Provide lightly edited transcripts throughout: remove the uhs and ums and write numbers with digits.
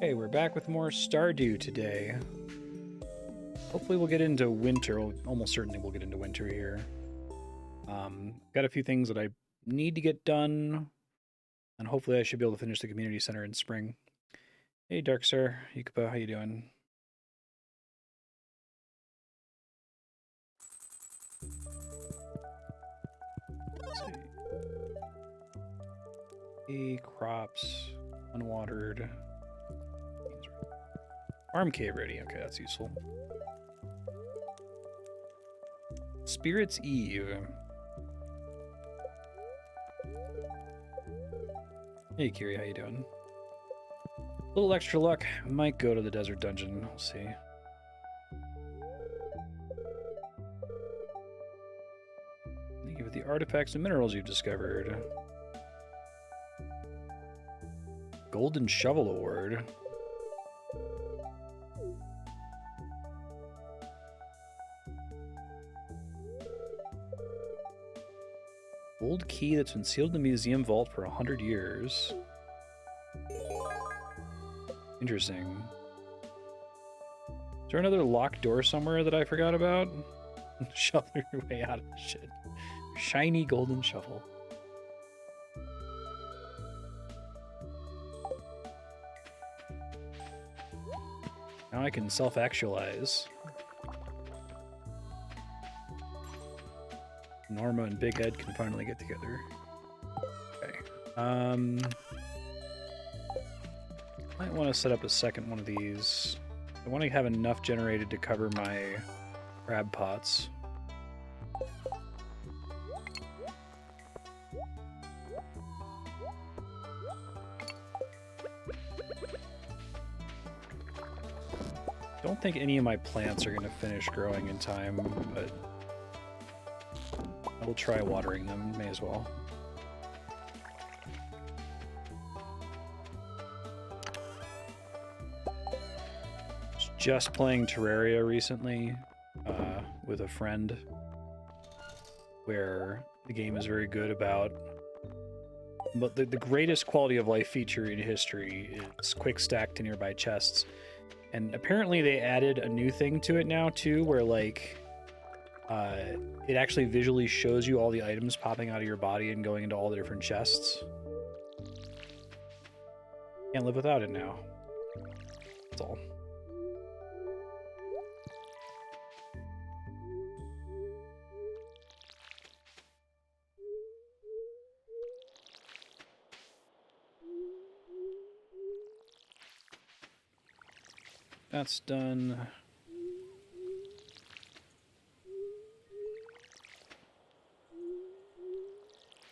Hey, we're back with more Stardew today. Hopefully we'll get into winter. Almost certainly we'll get into winter here. Got a few things that I need to get done, and hopefully I should be able to finish the community center in spring. Hey, Dark Sir, Yukupa, how you doing? Let's see. Hey, crops, unwatered. Farm cave ready. Okay, that's useful. Spirit's Eve. Hey, Kiri, how you doing? A little extra luck. Might go to the desert dungeon. We'll see. Thank you for the artifacts and minerals you've discovered. Golden Shovel Award. Gold key that's been sealed in the museum vault for 100 years. Interesting. Is there another locked door somewhere that I forgot about? Shovel your way out of the shit. Shiny golden shovel. Now I can self-actualize. Norma and Big Ed can finally get together. Okay. Might want to set up a second one of these. I want to have enough generated to cover my crab pots. Don't think any of my plants are going to finish growing in time, but I will try watering them, may as well. Was just playing Terraria recently with a friend, where the game is very good about, but the greatest quality of life feature in history is quick stack to nearby chests. And apparently they added a new thing to it now too, where like it actually visually shows you all the items popping out of your body and going into all the different chests. Can't live without it now. That's all. That's done.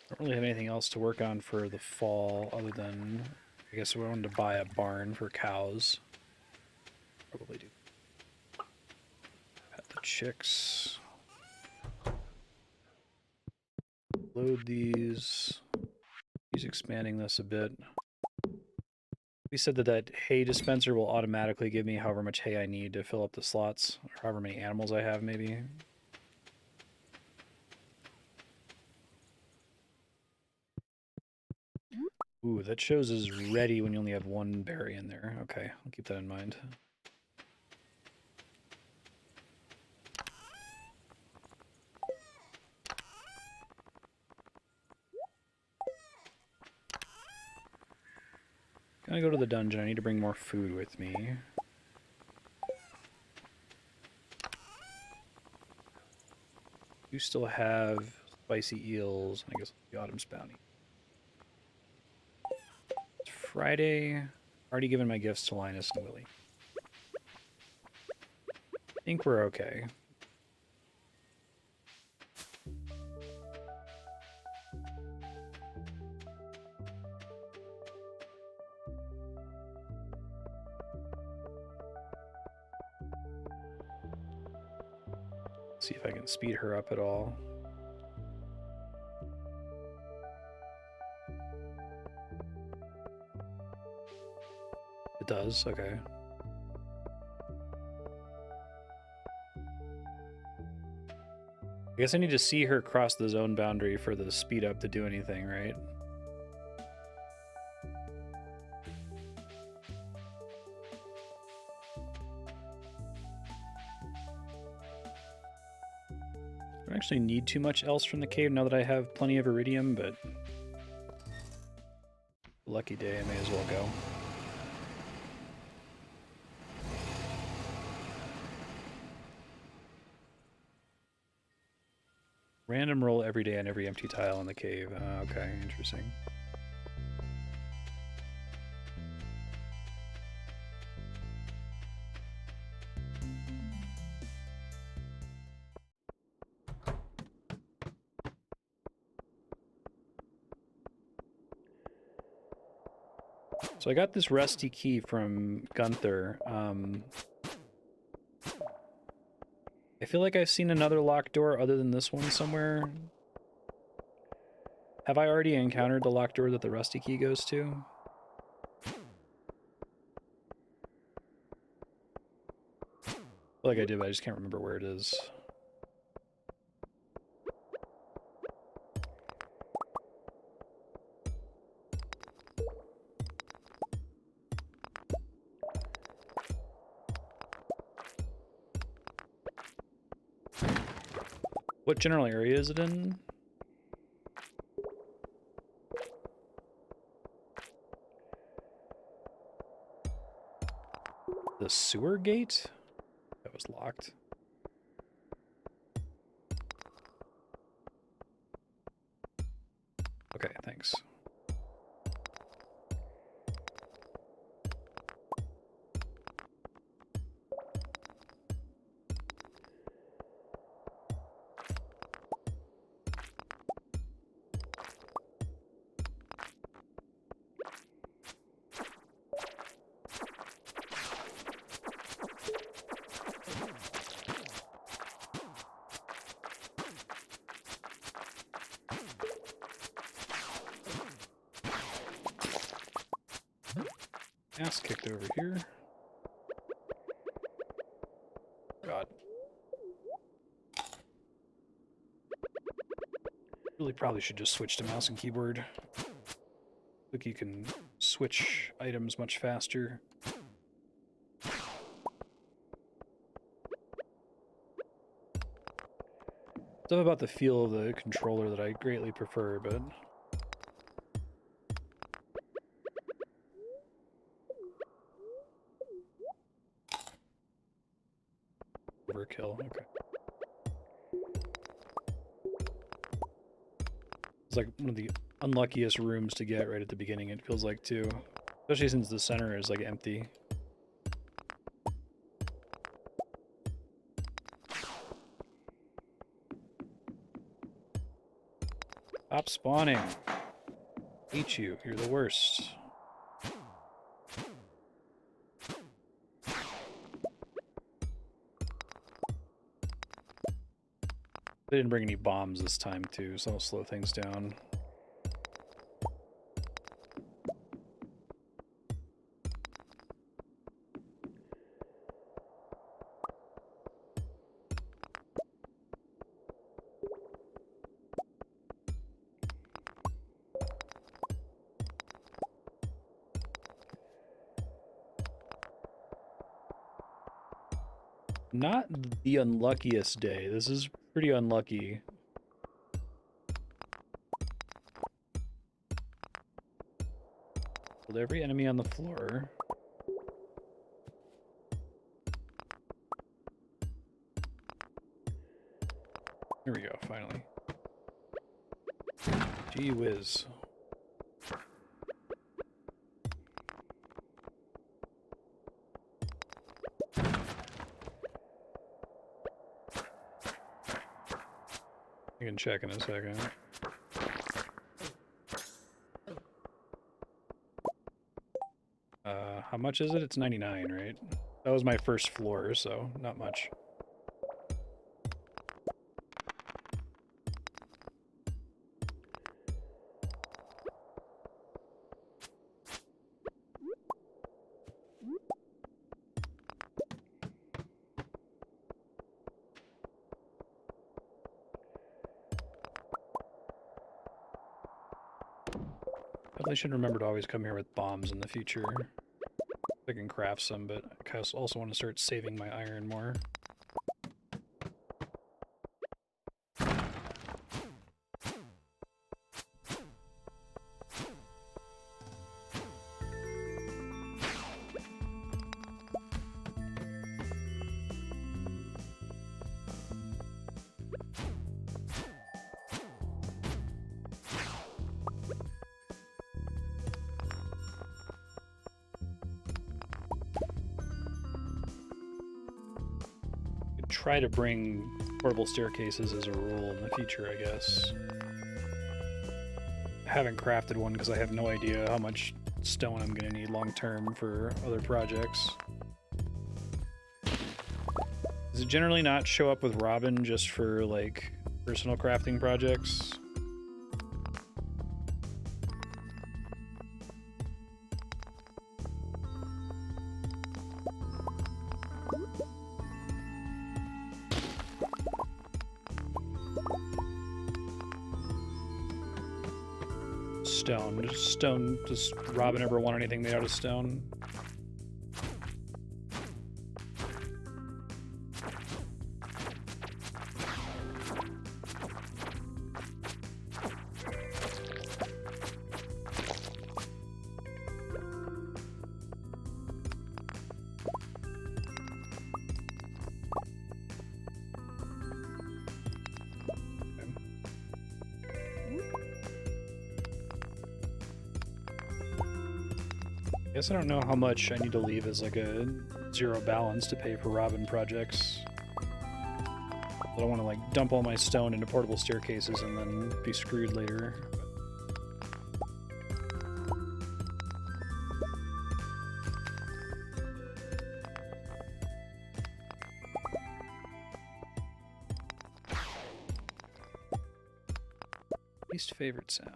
Don't really have anything else to work on for the fall other than, I guess we wanted to buy a barn for cows. Probably do. Pet the chicks. Load these. He's expanding this a bit. We said that that hay dispenser will automatically give me however much hay I need to fill up the slots, or however many animals I have, maybe. Ooh, that shows is ready when you only have one berry in there. Okay, I'll keep that in mind. Gonna go to the dungeon. I need to bring more food with me. You still have spicy eels, and I guess the autumn's bounty. It's Friday. Already given my gifts to Linus and Willie. I think we're okay. See if I can speed her up at all. It does, okay. I guess I need to see her cross the zone boundary for the speed up to do anything, right? don't actually need too much else from the cave now that I have plenty of iridium, but lucky day, I may as well go. Random roll every day on every empty tile in the cave. Okay, interesting. So I got this rusty key from Gunther. I feel like I've seen another locked door other than this one somewhere. Have I already encountered the locked door that the rusty key goes to? I feel like I did, but I just can't remember where it is. What general area is it in? The sewer gate? That was locked. Okay, thanks. Ass kicked over here. God. Really probably should just switch to mouse and keyboard. Look, you can switch items much faster. Stuff about the feel of the controller that I greatly prefer, but... Overkill, okay. It's like one of the unluckiest rooms to get right at the beginning, it feels like, too. Especially since the center is, like, empty. Stop spawning. Hate you. You're the worst. They didn't bring any bombs this time, too, so I'll slow things down. Not the unluckiest day. This is pretty unlucky. Killed every enemy on the floor. Here we go, finally. Gee whiz. I can check in a second. How much is it? It's 99, right? That was my first floor, so not much. I should remember to always come here with bombs in the future. I can craft some, but I also want to start saving my iron more. try to bring portable staircases as a rule in the future, I guess. I haven't crafted one because I have no idea how much stone I'm going to need long term for other projects. Does it generally not show up with Robin just for, like, personal crafting projects? Stone. Does Robin ever want anything made out of stone? I guess I don't know how much I need to leave as like a zero balance to pay for Robin projects. I don't want to like dump all my stone into portable staircases and then be screwed later. Least favorite sound.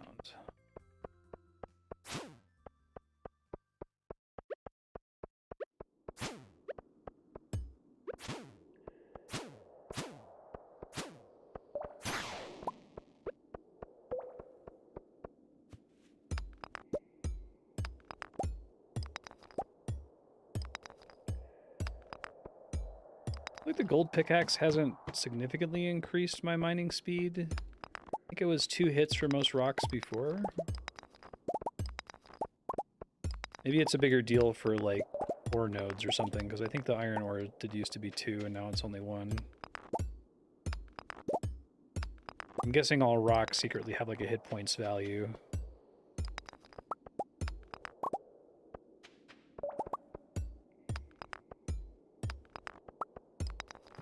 Like the gold pickaxe hasn't significantly increased my mining speed. I think it was 2 hits for most rocks before. Maybe it's a bigger deal for like ore nodes or something, because I think the iron ore did used to be 2 and now it's only 1. I'm guessing all rocks secretly have like a hit points value.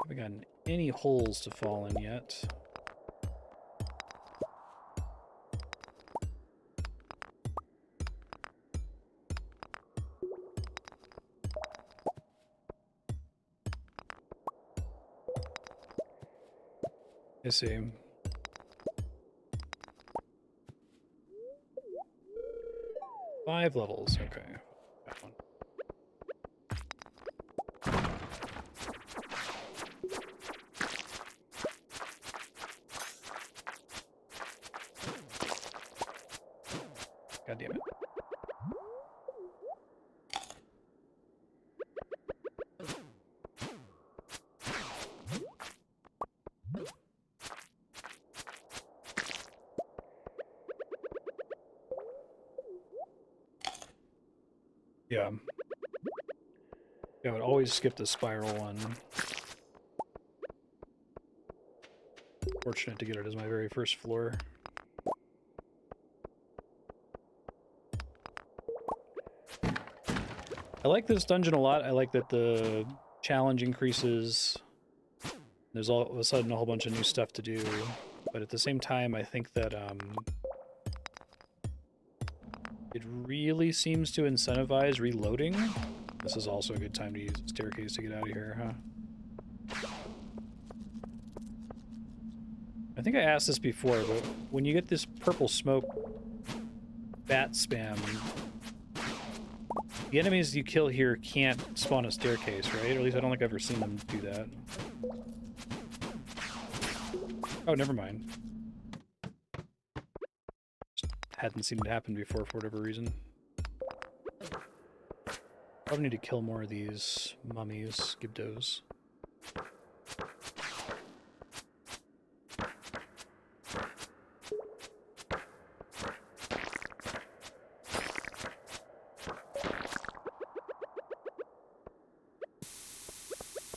Haven't gotten any holes to fall in yet. I see. Five levels, okay. That one. God damn it. Yeah. I would always skip the spiral one. Fortunate to get it as my very first floor. I like this dungeon a lot. I like that the challenge increases. There's all of a sudden a whole bunch of new stuff to do. But at the same time, I think that it really seems to incentivize reloading. This is also a good time to use the staircase to get out of here, huh? I think I asked this before, but when you get this purple smoke bat spam, the enemies you kill here can't spawn a staircase, right? Or at least I don't think I've ever seen them do that. Oh, never mind. Just hadn't seen it happen before for whatever reason. Probably need to kill more of these mummies, Gibdos.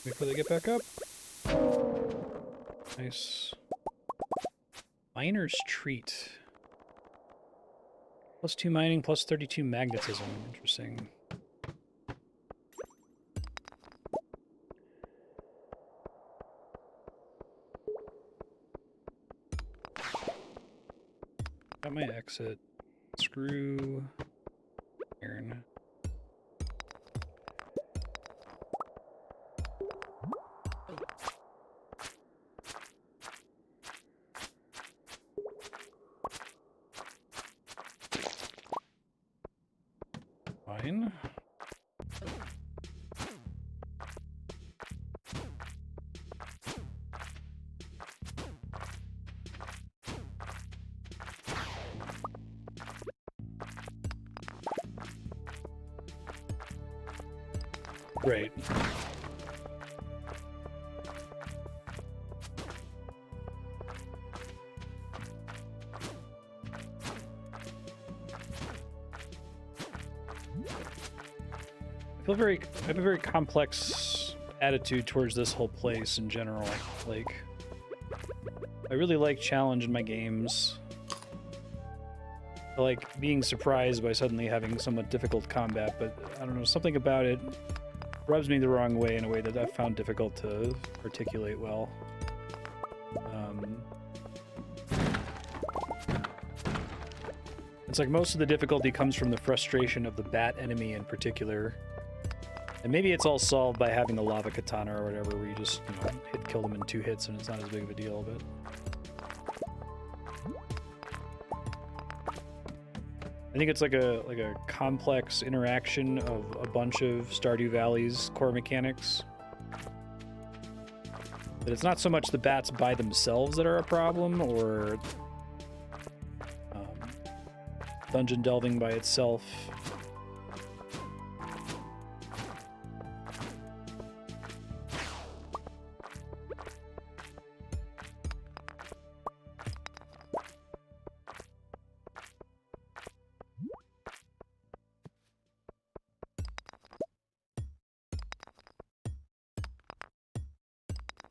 Before they get back up. Nice. Miner's Treat. +2 mining, +32 magnetism. Interesting. Got my exit. Screw iron. Fine. Great. I have a very complex attitude towards this whole place in general. Like, I really like challenge in my games. I like being surprised by suddenly having somewhat difficult combat, but I don't know, something about it rubs me the wrong way in a way that I've found difficult to articulate well. It's like most of the difficulty comes from the frustration of the bat enemy in particular. And maybe it's all solved by having the lava katana or whatever, where you just, you know, kill them in 2 hits and it's not as big of a deal, but... I think it's like a complex interaction of a bunch of Stardew Valley's core mechanics. But it's not so much the bats by themselves that are a problem, or dungeon delving by itself.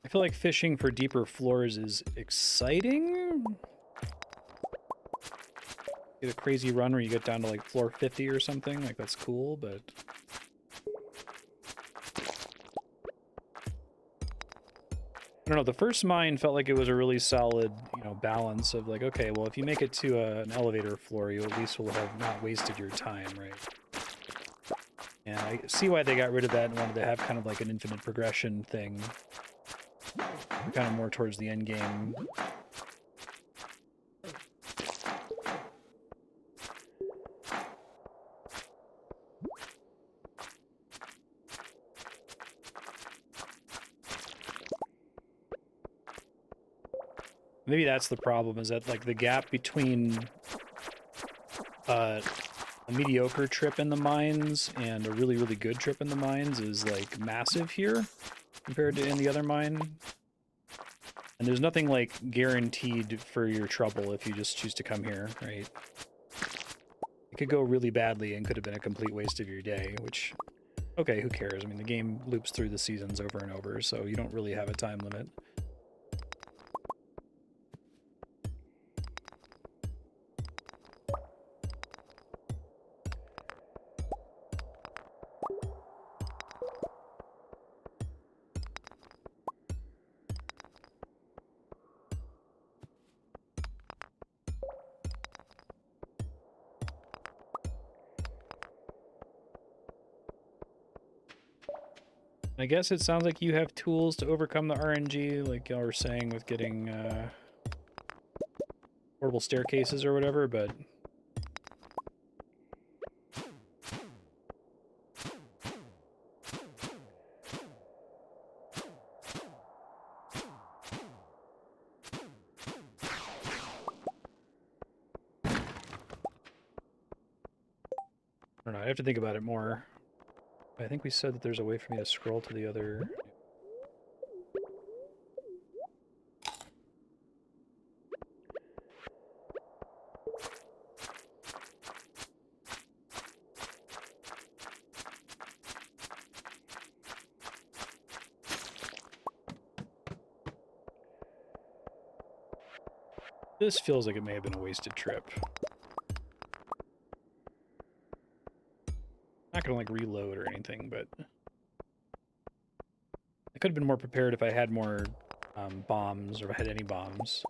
I feel like fishing for deeper floors is exciting. Get a crazy run where you get down to like floor 50 or something, like that's cool, but... I don't know, the first mine felt like it was a really solid, you know, balance of like, okay, well, if you make it to an elevator floor, you at least will have not wasted your time, right? And I see why they got rid of that and wanted to have kind of like an infinite progression thing. Kind of more towards the end game. Maybe that's the problem, is that like the gap between a mediocre trip in the mines and a really, really good trip in the mines is like massive here compared to in the other mine. And there's nothing like guaranteed for your trouble if you just choose to come here, right? It could go really badly and could have been a complete waste of your day, which, okay, who cares? I mean, the game loops through the seasons over and over, so you don't really have a time limit. I guess it sounds like you have tools to overcome the RNG, like y'all were saying with getting portable staircases or whatever, but... I don't know, I have to think about it more. I think we said that there's a way for me to scroll to the other... This feels like it may have been a wasted trip. Not gonna like reload or anything, but I could have been more prepared if I had more bombs, or if I had any bombs.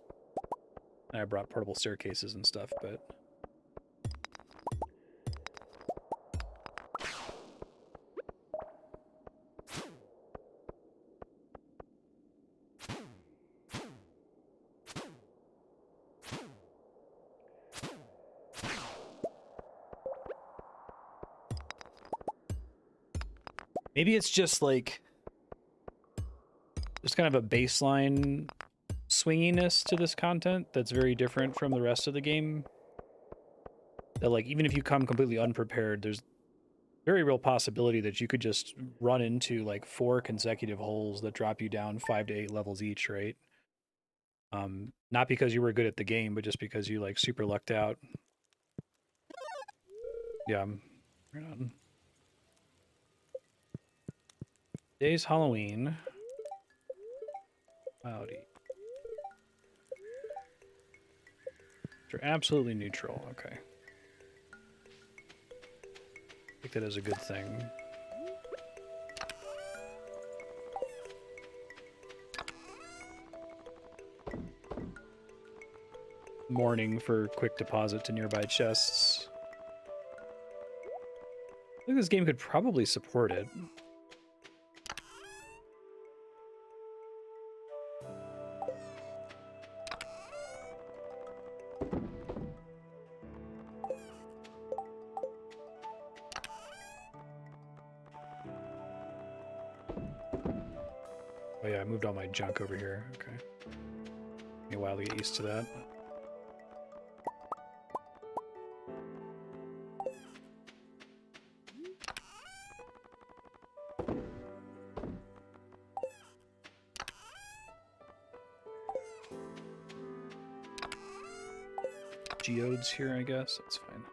And I brought portable staircases and stuff, but... Maybe it's just like... There's kind of a baseline swinginess to this content that's very different from the rest of the game. That, like, even if you come completely unprepared, there's very real possibility that you could just run into, like, 4 consecutive holes that drop you down 5 to 8 levels each, right? Not because you were good at the game, but just because you, like, super lucked out. Yeah, right on. Today's Halloween. Cloudy. You're absolutely neutral. Okay. Take that as a good thing. Mourning for quick deposit to nearby chests. I think this game could probably support it. Oh yeah, I moved all my junk over here. Okay. Take me a while to get used to that. Geodes here, I guess. That's fine.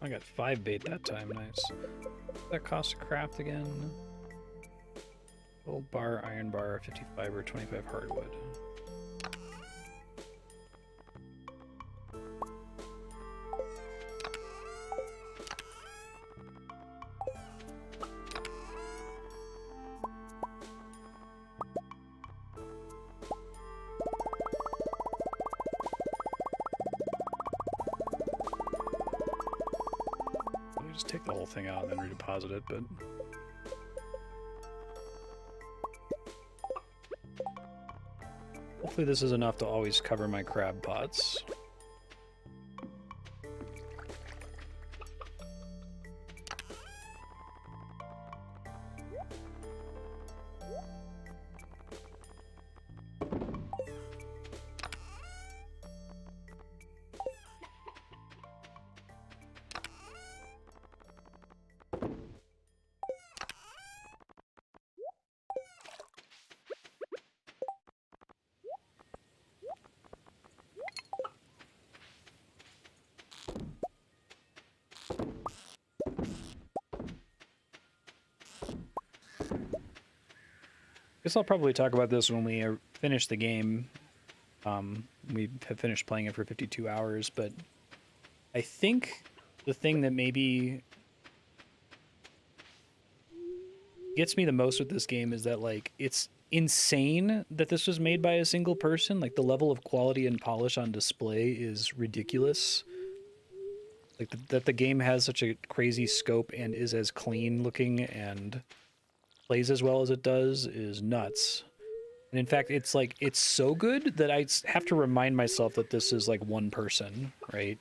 I got 5 bait that time. Nice. That cost to craft again. Gold bar, iron bar, 50 fiber, 25 hardwood. Let me just take the whole thing out and then redeposit it, but... Hopefully this is enough to always cover my crab pots. Guess I'll probably talk about this when we finish the game. We have finished playing it for 52 hours, but I think the thing that maybe gets me the most with this game is that, like, it's insane that this was made by a single person. Like, the level of quality and polish on display is ridiculous. Like, that the game has such a crazy scope and is as clean looking and plays as well as it does is nuts. And in fact, it's like, it's so good that I have to remind myself that this is like one person, right?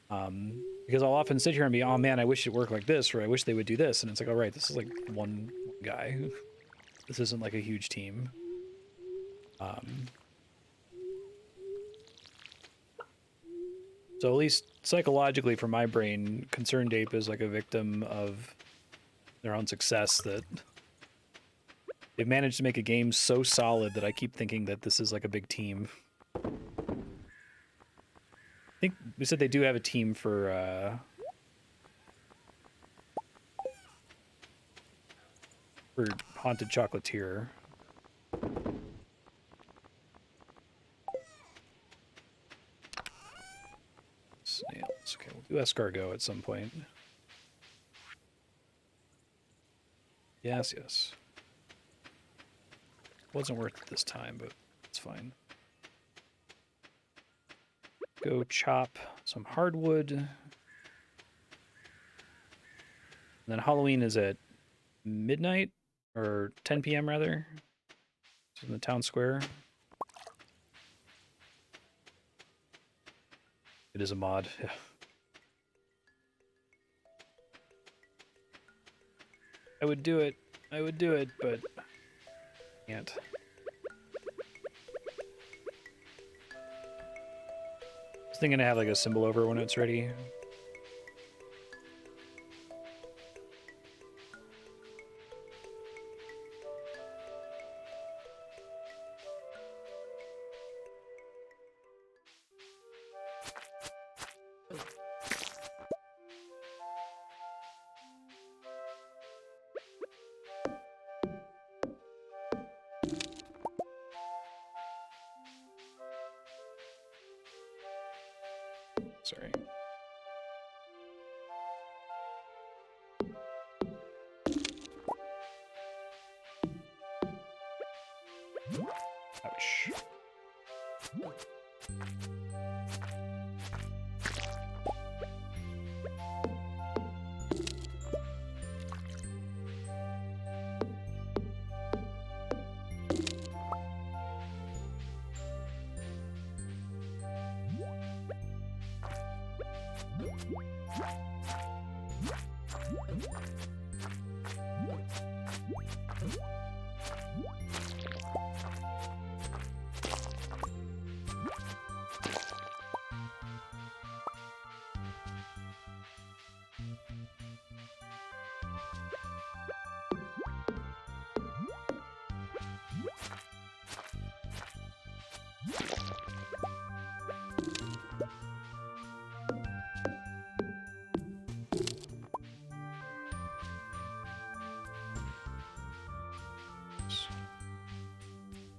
Because I'll often sit here and be, oh man, I wish it worked like this, or I wish they would do this. And it's like, all right, this is like one guy. This isn't like a huge team. So at least psychologically for my brain, Concerned Ape is like a victim of their own success, that they've managed to make a game so solid that I keep thinking that this is like a big team. I think we said they do have a team for For Haunted Chocolatier. Snails. Okay, we'll do escargot at some point. Yes, yes. Wasn't worth it this time, but it's fine. Go chop some hardwood. And then Halloween is at midnight, or 10 p.m. rather. It's in the town square. It is a mod. Yeah. I would do it, but can't. I was thinking to have like a symbol over when it's ready. Sorry. Ouch.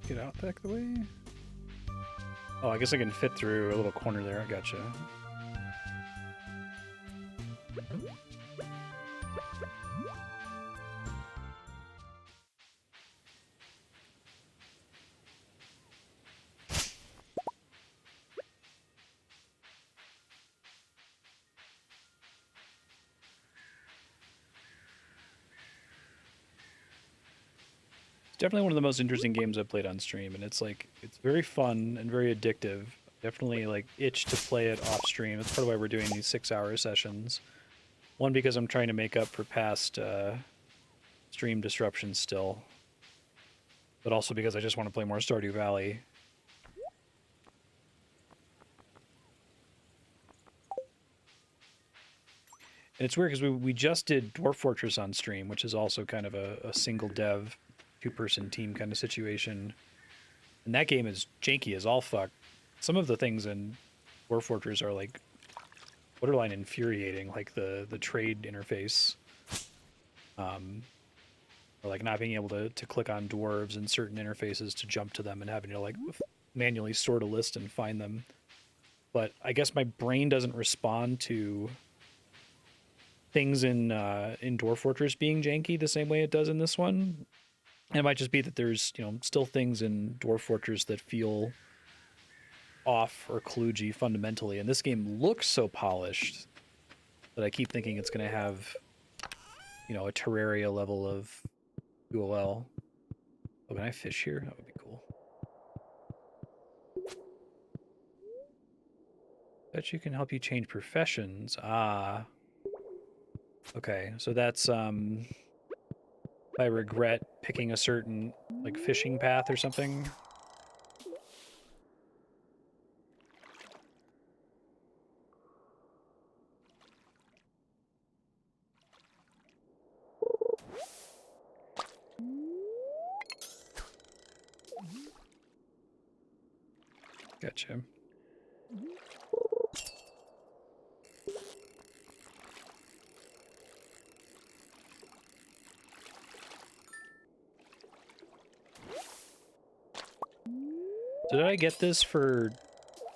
Get out back the way. Oh, I guess I can fit through a little corner there. I gotcha. Definitely one of the most interesting games I've played on stream, and it's like it's very fun and very addictive. Definitely like itch to play it off stream. That's part of why we're doing these 6-hour sessions. One, because I'm trying to make up for past stream disruptions still, but also because I just want to play more Stardew Valley. And it's weird because we just did Dwarf Fortress on stream, which is also kind of a single dev, two-person team kind of situation. And that game is janky as all fuck. Some of the things in Dwarf Fortress are like borderline infuriating, like the trade interface. Or like not being able to click on dwarves in certain interfaces to jump to them and having to like manually sort a list and find them. But I guess my brain doesn't respond to things in Dwarf Fortress being janky the same way it does in this one. And it might just be that there's, you know, still things in Dwarf Fortress that feel off or kludgy fundamentally. And this game looks so polished that I keep thinking it's going to have, you know, a Terraria level of UOL. Oh, can I fish here? That would be cool. Bet you can help you change professions. Ah. Okay, so that's I regret picking a certain like fishing path or something. Gotcha. So did I get this for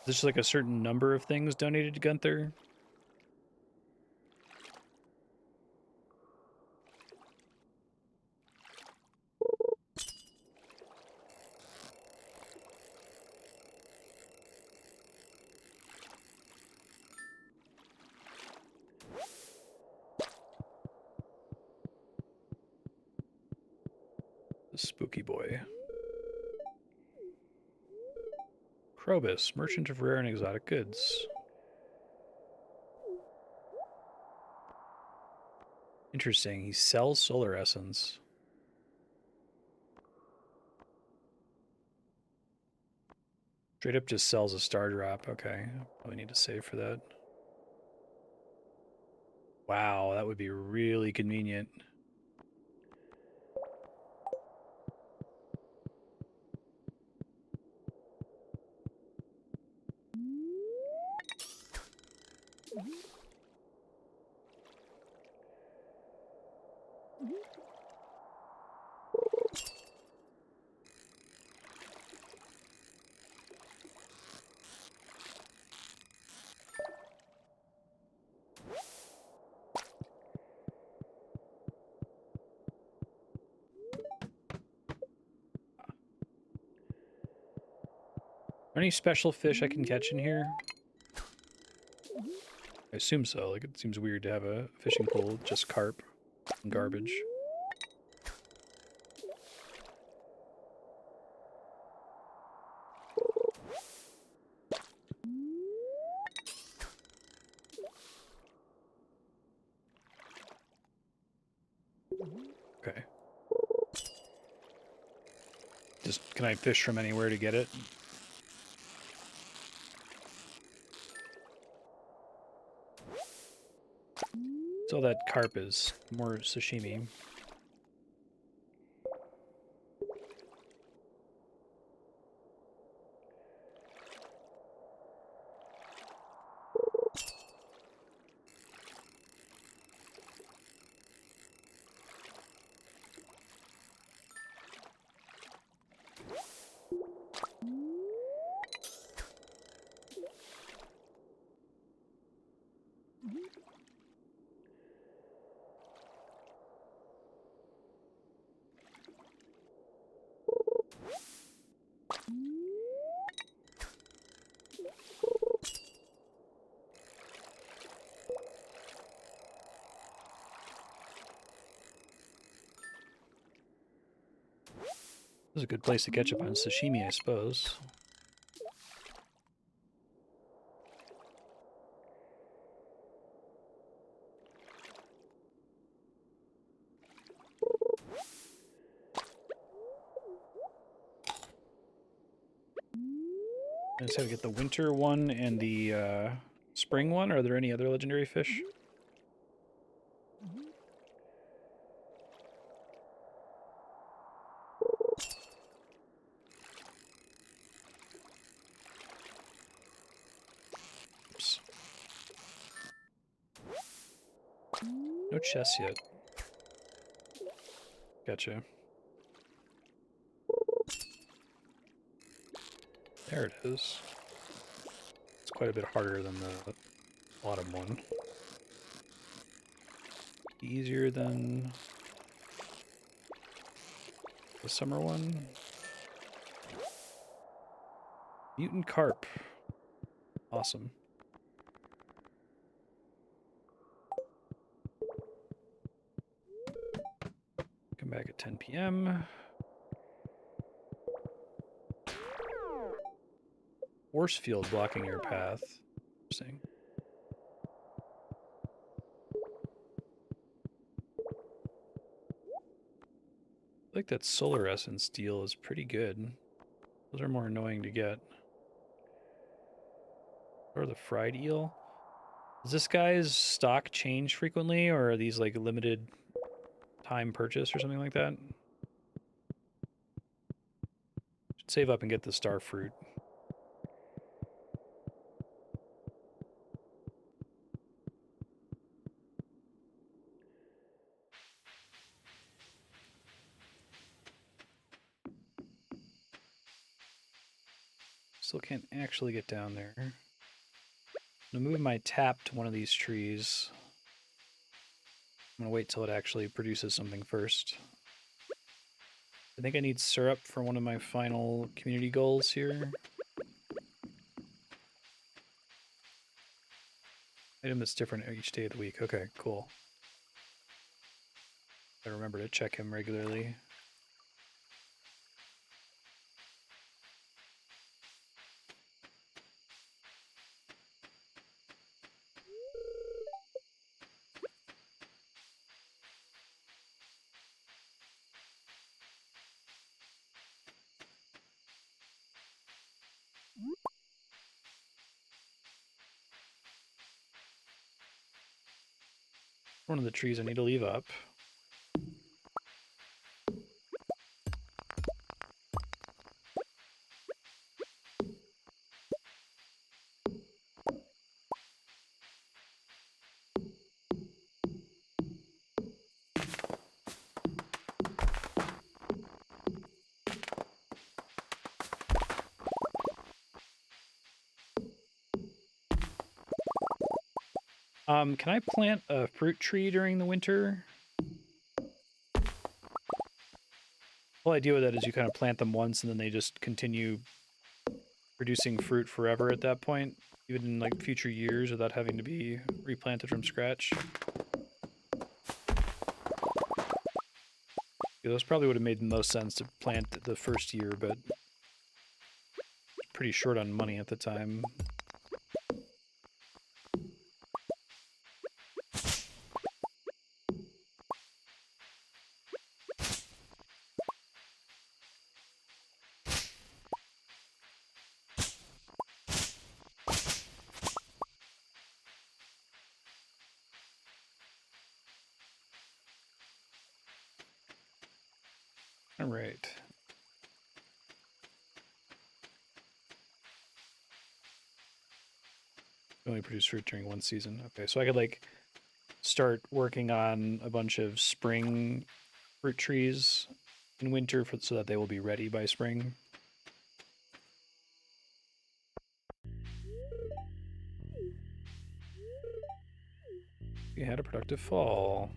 just like a certain number of things donated to Gunther? The spooky boy. Krobus, merchant of rare and exotic goods. Interesting. He sells solar essence. Straight up just sells a star drop. Okay. Probably need to save for that. Wow, that would be really convenient. Are any special fish I can catch in here? I assume so. Like, it seems weird to have a fishing pool with just carp and garbage. Okay. Just, can I fish from anywhere to get it? So that carp is more sashimi. This is a good place to catch up on sashimi, I suppose. I just have to get the winter one and the spring one. Are there any other legendary fish? Oops. No chests yet. Gotcha. There it is. It's quite a bit harder than the autumn one. Easier than the summer one. Mutant carp. Awesome. Come back at 10 p.m. Force field blocking your path. Interesting. I like that solar essence deal is pretty good. Those are more annoying to get. Or the fried eel. Does this guy's stock change frequently, or are these like limited time purchase or something like that? Should save up and get the star fruit. Still can't actually get down there. I'm gonna move my tap to one of these trees. I'm gonna wait till it actually produces something first. I think I need syrup for one of my final community goals here. Item that's different each day of the week. Okay, cool. I remember to check him regularly. One of the trees I need to leave up. Can I plant a fruit tree during the winter? The whole idea with that is you kind of plant them once and then they just continue producing fruit forever at that point, even in like future years without having to be replanted from scratch. Yeah, those probably would have made the most sense to plant the first year, but pretty short on money at the time. All right. Only produce fruit during one season. Okay, so I could like start working on a bunch of spring fruit trees in winter so that they will be ready by spring. We had a productive fall.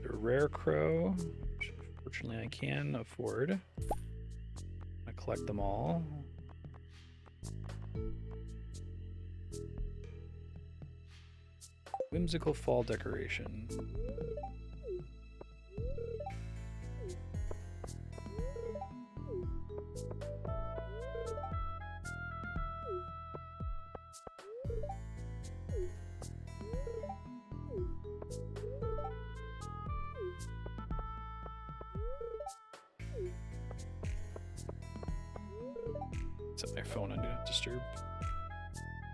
A rare crow, which fortunately I can afford. I collect them all. Whimsical fall decoration. Set my phone on Do Not Disturb.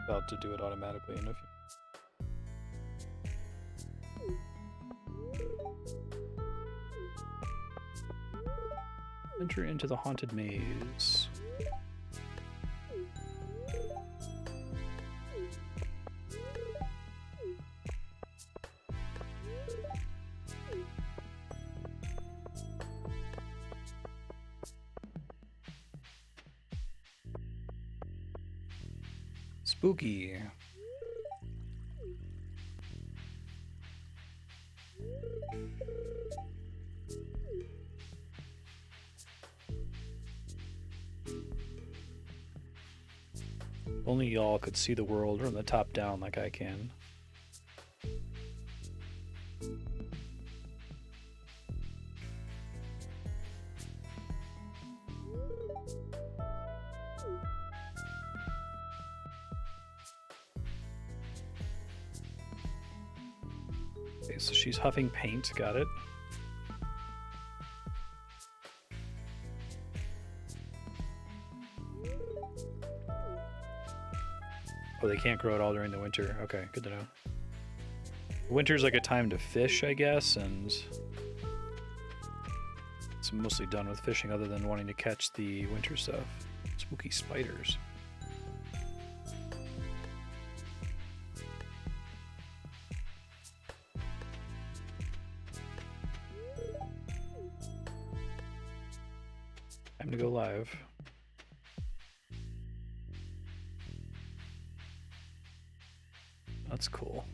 About to do it automatically in a few. Enter into the haunted maze. Spooky. Only y'all could see the world from the top down like I can. Okay, so she's huffing paint, got it. Oh, they can't grow it all during the winter. Okay, good to know. Winter's like a time to fish, I guess, and it's mostly done with fishing other than wanting to catch the winter stuff. Spooky spiders. Time to go live. That's cool.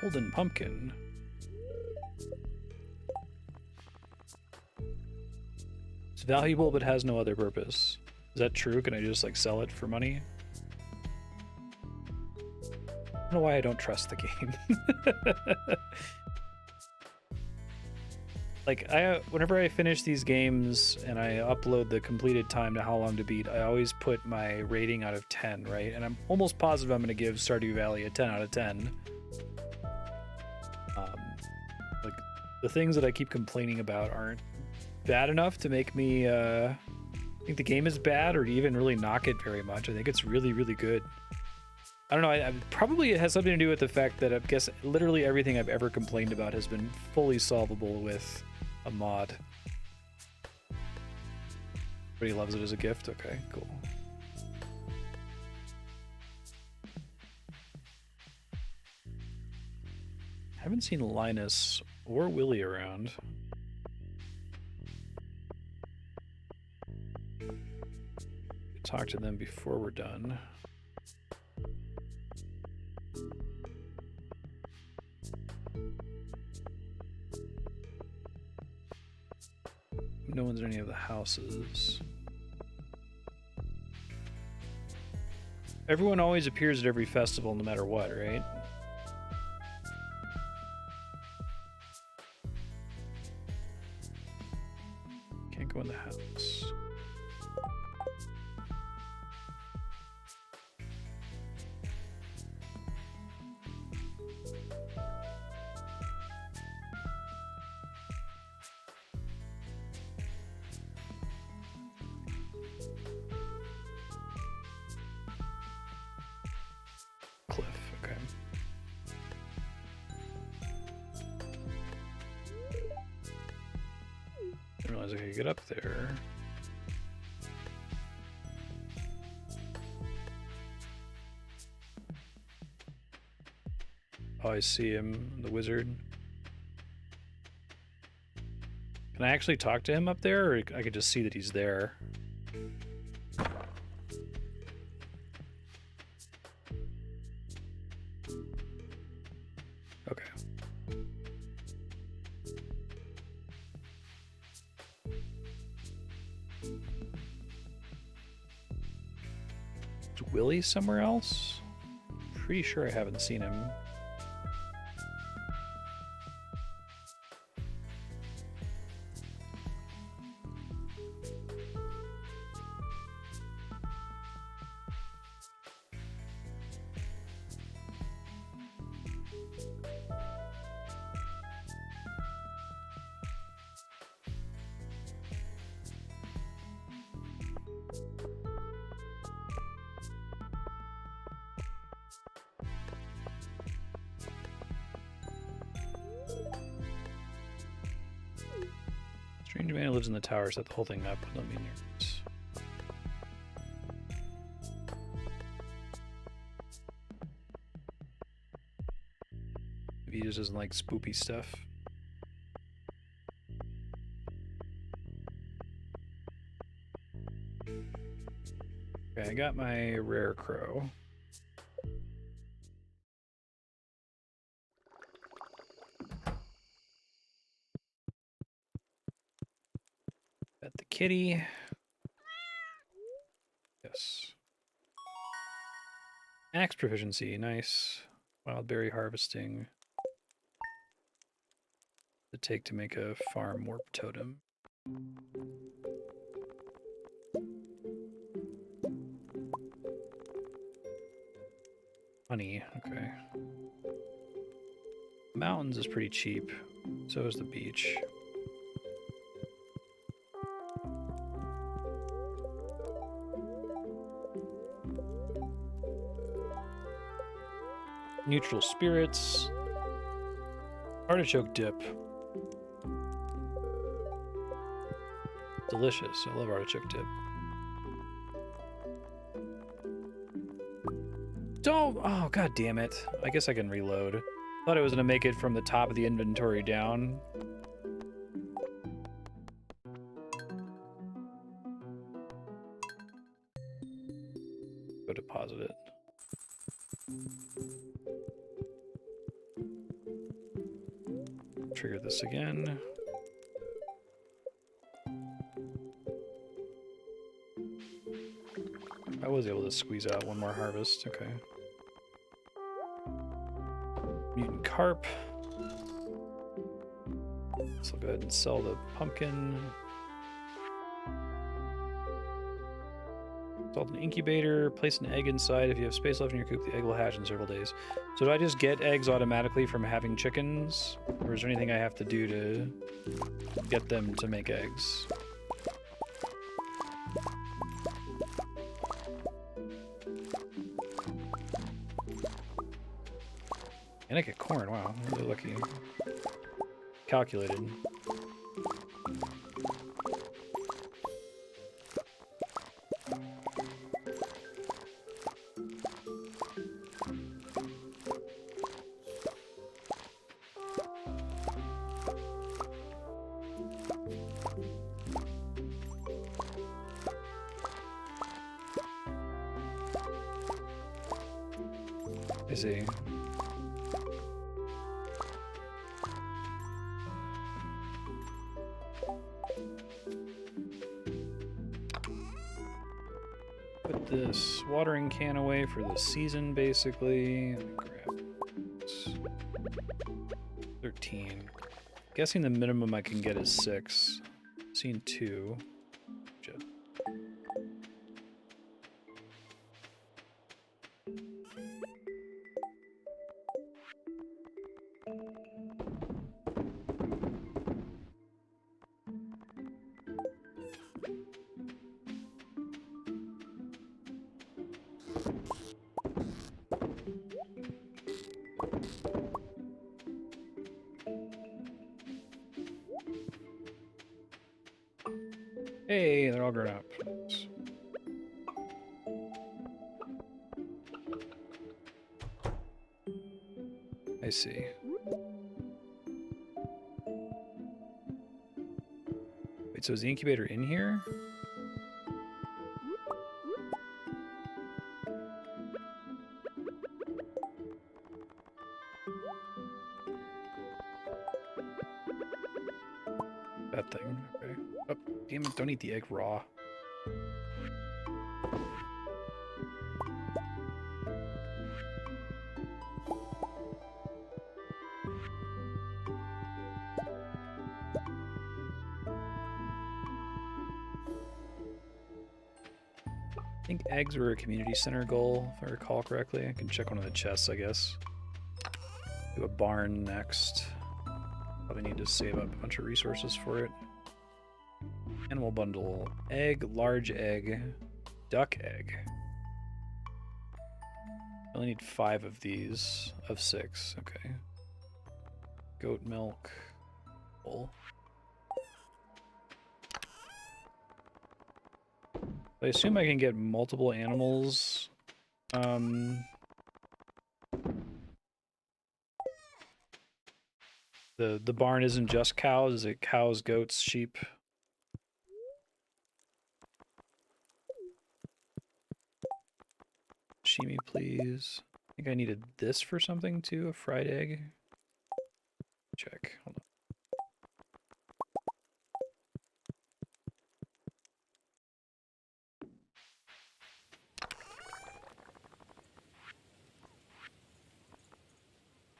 Golden pumpkin. It's valuable but has no other purpose. Is that true? Can I just like sell it for money? I don't know why I don't trust the game. Like, whenever I finish these games and I upload the completed time to how long to beat, I always put my rating out of 10, right? And I'm almost positive I'm going to give Stardew Valley a 10 out of 10. Like, the things that I keep complaining about aren't bad enough to make me think the game is bad or to even really knock it very much. I think it's really, really good. I don't know, probably it has something to do with the fact that I guess literally everything I've ever complained about has been fully solvable with a mod. Everybody loves it as a gift? Okay, cool. I haven't seen Linus or Willy around. Talk to them before we're done. No one's in any of the houses. Everyone always appears at every festival no matter what, right? Can't go in the house. Cliff, okay. Didn't realize I could get up there. Oh, I see him, the wizard. Can I actually talk to him up there, or I could just see that he's there? Okay. Is Willy somewhere else? Pretty sure I haven't seen him. Strange man who lives in the tower set the whole thing up. Let me near. Maybe he just doesn't like spoopy stuff. Okay, I got my rare crow. Got the kitty. Yes. Axe proficiency, nice. Wild berry harvesting. To take to make a farm warp totem. Honey, okay. Mountains is pretty cheap. So is the beach. Neutral spirits. Artichoke dip. Delicious. I love artichoke dip. Don't. Oh, god damn it. I guess I can reload. Thought I was going to make it from the top of the inventory down. trigger this again. I was able to squeeze out one more harvest, okay. Mutant carp. So I'll go ahead and sell the pumpkin. Install an incubator, place an egg inside. If you have space left in your coop, the egg will hatch in several days. So do I just get eggs automatically from having chickens? Or is there anything I have to do to get them to make eggs? And I get corn, wow, I'm really lucky. Calculated. I see. Put this watering can away for the season, basically. Let me grab this. 13. Guessing the minimum I can get is 6. Seen 2. Just hey, they're all grown up. I see. Wait, so is the incubator in here? That thing, okay. Oh, damn it, don't eat the egg raw. I think eggs were a community center goal, if I recall correctly. I can check one of the chests, I guess. Do a barn next. Probably need to save up a bunch of resources for it. Animal bundle. Egg, large egg, duck egg. I only need 5 of these, of 6, okay. Goat milk, wool. I assume I can get multiple animals. The barn isn't just cows, is it cows, goats, sheep? Shimi, please. I think I needed this for something too, a fried egg. Check. Hold on.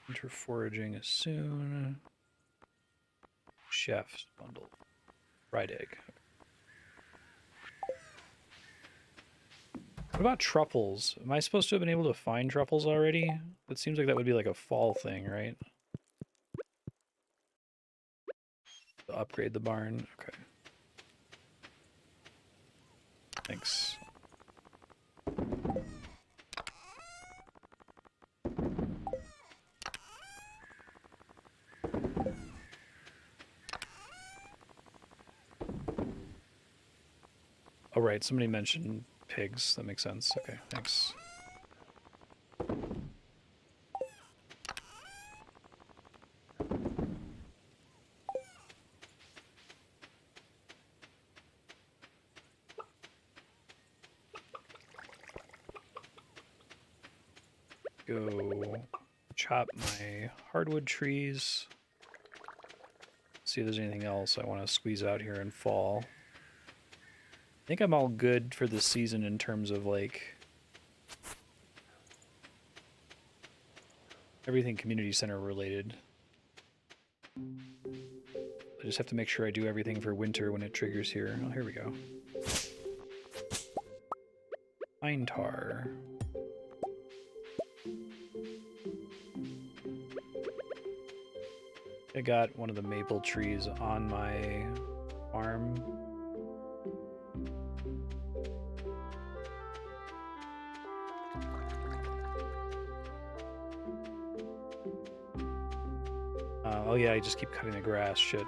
Winter foraging is soon. Chef's bundle. Fried egg. What about truffles? Am I supposed to have been able to find truffles already? It seems like that would be like a fall thing, right? To upgrade the barn. Okay. Thanks. Oh, right. Somebody mentioned pigs. That makes sense. Okay, thanks. Go chop my hardwood trees. see if there's anything else I want to squeeze out here in fall. I think I'm all good for this season in terms of, like, everything community center related. I just have to make sure I do everything for winter when it triggers here. Oh, here we go. Pine tar. I got one of the maple trees on my farm. Oh yeah, I just keep cutting the grass. Shit.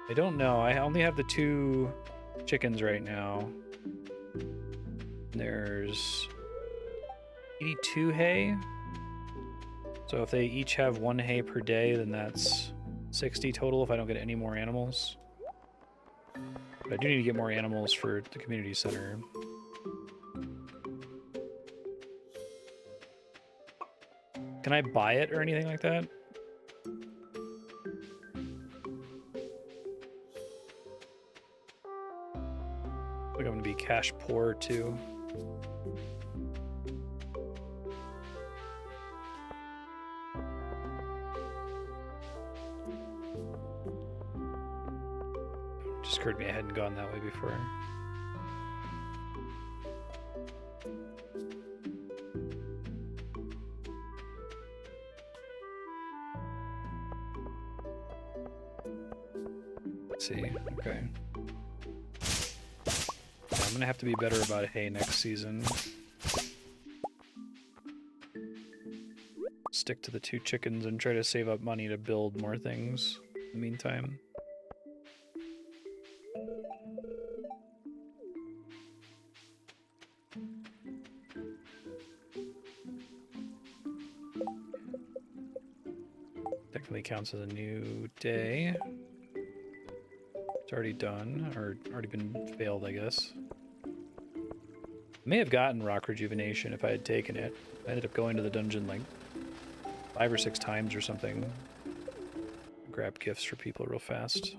I don't know. I only have the 2 chickens right now. There's 82 hay. So if they each have 1 hay per day, then that's 60 total if I don't get any more animals. But I do need to get more animals for the community center. Can I buy it or anything like that? Like I'm gonna be cash poor too. Just occurred to me I hadn't gone that way before. Let's see, okay. Yeah, I'm gonna have to be better about hay next season. Stick to the 2 chickens and try to save up money to build more things in the meantime. Technically counts as a new day. It's already done, or already been failed, I guess. I may have gotten rock rejuvenation if I had taken it. I ended up going to the dungeon like 5 or 6 times or something. Grab gifts for people real fast.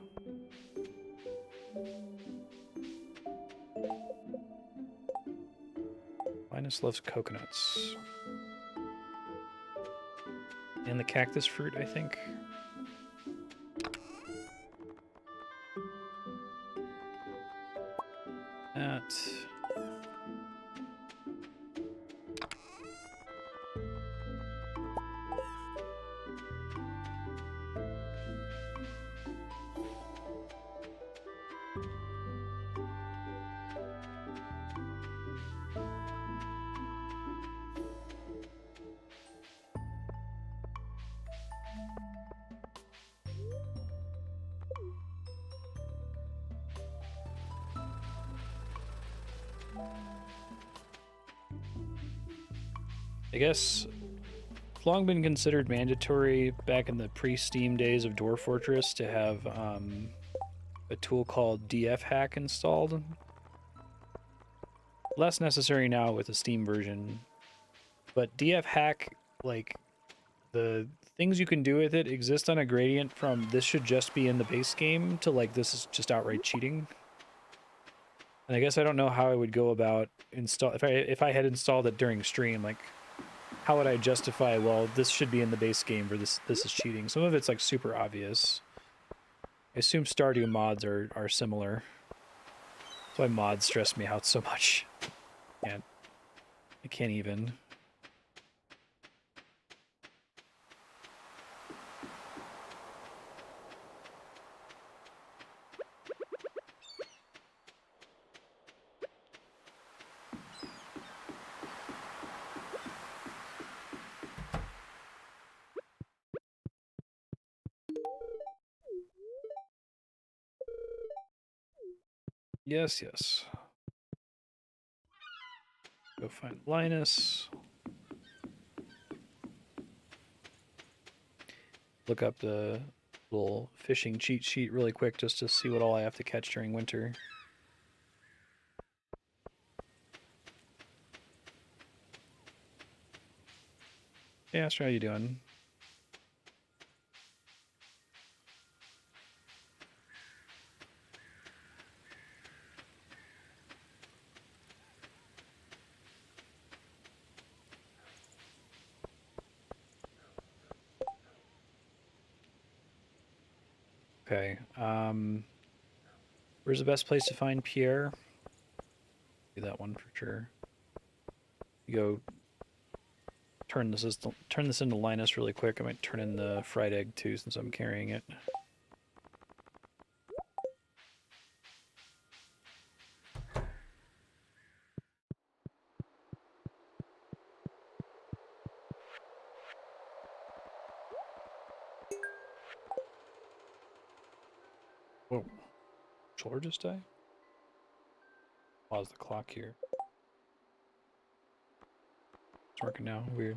Linus loves coconuts. And the cactus fruit, I think. That. I guess it's long been considered mandatory back in the pre-Steam days of Dwarf Fortress to have a tool called DF Hack installed. Less necessary now with the Steam version, but DF Hack, like, the things you can do with it exist on a gradient from this should just be in the base game to, like, this is just outright cheating. And I guess I don't know how I would go about install if I had installed it during stream, like, how would I justify, well, this should be in the base game or this is cheating? Some of it's like super obvious. I assume Stardew mods are similar. That's why mods stress me out so much. I can't even. Yes, yes. Go find Linus. Look up the little fishing cheat sheet really quick just to see what all I have to catch during winter. Hey, Astro, how you doing? Okay. Where's the best place to find Pierre? Do that one for sure. You go turn this into Linus really quick. I might turn in the fried egg too since I'm carrying it. Whoa. Shoulder just die? Pause the clock here. It's working now. Weird.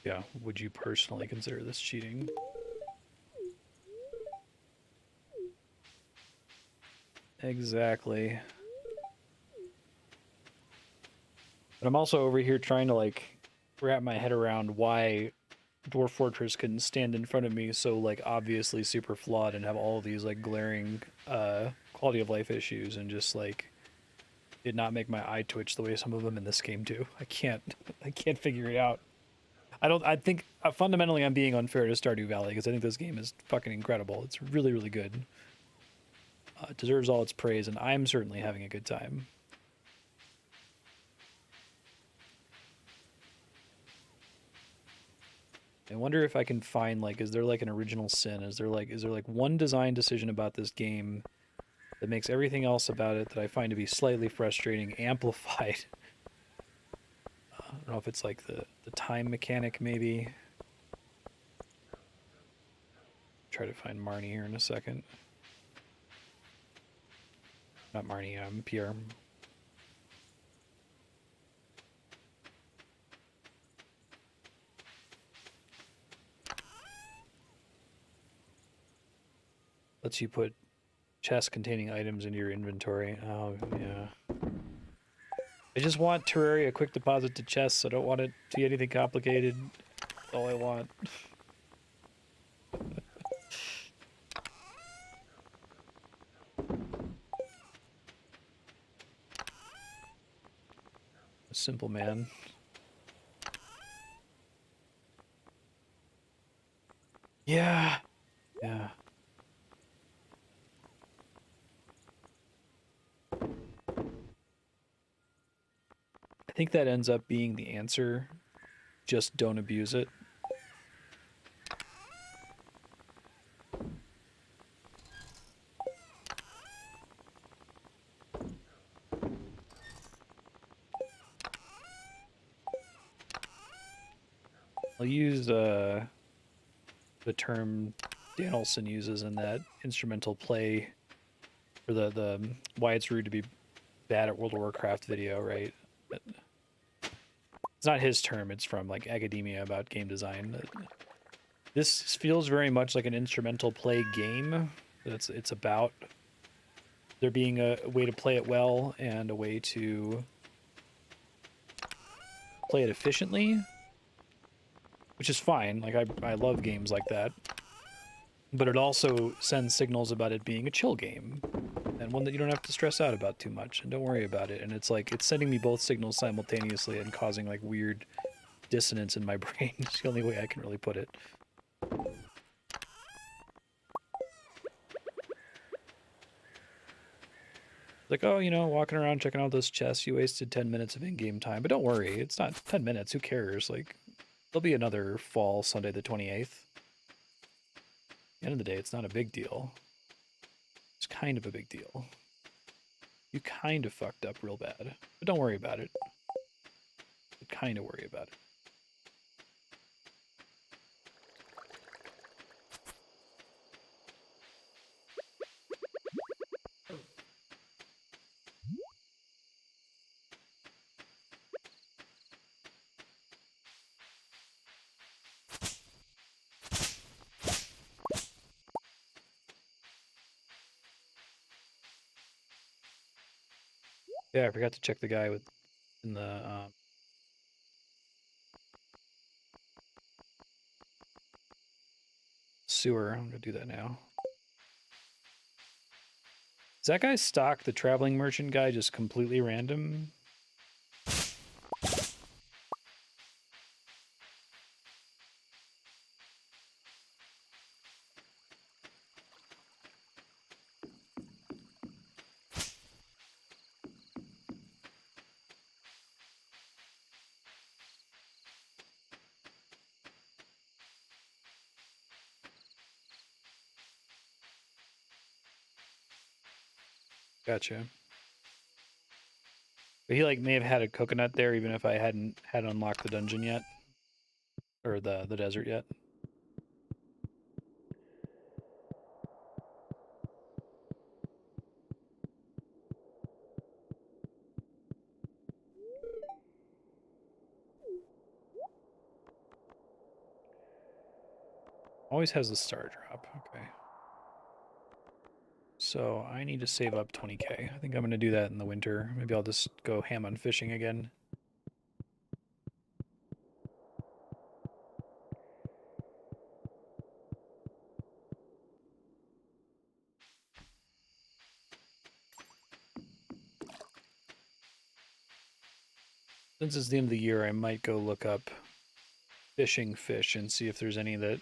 Yeah, would you personally consider this cheating? Exactly. But I'm also over here trying to like wrap my head around why Dwarf Fortress can stand in front of me so like obviously super flawed and have all these like glaring quality of life issues and just like did not make my eye twitch the way some of them in this game do. I can't figure it out. I think fundamentally I'm being unfair to Stardew Valley because I think this game is fucking incredible. It's really, really good. It deserves all its praise, and I'm certainly having a good time. I wonder if I can find like, is there like an original sin? Is there like one design decision about this game that makes everything else about it that I find to be slightly frustrating amplified? I don't know if it's like the time mechanic maybe. Try to find Marnie here in a second. Not Marnie, Pierre. Lets you put chests containing items into your inventory. Oh, yeah. I just want Terraria quick deposit to chests. I don't want it to be anything complicated. That's all I want. A simple man. Yeah. Yeah. I think that ends up being the answer. Just don't abuse it. I'll use the term Danielson uses in that instrumental play for the why it's rude to be bad at World of Warcraft video, right? But it's not his term, it's from like academia about game design. This feels very much like an instrumental play game. It's about there being a way to play it well and a way to play it efficiently, which is fine. Like I love games like that. But it also sends signals about it being a chill game and one that you don't have to stress out about too much and don't worry about it. And it's like it's sending me both signals simultaneously and causing like weird dissonance in my brain. It's the only way I can really put it. Like, oh, you know, walking around checking out those chests, you wasted 10 minutes of in-game time. But don't worry, it's not 10 minutes. Who cares? Like, there'll be another fall Sunday the 28th. At the end of the day, it's not a big deal. It's kind of a big deal. You kind of fucked up real bad. But don't worry about it. But kind of worry about it. Yeah, I forgot to check the guy in the sewer. I'm gonna do that now. Does that guy stock the traveling merchant guy just completely random? Gotcha. But he like may have had a coconut there even if I hadn't had unlocked the dungeon yet. Or the desert yet. Always has the star drop. Okay. So I need to save up 20k. I think I'm going to do that in the winter. Maybe I'll just go ham on fishing again. Since it's the end of the year, I might go look up fishing fish and see if there's any that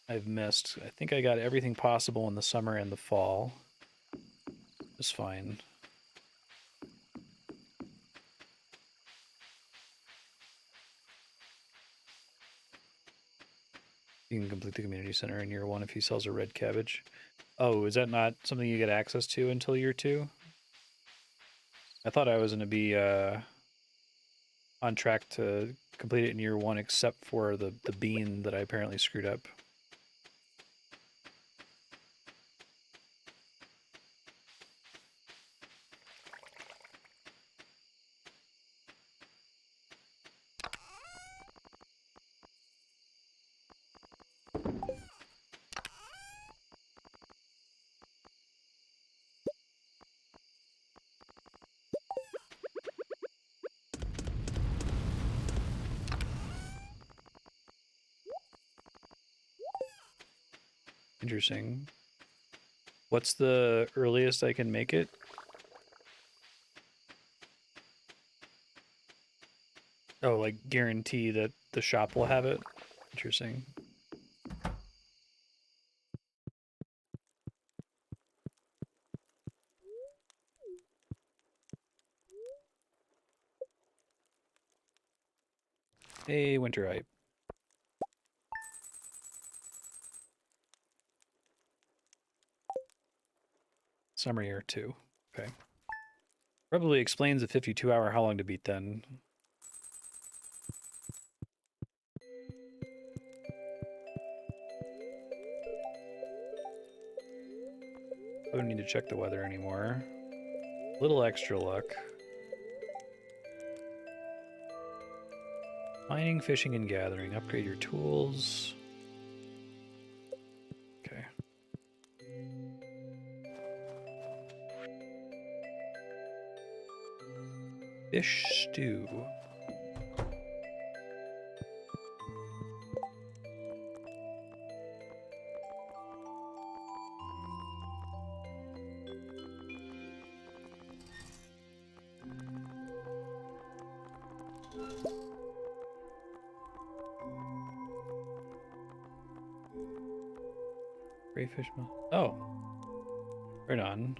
I've missed. I think I got everything possible in the summer and the fall. It's fine. You can complete the community center in year 1 if he sells a red cabbage. Oh, is that not something you get access to until year 2? I thought I was going to be on track to complete it in year 1 except for the bean that I apparently screwed up. Interesting. What's the earliest I can make it? Oh, like guarantee that the shop will have it? Interesting. Hey, winter hype. Summer year 2. Okay. Probably explains the 52-hour how long to beat then. I don't need to check the weather anymore. Little extra luck. Mining, fishing, and gathering. Upgrade your tools. Okay. Fish stew. Crayfish. Oh. Right on.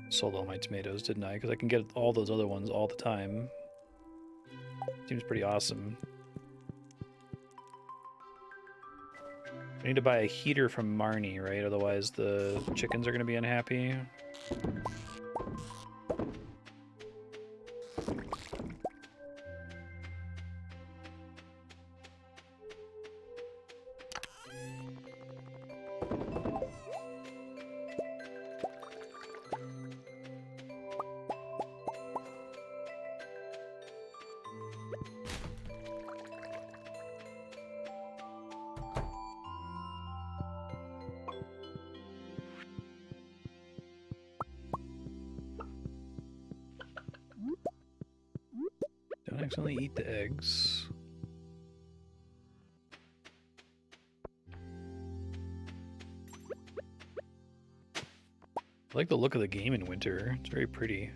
Sold all my tomatoes, didn't I? Because I can get all those other ones all the time. Seems pretty awesome. I need to buy a heater from Marnie, right? Otherwise the chickens are going to be unhappy. Don't accidentally eat the eggs. I like the look of the game in winter. It's very pretty.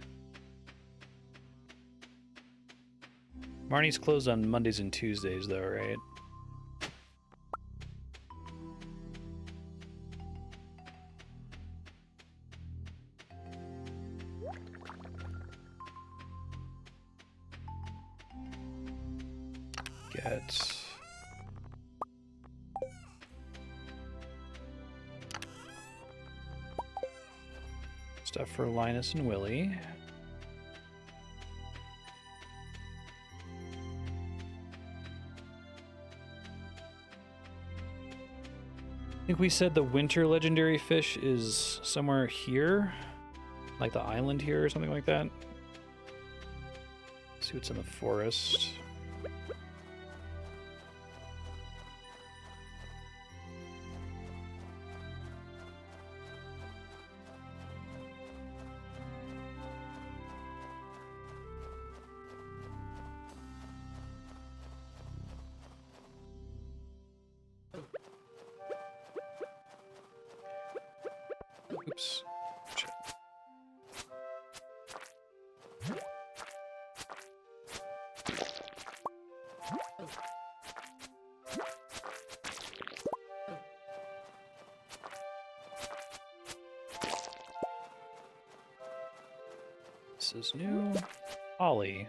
Marnie's closed on Mondays and Tuesdays, though, right? Get... stuff for Linus and Willie. I think we said the winter legendary fish is somewhere here, like the island here or something like that. Let's see what's in the forest. Oops. Shit. This is new. Ollie.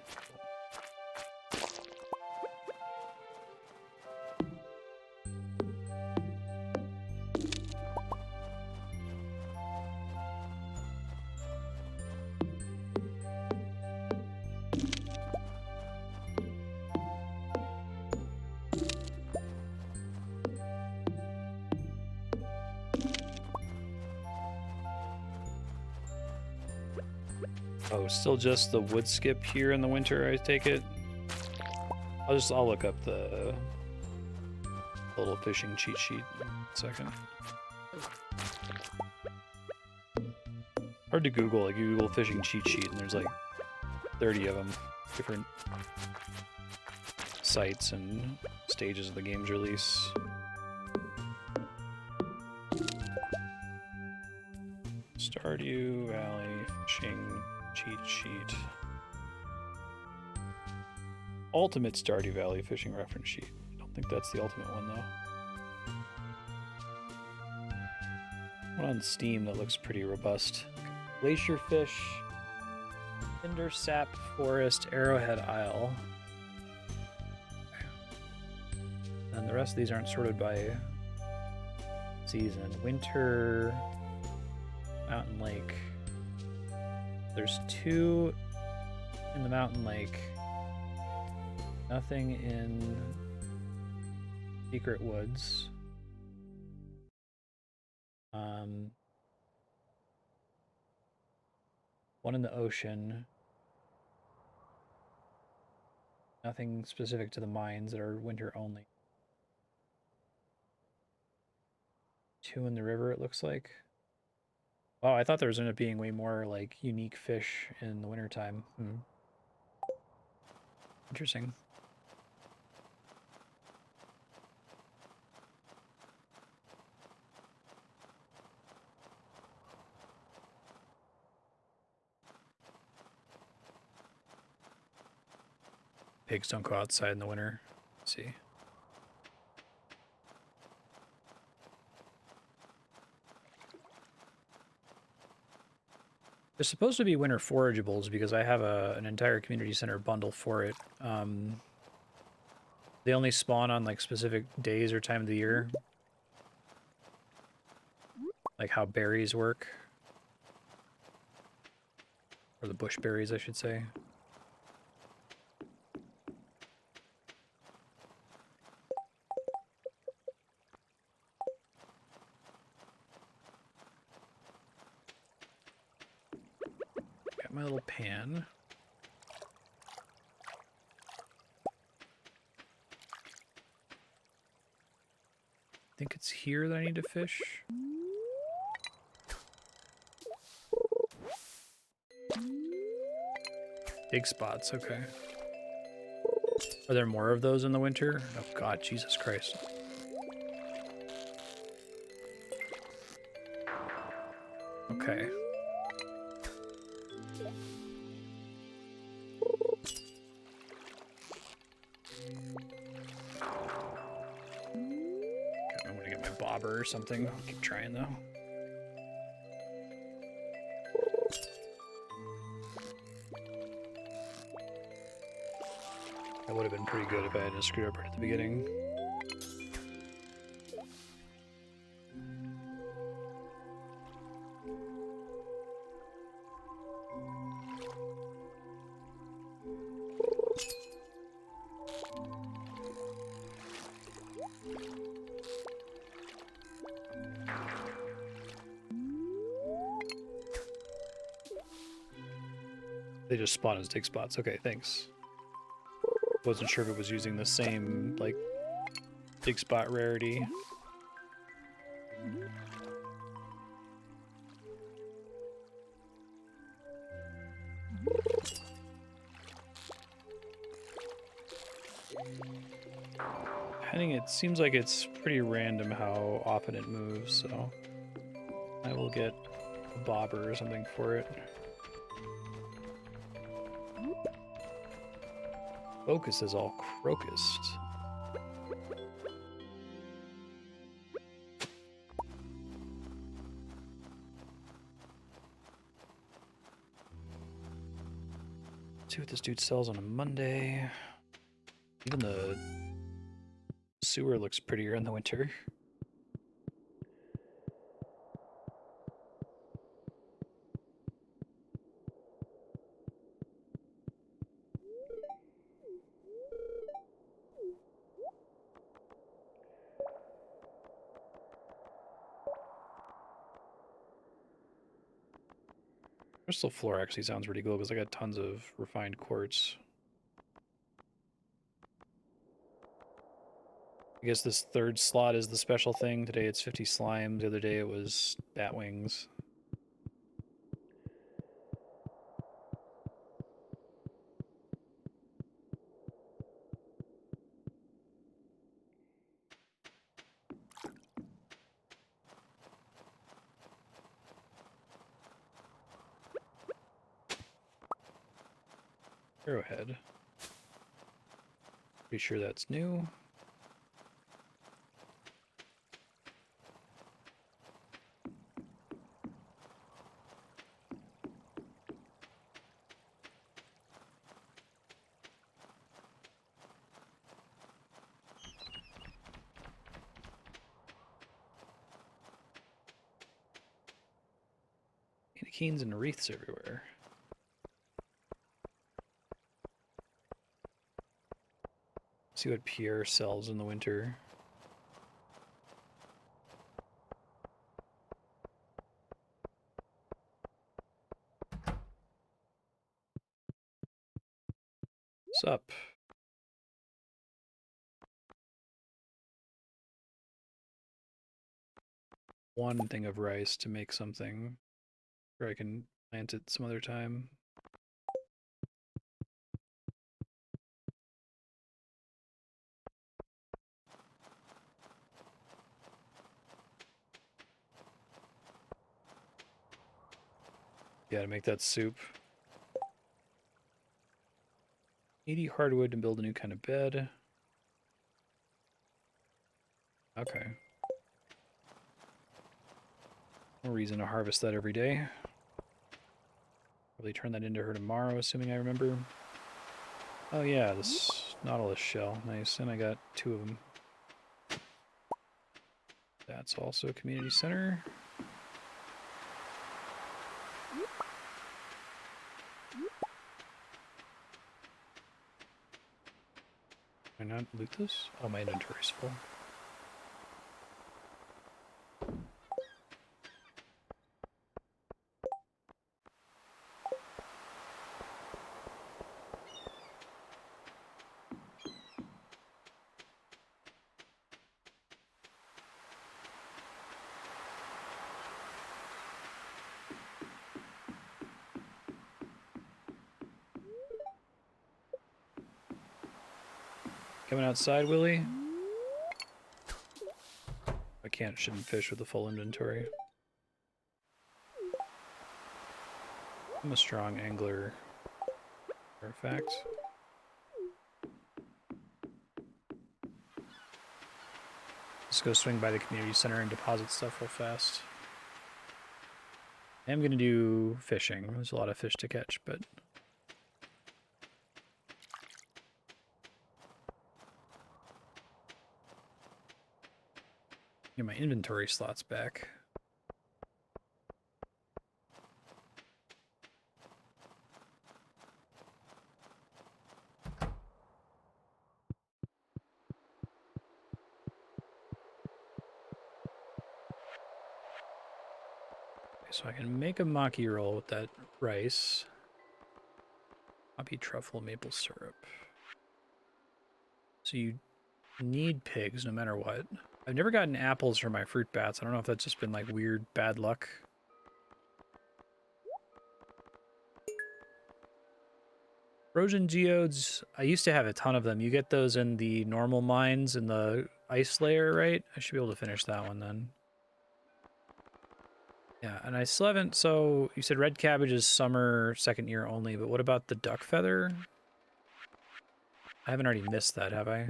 Oh, still just the wood skip here in the winter, I take it? I'll look up the little fishing cheat sheet in a second. Hard to Google, like you Google fishing cheat sheet and there's like 30 of them, different sites and stages of the game's release. Stardew Valley fishing cheat sheet. Ultimate Stardew Valley fishing reference sheet. I don't think that's the ultimate one though. One on Steam that looks pretty robust. Glacier Fish, Cinder Sap Forest, Arrowhead Isle. And the rest of these aren't sorted by season. Winter, Mountain Lake. There's 2 in the Mountain Lake. Nothing in Secret Woods. One in the ocean. Nothing specific to the mines that are winter only. 2 in the river, it looks like. Oh, I thought there was going to be way more like unique fish in the wintertime. Interesting. Pigs don't go outside in the winter. Let's see. There's supposed to be winter forageables because I have an entire community center bundle for it. They only spawn on like specific days or time of the year. Like how berries work. Or the bush berries, I should say. Got my little pan. I think it's here that I need to fish. Big spots, okay. Are there more of those in the winter? Oh God, Jesus Christ. Okay. I'm gonna get my bobber or something. I'll keep trying though. That would have been pretty good if I hadn't screwed up right at the beginning. They just spawn as dig spots. Okay, thanks. Wasn't sure if it was using the same, like, dig spot rarity. I think it seems like it's pretty random how often it moves, so I will get a bobber or something for it. Focus is all crocused. See what this dude sells on a Monday. Even the sewer looks prettier in the winter. Crystal floor actually sounds pretty cool because I got tons of refined quartz. I guess this third slot is the special thing. Today it's 50 slimes. The other day it was bat wings. Arrowhead. Pretty sure that's new. Mannequins and wreaths everywhere. See what Pierre sells in the winter. What's up? One thing of rice to make something, or I can plant it some other time. Yeah, to make that soup. 80 hardwood to build a new kind of bed. Okay. No reason to harvest that every day. Probably turn that into her tomorrow, assuming I remember. Oh yeah, this Nautilus shell. Nice, and I got 2 of them. That's also a community center. Can I not loot this? Oh, my inventory's full. Coming outside, Willie? Shouldn't fish with a full inventory. I'm a strong angler, for a fact. Let's go swing by the community center and deposit stuff real fast. I am going to do fishing. There's a lot of fish to catch, but... Get my inventory slots back. So I can make a maki roll with that rice. Poppy truffle maple syrup. So you need pigs no matter what. I've never gotten apples for my fruit bats. I don't know if that's just been like weird bad luck. Trojan geodes, I used to have a ton of them. You get those in the normal mines in the ice layer, right? I should be able to finish that one then. Yeah, and I still haven't, so you said red cabbage is summer second year only, but what about the duck feather? I haven't already missed that, have I?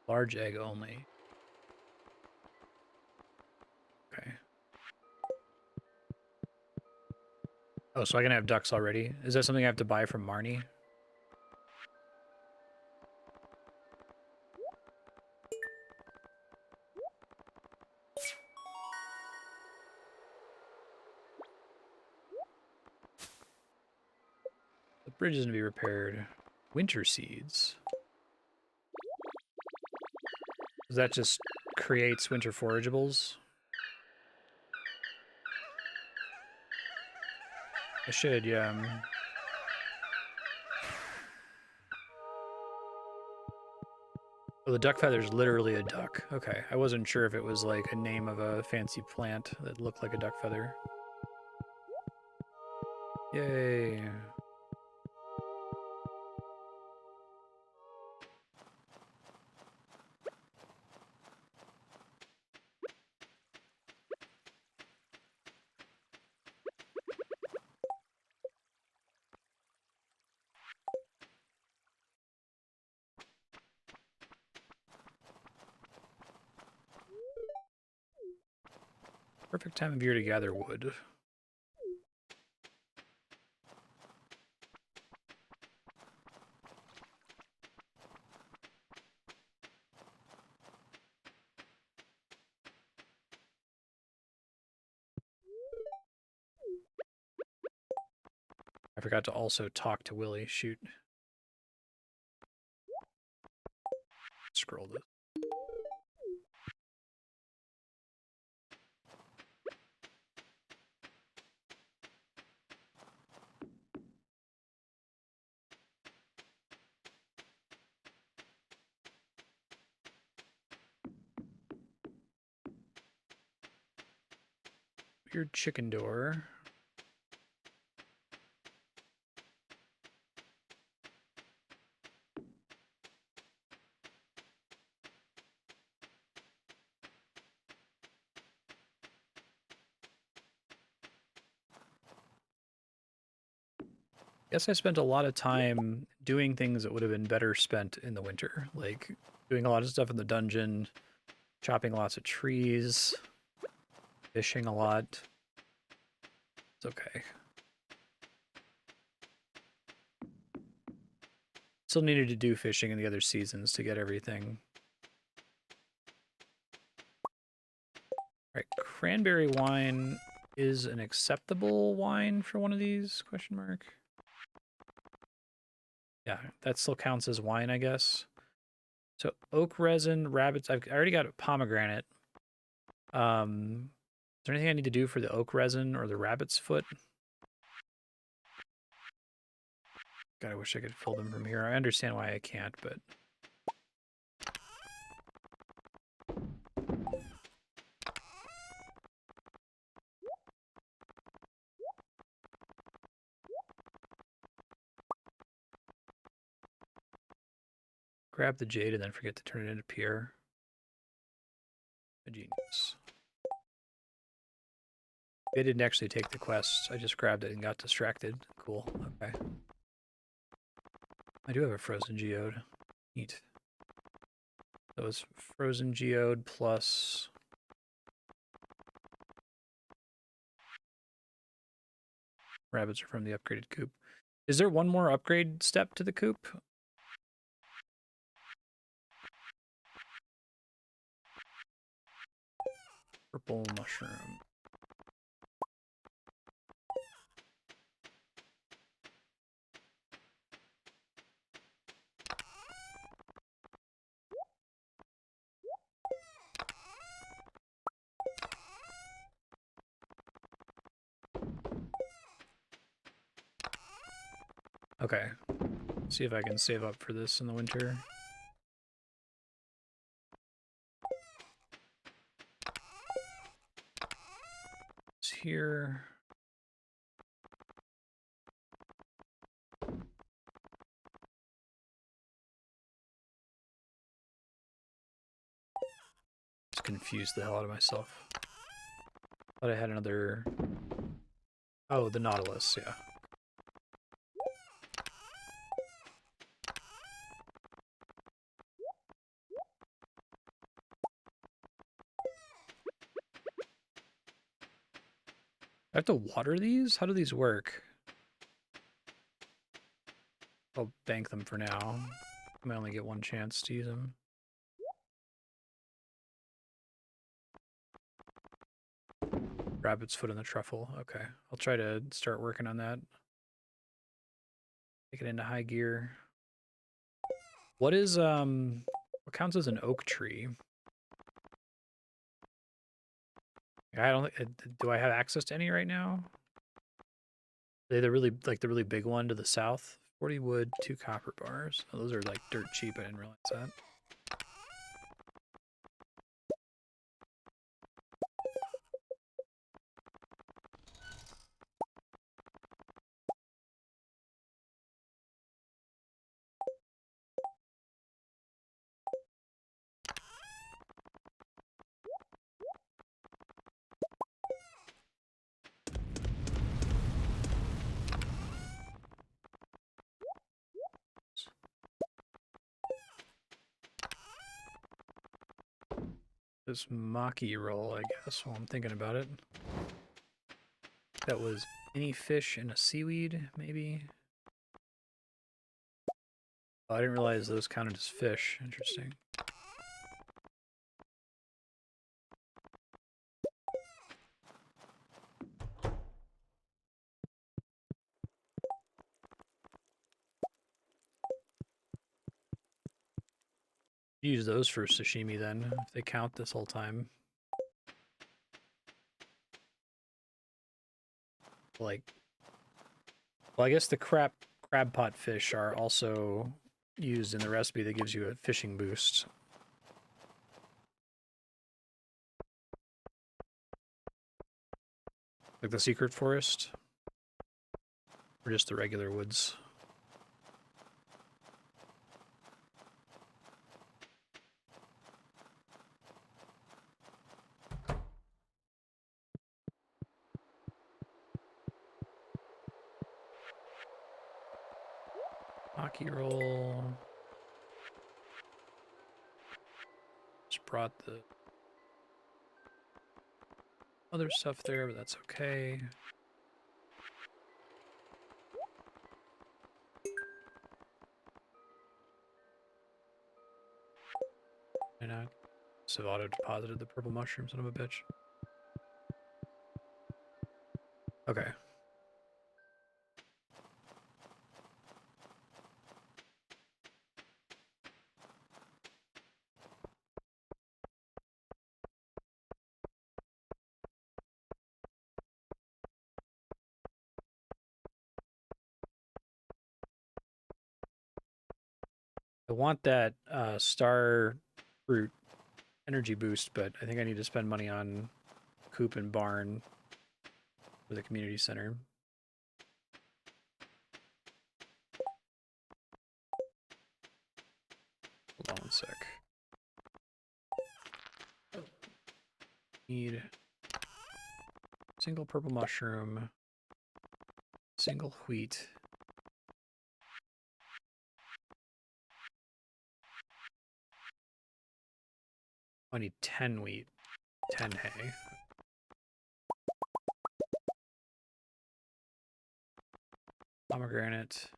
Large egg only. Okay. Oh, so I can have ducks already? Is that something I have to buy from Marnie? The bridge is going to be repaired. Winter seeds. That just creates winter forageables? I should, yeah. Oh, the duck feather is literally a duck. Okay, I wasn't sure if it was like a name of a fancy plant that looked like a duck feather. Yay. Perfect time of year to gather wood. I forgot to also talk to Willie. Shoot. Scroll this. Weird chicken door. Guess I spent a lot of time doing things that would have been better spent in the winter, like doing a lot of stuff in the dungeon, chopping lots of trees, fishing a lot. It's okay. Still needed to do fishing in the other seasons to get everything. All right, cranberry wine is an acceptable wine for one of these, question mark. Yeah, that still counts as wine, I guess. So oak resin, rabbits. I already got a pomegranate. Is there anything I need to do for the oak resin or the rabbit's foot? God, I wish I could fill them from here. I understand why I can't, but... Grab the jade and then forget to turn it into Pierre. A genius. I didn't actually take the quest. I just grabbed it and got distracted. Cool. Okay. I do have a frozen geode. Neat. That was frozen geode plus... Rabbits are from the upgraded coop. Is there one more upgrade step to the coop? Purple mushroom. Okay. See if I can save up for this in the winter. It's here. Just confused the hell out of myself. Thought I had another... Oh, the Nautilus, yeah. I have to water these? How do these work? I'll bank them for now. I might only get one chance to use them. Rabbit's foot in the truffle. Okay. I'll try to start working on that. Take it into high gear. What is, what counts as an oak tree? I don't do I have access to any right now? Are they the really, like the really big one to the south? 40 wood, 2 copper bars. Oh, those are like dirt cheap. I didn't realize that. This maki roll, I guess, while I'm thinking about it. That was any fish and a seaweed, maybe? Oh, I didn't realize those counted as fish. Interesting. Use those for sashimi then, if they count this whole time. Like, well, I guess the crab pot fish are also used in the recipe that gives you a fishing boost. Like the secret forest? Or just the regular woods? Maki roll. Just brought the other stuff there, but that's okay. And I have auto-deposited the purple mushroom, son of a bitch. Okay. I want that star fruit energy boost, but I think I need to spend money on coop and barn for the community center. Hold on one sec. Need single purple mushroom, single wheat. I need 10 wheat, 10 hay. Pomegranate.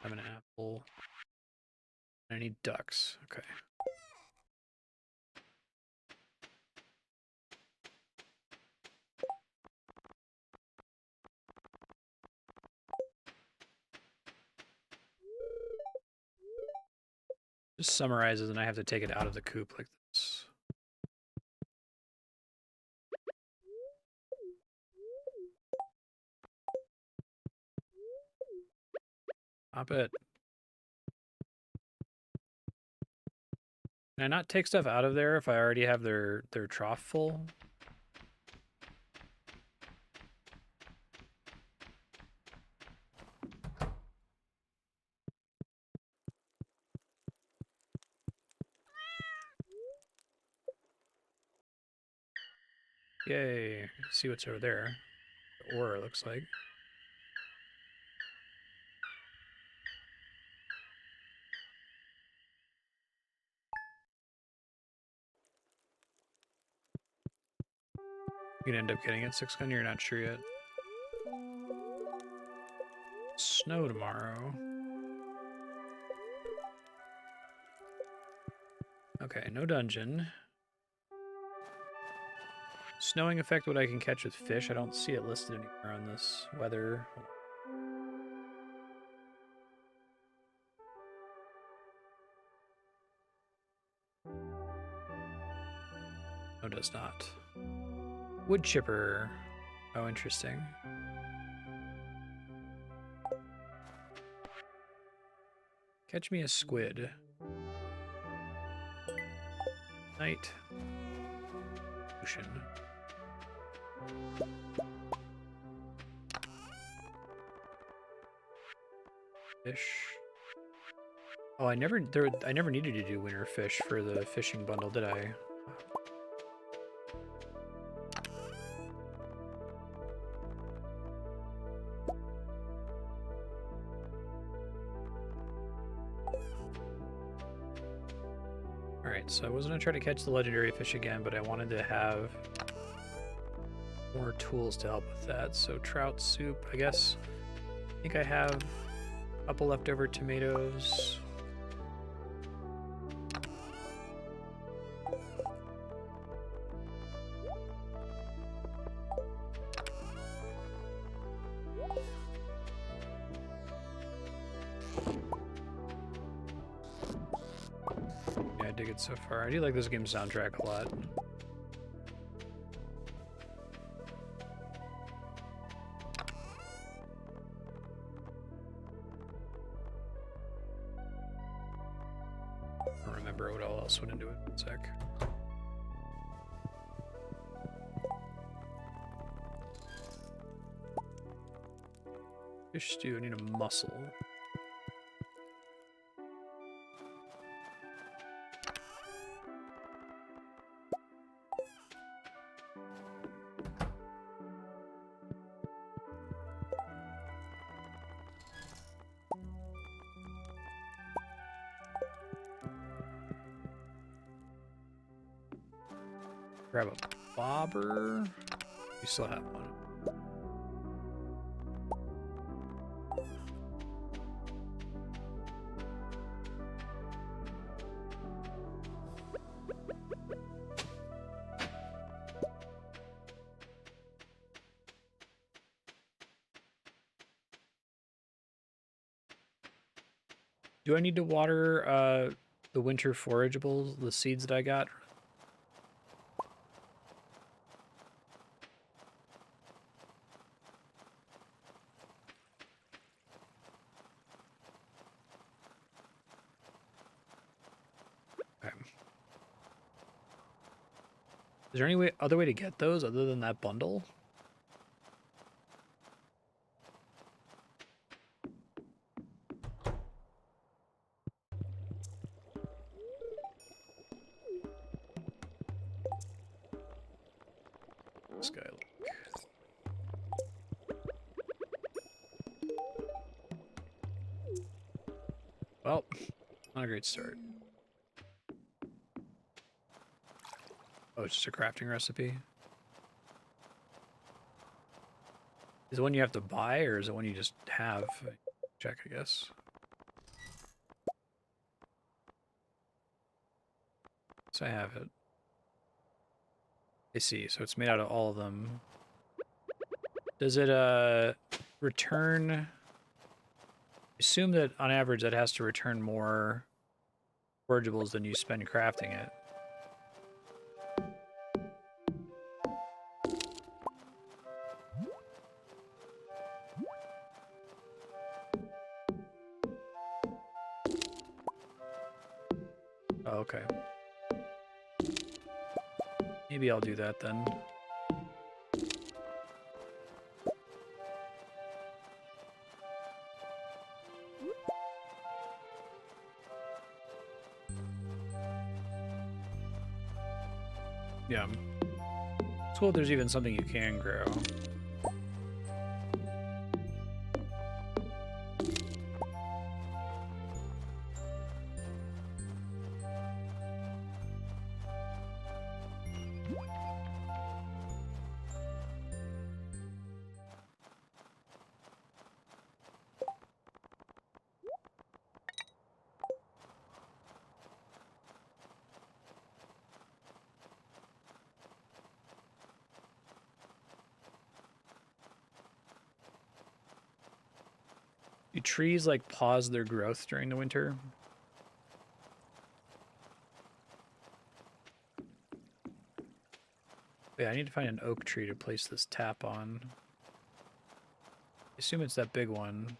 I'm an apple. I need ducks. Okay. Just summarizes and I have to take it out of the coop like this. Pop it. Can I not take stuff out of there if I already have their trough full? Yay. See what's over there. The ore looks like. You can end up getting it 6gun, you're not sure yet. Snow tomorrow. Okay, no dungeon. Snowing affect what I can catch with fish. I don't see it listed anywhere on this weather. No, it does not. Wood chipper. Oh, interesting. Catch me a squid. Night. Ocean. Fish. Oh, I never needed to do winter fish for the fishing bundle, did I? Alright, so I wasn't gonna try to catch the legendary fish again, but I wanted to have more tools to help with that. So trout soup, I guess. I think I have a couple leftover tomatoes. Yeah, I dig it so far. I do like this game's soundtrack a lot. I don't remember what all else went into it. One sec. Fish stew, I need a mussel. Grab a bobber. We still have one. Do I need to water the winter forageables, the seeds that I got? Is there any other way to get those other than that bundle? This guy. Well, not a great start. Oh, it's just a crafting recipe. Is it one you have to buy, or is it one you just have? Check, I guess. So I have it. I see, so it's made out of all of them. Does it, return... Assume that, on average, that has to return more forageables than you spend crafting it. Oh, okay. Maybe I'll do that then. Yeah. It's cool if there's even something you can grow. Do trees, like, pause their growth during the winter? Yeah, I need to find an oak tree to place this tap on. I assume it's that big one.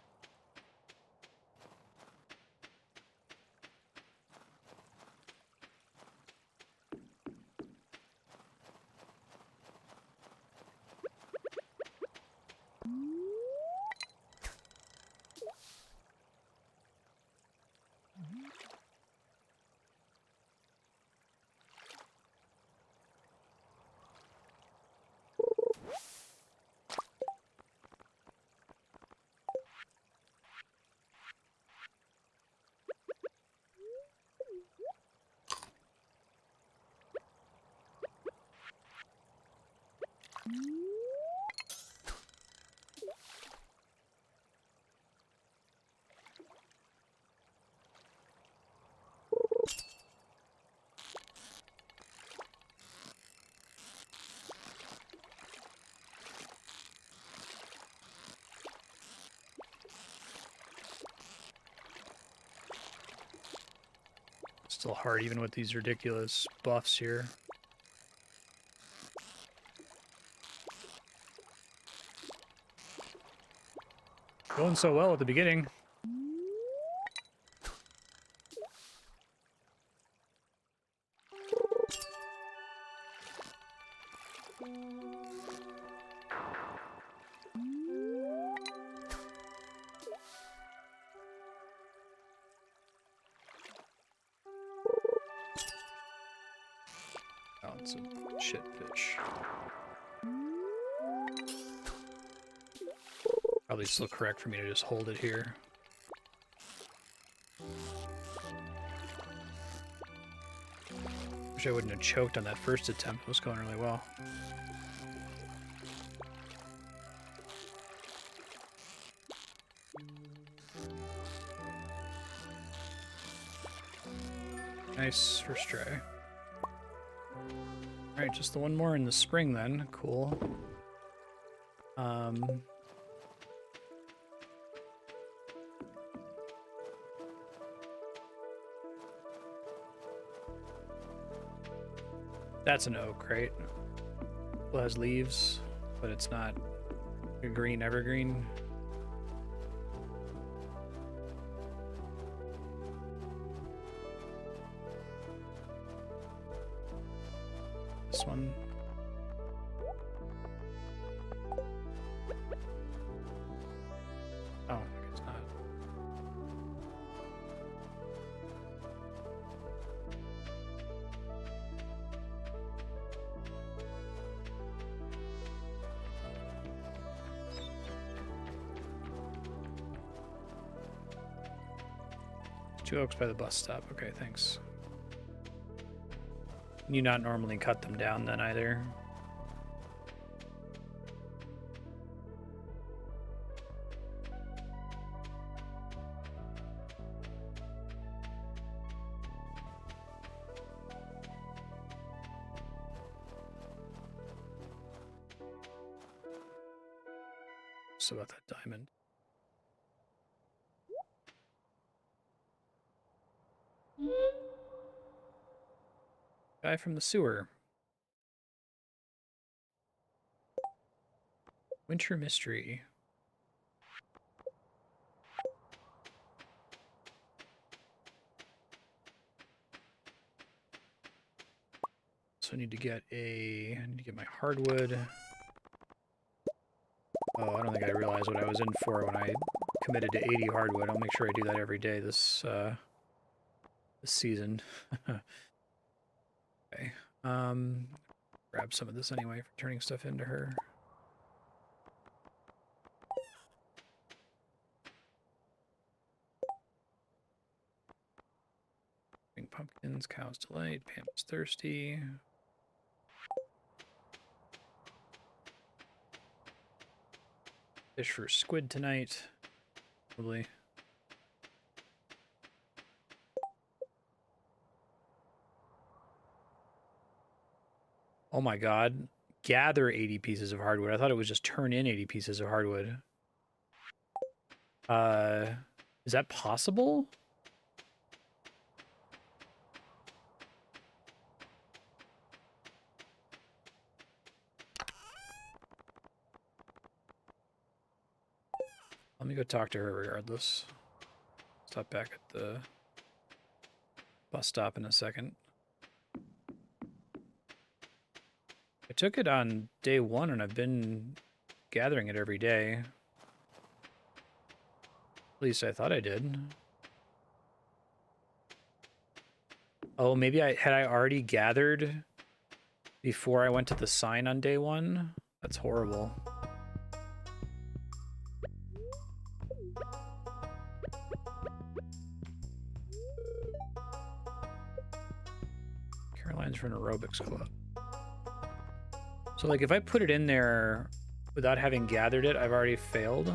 Still hard even with these ridiculous buffs here. Going so well at the beginning. Oh, it's a shit fish. Probably still correct for me to just hold it here. Wish I wouldn't have choked on that first attempt. It was going really well. Nice first try. Alright, just the one more in the spring then. Cool. That's an oak, right? It has leaves, but it's not a green evergreen. this one. Oh, I guess not. Two oaks by the bus stop. Okay, thanks. You not normally cut them down then either. So about that diamond. Guy from the sewer. Winter mystery. So I need to get my hardwood. Oh, I don't think I realized what I was in for when I committed to 80 hardwood. I'll make sure I do that every day this season. Okay. Grab some of this anyway for turning stuff into her. Bring pumpkins, cow's delight, Pam is thirsty. Fish for squid tonight, probably. Oh my god. Gather 80 pieces of hardwood. I thought it was just turn in 80 pieces of hardwood. Is that possible? Let me go talk to her regardless. Stop back at the bus stop in a second. I took it on day 1 and I've been gathering it every day. At least I thought I did. Oh, maybe had I already gathered before I went to the sign on day 1? That's horrible. Caroline's for an aerobics club. So, like, if I put it in there without having gathered it, I've already failed.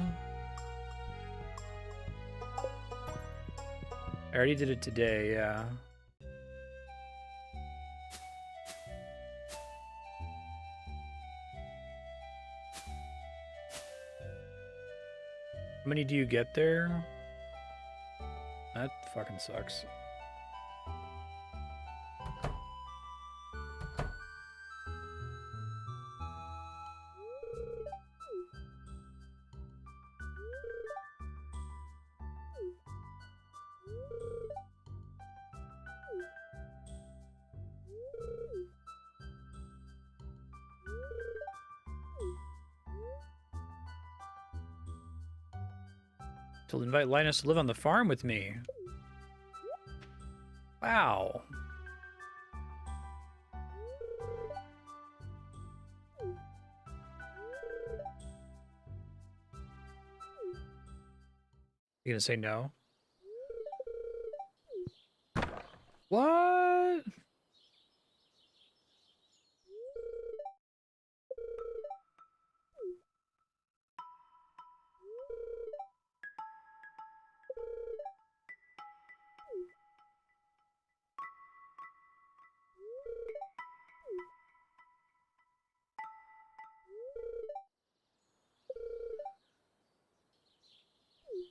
I already did it today, yeah. How many do you get there? That fucking sucks. To invite Linus to live on the farm with me. Wow. You gonna say no? What?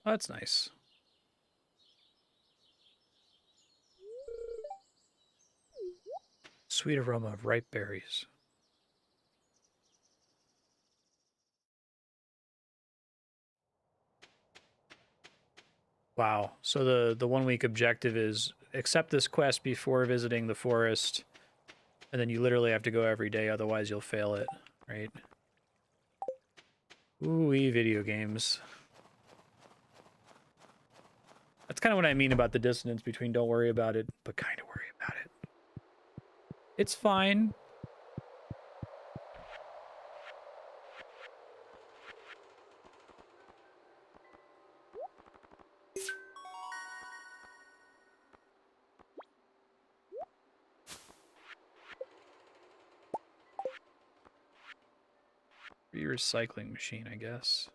Oh, that's nice. Sweet aroma of ripe berries. Wow. So the 1 week objective is accept this quest before visiting the forest, And then you literally have to go every day, otherwise you'll fail it, right? Ooh-wee, video games. That's kind of what I mean about the dissonance between don't worry about it, but kind of worry about it. It's fine. Recycling machine, I guess.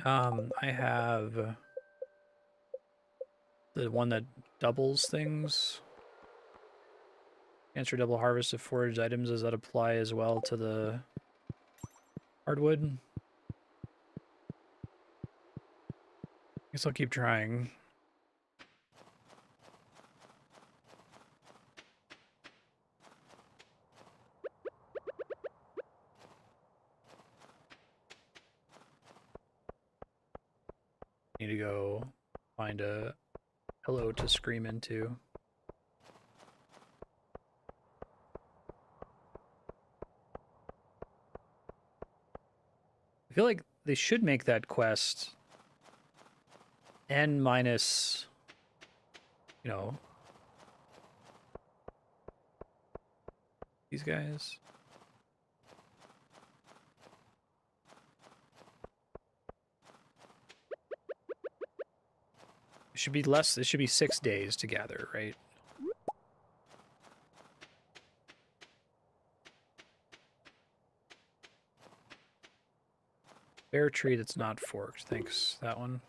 I have the one that doubles things. Answer double harvest of foraged items. Does that apply as well to the hardwood? Guess I'll keep trying. Need to go find a pillow to scream into. I feel like they should make that quest n minus, you know, these guys. It should be less, it should be 6 days to gather, right? Bare tree that's not forked. Thanks, that one.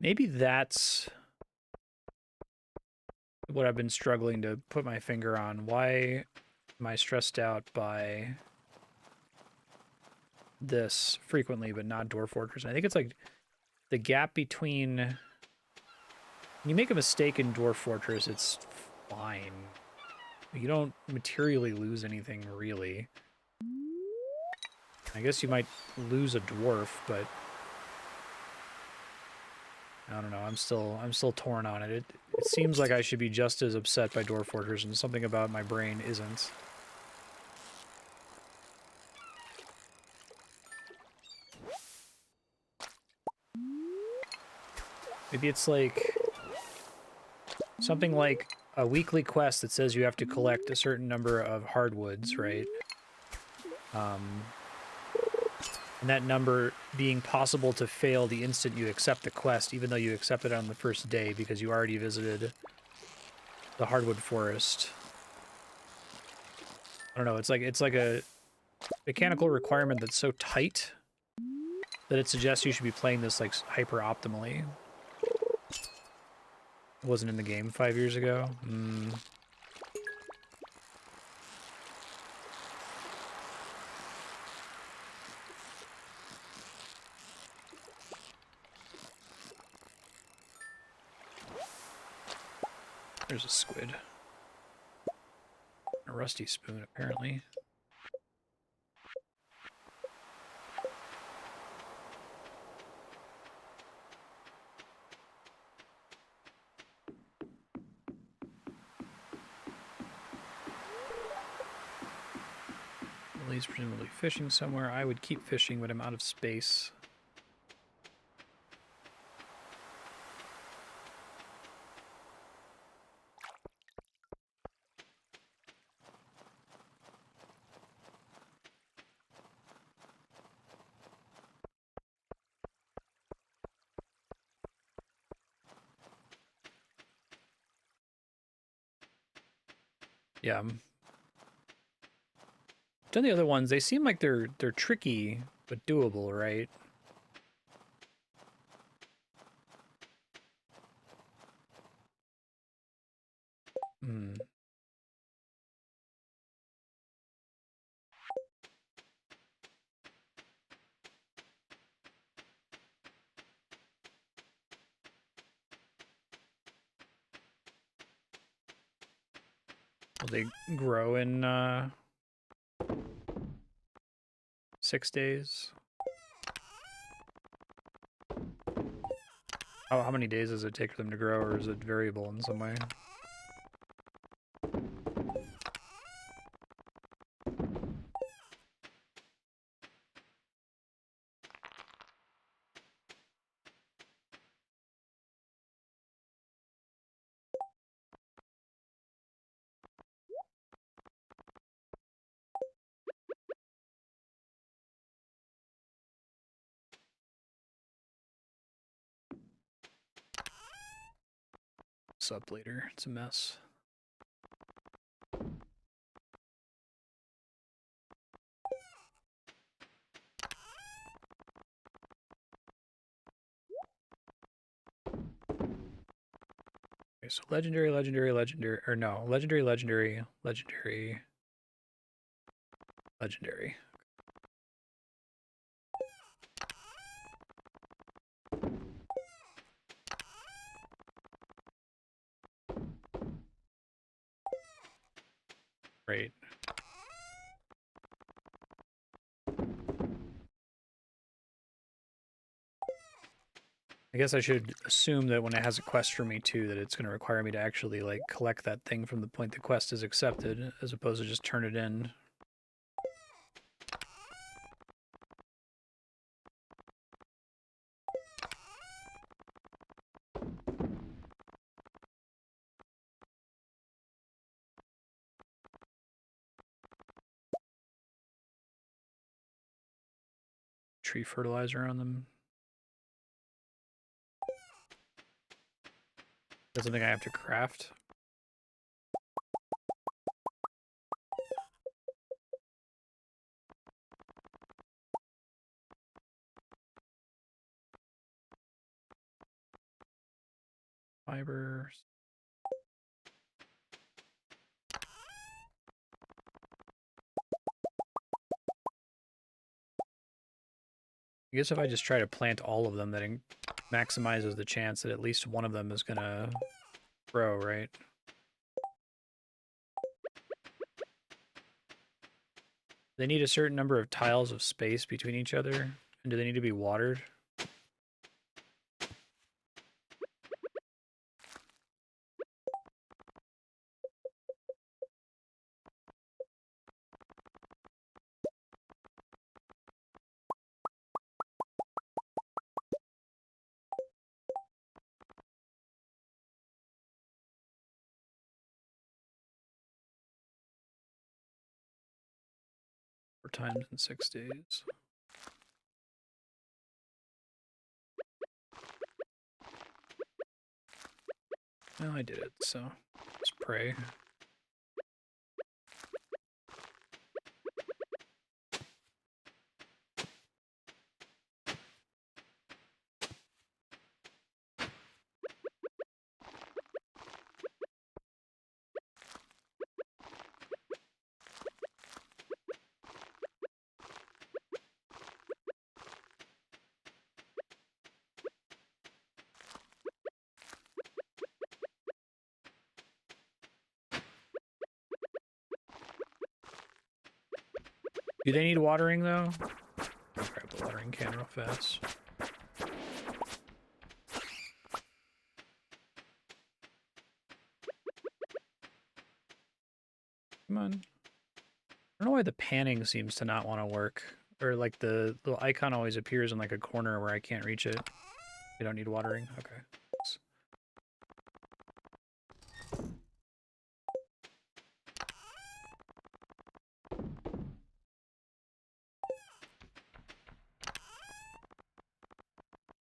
Maybe that's what I've been struggling to put my finger on. Why am I stressed out by this frequently, but not Dwarf Fortress? I think it's like the gap between... When you make a mistake in Dwarf Fortress, it's fine. You don't materially lose anything, really. I guess you might lose a dwarf, but... I don't know, I'm still torn on it. It seems like I should be just as upset by Dwarf Fortress, and something about my brain isn't. Maybe it's like... something like a weekly quest that says you have to collect a certain number of hardwoods, right? And that number being possible to fail the instant you accept the quest, even though you accept it on the first day because you already visited the hardwood forest. I don't know, it's like a mechanical requirement that's so tight that it suggests you should be playing this like hyper optimally. It wasn't in the game 5 years ago. There's a squid. A rusty spoon, apparently. Lily's presumably fishing somewhere. I would keep fishing, but I'm out of space. Yeah. Done the other ones, they seem like they're tricky, but doable, right? Hmm. Will they grow in 6 days? How many days does it take for them to grow, or is it variable in some way? Sup later. It's a mess. Okay, so legendary, legendary, legendary, or no, legendary, legendary, legendary, legendary. Right. I guess I should assume that when it has a quest for me too, that it's going to require me to actually like collect that thing from the point the quest is accepted, as opposed to just turn it in. Tree fertilizer on them. That's something I have to craft. Fibers. I guess if I just try to plant all of them, that maximizes the chance that at least one of them is gonna grow, right? They need a certain number of tiles of space between each other, and do they need to be watered? Four times in 6 days. Well, I did it, so let's pray. Do they need watering, though? I'll grab the watering can real fast. Come on. I don't know why the panning seems to not want to work. Or, like, the little icon always appears in, like, a corner where I can't reach it. You don't need watering? Okay.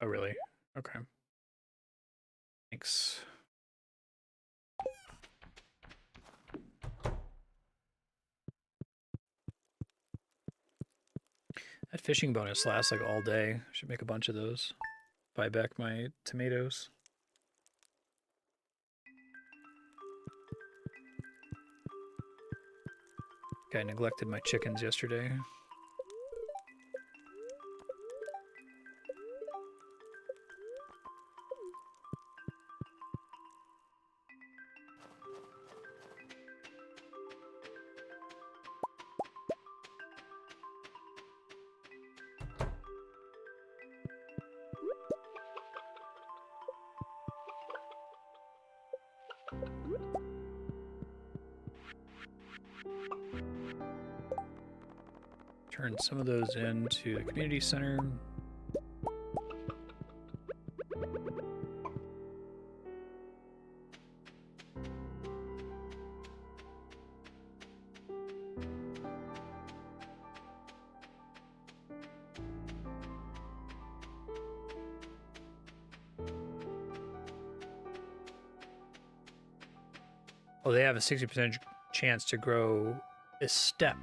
Oh, really? Okay. Thanks. That fishing bonus lasts like all day. Should make a bunch of those. Buy back my tomatoes. I neglected my chickens yesterday. Turn some of those into the community center. Oh, they have a 60% chance to grow a step.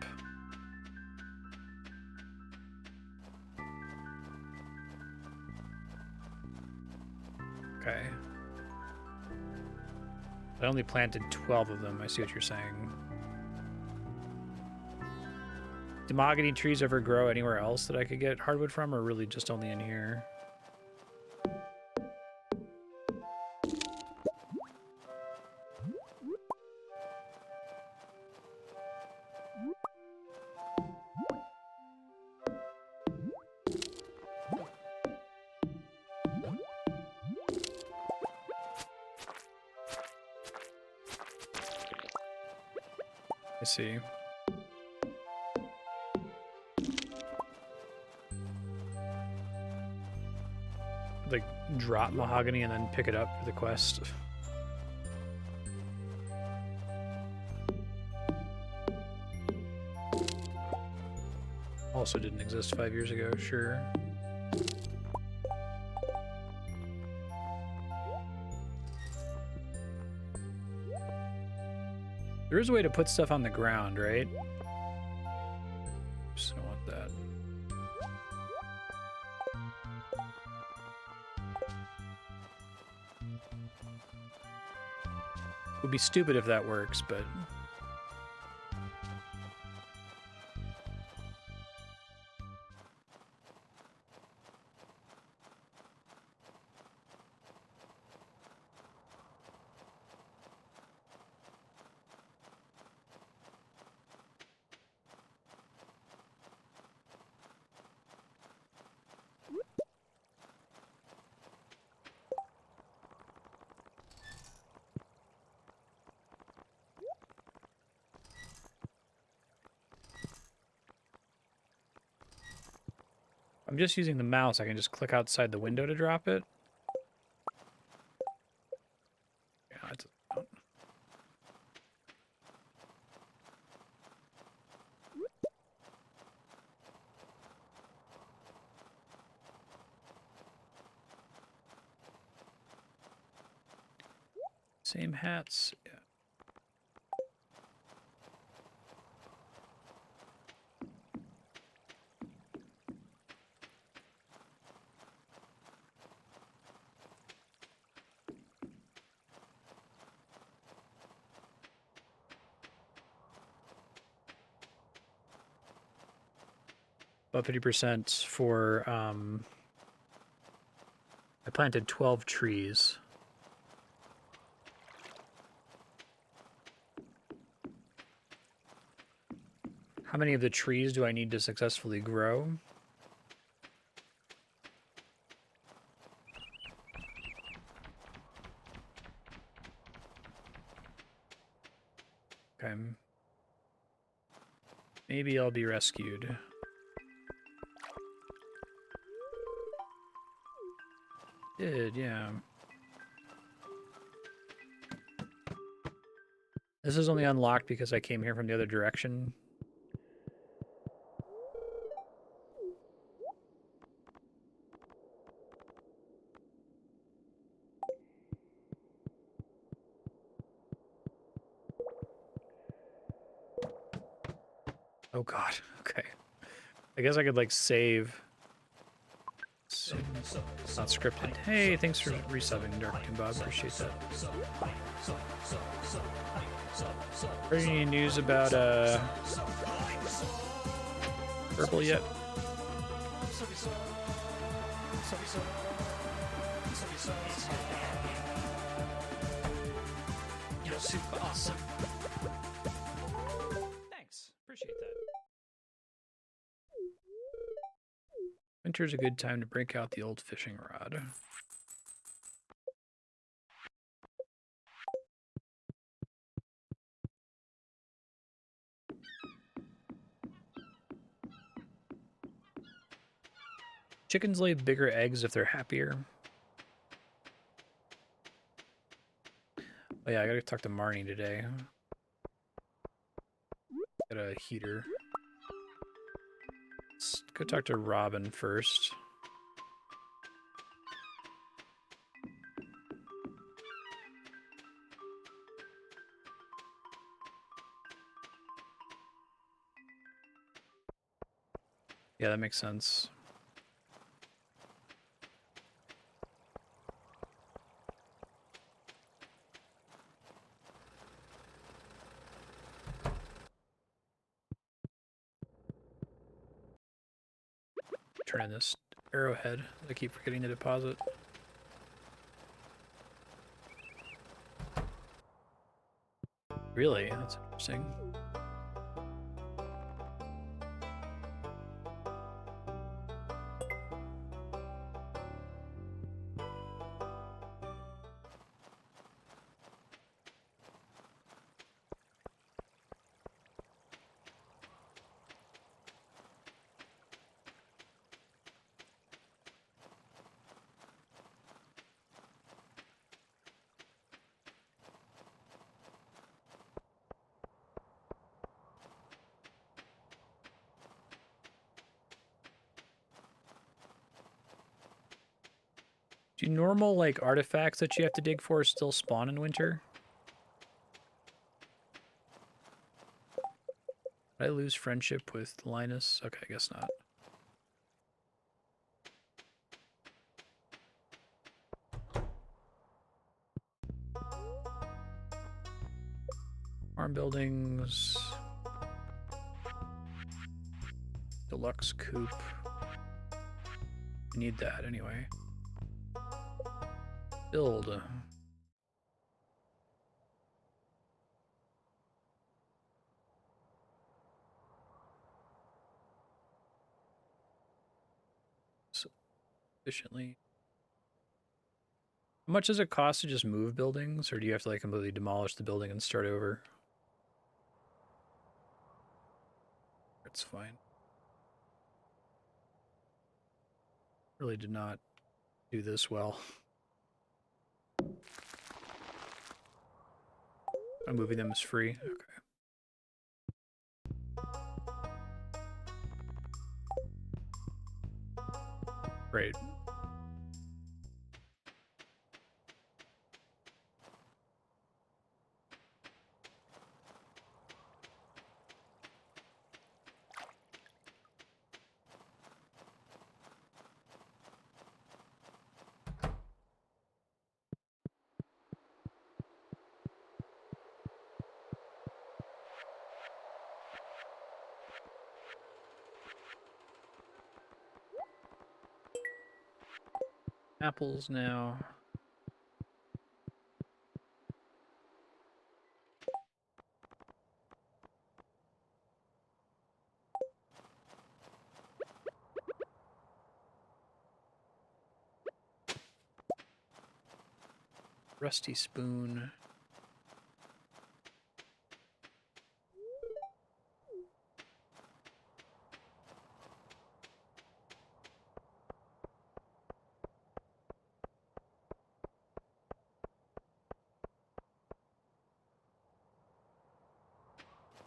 Okay. I only planted 12 of them. I see what you're saying. Do mahogany trees ever grow anywhere else that I could get hardwood from, or really just only in here? I see. Like, drop mahogany and then pick it up for the quest. Also didn't exist 5 years ago, sure. There is a way to put stuff on the ground, right? Oops, I don't want that. Would be stupid if that works, but... I'm just using the mouse. I can just click outside the window to drop it. Yeah, it's... Same hats. Yeah. About 50% for, I planted 12 trees. How many of the trees do I need to successfully grow? Okay. Maybe I'll be rescued. Did, yeah. This is only unlocked because I came here from the other direction. Oh god, okay. I guess I could, like, save. Not scripted. Hey, thanks for resubbing, Dark King Bob. Appreciate that. Heard any news about Purple yet? You're super awesome. Thanks. Appreciate that. Winter's a good time to break out the old fishing rod. Chickens lay bigger eggs if they're happier. Oh yeah, I gotta talk to Marnie today. Got a heater. Let's go talk to Robin first. Yeah, that makes sense. Turn in this arrowhead. I keep forgetting to deposit. Really? That's interesting. Do normal, like, artifacts that you have to dig for still spawn in winter? Did I lose friendship with Linus? Okay, I guess not. Farm buildings. Deluxe coop. I need that anyway. Build. Efficiently. How much does it cost to just move buildings, or do you have to like completely demolish the building and start over? It's fine. Really did not do this well. I'm moving them is free. Okay. Great. Apples now. Rusty spoon.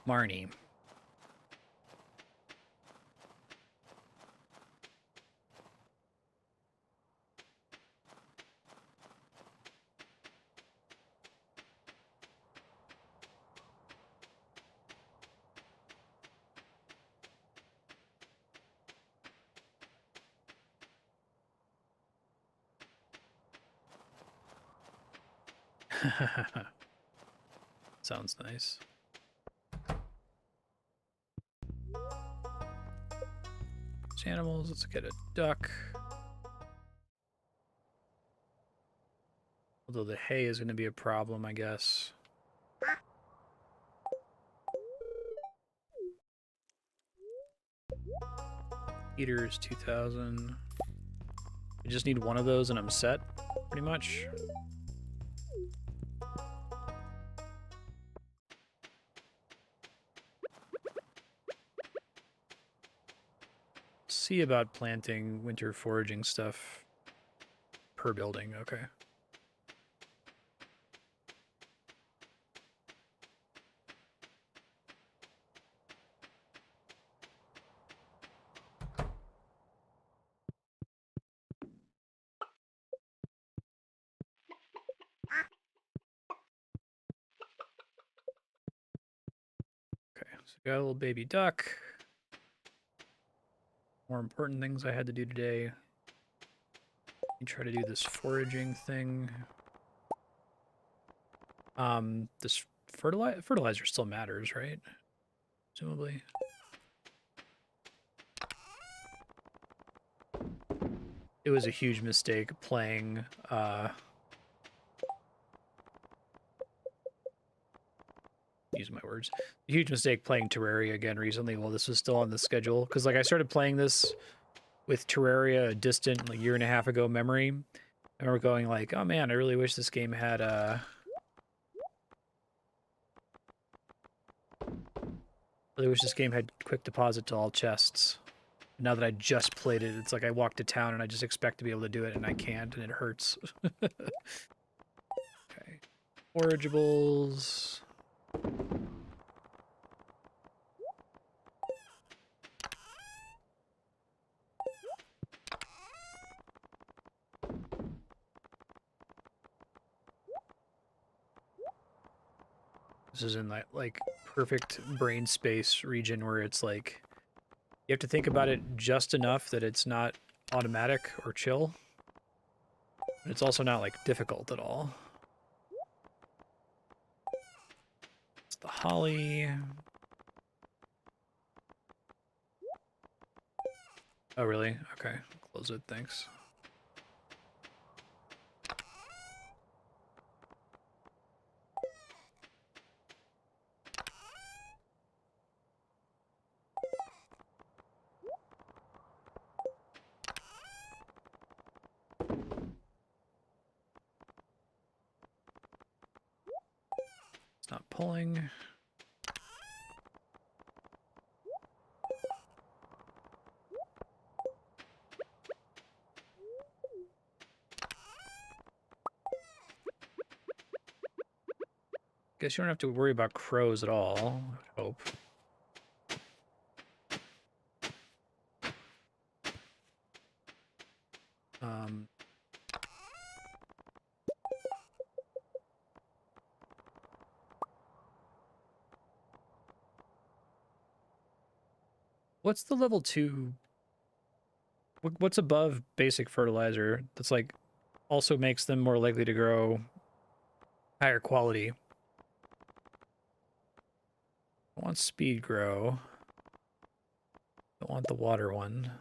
Marnie. Sounds nice. Animals, let's get a duck. Although the hay is going to be a problem, I guess. Heaters, 2,000. I just need one of those and I'm set, pretty much. See about planting winter foraging stuff per building, okay. Okay, so we got a little baby duck. More important things I had to do today. Let me try to do this foraging thing. This fertilizer still matters, right? Presumably. It was a huge mistake playing, use my words. A huge mistake playing Terraria again recently while this was still on the schedule. Because, like, I started playing this with Terraria a distant, like, year and a half ago memory. I remember going like, oh man, I really wish this game had, really wish this game had quick deposit to all chests. Now that I just played it, it's like I walk to town and I just expect to be able to do it and I can't and it hurts. Okay. Forageables. This is in that, like, perfect brain space region where it's like, you have to think about it just enough that it's not automatic or chill. But it's also not, like, difficult at all. It's the holly. Oh, really? Okay. Close it, thanks. It's not pulling. Guess you don't have to worry about crows at all, I hope. What's the level 2? What's above basic fertilizer that's, like, also makes them more likely to grow higher quality? I want speed grow. Don't want the water one.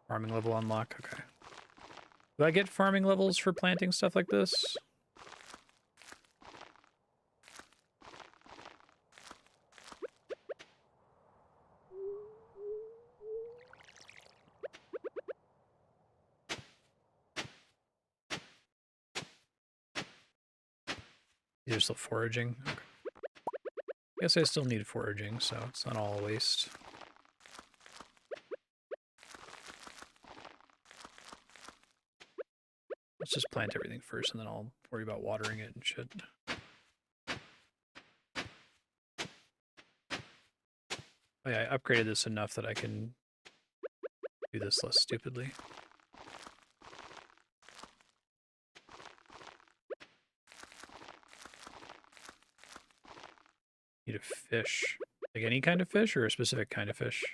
Farming level unlock, okay. Do I get farming levels for planting stuff like this? These are still foraging. Okay. Guess I still need foraging, so it's not all a waste. Let's just plant everything first, and then I'll worry about watering it and shit. Oh yeah, I upgraded this enough that I can do this less stupidly. Need a fish. Like any kind of fish or a specific kind of fish?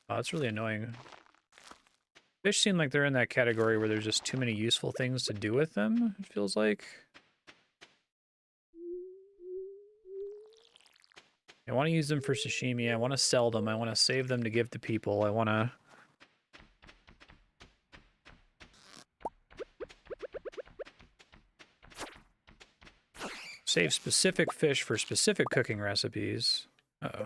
Oh, that's really annoying. Fish seem like they're in that category where there's just too many useful things to do with them, it feels like. I want to use them for sashimi. I want to sell them. I want to save them to give to people. I want to... save specific fish for specific cooking recipes. Uh-oh.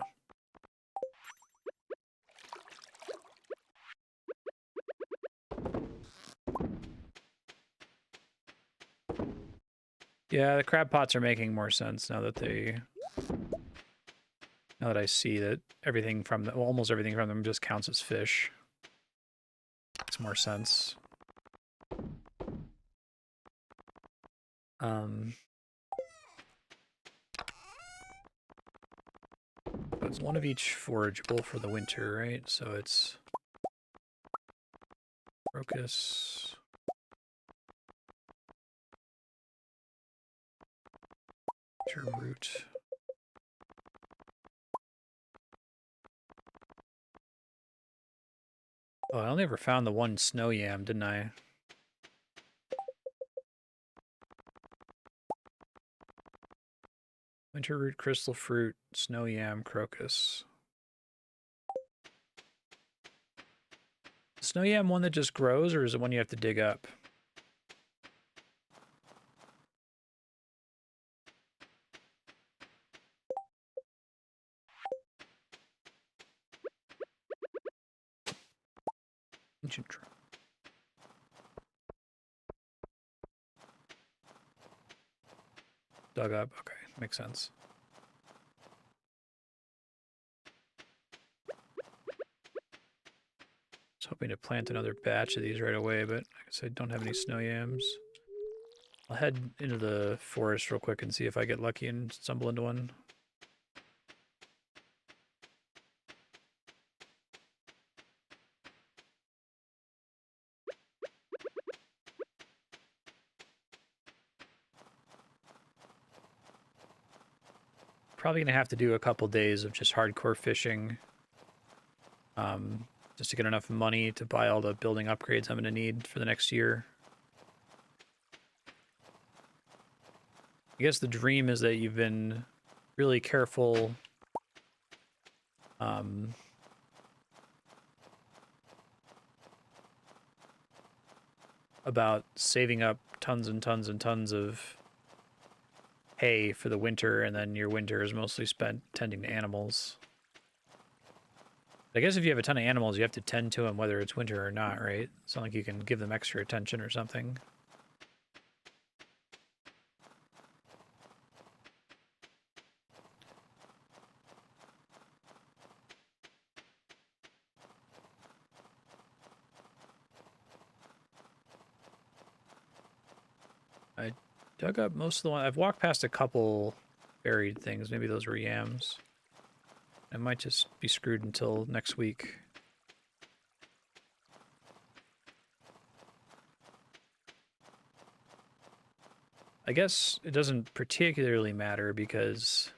Yeah, the crab pots are making more sense now that they... now that I see that everything from them, well, almost everything from them just counts as fish. Makes more sense. It's one of each forageable for the winter, right? So it's crocus, winter root. Oh, I only ever found the one snow yam, didn't I? Winter root, crystal fruit, snow yam, crocus. Snow yam one that just grows, or is it one you have to dig up? Ancient tree. Dug up, okay, makes sense. I was hoping to plant another batch of these right away, but I guess I don't have any snow yams. I'll head into the forest real quick and see if I get lucky and stumble into one. Probably gonna have to do a couple days of just hardcore fishing, just to get enough money to buy all the building upgrades I'm gonna need for the next year. I guess the dream is that you've been really careful about saving up tons and tons and tons of hay for the winter, and then your winter is mostly spent tending to animals. I guess if you have a ton of animals, you have to tend to them whether it's winter or not, right? It's not like you can give them extra attention or something. I dug up most of the one. I've walked past a couple buried things. Maybe those were yams. I might just be screwed until next week. I guess it doesn't particularly matter because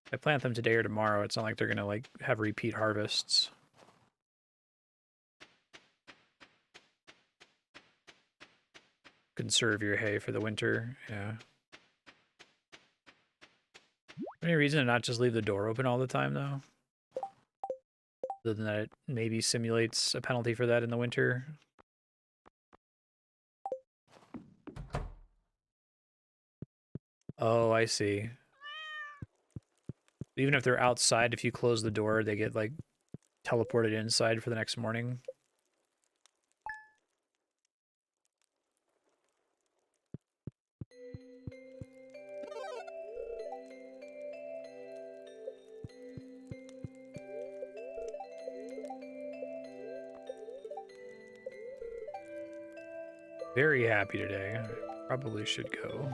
if I plant them today or tomorrow, it's not like they're gonna like have repeat harvests. Conserve your hay for the winter, yeah. Any reason to not just leave the door open all the time, though? Other than that it maybe simulates a penalty for that in the winter. Oh, I see. Even if they're outside, if you close the door, they get, like, teleported inside for the next morning. Very happy today. I probably should go.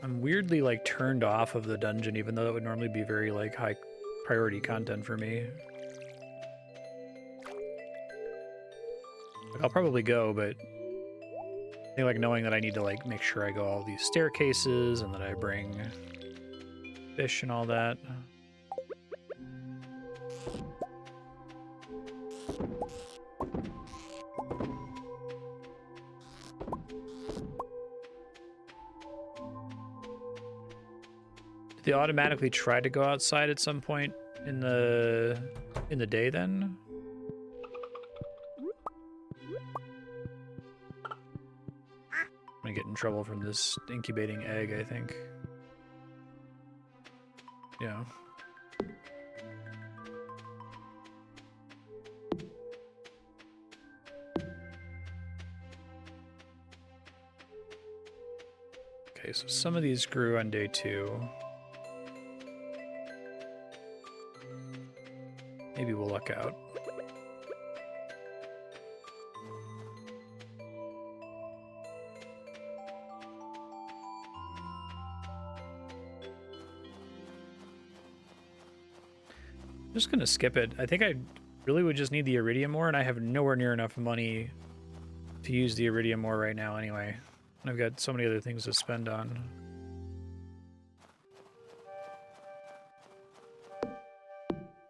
I'm weirdly, like, turned off of the dungeon, even though it would normally be very, like, high priority content for me. Like, I'll probably go, but I think like knowing that I need to like make sure I go all these staircases and that I bring fish and all that. Did they automatically try to go outside at some point in the day then? I'm gonna get in trouble from this incubating egg, I think. Yeah. Okay, so some of these grew on day 2. Maybe we'll luck out. I'm just gonna skip it. I think I really would just need the iridium ore, and I have nowhere near enough money to use the iridium ore right now anyway. And I've got so many other things to spend on.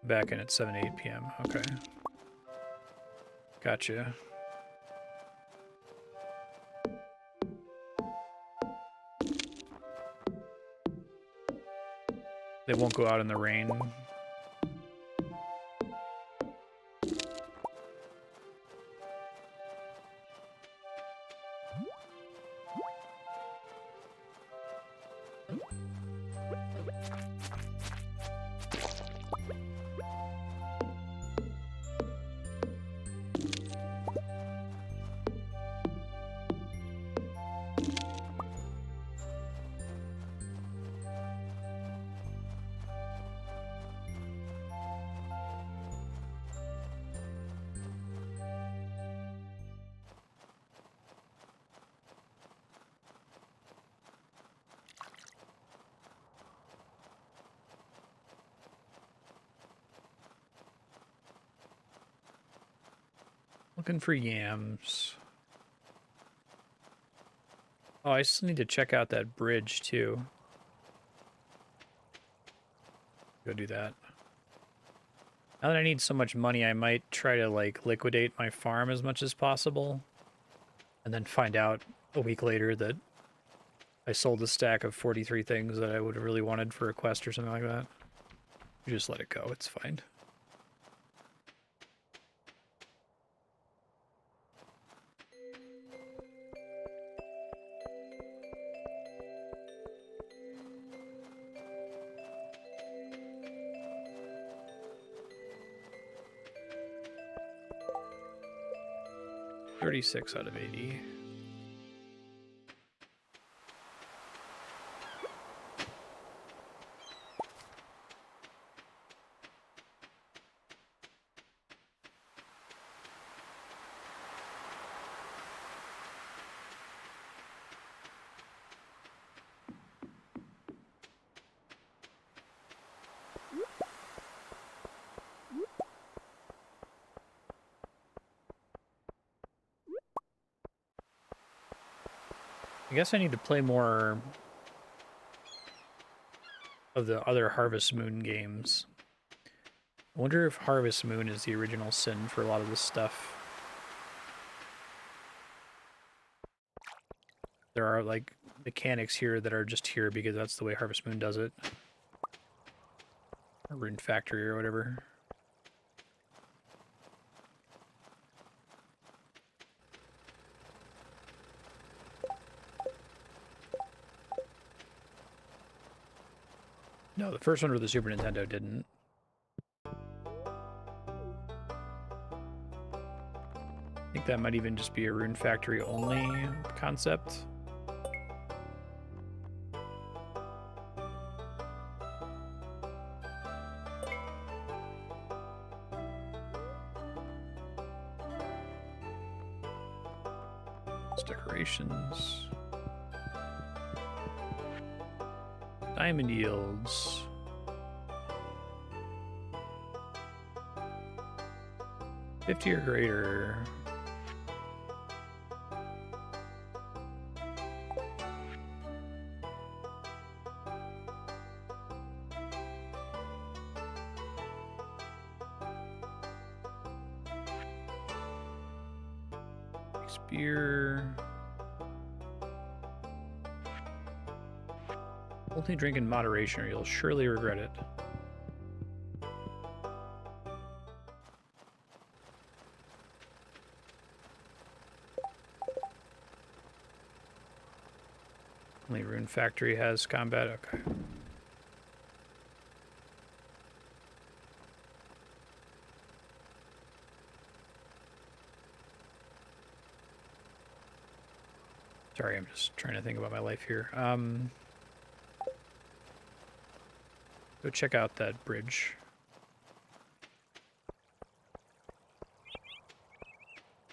Back in at 7, 8 p.m. Okay. Gotcha. They won't go out in the rain. Looking for yams. Oh, I still need to check out that bridge too. Go do that. Now that I need so much money, I might try to like liquidate my farm as much as possible. And then find out a week later that I sold a stack of 43 things that I would have really wanted for a quest or something like that. You just let it go, it's fine. $36 out of 80. I guess I need to play more of the other Harvest Moon games. I wonder if Harvest Moon is the original sin for a lot of this stuff. There are like mechanics here that are just here because that's the way Harvest Moon does it. Or Rune Factory or whatever. No, the first one with the Super Nintendo didn't. I think that might even just be a Rune Factory only concept. Decorations. Diamond yields. 50 or greater. Beer. Only drink in moderation or you'll surely regret it. Only Rune Factory has combat. Okay. Sorry, I'm just trying to think about my life here. Go check out that bridge.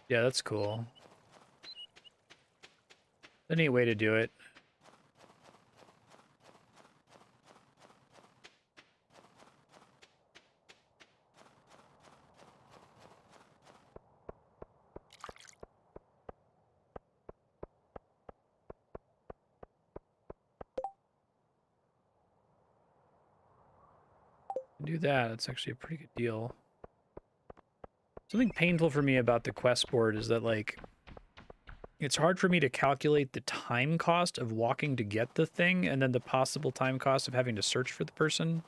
Yeah, that's cool. A neat way to do it. Do that. That's actually a pretty good deal. Something painful for me about the quest board is that, like, it's hard for me to calculate the time cost of walking to get the thing and then the possible time cost of having to search for the person.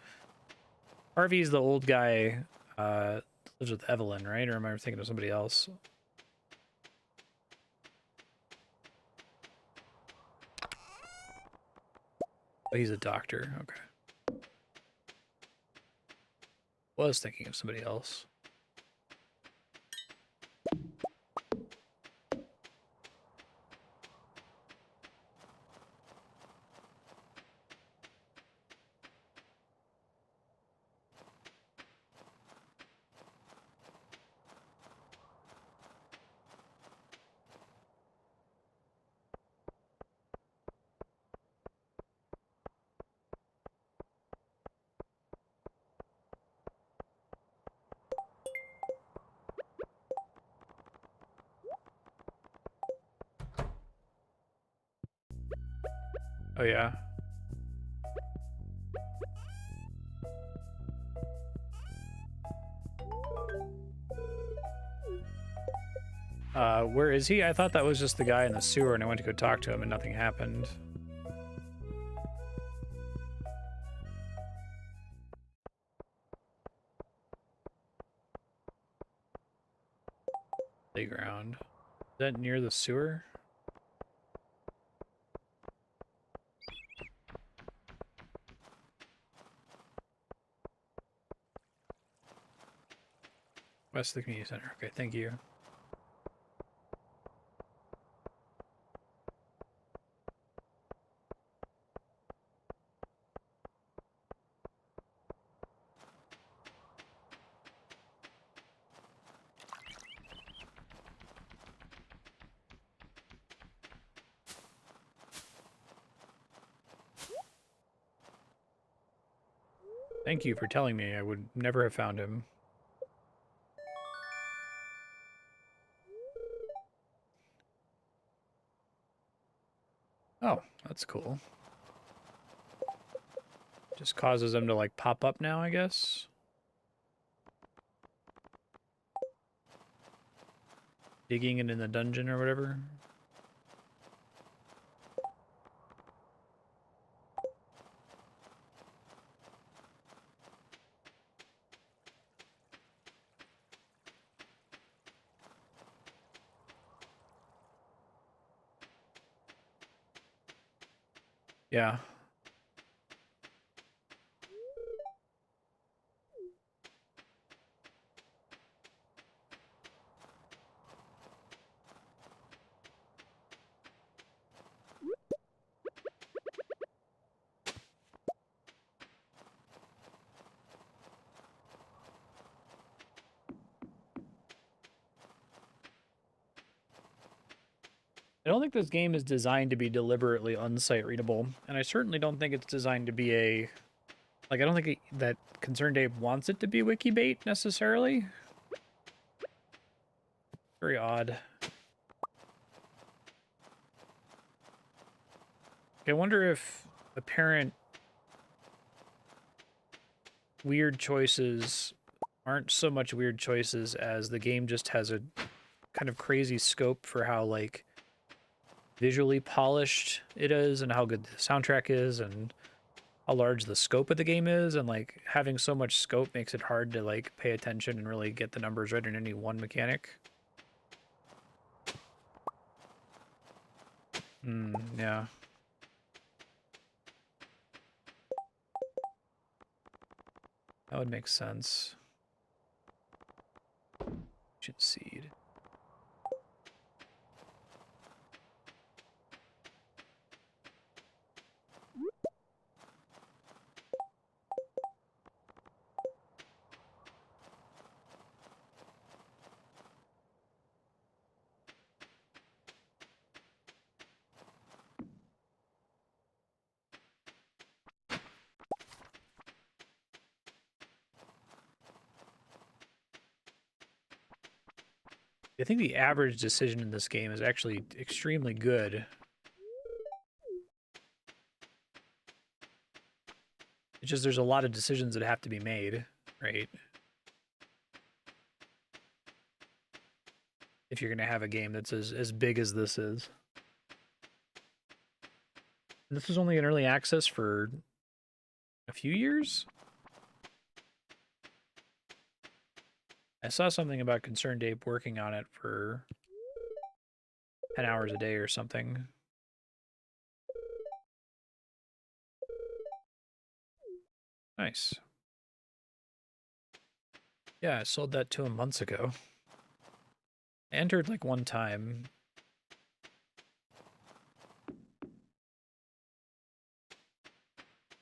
Harvey's the old guy, lives with Evelyn, right? Or am I thinking of somebody else? Oh, he's a doctor. Okay. Was thinking of somebody else. Oh, yeah. Where is he? I thought that was just the guy in the sewer and I went to go talk to him and nothing happened. Playground. Is that near the sewer? West of the community center. Okay, thank you. Thank you for telling me. I would never have found him. Oh, that's cool. Just causes them to, like, pop up now, I guess. Digging it in the dungeon or whatever. Yeah. I don't think this game is designed to be deliberately unsight readable, and I certainly don't think it's designed to be a... Like, I don't think that Concerned Ape wants it to be wiki bait, necessarily. Very odd. I wonder if apparent weird choices aren't so much weird choices as the game just has a kind of crazy scope for how, like, visually polished it is and how good the soundtrack is and how large the scope of the game is, and like having so much scope makes it hard to like pay attention and really get the numbers right in any one mechanic. Yeah. That would make sense. Should seed. I think the average decision in this game is actually extremely good. It's just there's a lot of decisions that have to be made, right? If you're going to have a game that's as big as this is. And this was only in early access for a few years? I saw something about Concerned Ape working on it for 10 hours a day or something. Nice. Yeah, I sold that to him months ago. I entered like one time.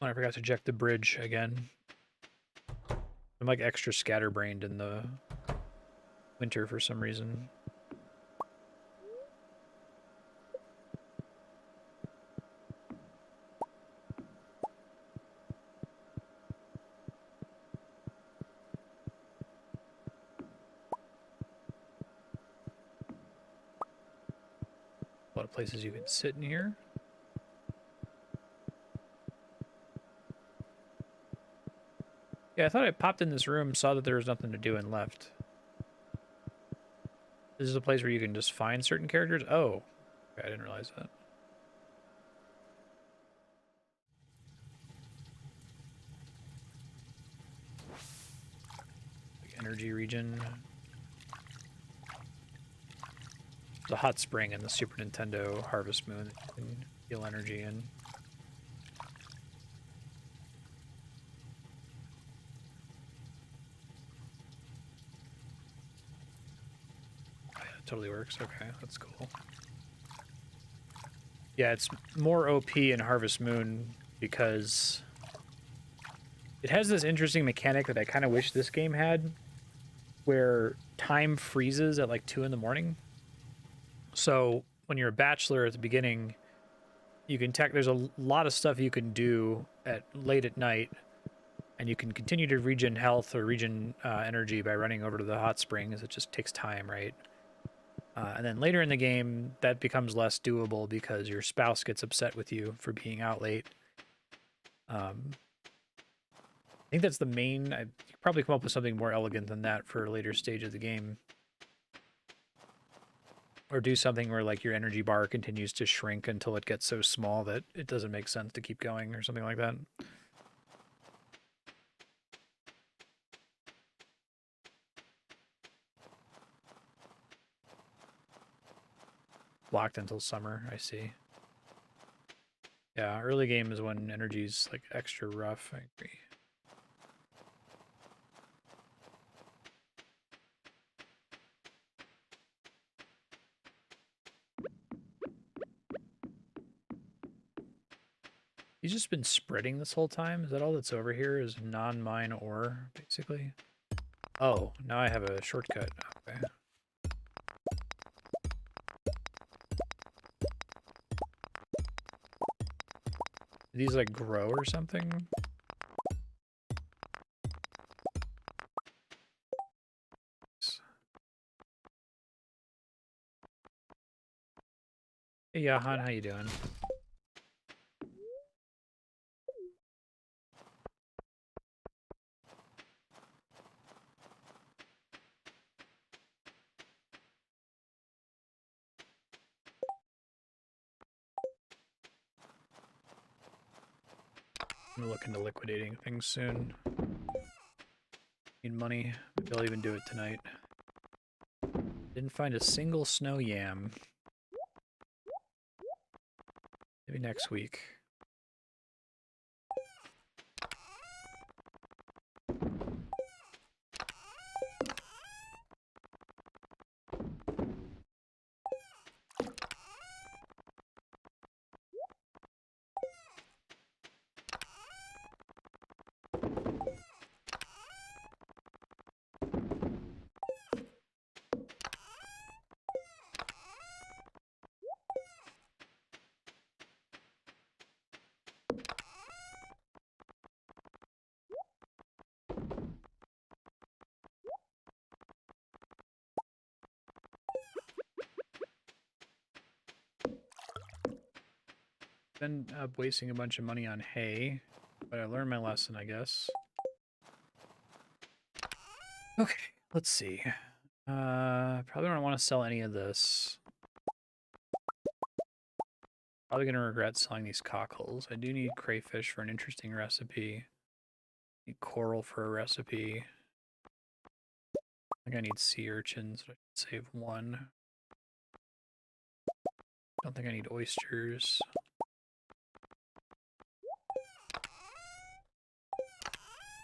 Oh, I forgot to check the bridge again. I'm like extra scatterbrained in the winter for some reason. A lot of places you can sit in here. Yeah, I thought I popped in this room, saw that there was nothing to do, and left. This is a place where you can just find certain characters? Oh, okay, I didn't realize that. Like energy region. There's a hot spring in the Super Nintendo Harvest Moon that you can feel energy in. Oh, yeah, it totally works. Okay, that's cool. Yeah, it's more OP in Harvest Moon because it has this interesting mechanic that I kind of wish this game had, where time freezes at like 2 in the morning. So when you're a bachelor at the beginning, you can there's a lot of stuff you can do at late at night, and you can continue to regen health or regen energy by running over to the hot springs. It just takes time, right? And then later in the game, that becomes less doable because your spouse gets upset with you for being out late. I think that's the main. I could probably come up with something more elegant than that for a later stage of the game. Or do something where like your energy bar continues to shrink until it gets so small that it doesn't make sense to keep going or something like that. Blocked until summer, I see. Yeah, early game is when energy's like extra rough, I agree. He's just been spreading this whole time? Is that all that's over here is non-mine ore, basically? Oh, now I have a shortcut. Okay. Do these like grow or something? Hey, Johan, how you doing? I'm gonna look into liquidating things soon. Need money. Maybe I'll even do it tonight. Didn't find a single snow yam. Maybe next week. Been wasting a bunch of money on hay, but I learned my lesson, I guess. Okay, let's see. Probably don't want to sell any of this. Probably gonna regret selling these cockles. I do need crayfish for an interesting recipe. Need coral for a recipe. I think I need sea urchins, but I should save one. Don't think I need oysters.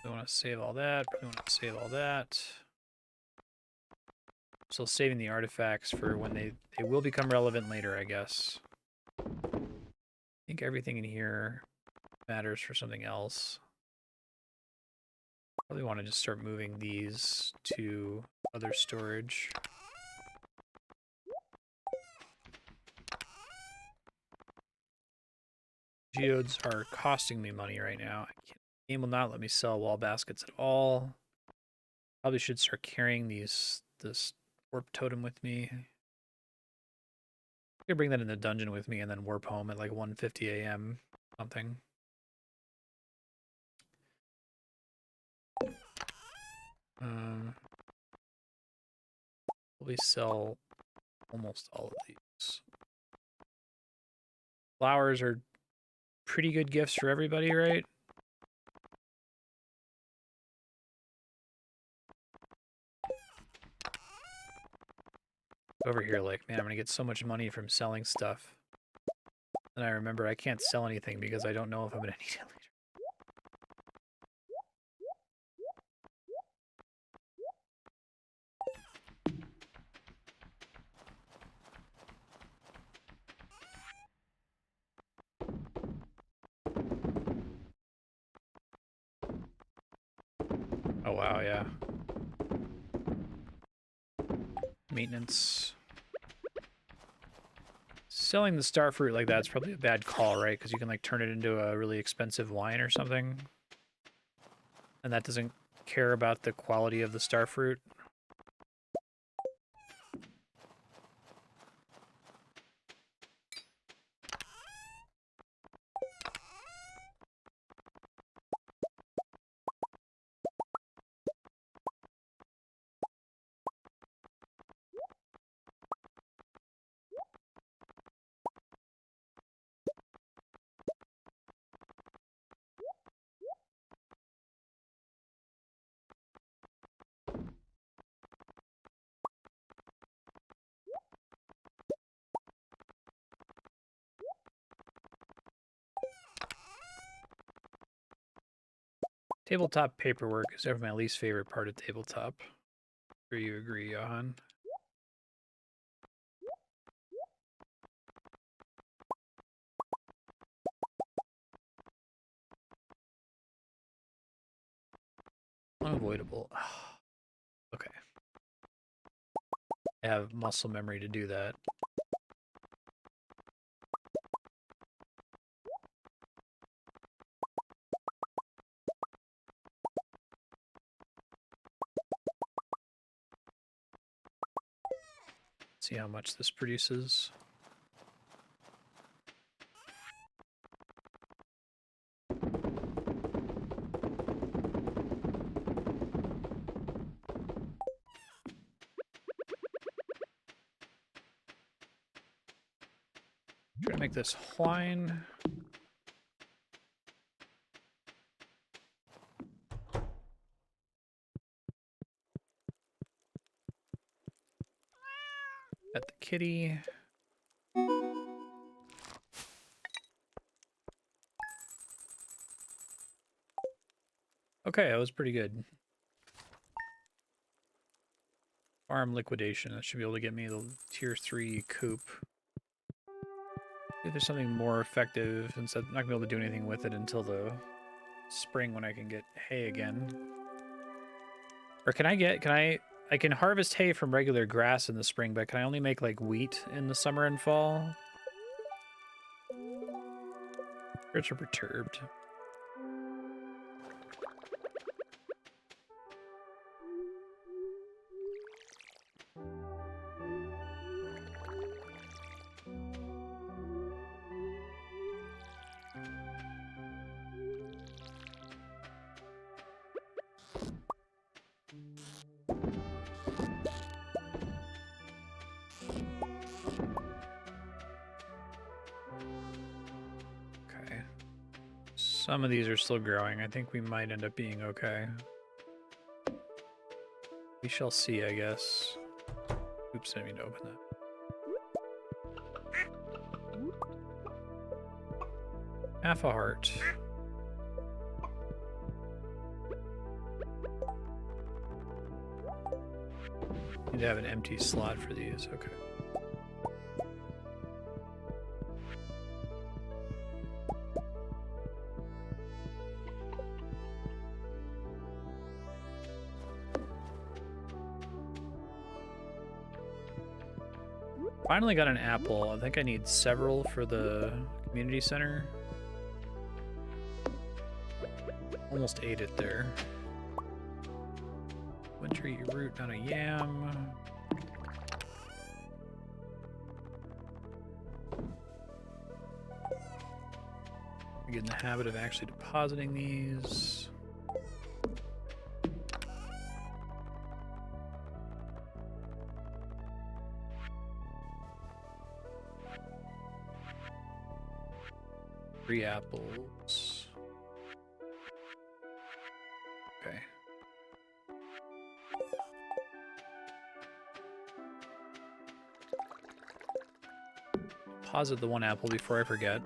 I want to save all that. Probably want to save all that. Still saving the artifacts for when they will become relevant later, I guess. I think everything in here matters for something else. Probably want to just start moving these to other storage. Geodes are costing me money right now. The game will not let me sell wall baskets at all. Probably should start carrying this warp totem with me. I could bring that in the dungeon with me and then warp home at like 1:50 a.m. something. Probably sell almost all of these. Flowers are pretty good gifts for everybody, right? Over here, like, man, I'm gonna get so much money from selling stuff. And I remember I can't sell anything because I don't know if I'm gonna need it later. Oh wow, yeah. Maintenance. Selling the star fruit like that's probably a bad call, right? Because you can like turn it into a really expensive wine or something. And that doesn't care about the quality of the star fruit. Tabletop paperwork is ever my least favorite part of tabletop. Sure you agree, Johan? Unavoidable. Okay. I have muscle memory to do that. See how much this produces. Try to make this wine. At the kitty. Okay, that was pretty good. Farm liquidation. That should be able to get me the tier 3 coop. If there's something more effective, since I'm not gonna be able to do anything with it until the spring when I can get hay again. Or I can harvest hay from regular grass in the spring, but can I only make like wheat in the summer and fall? Spirits are perturbed. Some of these are still growing. I think we might end up being okay. We shall see, I guess. Oops, I didn't mean to open that. Half a heart. Need to have an empty slot for these. Okay. Finally got an apple. I think I need several for the community center. Almost ate it there. Winter eat root, not a yam. Get in the habit of actually depositing these. Three apples. Okay. Deposit the one apple before I forget.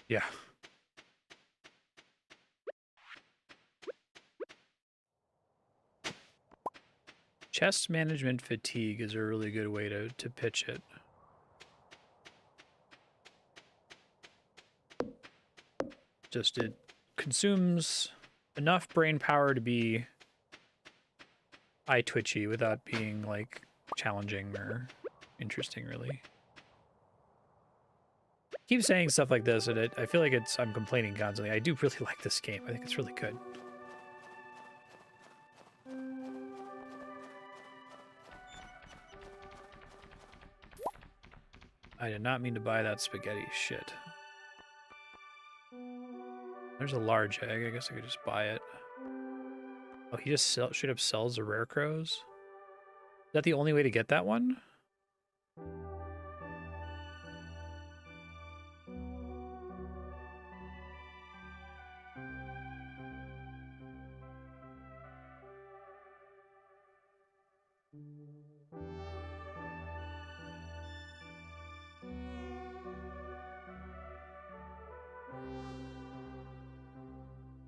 Yeah. Chest management fatigue is a really good way to pitch it. Just it consumes enough brain power to be eye twitchy without being like challenging or interesting, really. I keep saying stuff like this, and I feel like I'm complaining constantly. I do really like this game. I think it's really good. I did not mean to buy that spaghetti shit. There's a large egg. I guess I could just buy it. Oh, he just straight up sells the rare crows? Is that the only way to get that one?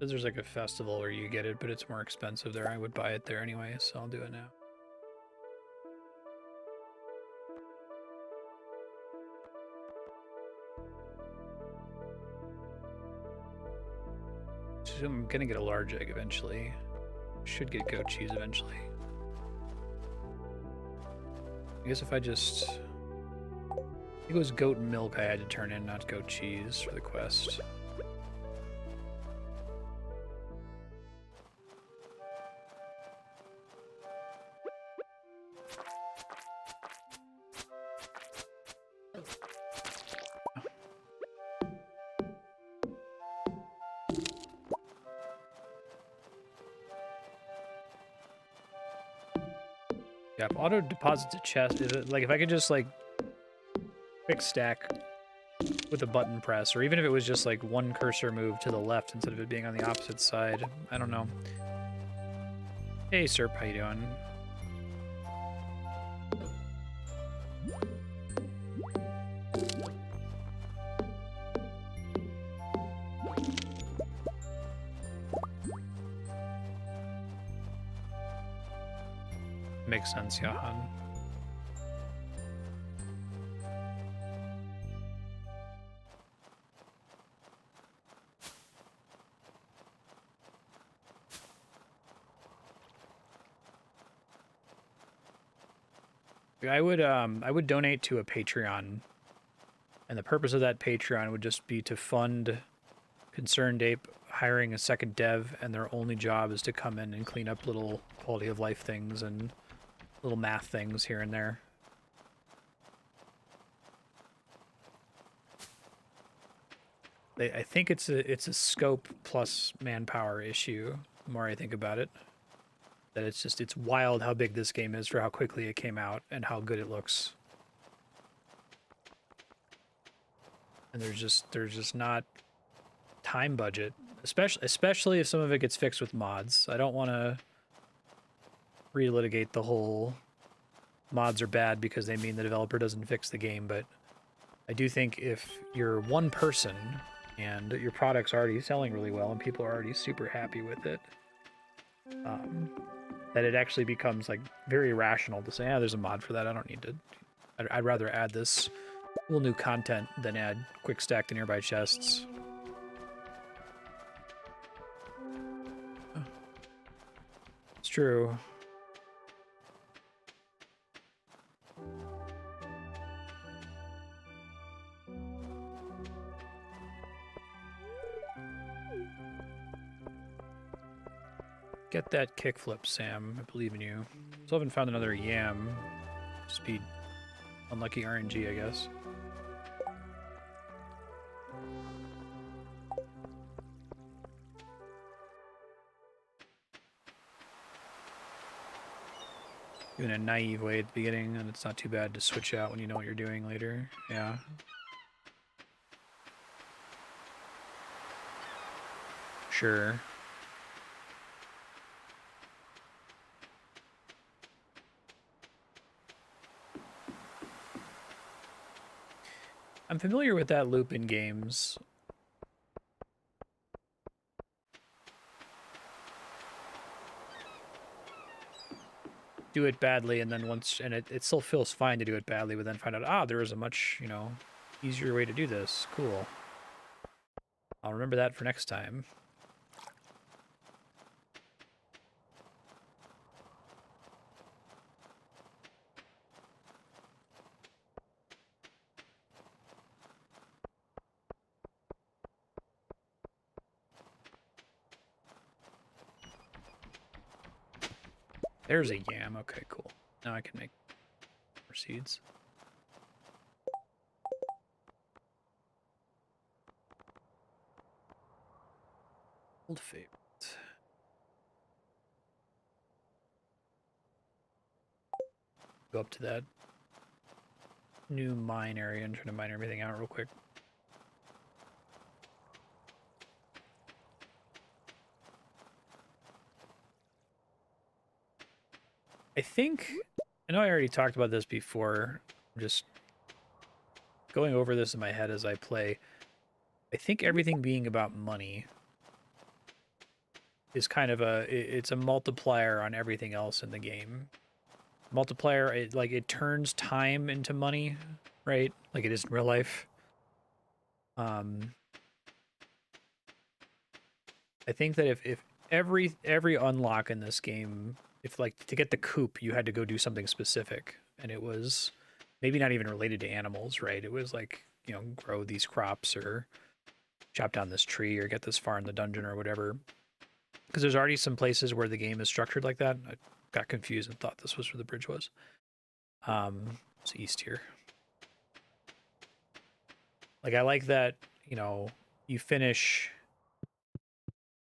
There's like a festival where you get it, but it's more expensive there. I would buy it there anyway, so I'll do it now. So I'm gonna get a large egg eventually. Should get goat cheese eventually. I guess if I just I think it was goat milk I had to turn in, not goat cheese for the quest. Yeah, if auto deposits a chest, is it, like if I could just like quick stack with a button press, or even if it was just like one cursor move to the left instead of it being on the opposite side. I don't know. Hey, Serp, how you doing? Makes sense, Johan. I would donate to a Patreon, and the purpose of that Patreon would just be to fund Concerned Ape hiring a second dev, and their only job is to come in and clean up little quality of life things and little math things here and there. I think it's a scope plus manpower issue. The more I think about it, that it's wild how big this game is for how quickly it came out and how good it looks. And there's just not time budget, especially if some of it gets fixed with mods. I don't want to relitigate the whole mods are bad because they mean the developer doesn't fix the game, but I do think if you're one person and your product's already selling really well and people are already super happy with it, that it actually becomes like very rational to say, there's a mod for that. I don't need to. I'd rather add this cool new content than add quick stack to nearby chests. It's true. Get that kickflip, Sam. I believe in you. Still haven't found another yam. Just be unlucky RNG, I guess. In a naive way at the beginning, and it's not too bad to switch out when you know what you're doing later. Yeah. Sure. I'm familiar with that loop in games. Do it badly, and then it still feels fine to do it badly, but then find out, there is a much, easier way to do this. Cool. I'll remember that for next time. There's a yam. Okay, cool. Now I can make more seeds. Old favorite. Go up to that new mine area and try to mine everything out real quick. I know I already talked about this before. I'm just going over this in my head as I play. I think everything being about money is kind of it's a multiplier on everything else in the game. Multiplier, it turns time into money, right? Like it is in real life. I think that if every unlock in this game, if like to get the coupe, you had to go do something specific, and it was maybe not even related to animals, right? It was like, you know, grow these crops or chop down this tree or get this far in the dungeon or whatever. Because there's already some places where the game is structured like that. I got confused and thought this was where the bridge was. It's east here. Like, I like that, you know, you finish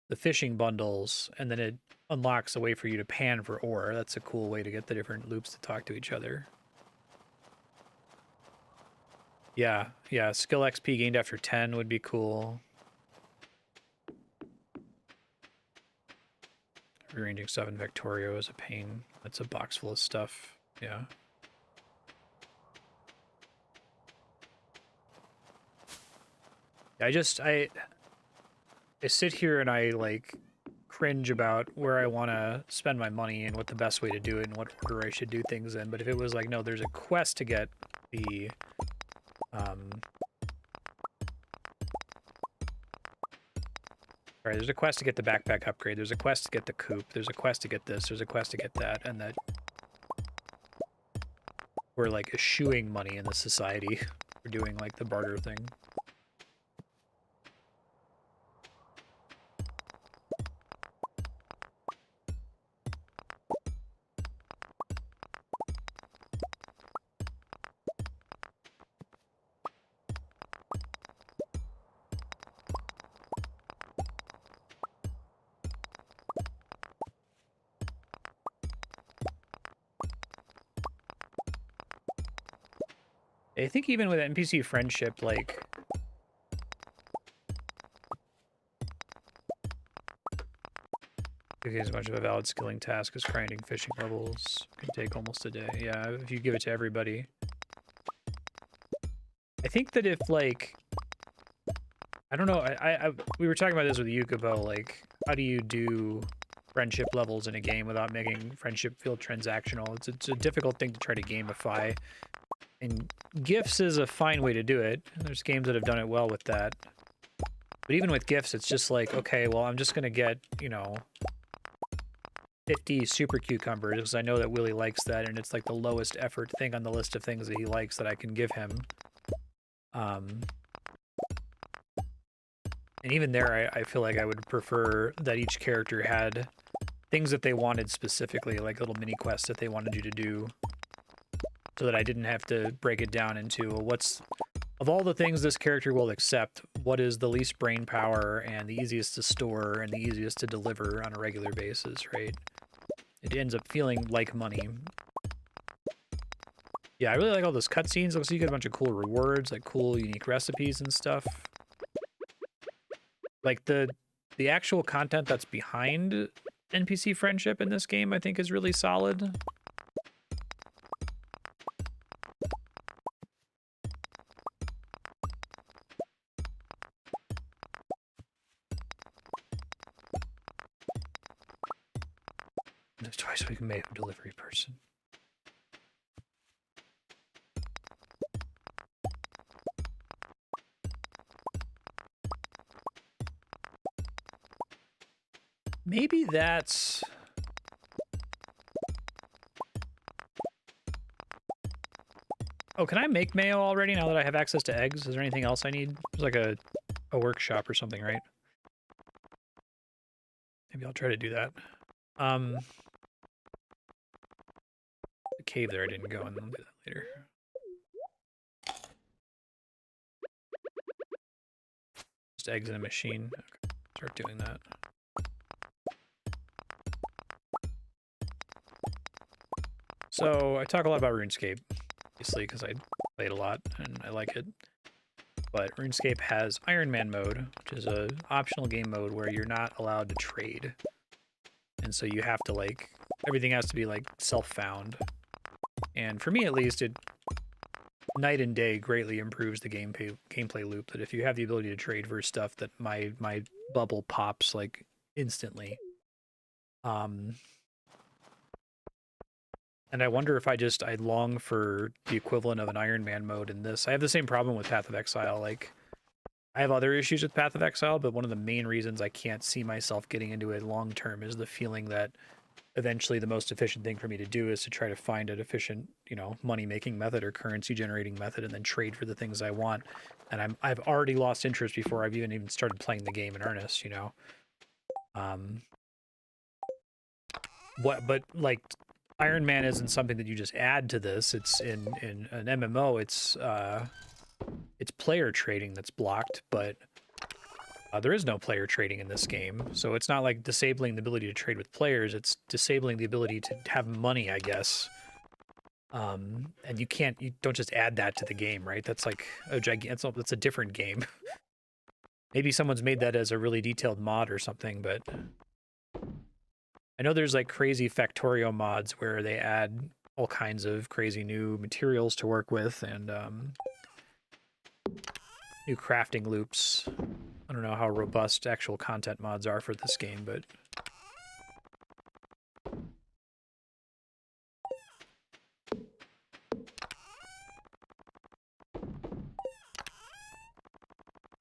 the fishing bundles and then it unlocks a way for you to pan for ore. That's a cool way to get the different loops to talk to each other. Yeah, yeah, skill XP gained after 10 would be cool. Rearranging stuff in Victorio is a pain. That's a box full of stuff. Yeah. I sit here and I like cringe about where I want to spend my money and what the best way to do it and what order I should do things in. But if it was like, no, there's a quest to get the all right, there's a quest to get the backpack upgrade. There's a quest to get the coupe. There's a quest to get this. There's a quest to get that, and that we're like eschewing money in the society. We're doing like the barter thing. I think even with NPC friendship, like as much of a valid skilling task as grinding fishing levels can take almost a day. Yeah, if you give it to everybody. I think that if like, I don't know, we were talking about this with Yukubo, like, how do you do friendship levels in a game without making friendship feel transactional? It's a difficult thing to try to gamify. And gifts is a fine way to do it. There's games that have done it well with that. But even with gifts, it's just like, okay, well, I'm just going to get, you know, 50 super cucumbers because I know that Willie likes that, and it's like the lowest effort thing on the list of things that he likes that I can give him. And even there, I feel like I would prefer that each character had things that they wanted specifically, like little mini quests that they wanted you to do, so that I didn't have to break it down into what's, of all the things this character will accept, what is the least brain power and the easiest to store and the easiest to deliver on a regular basis, right? It ends up feeling like money. Yeah, I really like all those cutscenes. Looks like you get a bunch of cool rewards, like cool unique recipes and stuff. Like the actual content that's behind NPC friendship in this game, I think is really solid. There's twice a week mail delivery person. Maybe that's... Oh, can I make mayo already now that I have access to eggs? Is there anything else I need? There's like a workshop or something, right? Maybe I'll try to do that. The cave there I didn't go, and I'll do that later. Just eggs in a machine. Okay, start doing that. So I talk a lot about RuneScape, obviously, because I played a lot and I like it. But RuneScape has Iron Man mode, which is a optional game mode where you're not allowed to trade. And so you have to, like, everything has to be, like, self-found. And for me, at least, it night and day greatly improves the gameplay loop. That if you have the ability to trade for stuff, that my bubble pops, like, instantly. And I wonder if I long for the equivalent of an Iron Man mode in this. I have the same problem with Path of Exile. Like, I have other issues with Path of Exile, but one of the main reasons I can't see myself getting into it long term is the feeling that eventually the most efficient thing for me to do is to try to find an efficient, you know, money-making method or currency-generating method and then trade for the things I want. And I've already lost interest before I've even started playing the game in earnest, you know. But like Iron Man isn't something that you just add to this. It's in an MMO, it's player trading that's blocked, but there is no player trading in this game, so it's not like disabling the ability to trade with players. It's disabling the ability to have money, I guess. And you don't just add that to the game, right? That's like a that's a different game. Maybe someone's made that as a really detailed mod or something, but I know there's like crazy Factorio mods where they add all kinds of crazy new materials to work with and new crafting loops. I don't know how robust actual content mods are for this game, but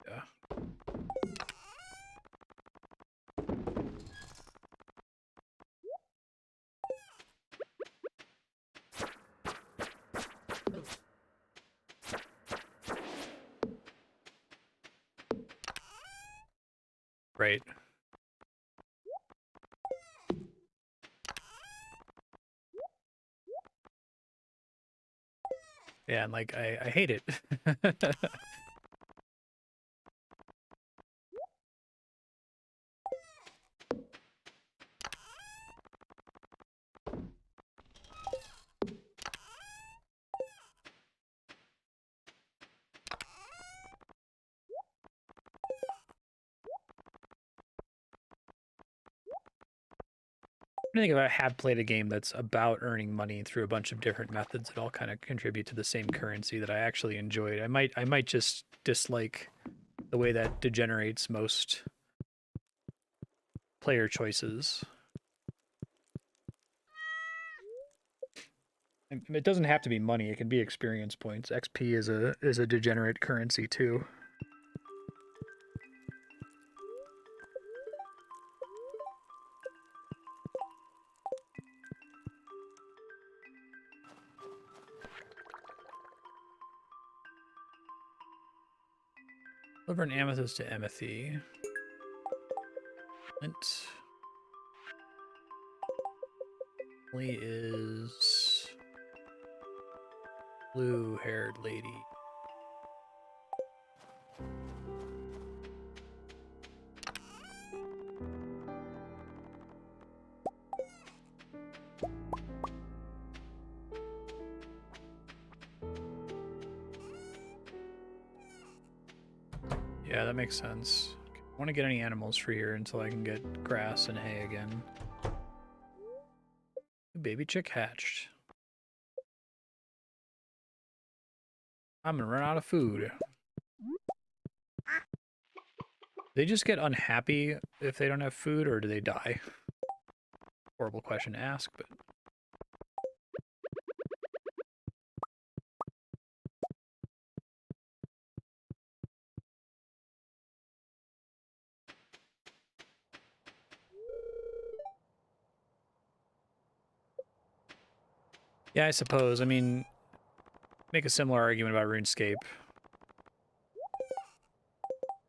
yeah. Right. Yeah, and like I hate it. I think if I had played a game that's about earning money through a bunch of different methods that all kind of contribute to the same currency that I actually enjoyed, I might just dislike the way that degenerates most player choices. And it doesn't have to be money; it can be experience points. XP is a degenerate currency too. Deliver an amethyst to Emethy. Flint. Lee is blue-haired lady. Yeah, that makes sense. I want to get any animals for here until I can get grass and hay again. Baby chick hatched. I'm gonna run out of food. They just get unhappy if they don't have food, or do they die? Horrible question to ask, but... Yeah, I suppose. I mean, make a similar argument about RuneScape.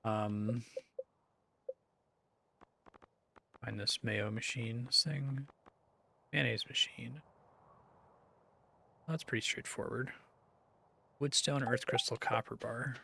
Find this mayo machine, this thing. Mayonnaise machine. That's pretty straightforward. Woodstone, earth crystal, copper bar.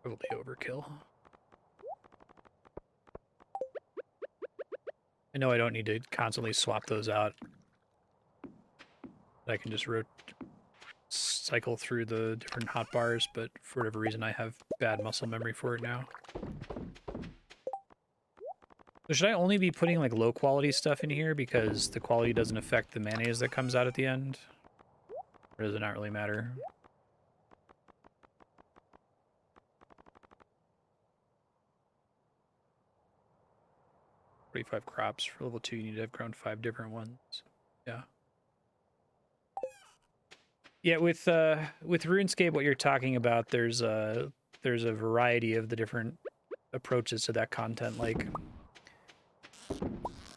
Probably overkill. I know I don't need to constantly swap those out. I can just cycle through the different hotbars, but for whatever reason I have bad muscle memory for it now. So should I only be putting like low quality stuff in here because the quality doesn't affect the mayonnaise that comes out at the end? Or does it not really matter? 45 crops. For level 2, you need to have grown 5 different ones. Yeah. Yeah, with RuneScape, what you're talking about, there's a variety of the different approaches to that content. Like,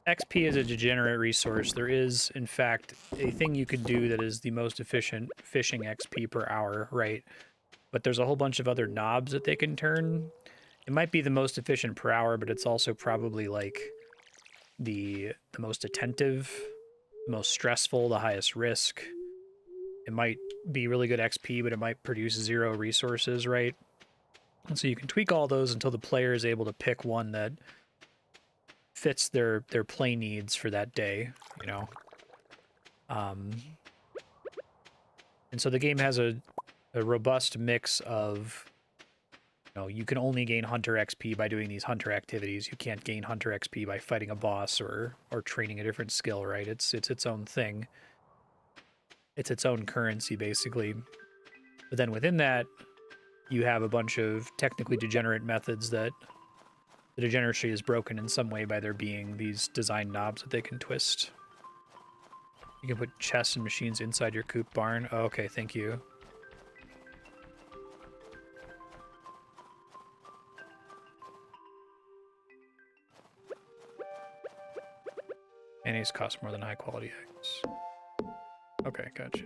XP is a degenerate resource. There is, in fact, a thing you could do that is the most efficient fishing XP per hour, right? But there's a whole bunch of other knobs that they can turn. It might be the most efficient per hour, but it's also probably like the most attentive, the most stressful, the highest risk. It might be really good XP, but it might produce 0 resources, right? And so you can tweak all those until the player is able to pick one that fits their play needs for that day, you know? And so the game has a robust mix of, you know, you can only gain Hunter XP by doing these Hunter activities. You can't gain Hunter XP by fighting a boss or training a different skill, right? It's its own thing. It's its own currency, basically. But then within that, you have a bunch of technically degenerate methods that the degeneracy is broken in some way by there being these design knobs that they can twist. You can put chests and machines inside your coop barn. Oh, okay, thank you. Mayonnaise costs more than high quality eggs. Okay, gotcha.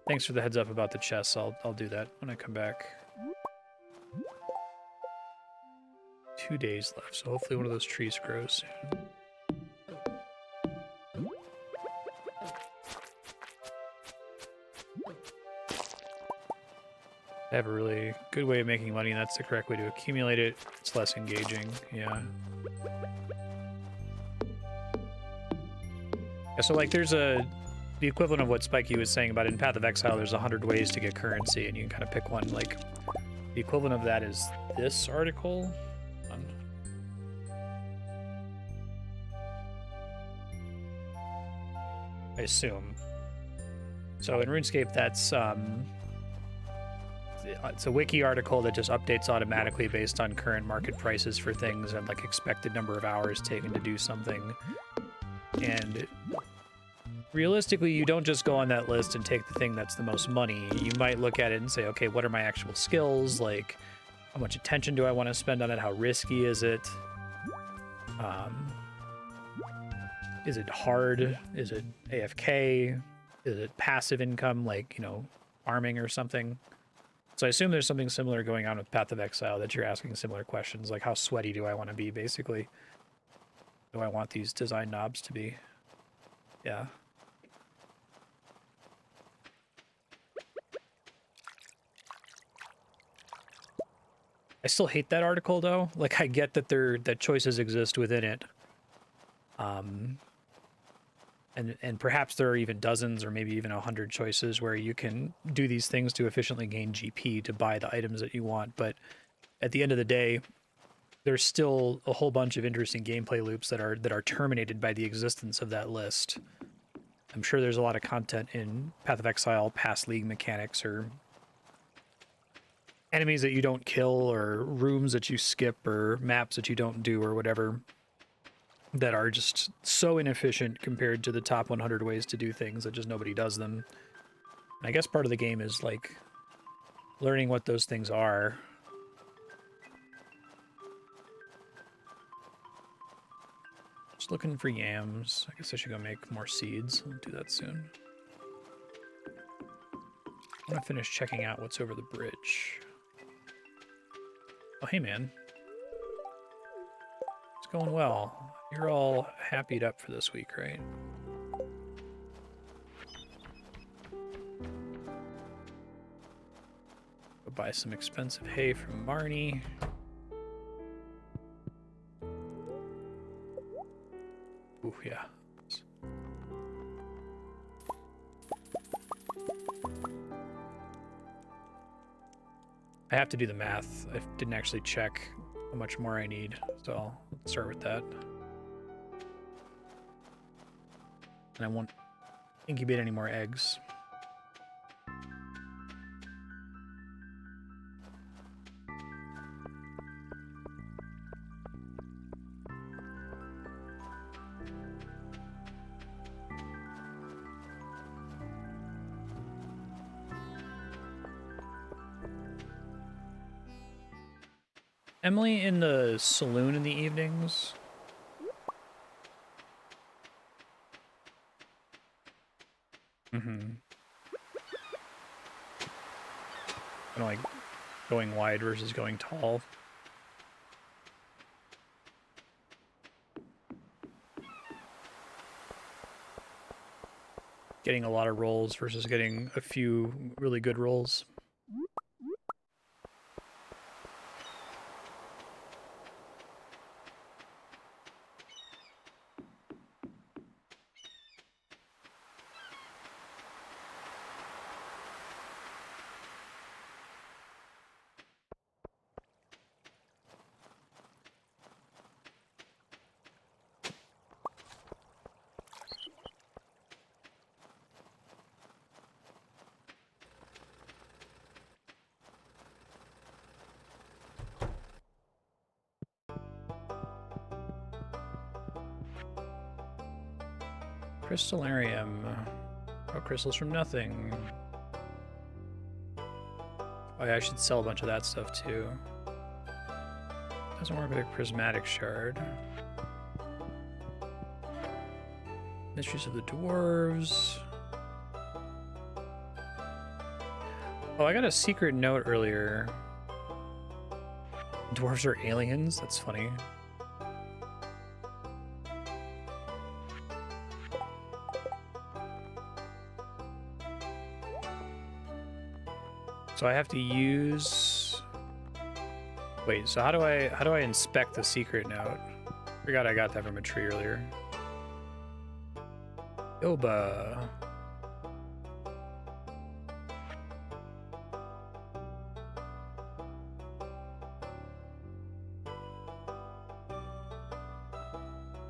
Thanks for the heads up about the chests. I'll do that when I come back. 2 days left, so hopefully one of those trees grows soon. I have a really good way of making money, and that's the correct way to accumulate it. It's less engaging, yeah. Yeah, so like there's the equivalent of what Spikey was saying about in Path of Exile, there's 100 ways to get currency, and you can kind of pick one. Like, the equivalent of that is this article. I assume. So in RuneScape, that's it's a wiki article that just updates automatically based on current market prices for things and like expected number of hours taken to do something. And realistically, you don't just go on that list and take the thing that's the most money. You might look at it and say, okay, what are my actual skills? Like, how much attention do I want to spend on it? How risky is it? Is it hard? Is it AFK? Is it passive income, like, you know, farming or something? So I assume there's something similar going on with Path of Exile, that you're asking similar questions, like how sweaty do I want to be, basically? Do I want these design knobs to be? Yeah. I still hate that article, though. Like, I get that that choices exist within it. And perhaps there are even dozens or maybe even 100 choices where you can do these things to efficiently gain GP to buy the items that you want. But at the end of the day, there's still a whole bunch of interesting gameplay loops that are terminated by the existence of that list. I'm sure there's a lot of content in Path of Exile, past League mechanics, or enemies that you don't kill, or rooms that you skip, or maps that you don't do, or whatever, that are just so inefficient compared to the top 100 ways to do things that just nobody does them. And I guess part of the game is like learning what those things are. Just looking for yams. I guess I should go make more seeds. I'll do that soon. I want to finish checking out what's over the bridge. Oh, hey, man. It's going well. You're all happied up for this week, right? Go buy some expensive hay from Marnie. Ooh, yeah. I have to do the math. I didn't actually check how much more I need, so I'll start with that. And I won't incubate any more eggs. Emily in the saloon in the evenings? Mm-hmm. Kind of like going wide versus going tall. Getting a lot of rolls versus getting a few really good rolls. Crystallarium. Oh, crystals from nothing. Oh yeah, I should sell a bunch of that stuff too. Doesn't work with a prismatic shard. Mysteries of the Dwarves. Oh, I got a secret note earlier. Dwarves are aliens? That's funny. So I have to use... Wait, so how do I inspect the secret note? Forgot I got that from a tree earlier. Yoba.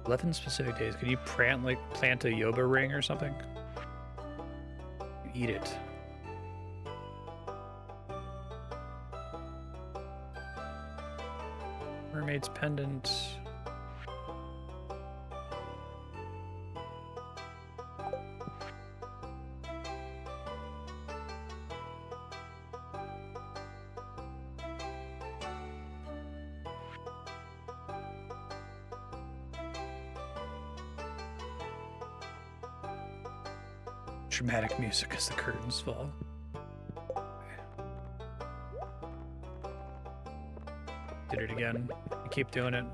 "11 specific days. Could you plant a yoba ring or something? You eat it. Mermaid's pendant. Dramatic music as the curtains fall. Did it again. I keep doing it.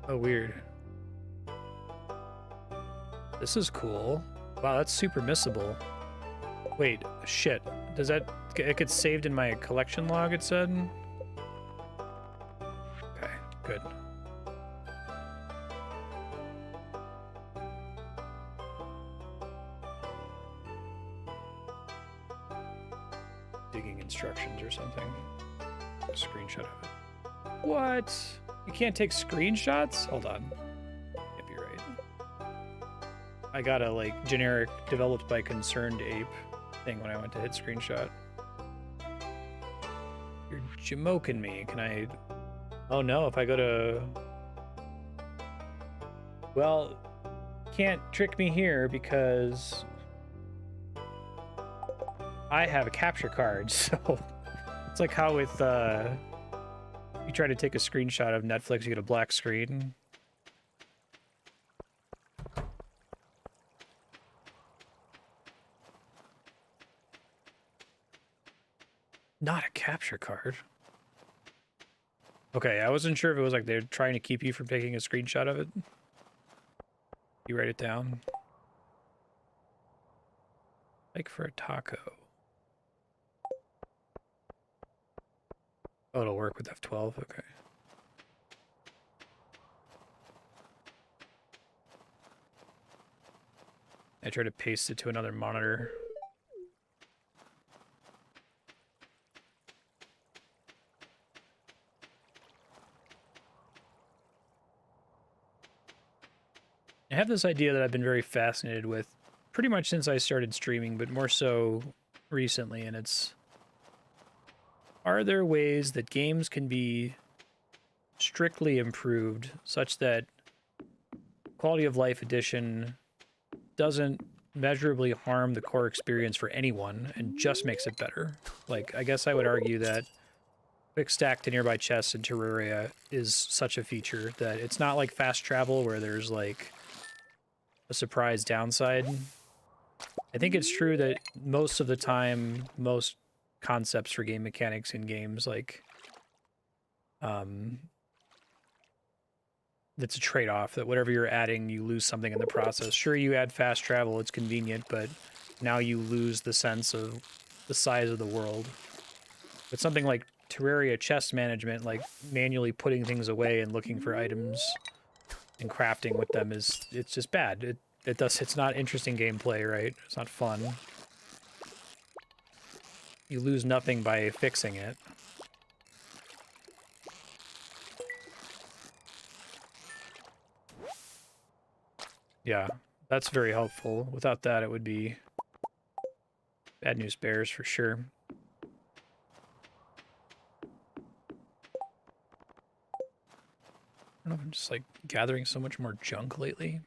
Oh, weird. This is cool. Wow, that's super missable. Wait, shit. Does that... It gets saved in my collection log, it said? Okay, good. Digging instructions or something. A screenshot of it. What? You can't take screenshots? Hold on. Can't be right. I got a, like, generic developed by Concerned Ape thing when I went to hit screenshot. You're jamoking me. Can I... Oh no, if I go to... Well, can't trick me here because I have a capture card, so it's like how with you try to take a screenshot of Netflix, you get a black screen. Not a capture card. Okay, I wasn't sure if it was like they're trying to keep you from taking a screenshot of it. You write it down. Like for a taco. Oh, it'll work with F12, okay. I try to paste it to another monitor. I have this idea that I've been very fascinated with pretty much since I started streaming, but more so recently, and it's... Are there ways that games can be strictly improved such that quality of life addition doesn't measurably harm the core experience for anyone and just makes it better? Like, I guess I would argue that quick stack to nearby chests in Terraria is such a feature that it's not like fast travel where there's like a surprise downside. I think it's true that most of the time, most concepts for game mechanics in games, like, that's a trade-off, that whatever you're adding, you lose something in the process. Sure, you add fast travel, it's convenient, but now you lose the sense of the size of the world. But something like Terraria chest management, like manually putting things away and looking for items and crafting with them it's just bad. It's not interesting gameplay, right? It's not fun. You lose nothing by fixing it. Yeah, that's very helpful. Without that, it would be bad news bears for sure. I don't know if I'm just like gathering so much more junk lately.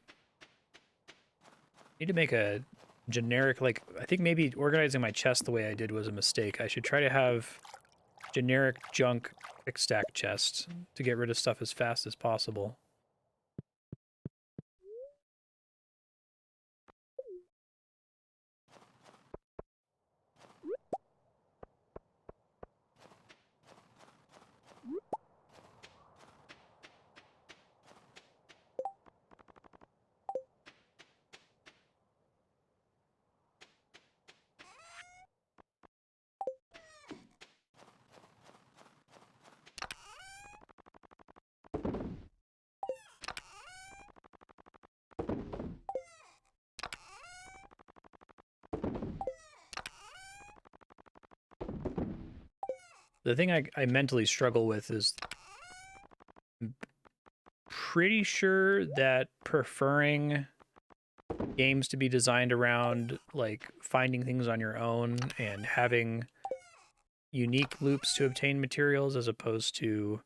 Need to make a generic, like, I think maybe organizing my chest the way I did was a mistake. I should try to have generic junk quick stack chests to get rid of stuff as fast as possible. The thing I mentally struggle with is I'm pretty sure that preferring games to be designed around like finding things on your own and having unique loops to obtain materials as opposed to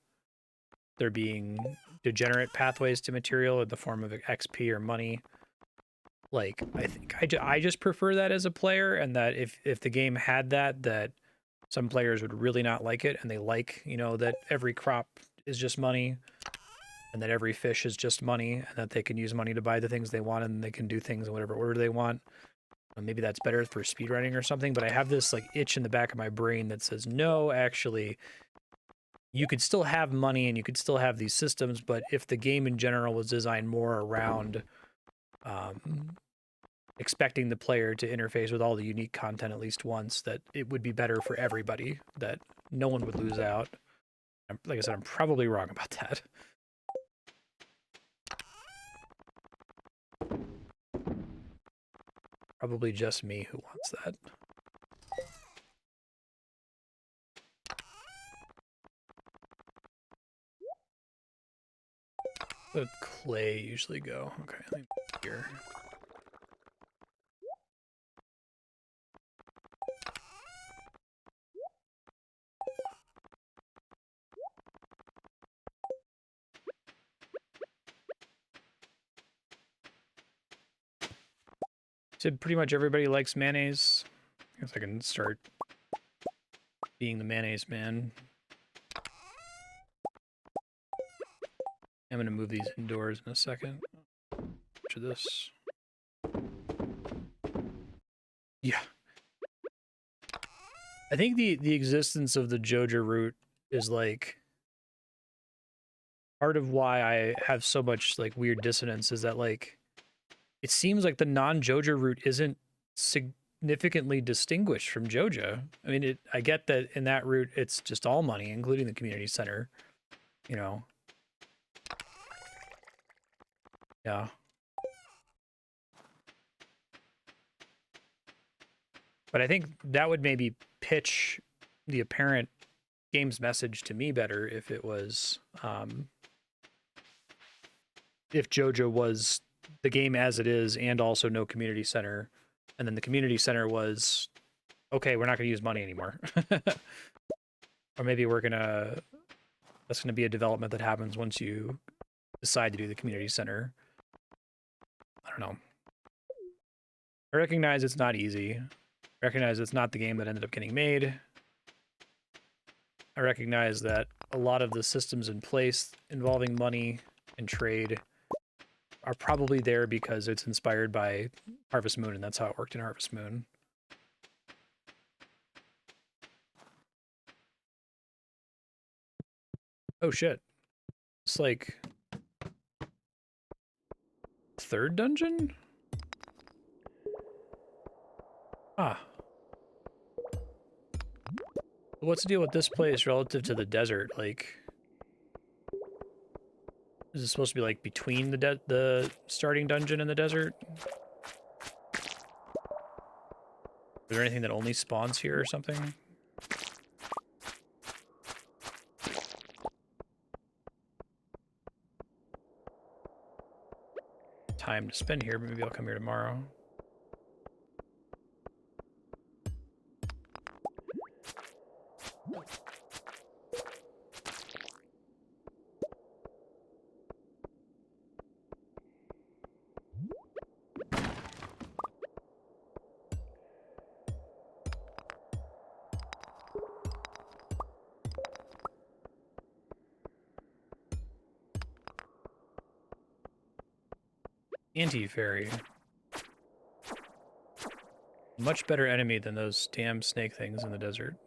there being degenerate pathways to material in the form of XP or money. Like, I think I just prefer that as a player, and that if the game had that, that some players would really not like it, and they like, you know, that every crop is just money, and that every fish is just money, and that they can use money to buy the things they want, and they can do things in whatever order they want. And maybe that's better for speedrunning or something, but I have this like itch in the back of my brain that says, no, actually, you could still have money and you could still have these systems, but if the game in general was designed more around expecting the player to interface with all the unique content at least once, that it would be better for everybody, that no one would lose out. Like I said, I'm probably wrong about that. Probably just me who wants that. Where would clay usually go? Okay, let me put here. Said pretty much everybody likes mayonnaise. I guess I can start being the mayonnaise man. I'm gonna move these indoors in a second. Picture this. Yeah. I think the existence of the Joja root is like part of why I have so much like weird dissonance, is that like it seems like the non-Joja route isn't significantly distinguished from Joja. I mean, I get that in that route it's just all money, including the community center, you know. Yeah. But I think that would maybe pitch the apparent game's message to me better if it was, if Joja was the game as it is and also no community center, and then the community center was, okay, we're not going to use money anymore. Or maybe that's gonna be a development that happens once you decide to do the community center. I don't know. I recognize it's not easy. I recognize it's not the game that ended up getting made. I recognize that a lot of the systems in place involving money and trade are probably there because it's inspired by Harvest Moon, and that's how it worked in Harvest Moon. Oh shit. It's like... third dungeon? Ah. What's the deal with this place relative to the desert? Like... is it supposed to be like between the starting dungeon and the desert? Is there anything that only spawns here or something? Time to spend here, but maybe I'll come here tomorrow. Anti-fairy. Much better enemy than those damn snake things in the desert.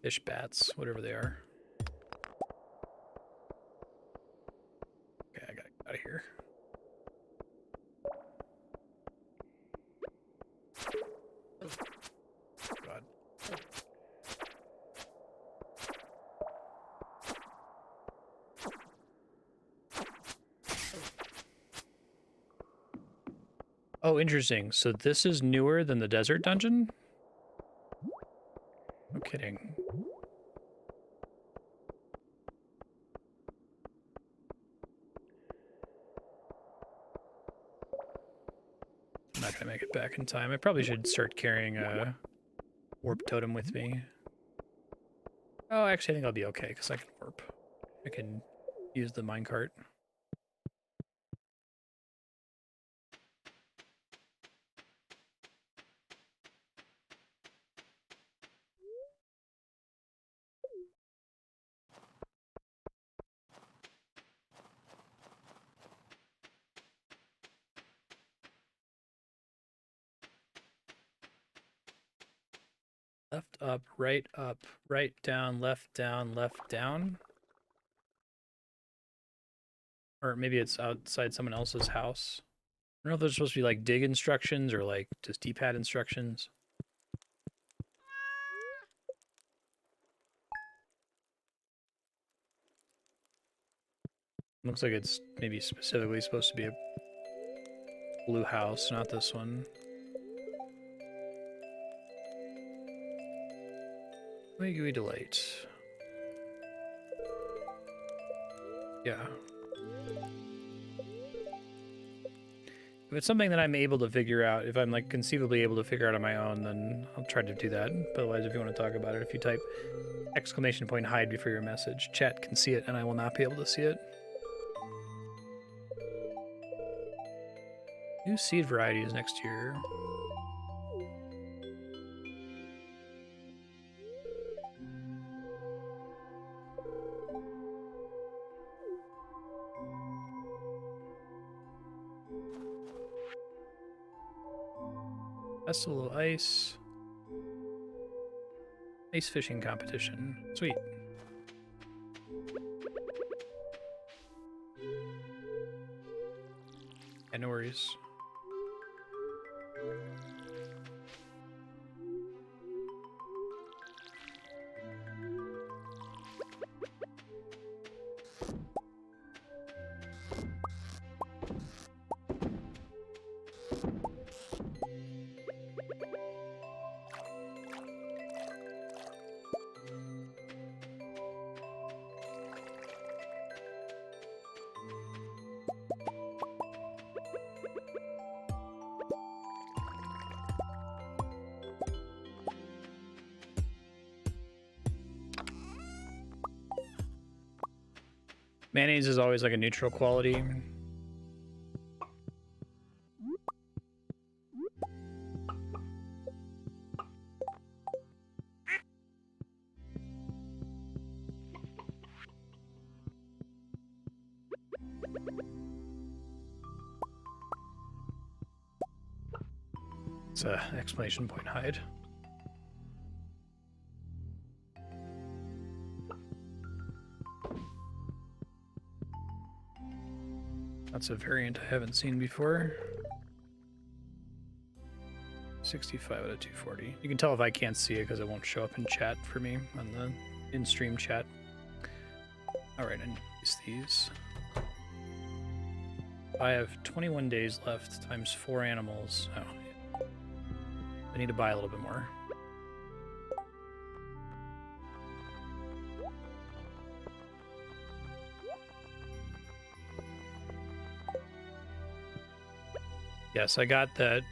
Fish bats, whatever they are. Okay, I gotta get out of here. God. Oh, interesting. So this is newer than the desert dungeon? No kidding. I'm not gonna make it back in time. I probably should start carrying a warp totem with me. Oh, actually, I think I'll be okay because I can warp. I can use the minecart. Left, up, right, down, left, down. Or maybe it's outside someone else's house. I don't know if there's supposed to be like dig instructions or like just D-pad instructions. Looks like it's maybe specifically supposed to be a blue house, not this one. Wiggy delight. Yeah. If it's something that I'm able to figure out, if I'm like conceivably able to figure out on my own, then I'll try to do that. But otherwise, if you want to talk about it, if you type !hide before your message, chat can see it and I will not be able to see it. New seed varieties next year. Festival of Ice. Ice fishing competition. Sweet. Yeah, no worries. Mayonnaise is always like a neutral quality. It's a exclamation point hide. That's a variant I haven't seen before. 65 out of 240. You can tell if I can't see it because it won't show up in chat for me on the in-stream chat. All right, I need to use these. I have 21 days left times 4 animals. Oh, yeah. I need to buy a little bit more. Yes, I got that.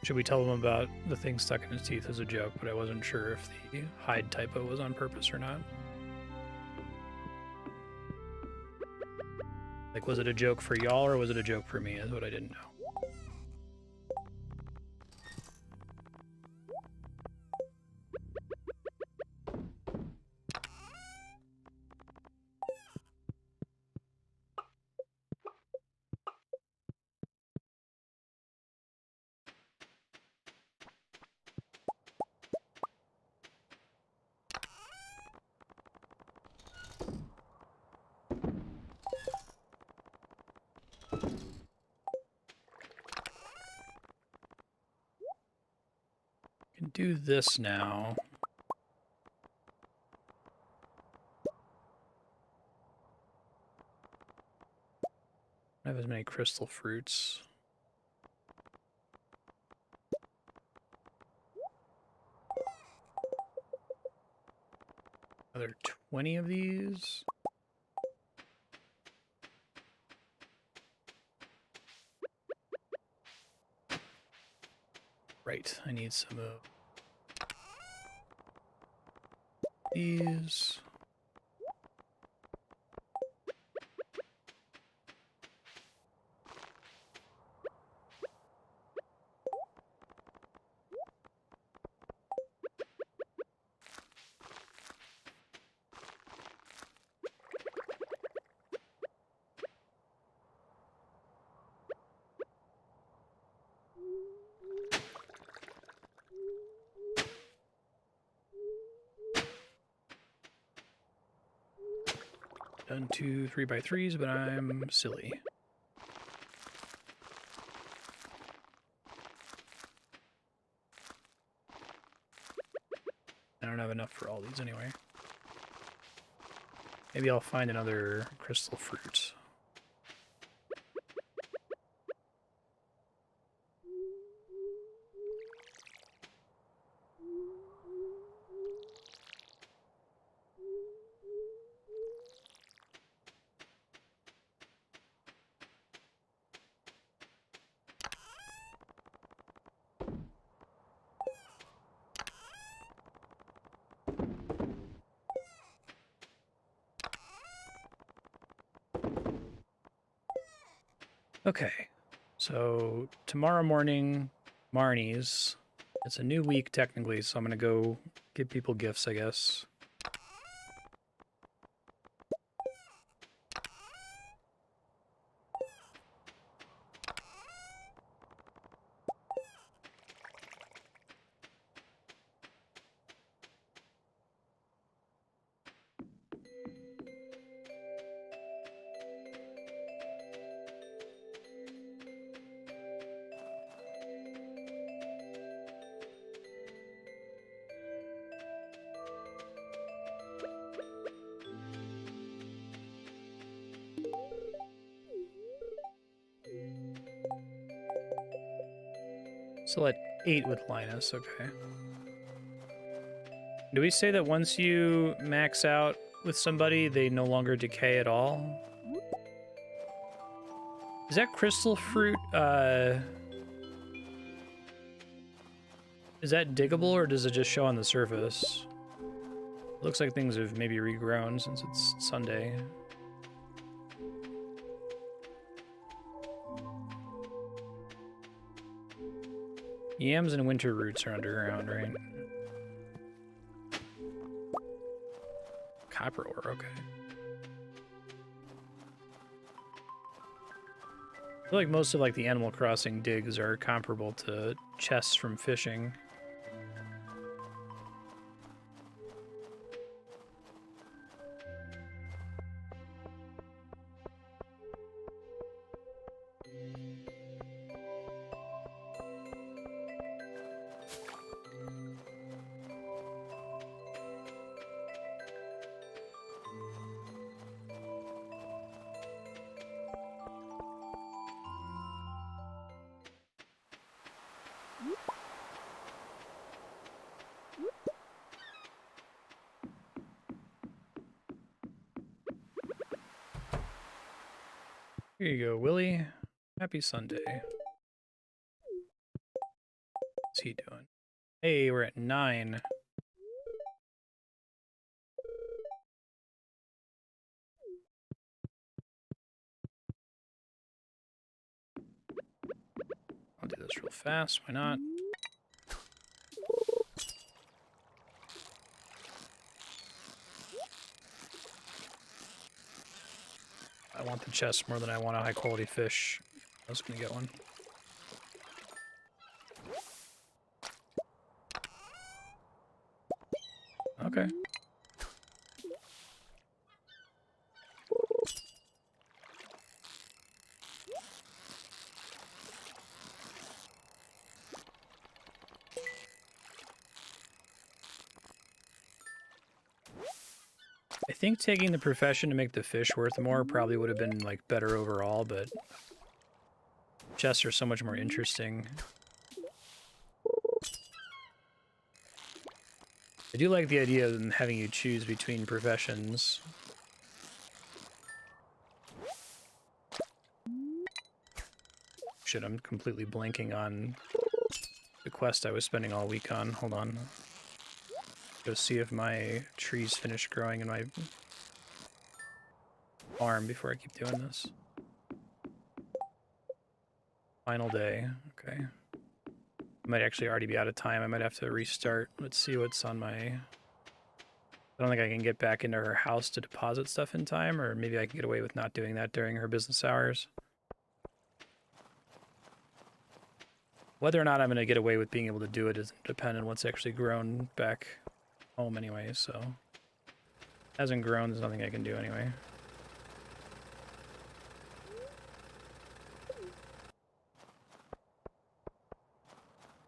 Should we tell them about the thing stuck in his teeth as a joke, but I wasn't sure if the hide typo was on purpose or not. Like, was it a joke for y'all or was it a joke for me is what I didn't know. Do this now. I don't have as many crystal fruits. Are there 20 of these? Right, I need some of these. Done 2 3x3s, but I'm silly. I don't have enough for all these anyway. Maybe I'll find another crystal fruit. Okay, so tomorrow morning, Marnie's. It's a new week technically, so I'm gonna go give people gifts, I guess. Still at 8 with Linus, okay. Do we say that once you max out with somebody, they no longer decay at all? Is that crystal fruit, is that diggable or does it just show on the surface? Looks like things have maybe regrown since it's Sunday. Yams and winter roots are underground, right? Copper ore, okay. feel like most of like the Animal Crossing digs are comparable to chests from fishing. Here you go, Willie. Happy Sunday. What's he doing? Hey, we're at 9. I'll do this real fast. Why not? I want the chest more than I want a high quality fish. I was gonna get one. Okay. I think taking the profession to make the fish worth more probably would have been like better overall, but chests are so much more interesting. I do like the idea of them having you choose between professions. Shit, I'm completely blanking on the quest I was spending all week on. Hold on. Go see if my trees finish growing in my farm before I keep doing this. Final day. Okay. I might actually already be out of time. I might have to restart. Let's see what's on my... I don't think I can get back into her house to deposit stuff in time, or maybe I can get away with not doing that during her business hours. Whether or not I'm going to get away with being able to do it is dependent on what's actually grown back home anyway, so... Hasn't grown, there's nothing I can do anyway.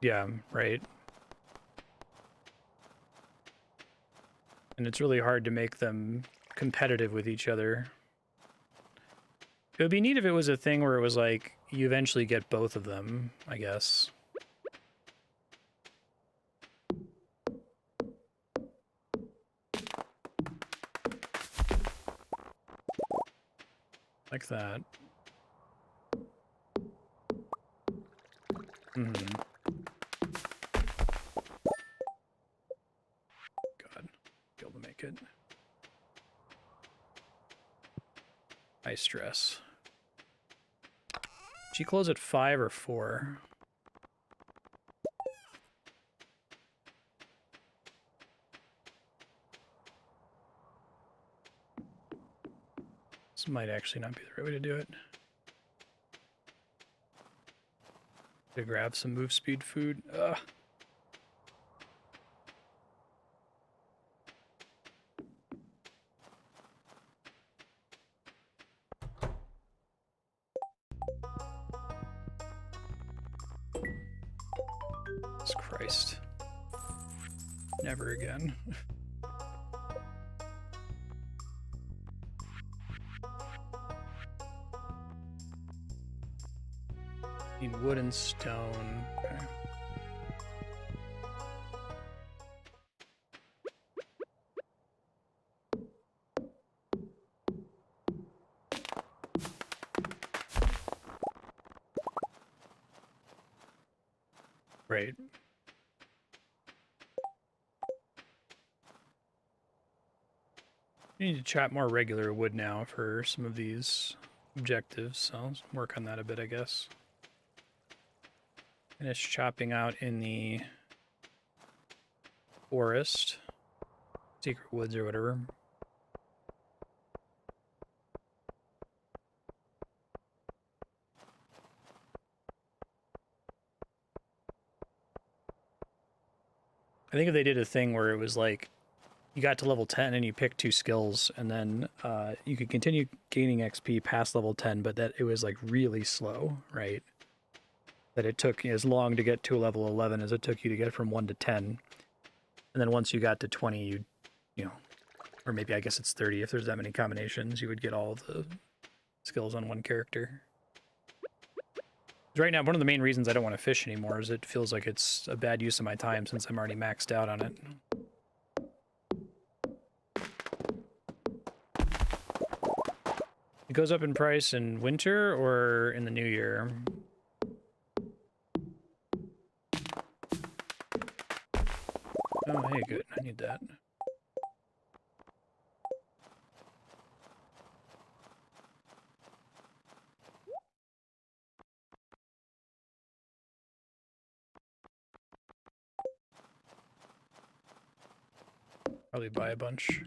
Yeah, right. And it's really hard to make them competitive with each other. It would be neat if it was a thing where it was like, you eventually get both of them, I guess. Like that. Mm-hmm. God, be able to make it. High stress. She close at 5 or 4? This might actually not be the right way to do it. To grab some move speed food. Ugh. Jesus Christ. Never again. Need wood and stone. Okay. Right. You need to chop more regular wood now for some of these objectives, so I'll work on that a bit, I guess. Finish chopping out in the forest, secret woods or whatever. I think if they did a thing where it was like you got to level 10 and you picked 2 skills, and then you could continue gaining XP past level 10, but that it was like really slow, right? That it took as long to get to level 11 as it took you to get from 1 to 10. And then once you got to 20, you know, or maybe I guess it's 30 if there's that many combinations, you would get all the skills on one character. Right now, one of the main reasons I don't want to fish anymore is it feels like it's a bad use of my time since I'm already maxed out on it. It goes up in price in winter or in the new year? Oh, hey, good. I need that. Probably buy a bunch.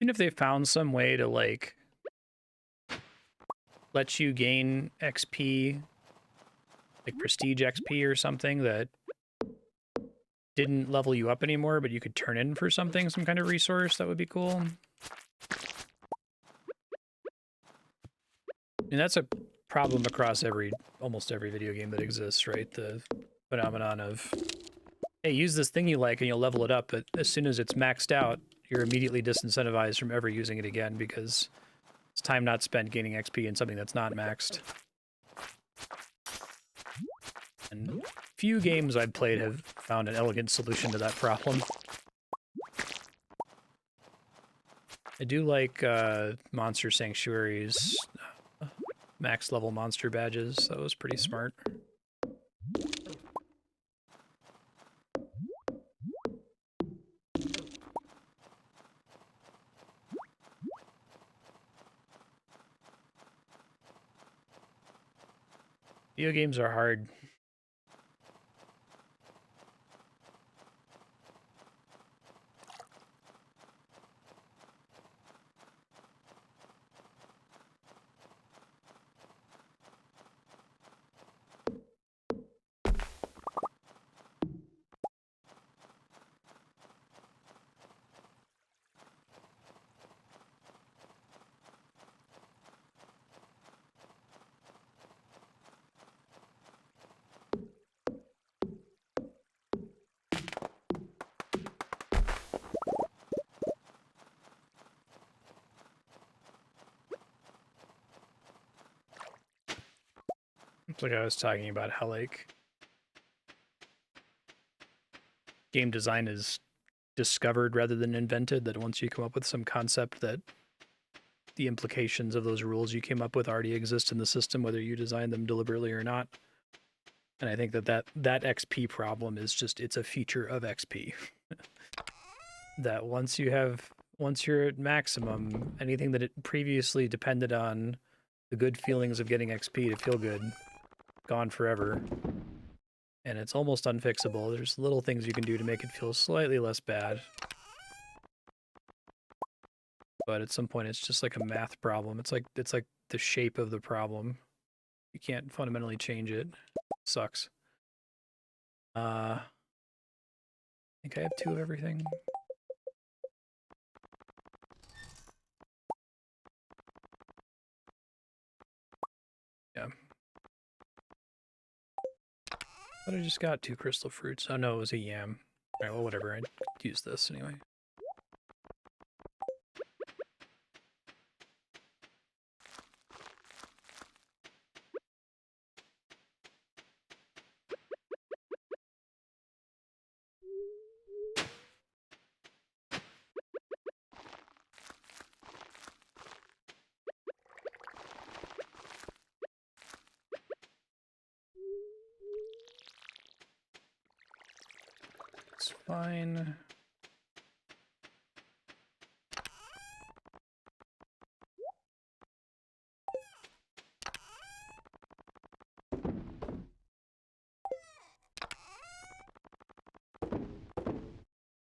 Even if they found some way to, like, let you gain XP, like prestige XP or something that didn't level you up anymore, but you could turn in for something, some kind of resource, that would be cool. And that's a problem across almost every video game that exists, right? The phenomenon of, hey, use this thing you like and you'll level it up, but as soon as it's maxed out, you're immediately disincentivized from ever using it again because it's time not spent gaining XP in something that's not maxed. And few games I've played have found an elegant solution to that problem. I do like Monster Sanctuary's max level monster badges. That was pretty smart. Video games are hard. It's like I was talking about how, like, game design is discovered rather than invented, that once you come up with some concept that the implications of those rules you came up with already exist in the system, whether you designed them deliberately or not. And I think that XP problem is just, it's a feature of XP. That once you're at maximum, anything that it previously depended on the good feelings of getting XP to feel good, gone forever. And it's almost unfixable. There's little things you can do to make it feel slightly less bad. But at some point it's just like a math problem. It's like the shape of the problem. You can't fundamentally change it. Sucks. I think I have 2 of everything. Yeah. But I just got 2 crystal fruits. Oh no, it was a yam. Alright, well, whatever. I'd use this anyway. That's fine.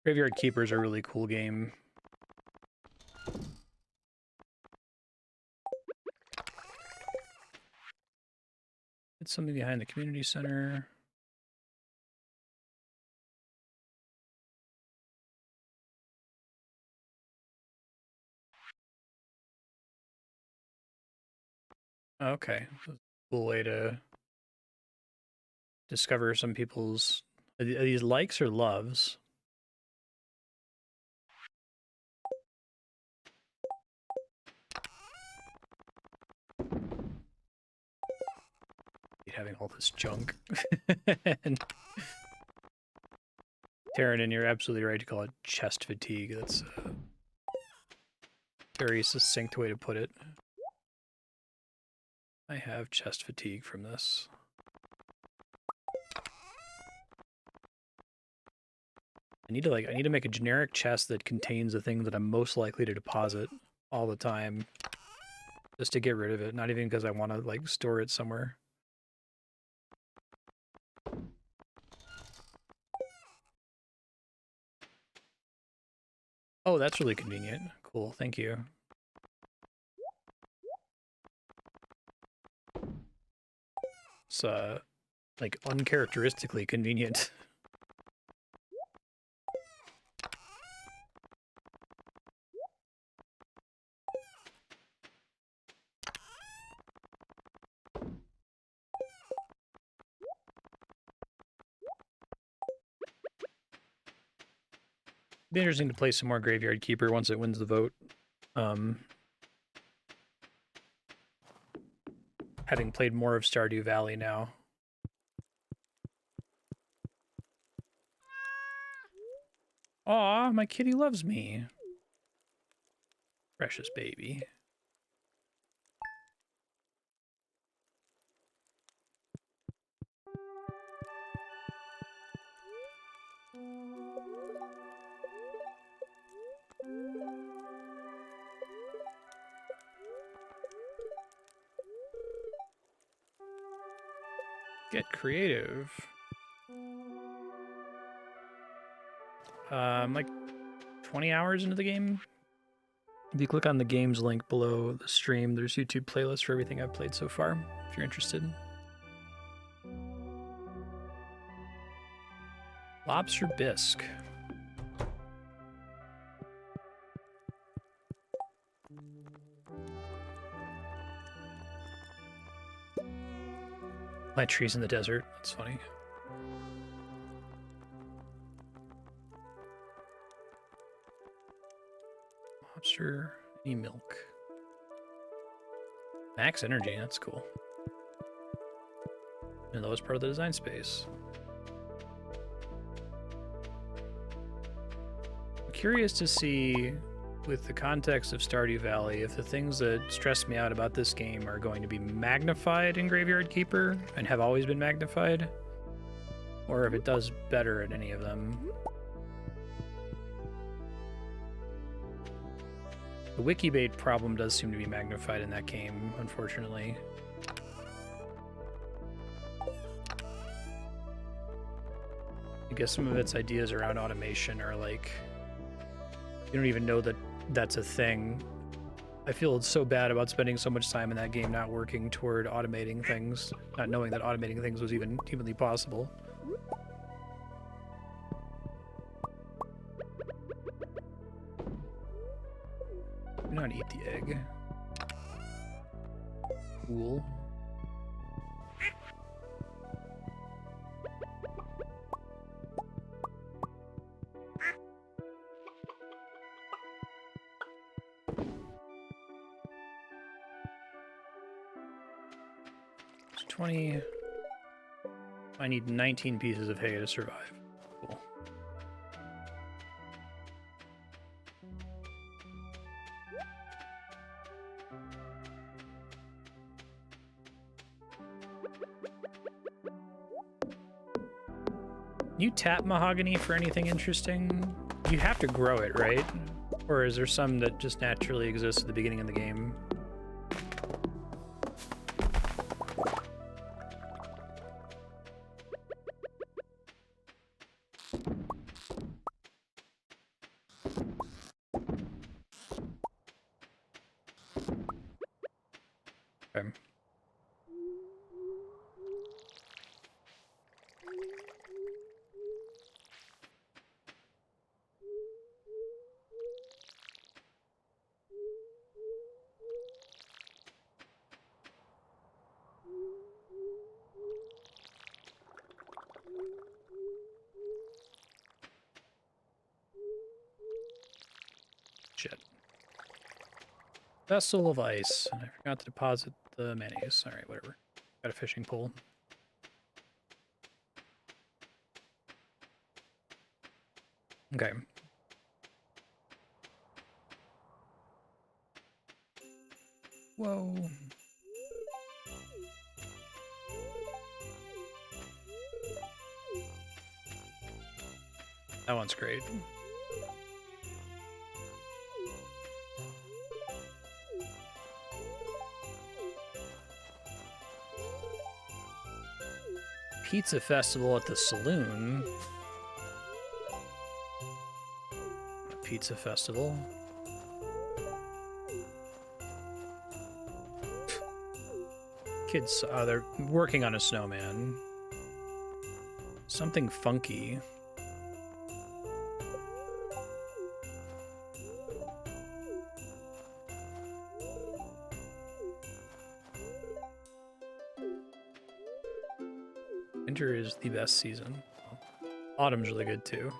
Graveyard Keeper's a really cool game. It's something behind the community center. Okay, cool way to discover some people's... Are these likes or loves? Having all this junk. And Taryn, you're absolutely right to call it chest fatigue. That's a very succinct way to put it. I have chest fatigue from this. I need to make a generic chest that contains the thing that I'm most likely to deposit all the time, just to get rid of it. Not even because I want to like store it somewhere. Oh, that's really convenient. Cool, thank you. It's like uncharacteristically convenient. Be interesting to play some more Graveyard Keeper once it wins the vote. Having played more of Stardew Valley now. Aw, my kitty loves me. Precious baby. Get creative. I'm like 20 hours into the game. If you click on the games link below the stream, there's YouTube playlists for everything I've played so far, if you're interested. Lobster bisque. Plant trees in the desert. That's funny. Lobster, any milk. Max energy, that's cool. And that was part of the design space. I'm curious to see, with the context of Stardew Valley, if the things that stress me out about this game are going to be magnified in Graveyard Keeper and have always been magnified, or if it does better at any of them. The Wikibait problem does seem to be magnified in that game, unfortunately. I guess some of its ideas around automation are like, you don't even know that that's a thing. I feel so bad about spending so much time in that game not working toward automating things, not knowing that automating things was even humanly possible. Do not eat the egg. Cool. It's 20. I need 19 pieces of hay to survive. Cool. You tap mahogany for anything interesting? You have to grow it, right? Or is there some that just naturally exists at the beginning of the game? Okay. Shit. Vessel of ice. And I forgot to deposit the mayonnaise. Alright, whatever. Got a fishing pole. Okay. Whoa. That one's great. Pizza festival at the saloon. Pizza festival. Kids, they're working on a snowman. Something funky. Winter is the best season. Autumn's really good too.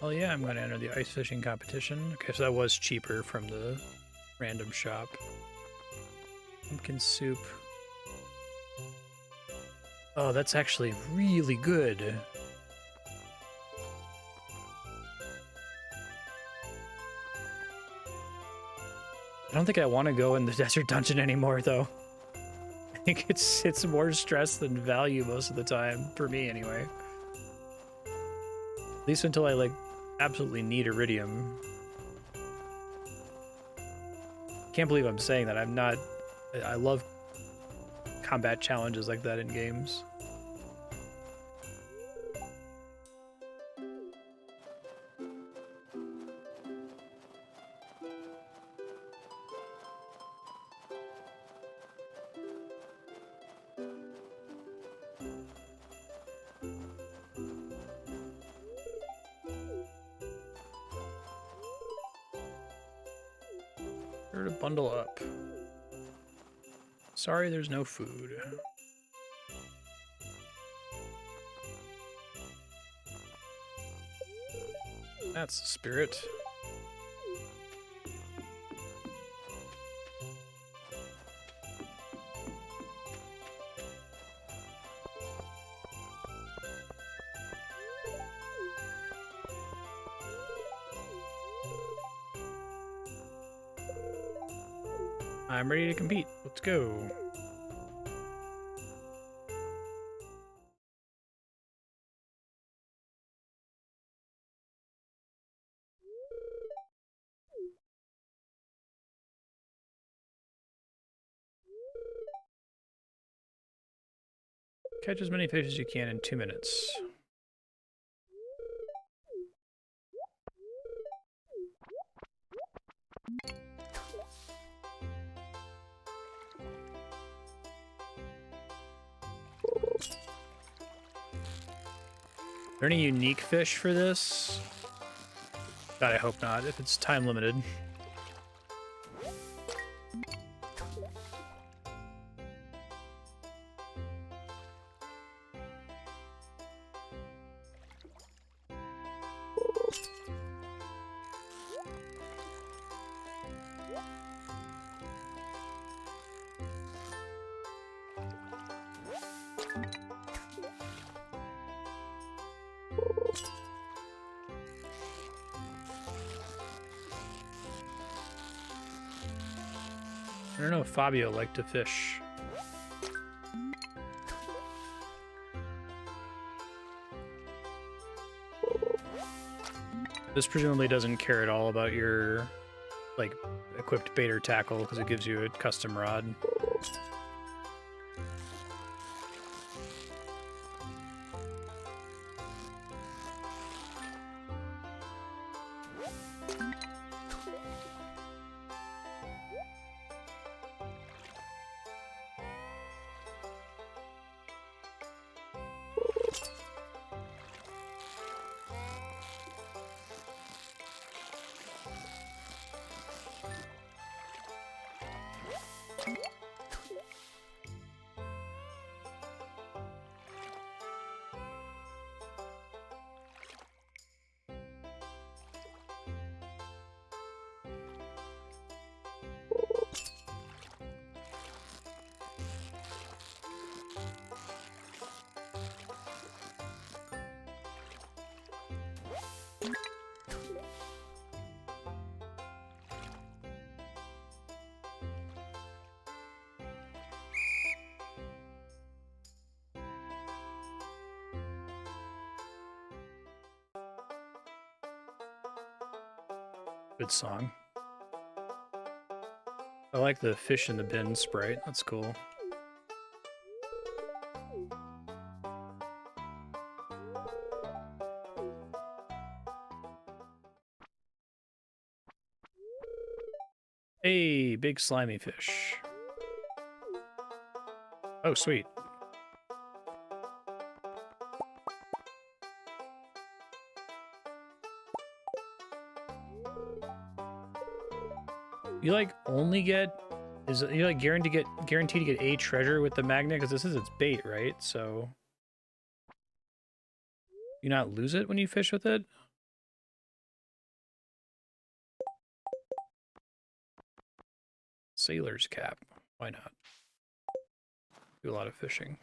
Oh yeah, I'm going to enter the ice fishing competition. Okay, so that was cheaper from the random shop. Pumpkin soup. Oh, that's actually really good. I don't think I want to go in the desert dungeon anymore, though. I think it's more stress than value most of the time, for me anyway. At least until I, like, absolutely need iridium. Can't believe I'm saying that. I'm not... I love combat challenges like that in games. Sure to bundle up. Sorry, there's no food. That's the spirit. I'm ready to compete. Let's go. Catch as many fish as you can in 2 minutes. Are there any unique fish for this? God, I hope not, if it's time limited. I don't know if Fabio liked to fish. This presumably doesn't care at all about your, like, equipped bait or tackle, because it gives you a custom rod. Good song. I like the fish in the bin sprite. That's cool. Hey, big slimy fish. Oh, sweet. You like only get, is it, you like guaranteed to get a treasure with the magnet, because this is its bait, right? So you not lose it when you fish with it? Sailor's cap. Why not? Do a lot of fishing.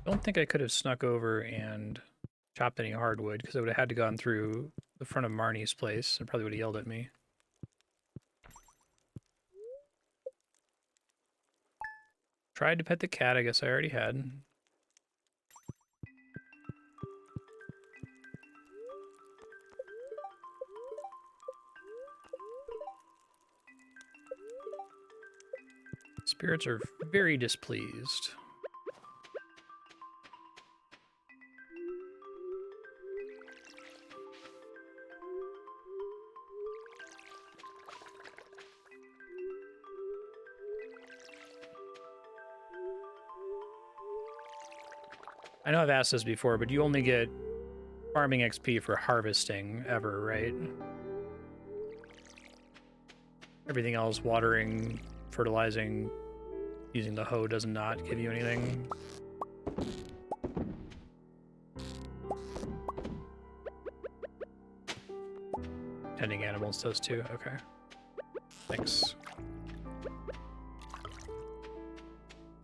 I don't think I could have snuck over and chopped any hardwood, because I would have had to gone through the front of Marnie's place and probably would have yelled at me. Tried to pet the cat, I guess I already had. Spirits are very displeased. I know I've asked this before, but you only get farming XP for harvesting ever, right? Everything else, watering, fertilizing, using the hoe does not give you anything. Tending animals does too, okay. Thanks.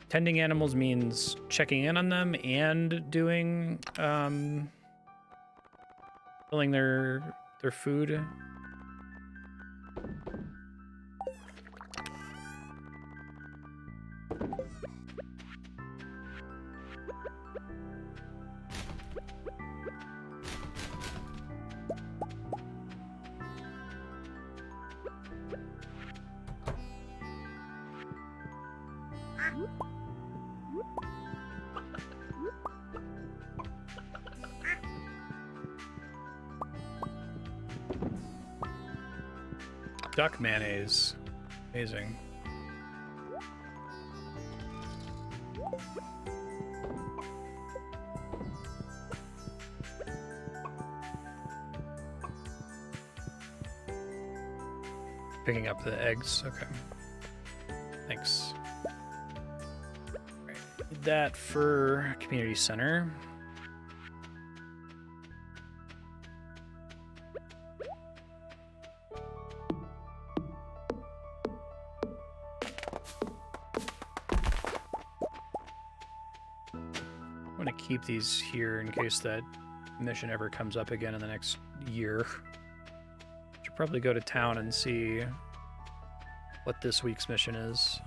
Tending animals means checking in on them and doing, filling their food. Duck mayonnaise. Amazing. Picking up the eggs, okay. Thanks. Right. Need that for community center. keep these here in case that mission ever comes up again in the next year. Should probably go to town and see what this week's mission is.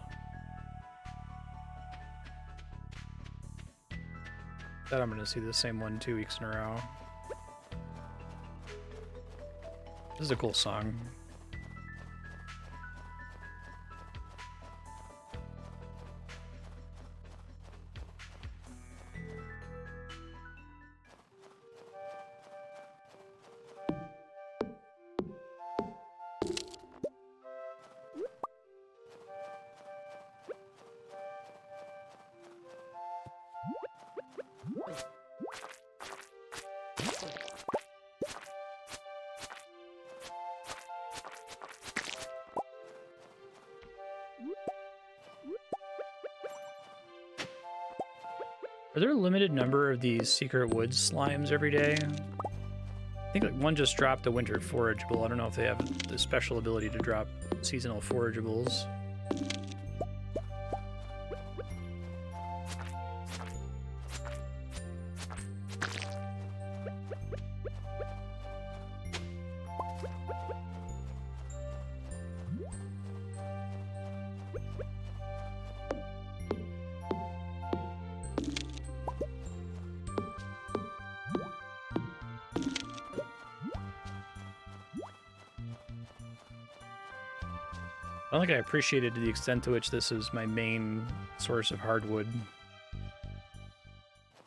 Bet I'm going to see the same one 2 weeks in a row. This is a cool song. Are there a limited number of these secret woods slimes every day? I think like one just dropped a winter forageable. I don't know if they have the special ability to drop seasonal forageables. I don't think I appreciated the extent to which this is my main source of hardwood.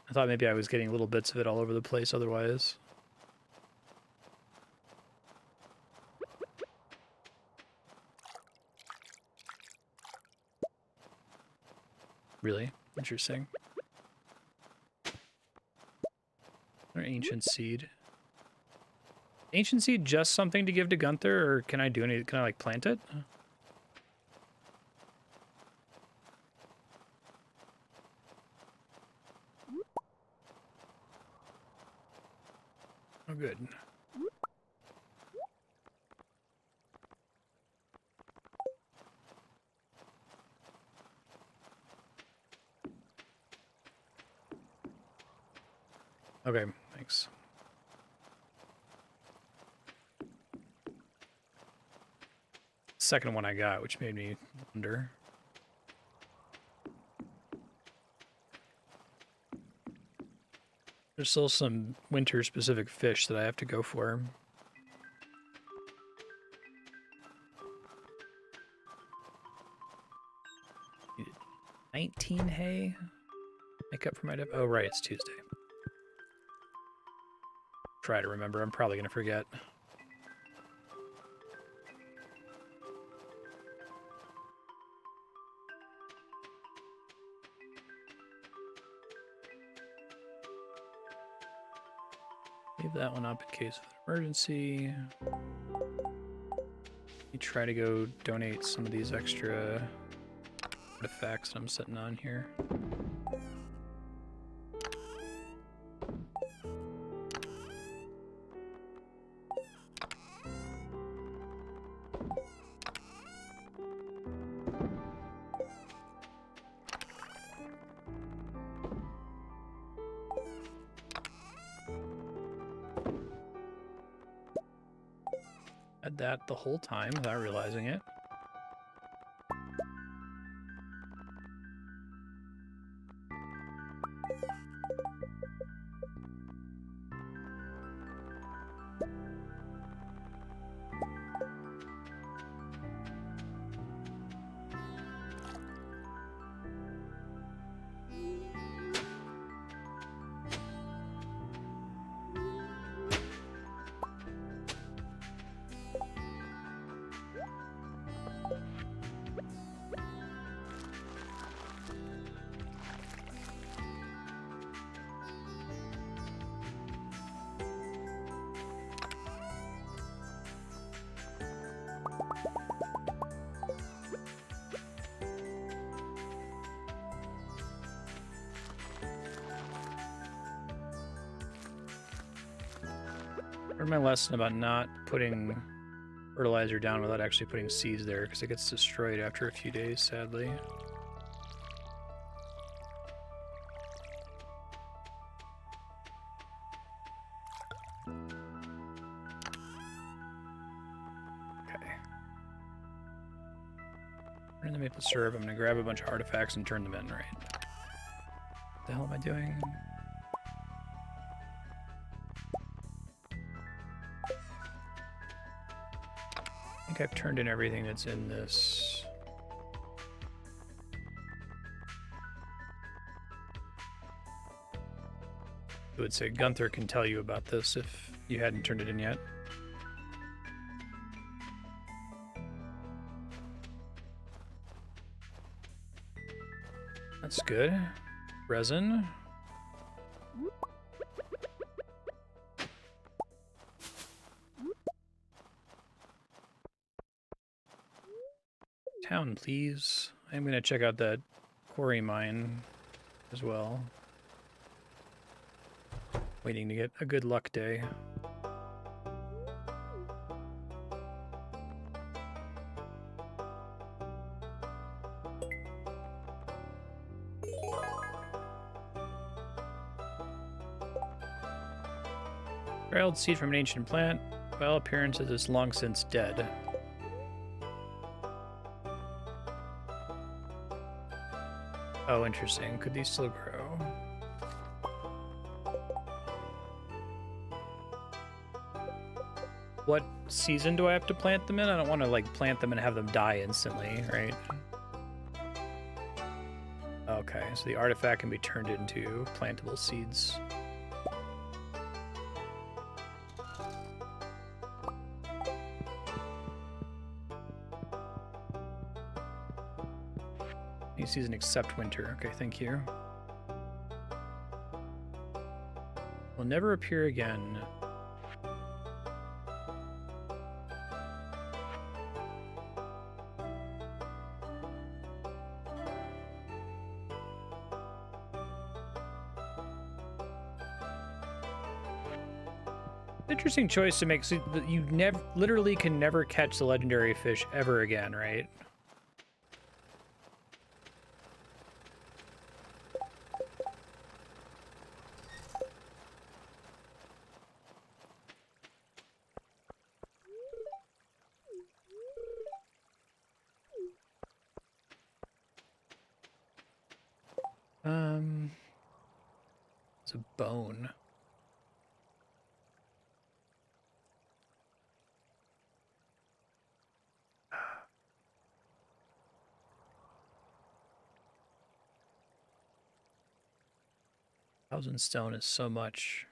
I thought maybe I was getting little bits of it all over the place otherwise. Really? Interesting. Or ancient seed. Ancient seed just something to give to Gunther, or can I do any? Can I like plant it? Oh, good. Okay, thanks. Second one I got, which made me wonder. There's still some winter-specific fish that I have to go for. Needed 19 hay? Make up for my... Oh, right, it's Tuesday. Try to remember. I'm probably going to forget. Leave that one up in case of an emergency. You try to go donate some of these extra artifacts that I'm sitting on here. Had that the whole time without realizing it. Learned my lesson about not putting fertilizer down without actually putting seeds there, because it gets destroyed after a few days, sadly. Turn the maple syrup. I'm gonna grab a bunch of artifacts and turn them in, right? What the hell am I doing? I think I've turned in everything that's in this. I would say Gunther can tell you about this if you hadn't turned it in yet. That's good. Resin. Town, please. I'm gonna check out that quarry mine as well. Waiting to get a good luck day. Trailed seed from an ancient plant. Well, appearances is long since dead. Oh, interesting. Could these still grow? What season do I have to plant them in? I don't want to, like, plant them and have them die instantly, right? Okay, so the artifact can be turned into plantable seeds. Any season except winter. Okay, thank you. Will never appear again. Interesting choice to make. So you literally can never catch the legendary fish ever again, right? It's a bone. Thousand stone is so much.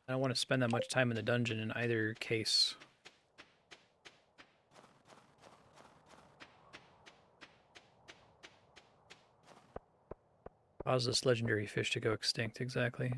I don't want to spend that much time in the dungeon in either case. Cause this legendary fish to go extinct, exactly.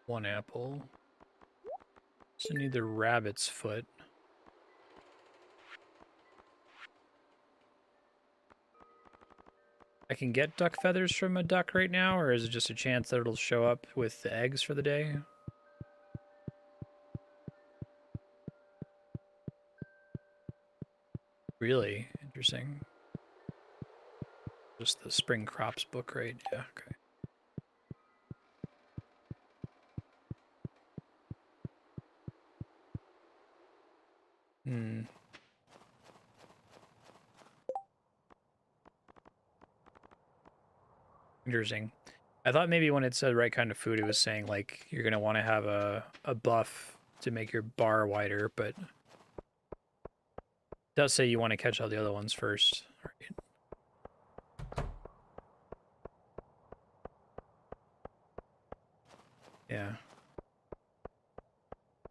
One apple. So need the rabbit's foot. I can get duck feathers from a duck right now, or is it just a chance that it'll show up with the eggs for the day? Really interesting. Just the spring crops book, right? Yeah, okay. Hmm. Interesting. I thought maybe when it said right kind of food, it was saying like you're gonna want to have a buff to make your bar wider, but it does say you want to catch all the other ones first. Right. Yeah.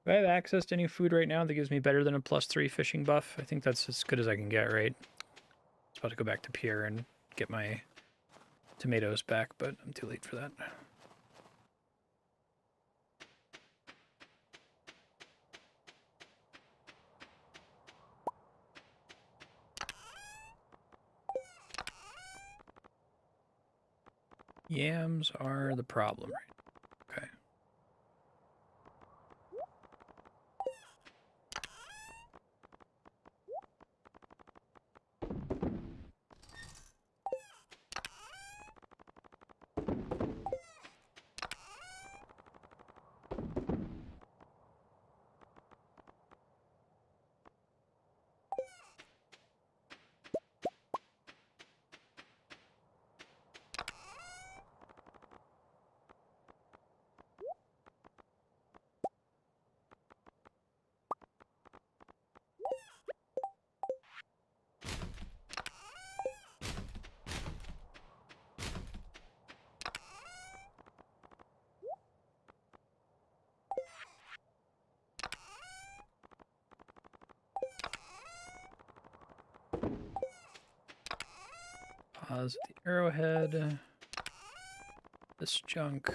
Do I have access to any food right now that gives me better than a +3 fishing buff? I think that's as good as I can get, right? I was about to go back to Pierre and get my tomatoes back, but I'm too late for that. Yams are the problem, right? Okay. This is the arrowhead. This junk.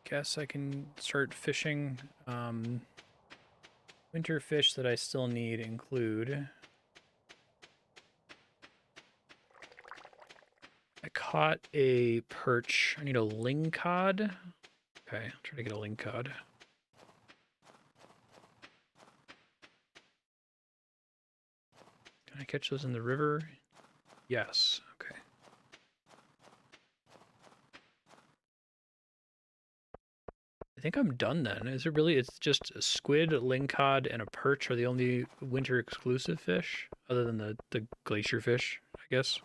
Guess I can start fishing. Winter fish that I still need include... I caught a perch. I need a lingcod. Okay, I'll try to get a lingcod. Can I catch those in the river? Yes. Okay. I think I'm done then. Is it really? It's just a squid, a lingcod, and a perch are the only winter exclusive fish, other than the glacier fish, I guess.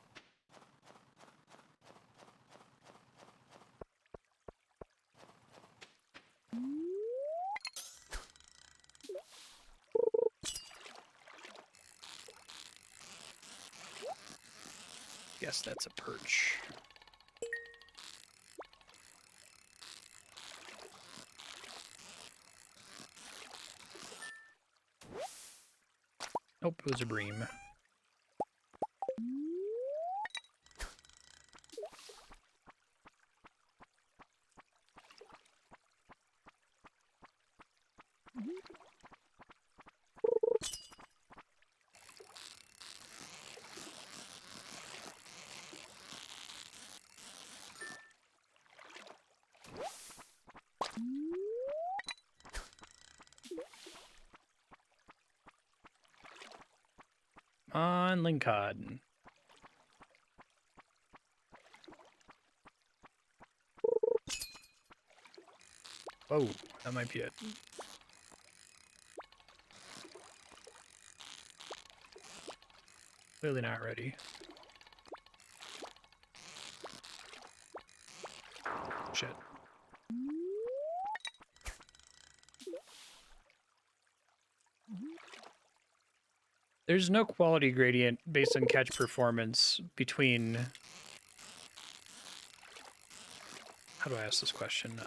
Guess that's a perch. Nope, it was a bream. On lingcod. Oh, that might be it. Clearly not ready. Shit. There's no quality gradient based on catch performance between... How do I ask this question?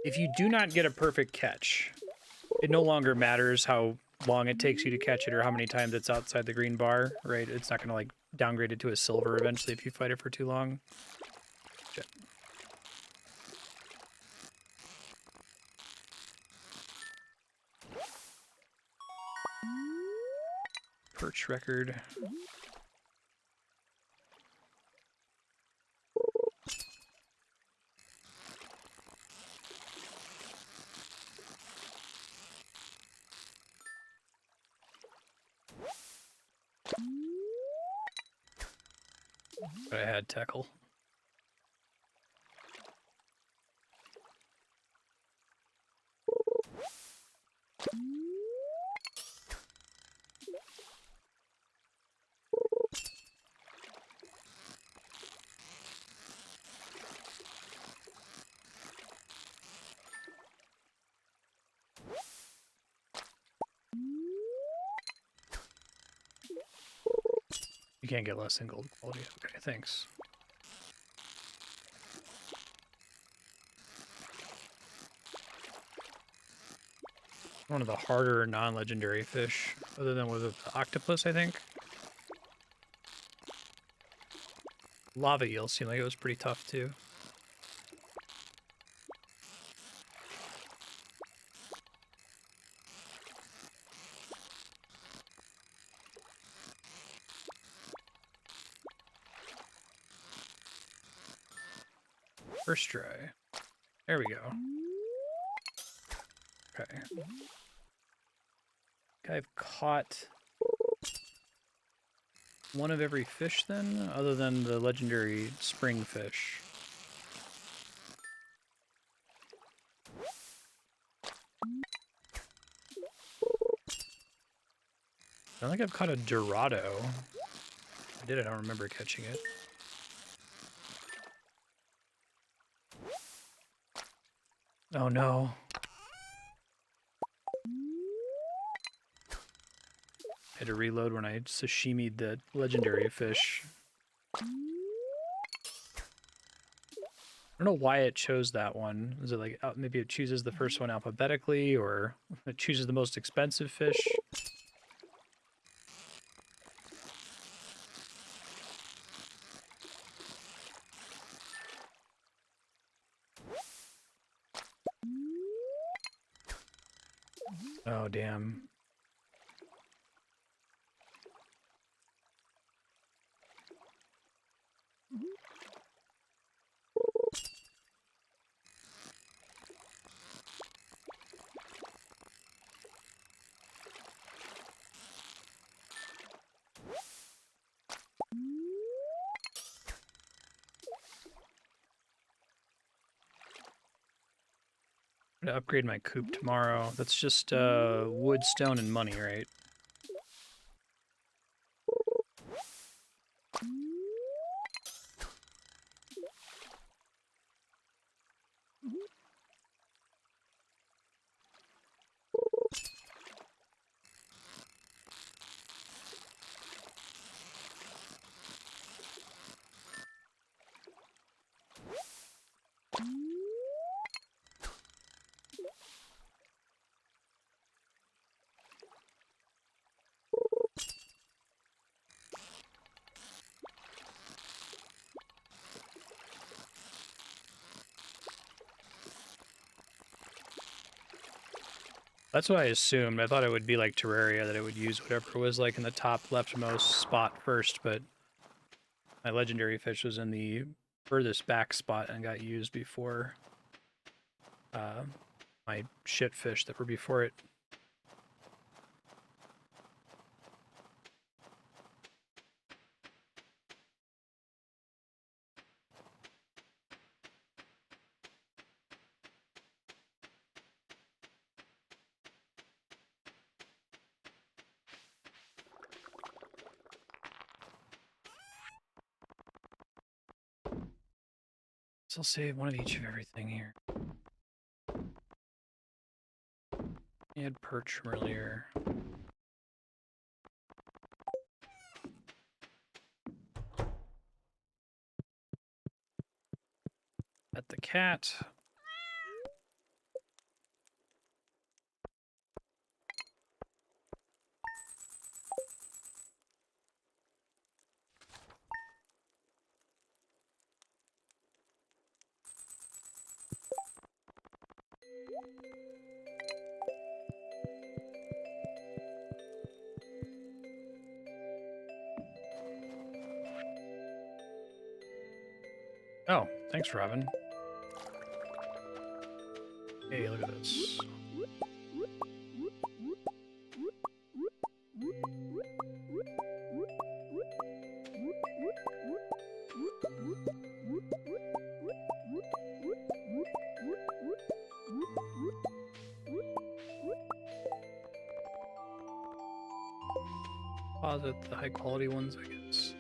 If you do not get a perfect catch, it no longer matters how long it takes you to catch it or how many times it's outside the green bar, right? It's not going to, like, downgrade it to a silver eventually if you fight it for too long. Shit. Perch record. But I had tackle. You can't get less than gold quality. Okay, thanks. One of the harder non-legendary fish, other than was it the octopus, I think. Lava eel seemed like it was pretty tough too. First try. There we go. Okay. I've caught one of every fish then, other than the legendary spring fish. I don't think I've caught a Dorado. If I did, I don't remember catching it. Oh no. I had to reload when I sashimi'd the legendary fish. I don't know why it chose that one. Is it like maybe it chooses the first one alphabetically, or it chooses the most expensive fish? Oh, damn. I'm gonna upgrade my coop tomorrow. That's just wood, stone, and money, right? That's what I assumed. I thought it would be like Terraria, that it would use whatever was like in the top leftmost spot first, but my legendary fish was in the furthest back spot and got used before my shit fish that were before it. So I'll save one of each of everything here. I had perch from earlier. At the cat. Oh, thanks, Robin. Hey, look at this. Deposit the high quality ones, I guess.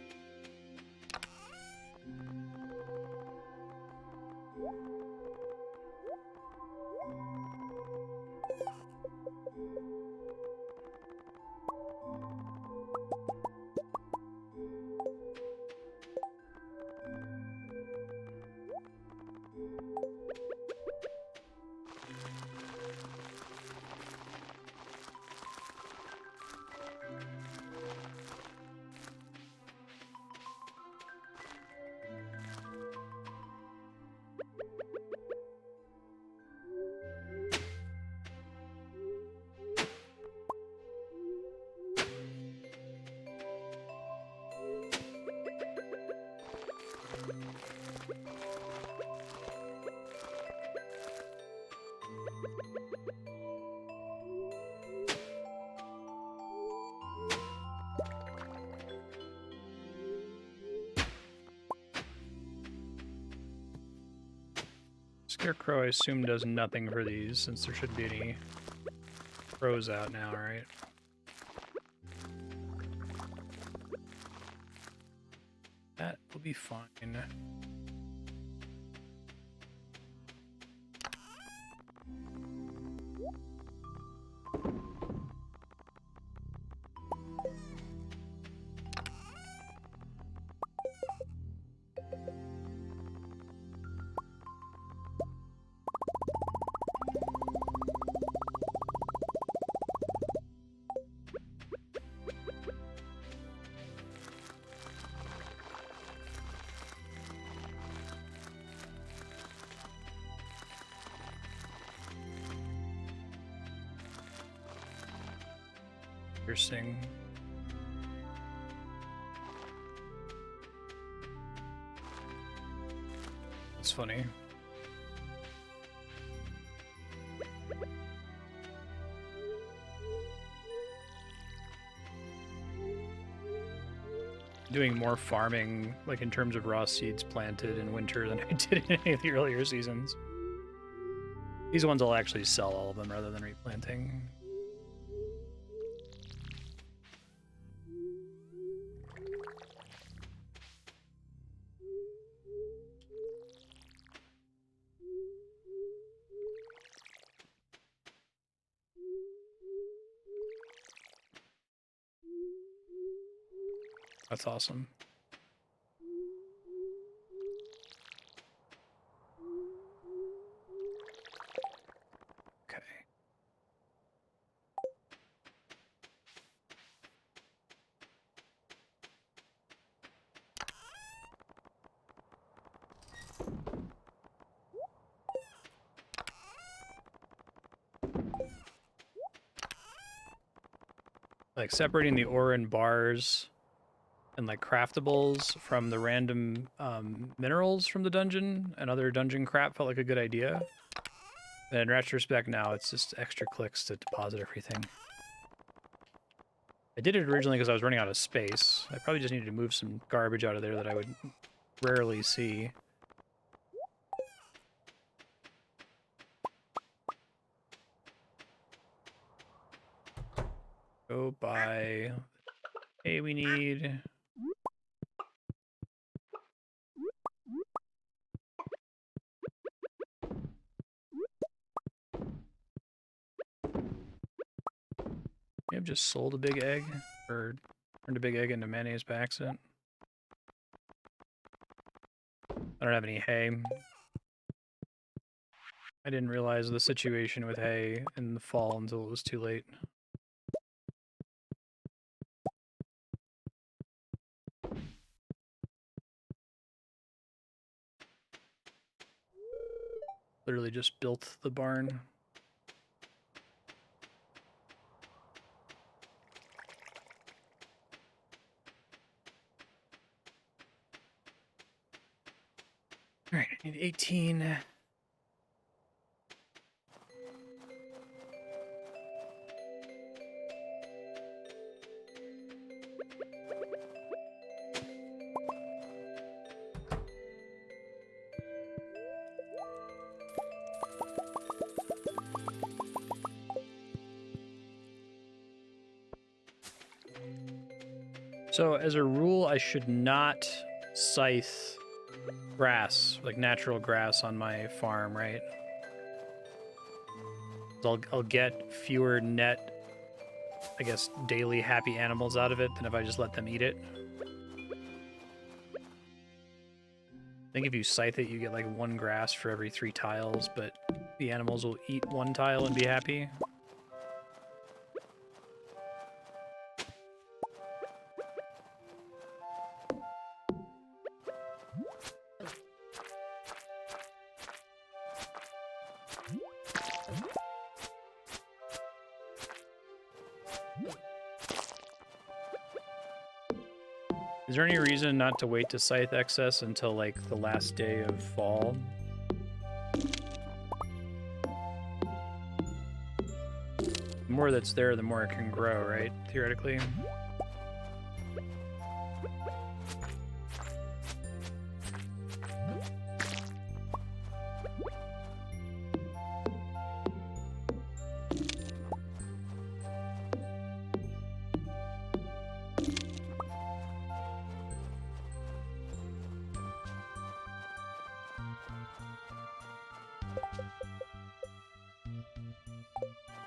Scarecrow, I assume, does nothing for these, since there shouldn't be any crows out now, right? That will be fine. Interesting. That's funny. Doing more farming, like in terms of raw seeds planted in winter than I did in any of the earlier seasons. These ones I'll actually sell all of them rather than replanting. That's awesome. Okay. Like separating the ore in bars and like craftables from the random minerals from the dungeon and other dungeon crap felt like a good idea. And in retrospect now, it's just extra clicks to deposit everything. I did it originally because I was running out of space. I probably just needed to move some garbage out of there that I would rarely see. Go buy... Hey, we need... May have just sold a big egg, or turned a big egg into mayonnaise by accident. I don't have any hay. I didn't realize the situation with hay in the fall until it was too late. Literally just built the barn. All right, I need 18. So as a rule, I should not scythe grass, like natural grass on my farm, right? I'll get fewer net, I guess, daily happy animals out of it than if I just let them eat it. I think if you scythe it, you get like 1 grass for every 3 tiles, but the animals will eat 1 tile and be happy. Is there any reason not to wait to scythe excess until like the last day of fall? The more that's there, the more it can grow, right? Theoretically.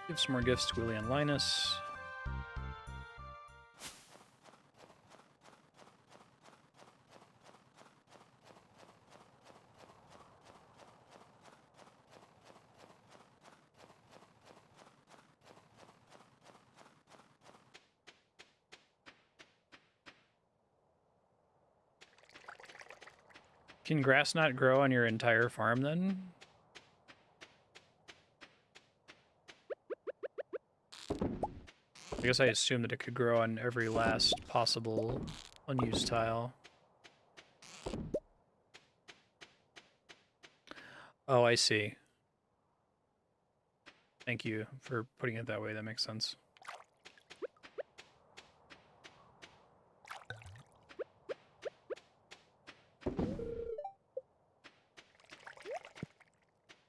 Give some more gifts to Willie and Linus. Can grass not grow on your entire farm then? I guess I assume that it could grow on every last possible unused tile. Oh, I see. Thank you for putting it that way. That makes sense.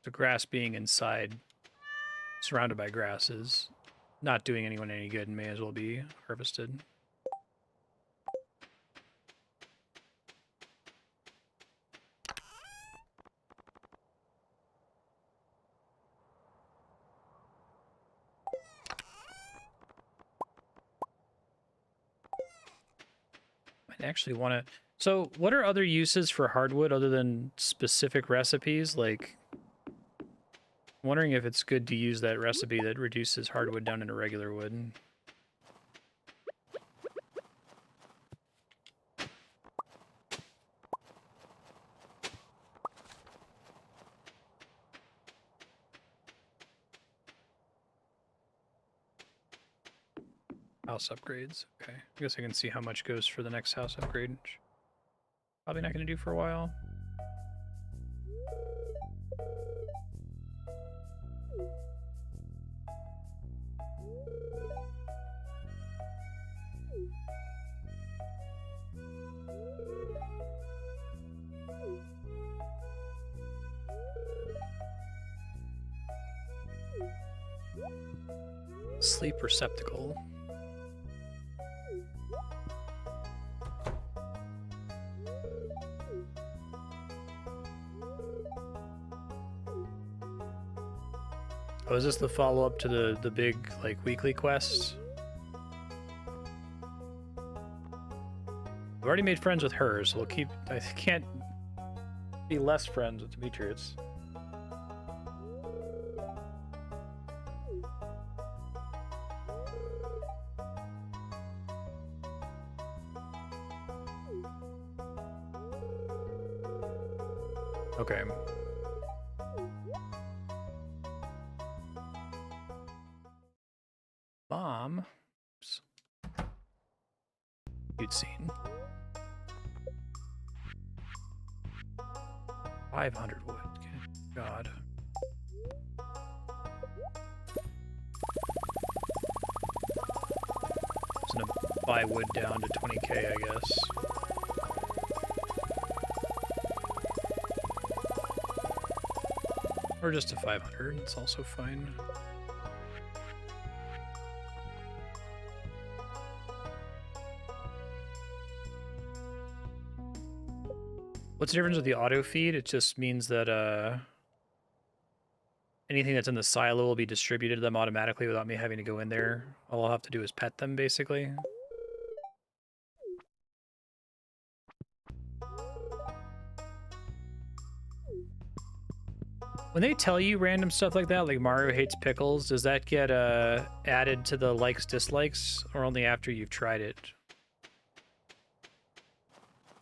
The grass being inside, surrounded by grass, is not doing anyone any good and may as well be harvested. I actually want to... So, what are other uses for hardwood other than specific recipes? Like, I'm wondering if it's good to use that recipe that reduces hardwood down into regular wood. House upgrades. Okay. I guess I can see how much goes for the next house upgrade. Probably not going to do for a while. Sleep receptacle. Oh, is this the follow-up to the big, like, weekly quest? I've already made friends with her, so we'll keep... I can't be less friends with Demetrius. Okay. Mom. Oops. You'd seen. 500 wood. God. I'm gonna buy wood down to 20k, I guess. Or just to 500, it's also fine. What's the difference with the auto feed? It just means that anything that's in the silo will be distributed to them automatically without me having to go in there. All I'll have to do is pet them, basically. When they tell you random stuff like that, like Mario hates pickles, does that get added to the likes, dislikes, or only after you've tried it?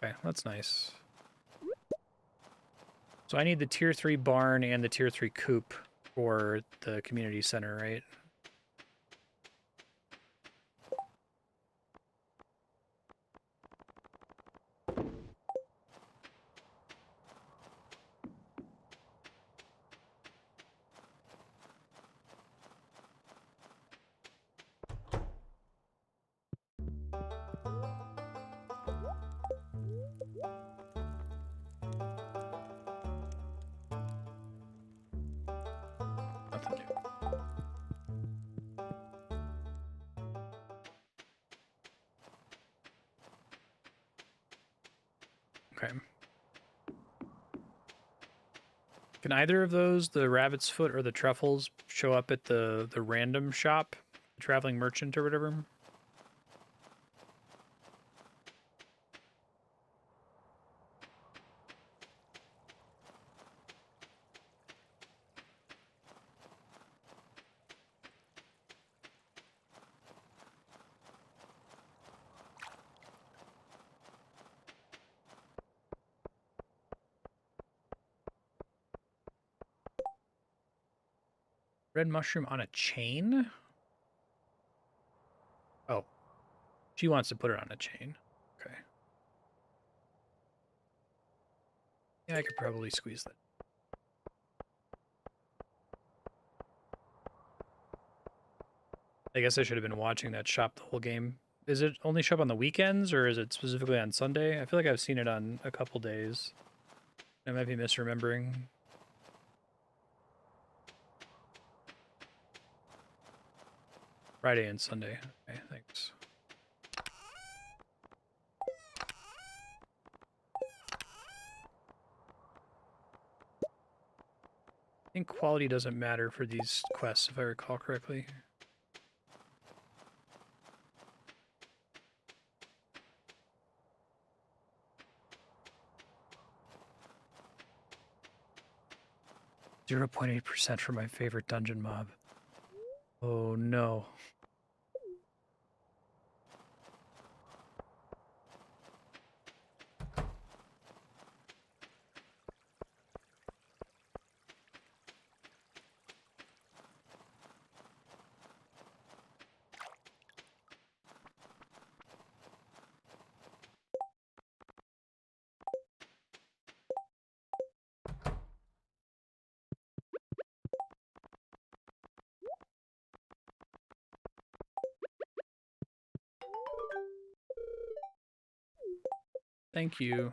Okay, that's nice. So I need the tier 3 barn and the tier 3 coop for the community center, right? Nothing new. Okay. Can either of those, the rabbit's foot or the truffles, show up at the random shop, the traveling merchant or whatever? Red mushroom on a chain? Oh, she wants to put it on a chain. Okay. Yeah, I could probably squeeze that. I guess I should have been watching that shop the whole game. Is it only show up on the weekends, or is it specifically on Sunday? I feel like I've seen it on a couple days. I might be misremembering. Friday and Sunday. Okay, thanks. I think quality doesn't matter for these quests, if I recall correctly. .8% for my favorite dungeon mob. Oh no. Thank you.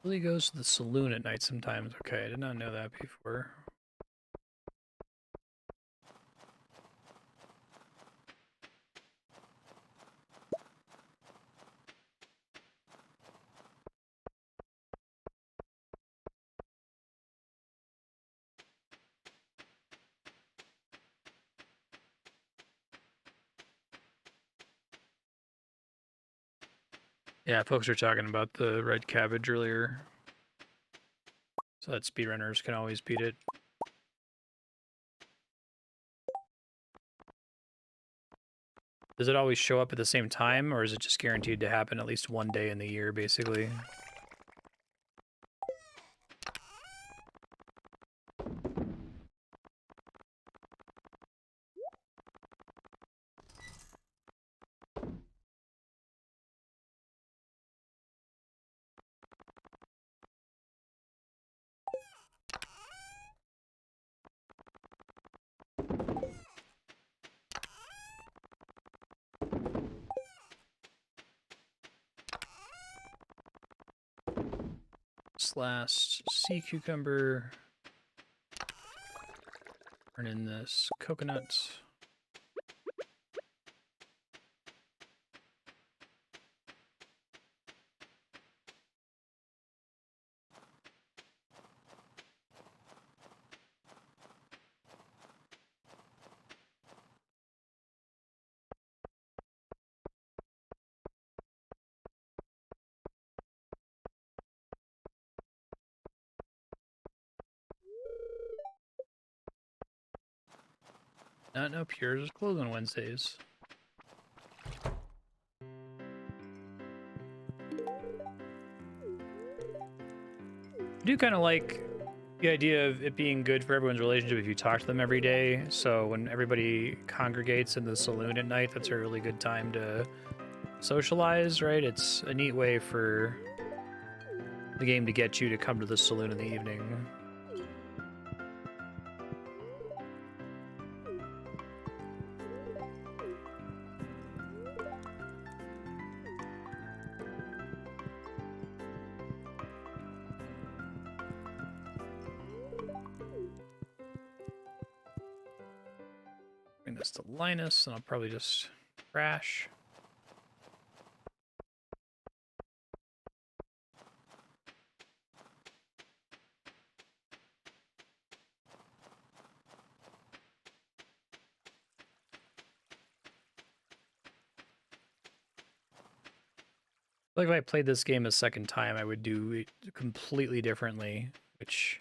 Billy goes to the saloon at night sometimes. Okay, I did not know that before. Yeah, folks were talking about the red cabbage earlier. So that speedrunners can always beat it. Does it always show up at the same time, or is it just guaranteed to happen at least one day in the year, basically? This last sea cucumber. Turn in this coconut. Not no Pures is closed on Wednesdays. I do kind of like the idea of it being good for everyone's relationship if you talk to them every day. So when everybody congregates in the saloon at night, that's a really good time to socialize, right? It's a neat way for the game to get you to come to the saloon in the evening. Bring this to Linus, and I'll probably just crash. Like if I played this game a second time, I would do it completely differently, which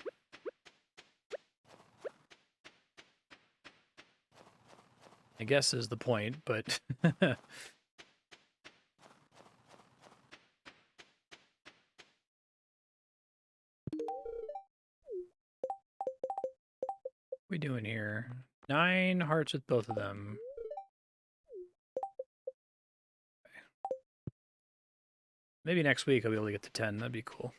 I guess is the point, but we doing here? 9 hearts with both of them. Maybe next week I'll be able to get to 10. That'd be cool.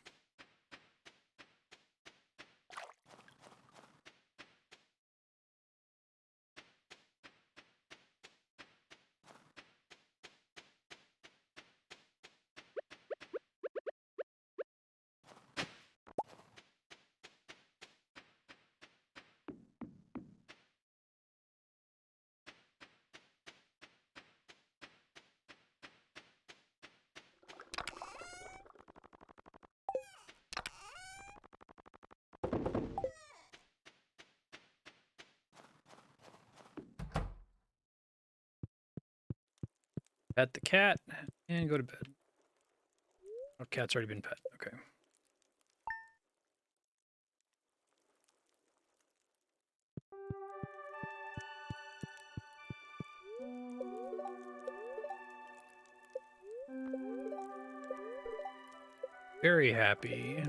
Pet the cat and go to bed. Oh, cat's already been pet. Okay. Very happy.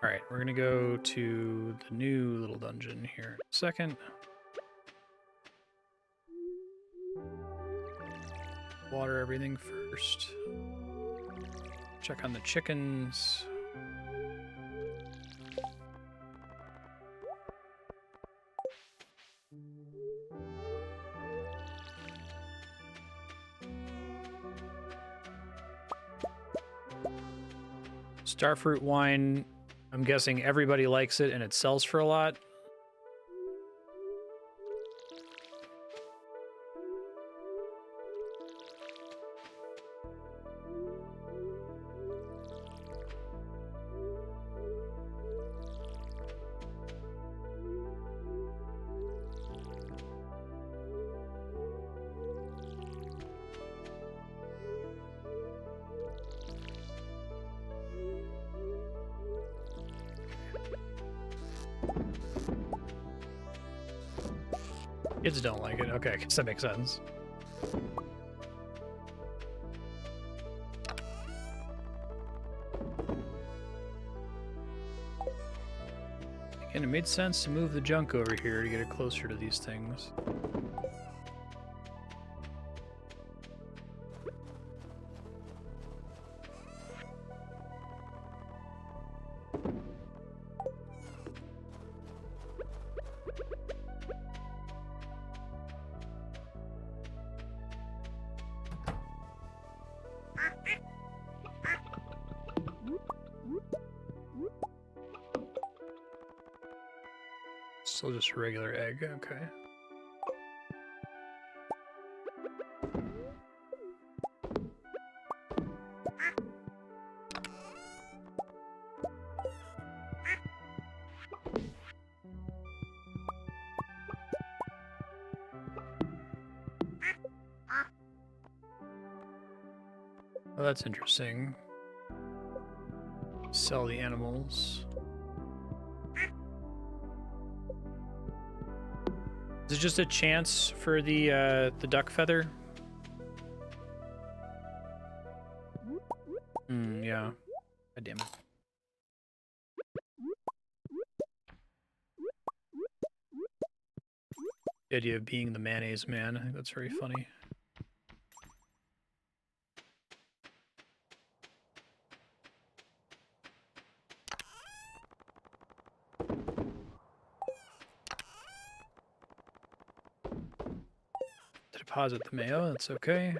All right, we're gonna go to the new little dungeon here in a second. Water everything first. Check on the chickens. Starfruit wine, I'm guessing everybody likes it and it sells for a lot. Kids don't like it. Okay, I guess that makes sense. And it made sense to move the junk over here to get it closer to these things. Still just a regular egg, okay. Oh, that's interesting. Sell the animals. Is it just a chance for the duck feather? Yeah. God damn it. The idea of being the mayonnaise man, I think that's very funny. To deposit the mayo, that's okay.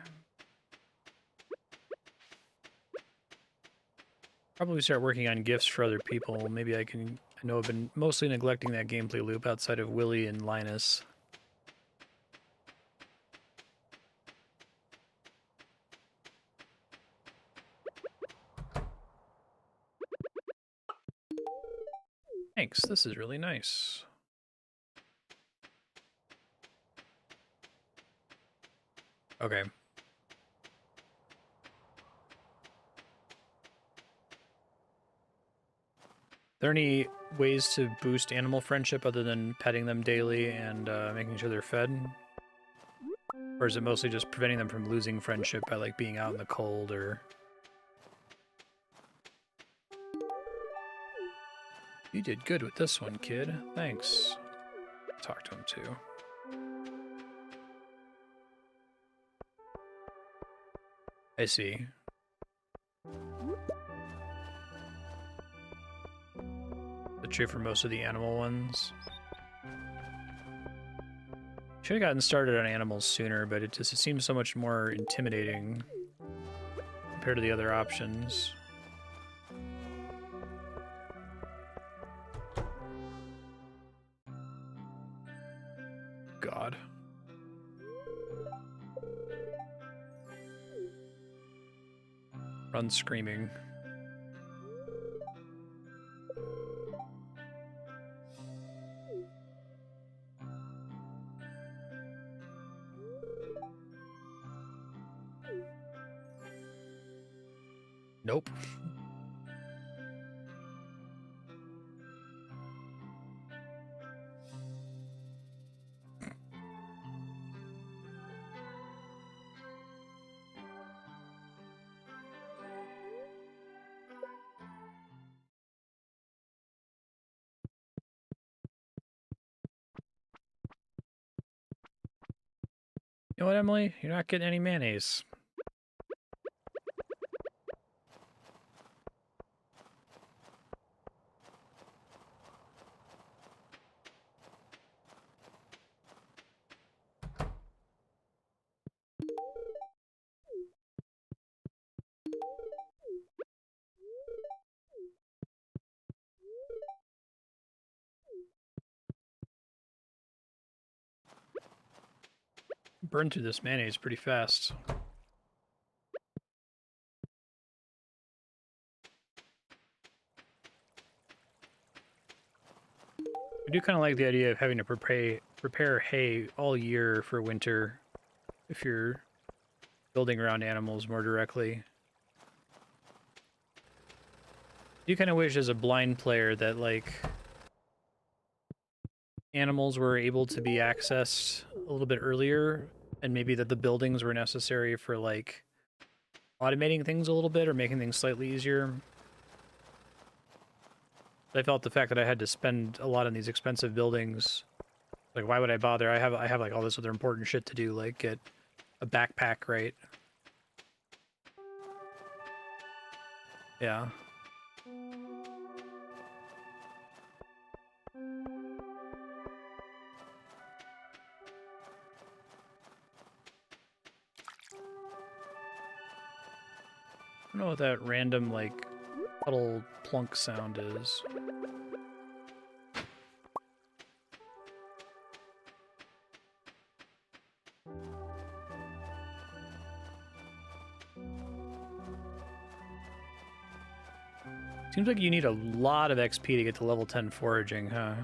Probably start working on gifts for other people. Maybe I know I've been mostly neglecting that gameplay loop outside of Willy and Linus. Thanks, this is really nice. Okay. there any ways to boost animal friendship other than petting them daily and making sure they're fed? Or is it mostly just preventing them from losing friendship by like being out in the cold or... You did good with this one, kid. Thanks. Talk to him too. I see. The true for most of the animal ones. Should have gotten started on animals sooner, but it seems so much more intimidating compared to the other options. God. Run screaming. Nope. You know what, Emily? You're not getting any mayonnaise. Burn through this mayonnaise pretty fast. I do kind of like the idea of having to prepare hay all year for winter if you're building around animals more directly. You kind of wish as a blind player that, like, animals were able to be accessed a little bit earlier, and maybe that the buildings were necessary for, like, automating things a little bit or making things slightly easier. I felt the fact that I had to spend a lot on these expensive buildings, like, why would I bother? I have like all this other important shit to do, like get a backpack, right? Yeah. I don't know what that random, like, puddle plunk sound is. Seems like you need a lot of XP to get to level 10 foraging, huh?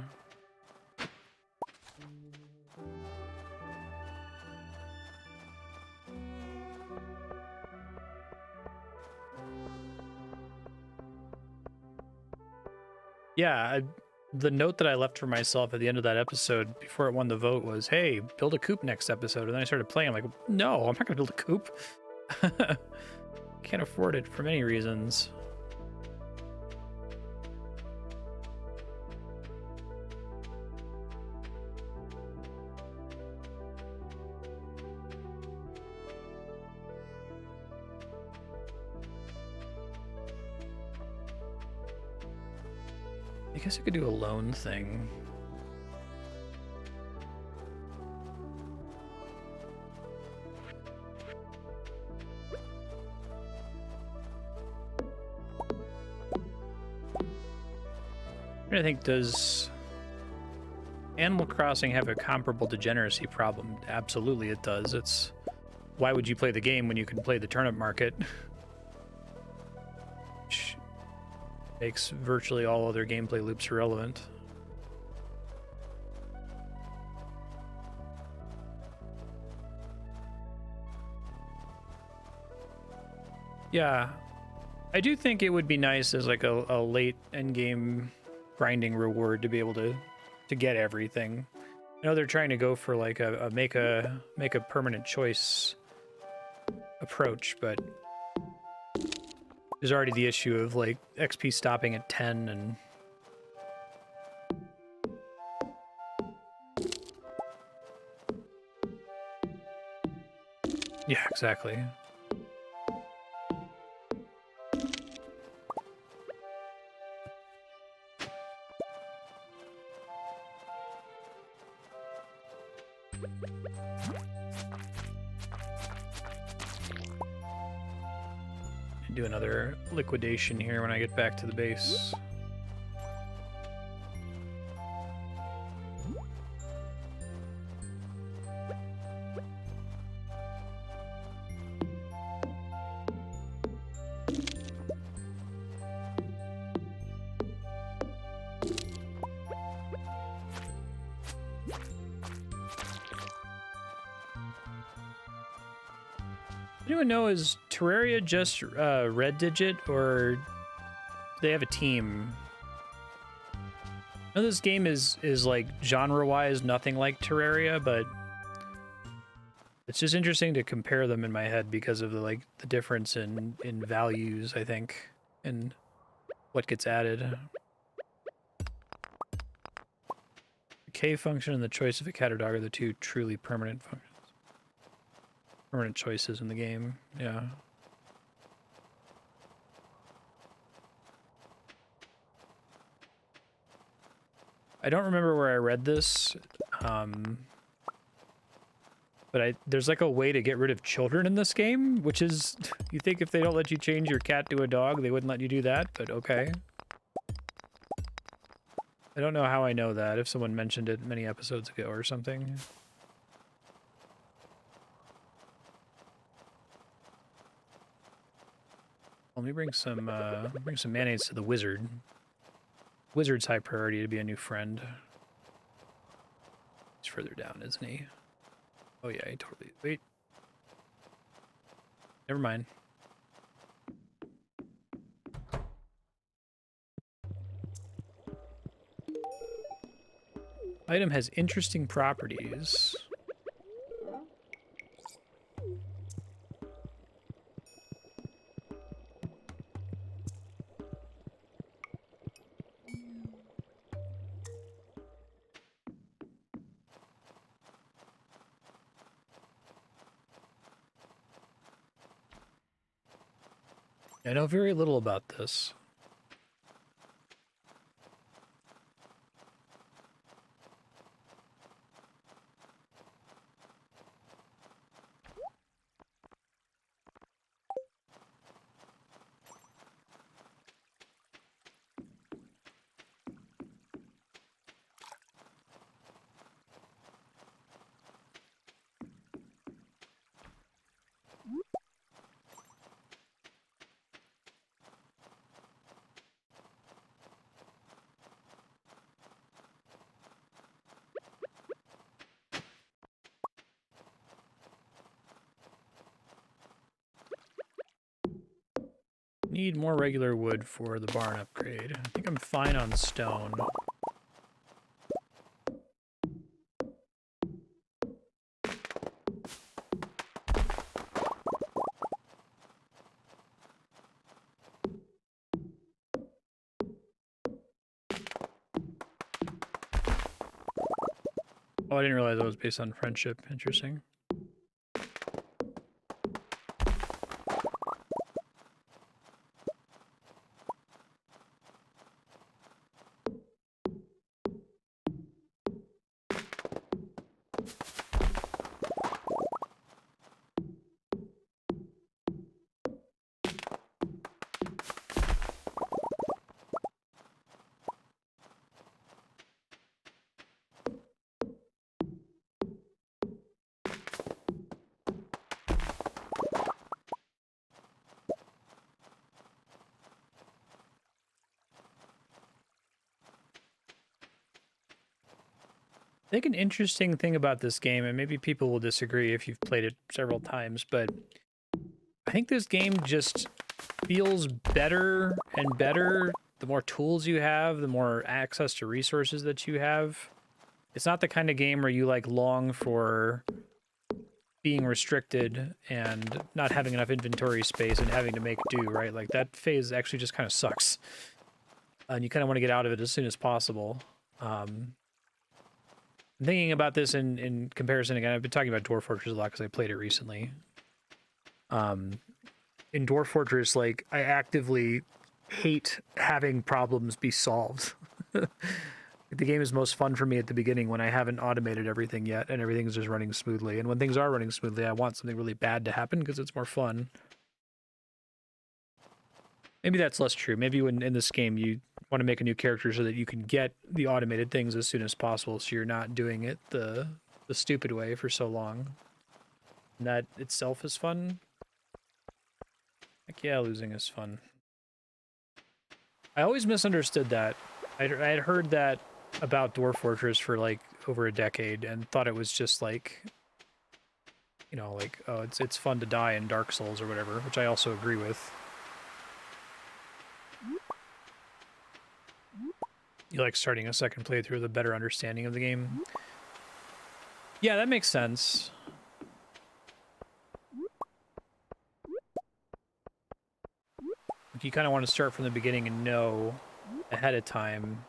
Yeah, the note that I left for myself at the end of that episode before it won the vote was, hey, build a coop next episode. And then I started playing. I'm like, no, I'm not going to build a coop. Can't afford it for many reasons. I guess I could do a loan thing. I think, does Animal Crossing have a comparable degeneracy problem? Absolutely it does. It's, why would you play the game when you can play the turnip market? Which makes virtually all other gameplay loops irrelevant. Yeah, I do think it would be nice as like a late endgame grinding reward to be able to get everything. I know they're trying to go for like a make a permanent choice approach, but there's already the issue of like XP stopping at 10 and yeah, exactly. Do another liquidation here when I get back to the base. Anyone know, is Terraria just Red Digit, or do they have a team? I know this game is like genre-wise nothing like Terraria, but it's just interesting to compare them in my head because of the difference in values, I think, and what gets added. The K function and the choice of a cat or dog are the two truly permanent functions. Permanent choices in the game, yeah. I don't remember where I read this, but there's like a way to get rid of children in this game, which is, you think if they don't let you change your cat to a dog, they wouldn't let you do that, but okay. I don't know how I know that, if someone mentioned it many episodes ago or something. Let me bring some mayonnaise to the wizard. Wizard's high priority to be a new friend. He's further down, isn't he? Oh yeah, he totally... Wait. Never mind. Item has interesting properties. I know very little about this. Need more regular wood for the barn upgrade. I think I'm fine on stone. Oh, I didn't realize that was based on friendship. Interesting. I think an interesting thing about this game, and maybe people will disagree if you've played it several times, but I think this game just feels better and better the more tools you have, the more access to resources that you have. It's not the kind of game where you like long for being restricted and not having enough inventory space and having to make do, right? Like that phase actually just kind of sucks. And you kind of want to get out of it as soon as possible. I'm thinking about this in comparison again. I've been talking about Dwarf Fortress a lot because I played it recently. In Dwarf Fortress, like, I actively hate having problems be solved. The game is most fun for me at the beginning when I haven't automated everything yet and everything's just running smoothly. And when things are running smoothly, I want something really bad to happen because it's more fun. Maybe that's less true. Maybe when in this game you want to make a new character so that you can get the automated things as soon as possible, so you're not doing it the stupid way for so long. And that itself is fun. Heck yeah, losing is fun. I always misunderstood that. I had heard that about Dwarf Fortress for like over a decade and thought it was just like, you know, like, oh, it's fun to die in Dark Souls or whatever, which I also agree with. You like starting a second playthrough with a better understanding of the game. Yeah, that makes sense. Like you kind of want to start from the beginning and know ahead of time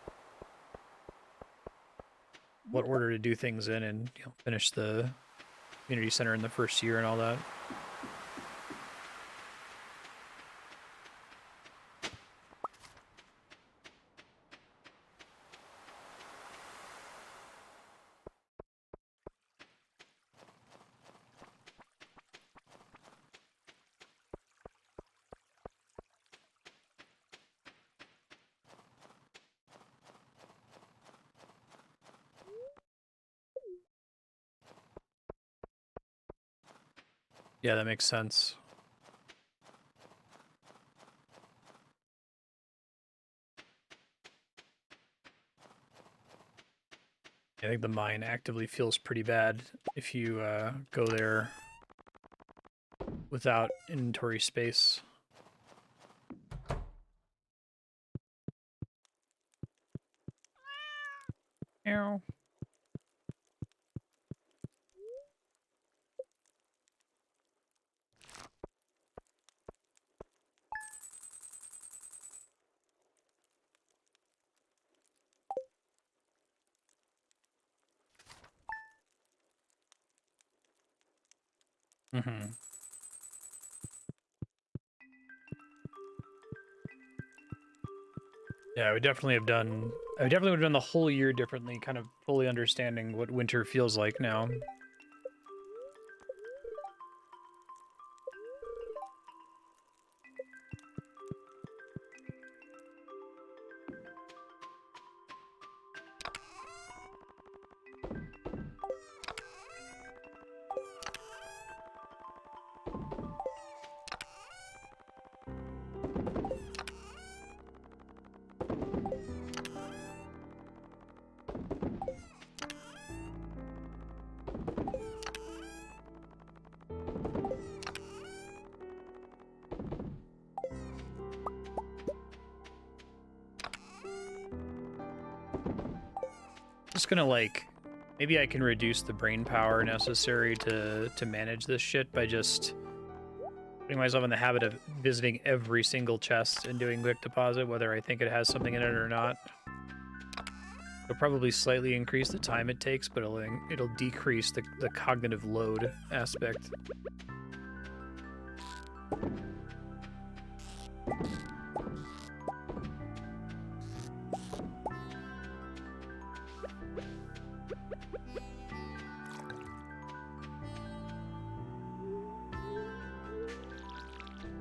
what order to do things in and, you know, finish the community center in the first year and all that. Yeah, that makes sense. I think the mine actively feels pretty bad if you go there without inventory space. Ow. Mm-hmm. Yeah, I would definitely have done... I definitely would have done the whole year differently, kind of fully understanding what winter feels like now. Just gonna, like, maybe I can reduce the brain power necessary to manage this shit by just putting myself in the habit of visiting every single chest and doing quick deposit, whether I think it has something in it or not. It'll probably slightly increase the time it takes, but it'll decrease the cognitive load aspect.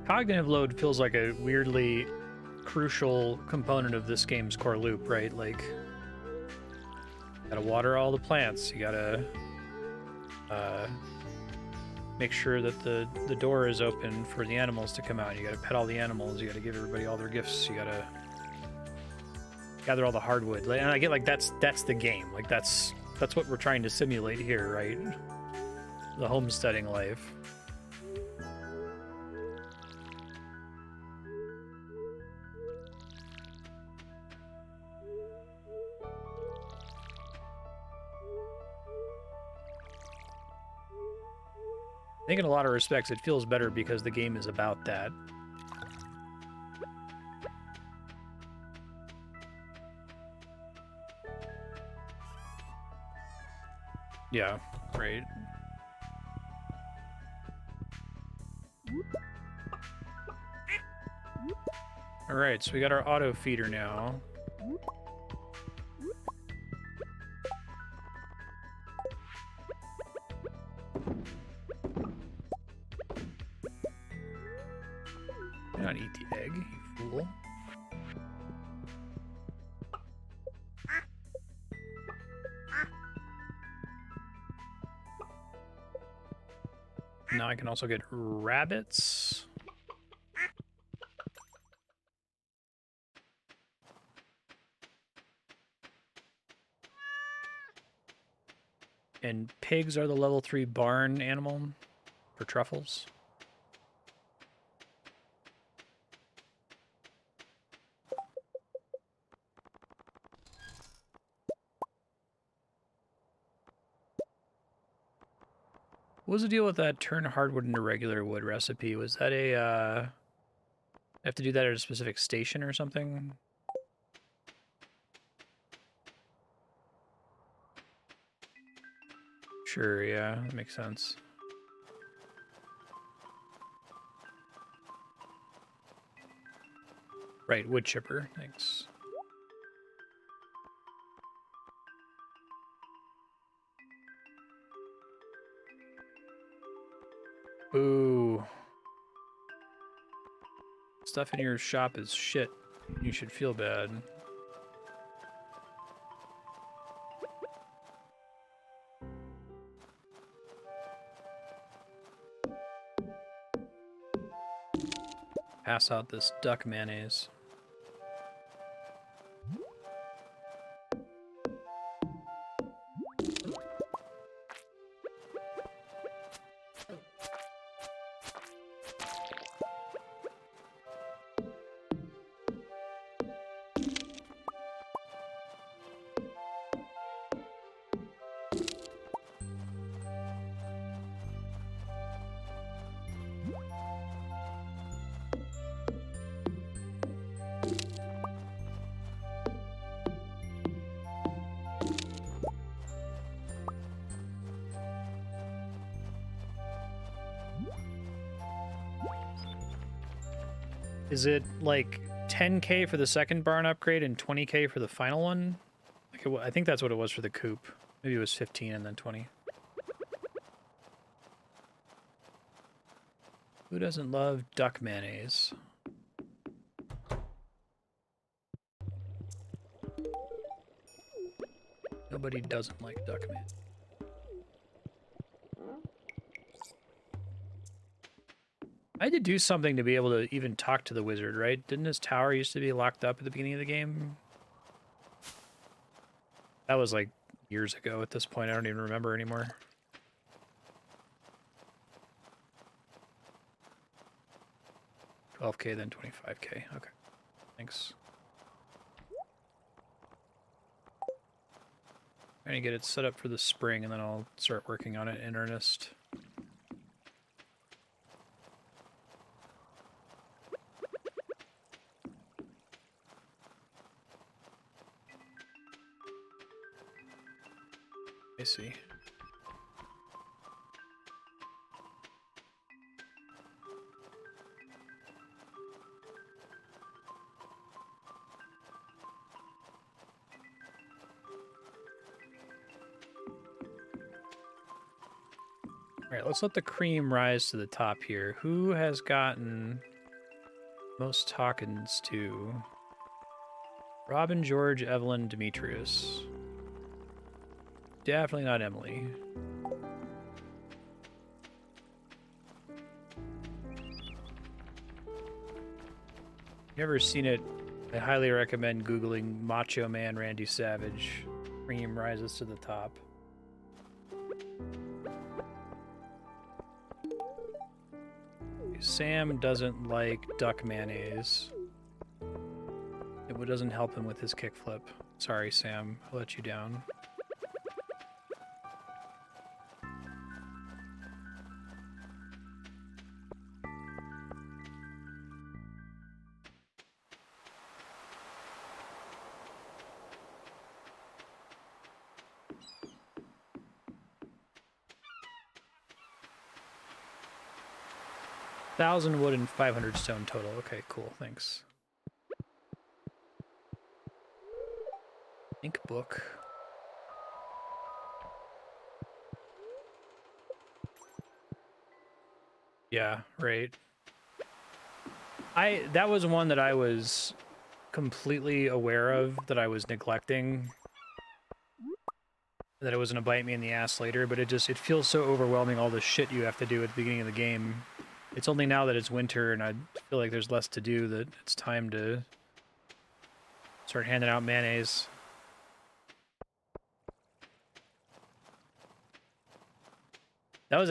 Cognitive load feels like a weirdly crucial component of this game's core loop, right? Like, you gotta water all the plants, you gotta make sure that the door is open for the animals to come out, you gotta pet all the animals, you gotta give everybody all their gifts, you gotta gather all the hardwood. And I get, like, that's the game. Like, that's what we're trying to simulate here, right? The homesteading life. think in a lot of respects it feels better because the game is about that. Yeah, right. Alright, so we got our auto feeder now. Do not eat the egg, you fool. Now I can also get rabbits. And pigs are the level 3 barn animal for truffles. What was the deal with that turn hardwood into regular wood recipe? Was that a, I have to do that at a specific station or something? Sure, yeah, that makes sense. Right, wood chipper, thanks. Ooh. Stuff in your shop is shit. You should feel bad. Pass out this duck mayonnaise. Is it like 10k for the second barn upgrade and 20k for the final one? Like I think that's what it was for the coop. Maybe it was 15 and then 20. Who doesn't love duck mayonnaise? Nobody doesn't like duck mayonnaise. I had to do something to be able to even talk to the wizard, right? Didn't his tower used to be locked up at the beginning of the game? That was like years ago at this point. I don't even remember anymore. $12k, then $25k. Okay. Thanks. I'm gonna get it set up for the spring, and then I'll start working on it in earnest. I see. Alright, let's let the cream rise to the top here. Who has gotten most tokens to? Robin, George, Evelyn, Demetrius. Definitely not Emily. Never seen it. I highly recommend Googling Macho Man Randy Savage. Cream rises to the top. Sam doesn't like duck mayonnaise. It doesn't help him with his kickflip. Sorry, Sam. I let you down. 1,000 wood and 500 stone total. Okay, cool. Thanks. Ink book. Yeah, right. That was one that I was completely aware of that I was neglecting, that it was gonna bite me in the ass later, but it feels so overwhelming, all the shit you have to do at the beginning of the game. It's only now that it's winter and I feel like there's less to do that it's time to start handing out mayonnaise. That was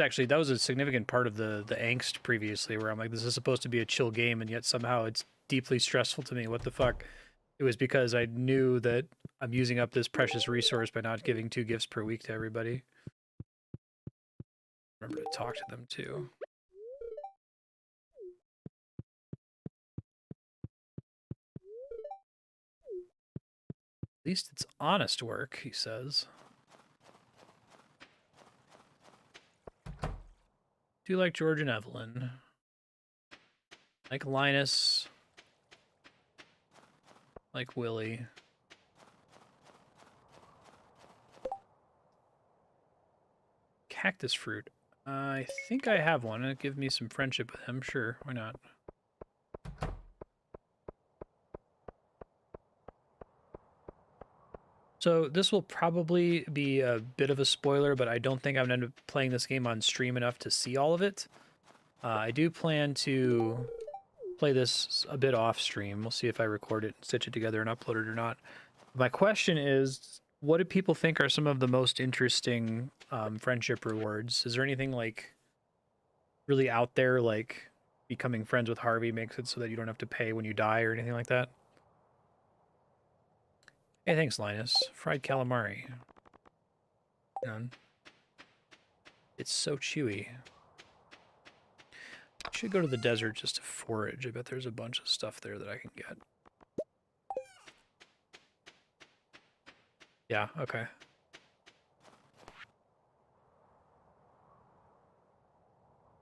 a significant part of the angst previously, where I'm like, this is supposed to be a chill game, and yet somehow it's deeply stressful to me. What the fuck? It was because I knew that I'm using up this precious resource by not giving 2 gifts per week to everybody. Remember to talk to them too. At least it's honest work, he says. Do you like George and Evelyn? Like Linus? Like Willie? Cactus fruit. I think I have one. It'd give me some friendship with him. Sure, why not? So this will probably be a bit of a spoiler, but I don't think I'm going to end up playing this game on stream enough to see all of it. I do plan to play this a bit off stream. We'll see if I record it, stitch it together, and upload it or not. My question is, what do people think are some of the most interesting friendship rewards? Is there anything like really out there, like becoming friends with Harvey makes it so that you don't have to pay when you die or anything like that? Hey, thanks, Linus. Fried calamari. None. It's so chewy. Should go to the desert just to forage. I bet there's a bunch of stuff there that I can get. Yeah, okay.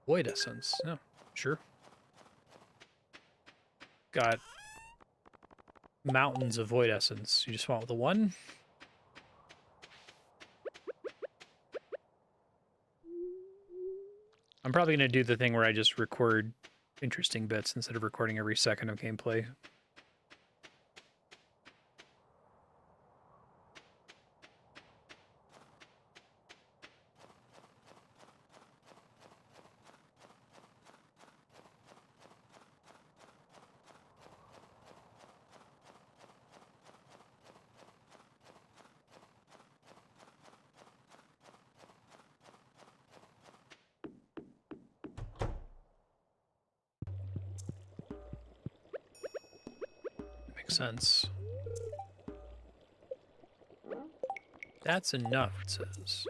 Void essence. No, sure. Got mountains of void essence. You just want the one? I'm probably going to do the thing where I just record interesting bits instead of recording every second of gameplay. Makes sense. That's enough, it says.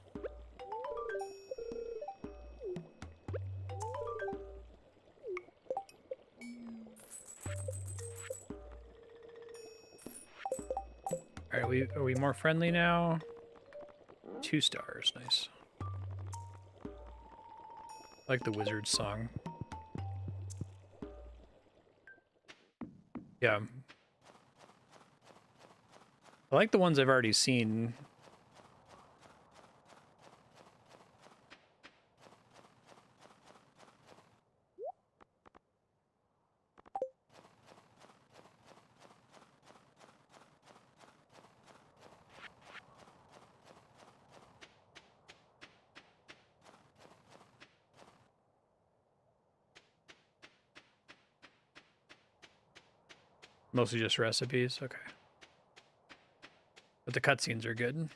Alright, are we more friendly now? 2 stars, nice. I like the wizard song. Yeah. I like the ones I've already seen. Mostly just recipes, okay. But the cutscenes are good.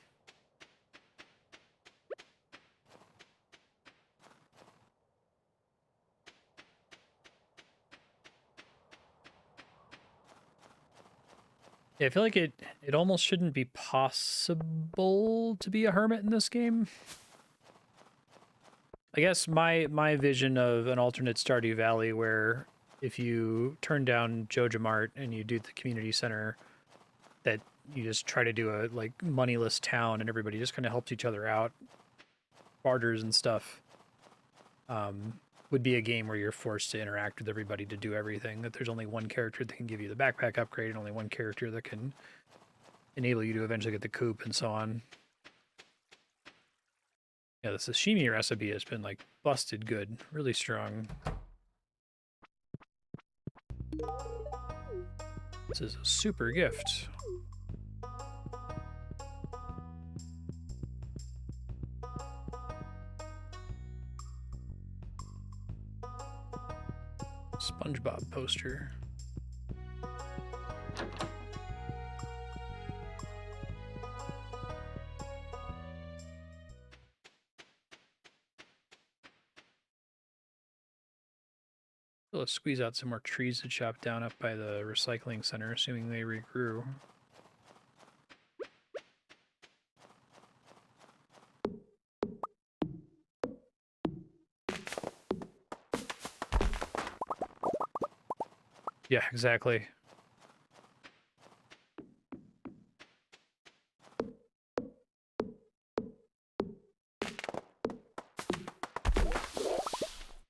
Yeah, I feel like it almost shouldn't be possible to be a hermit in this game. I guess my vision of an alternate Stardew Valley where if you turn down Joja Mart and you do the community center, that you just try to do a like moneyless town and everybody just kind of helps each other out, barters and stuff. would be a game where you're forced to interact with everybody to do everything. That there's only one character that can give you the backpack upgrade, and only one character that can enable you to eventually get the coop and so on. Yeah, the sashimi recipe has been like busted good, really strong. This is a super gift. SpongeBob poster. So let's squeeze out some more trees to chop down up by the recycling center, assuming they regrew. Yeah, exactly.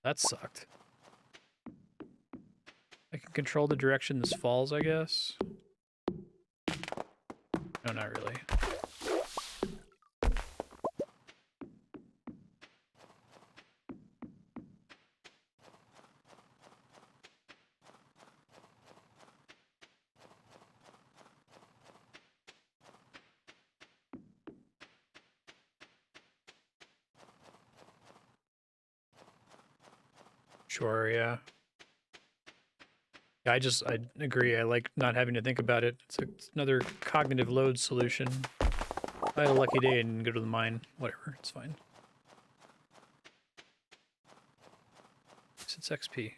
That sucked. I can control the direction this falls, I guess. No, not really. Sure, yeah. I agree. I like not having to think about it. It's another cognitive load solution. I had a lucky day and go to the mine. Whatever, it's fine. It's XP.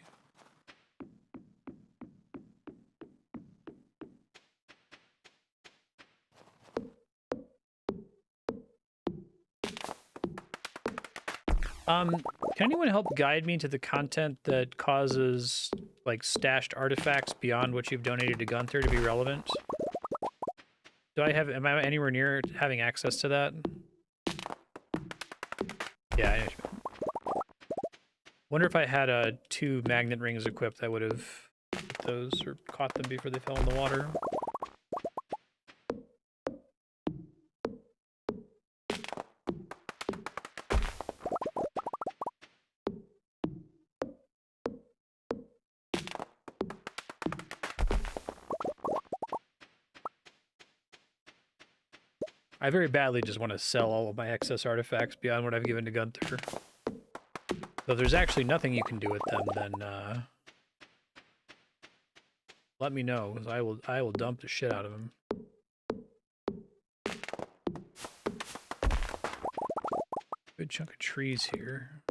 Can anyone help guide me to the content that causes, like, stashed artifacts beyond what you've donated to Gunther to be relevant? Am I anywhere near having access to that? Yeah, I know what you mean. Wonder if I had 2 magnet rings equipped, I would have those or caught them before they fell in the water. I very badly just want to sell all of my excess artifacts beyond what I've given to Gunther. So if there's actually nothing you can do with them, then let me know, because I will dump the shit out of them. Good chunk of trees here.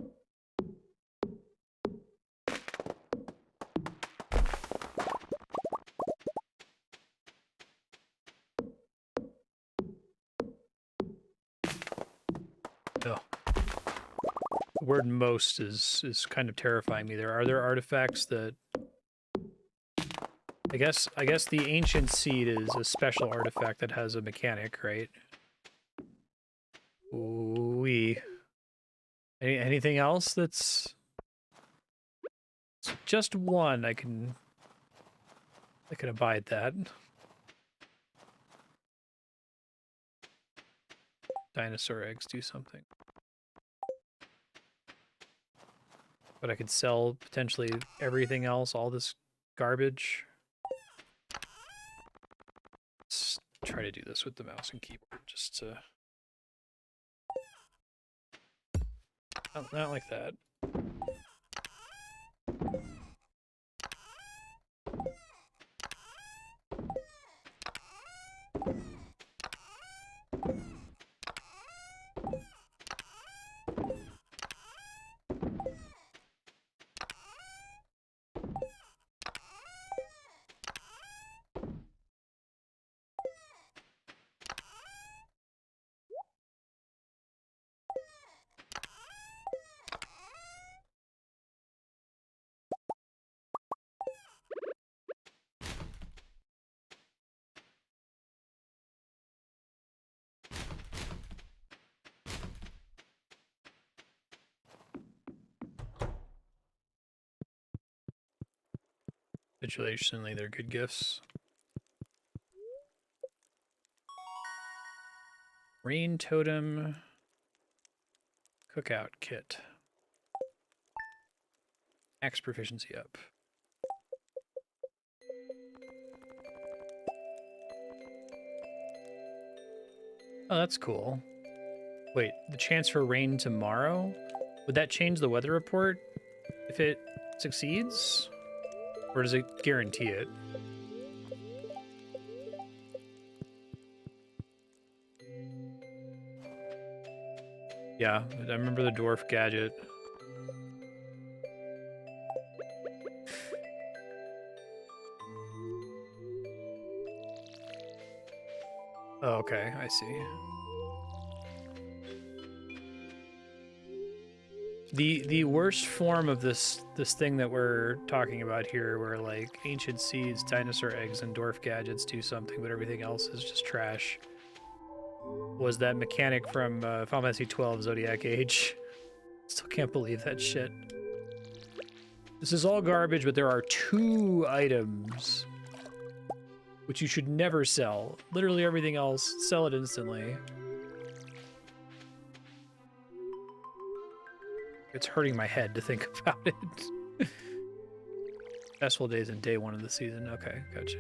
Oh. The word most is kind of terrifying me. Are there artifacts that I guess the ancient seed is a special artifact that has a mechanic, right? Ooh-wee. Anything else that's just one I can abide that. Dinosaur eggs do something. But I could sell potentially everything else, all this garbage. Let's try to do this with the mouse and keyboard just to... Not like that. Capitulationally, they're good gifts. Rain Totem Cookout Kit. Max proficiency up. Oh, that's cool. Wait, the chance for rain tomorrow? Would that change the weather report if it succeeds? Or does it guarantee it? Yeah, I remember the dwarf gadget. Oh, okay, I see. The worst form of this thing that we're talking about here, where like ancient seeds, dinosaur eggs, and dwarf gadgets do something, but everything else is just trash, was that mechanic from Final Fantasy 12 Zodiac Age. Still can't believe that shit. This is all garbage, but there are 2 items which you should never sell. Literally everything else, sell it instantly. It's hurting my head to think about it. Festival days and day 1 of the season. Okay, gotcha.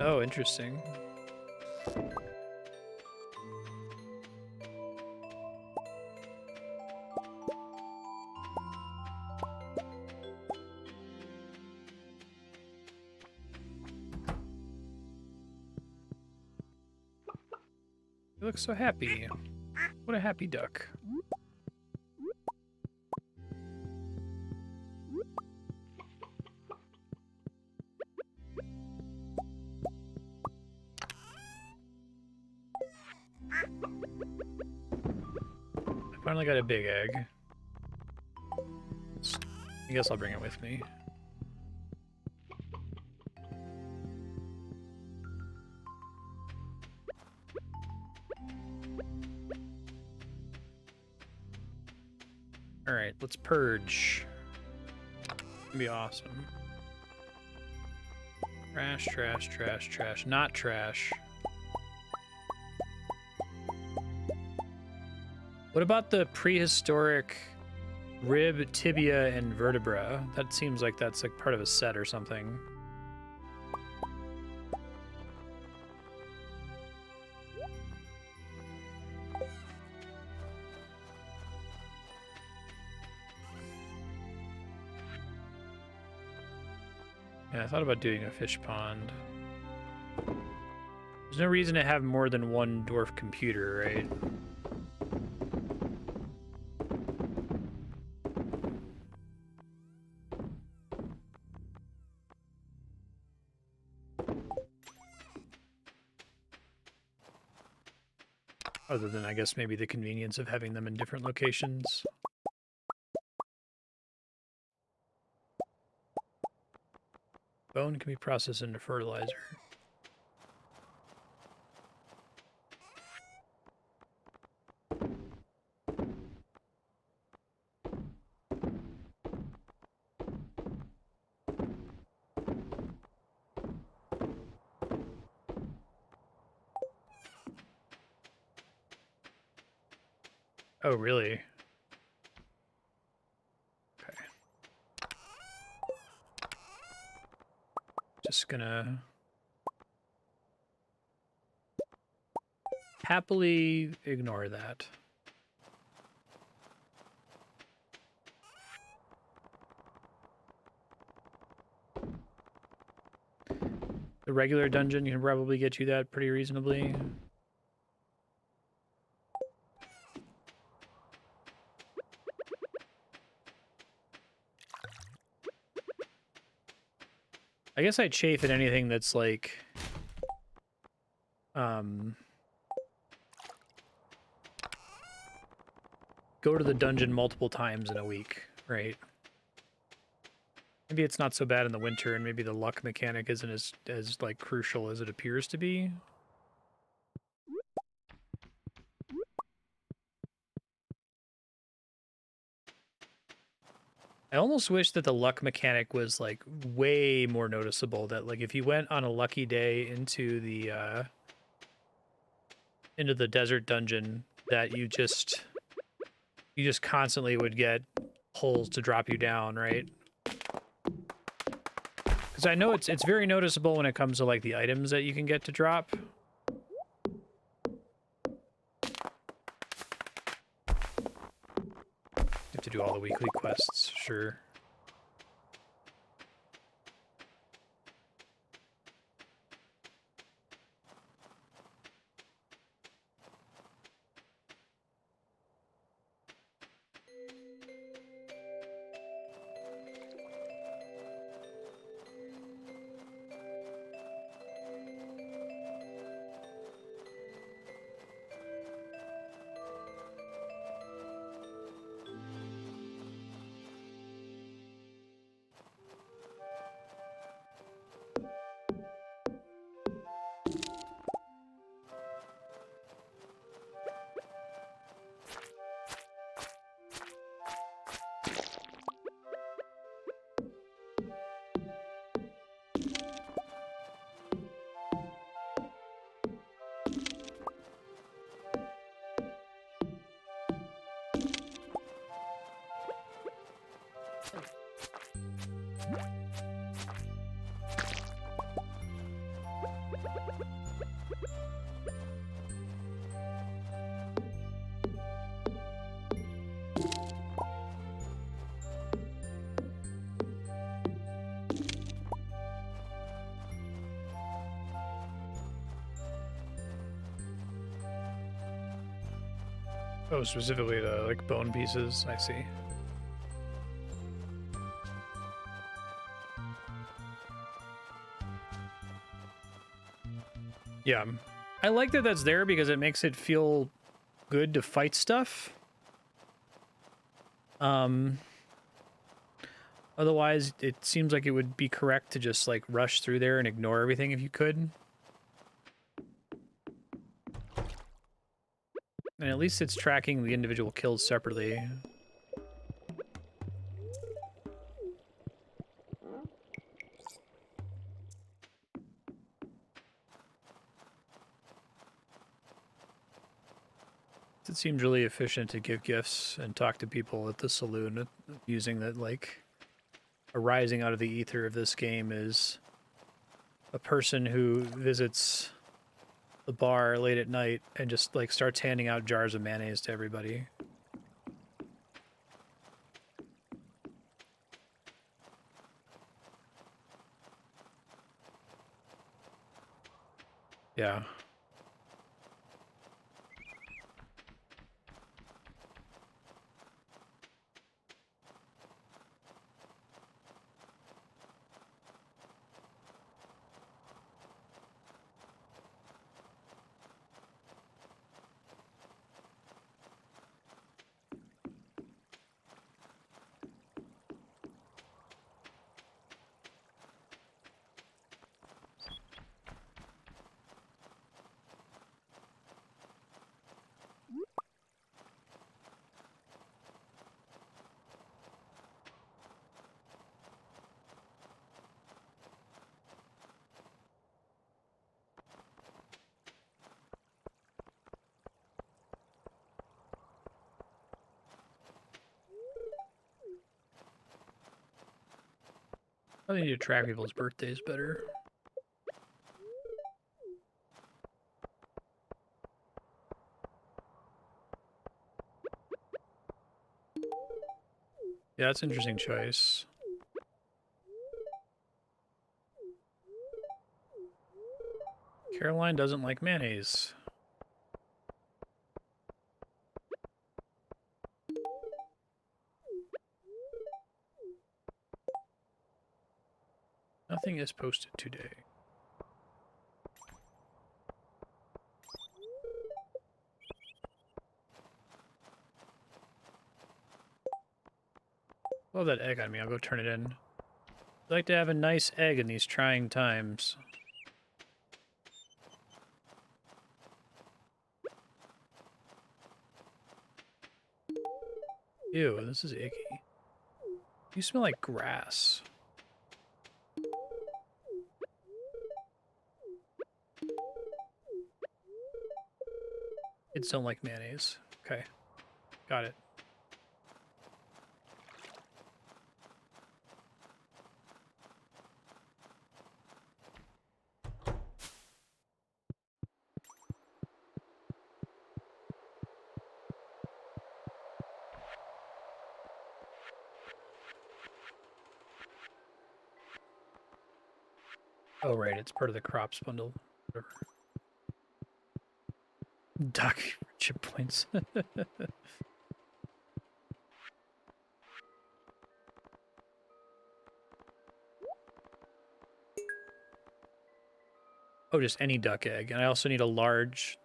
Oh, interesting. You look so happy. What a happy duck. I finally got a big egg. I guess I'll bring it with me. Alright, let's purge. It'll be awesome. Trash, trash, trash, trash. Not trash. What about the prehistoric rib, tibia, and vertebra? That seems like that's like part of a set or something. Yeah, I thought about doing a fish pond. There's no reason to have more than one dwarf computer, right? Other than, I guess, maybe the convenience of having them in different locations. Bone can be processed into fertilizer. Oh, really? Okay. Just gonna happily ignore that. The regular dungeon can probably get you that pretty reasonably. I guess I chafe at anything that's like, go to the dungeon multiple times in a week, right? Maybe it's not so bad in the winter, and maybe the luck mechanic isn't as like crucial as it appears to be. almost wish that the luck mechanic was like way more noticeable. That like if you went on a lucky day into the desert dungeon, that you just constantly would get holes to drop you down, right? Because I know it's very noticeable when it comes to like the items that you can get to drop. You have to do all the weekly quests, sure. Oh, specifically the like bone pieces, I see. Yeah. I like that that's there because it makes it feel good to fight stuff. Otherwise, it seems like it would be correct to just like rush through there and ignore everything if you could. And at least it's tracking the individual kills separately. It seems really efficient to give gifts and talk to people at the saloon using that, like, arising out of the ether of this game is a person who visits the bar late at night and just, like, starts handing out jars of mayonnaise to everybody. Yeah. I need to track people's birthdays better. Yeah, that's an interesting choice. Caroline doesn't like mayonnaise. Nothing is posted today. Love that egg on me. I'll go turn it in. I'd like to have a nice egg in these trying times. Ew, this is icky. You smell like grass. Kids don't like mayonnaise. Okay, got it. Oh, right, it's part of the crops bundle. Whatever. Duck chip points. Oh, just any duck egg. And I also need a large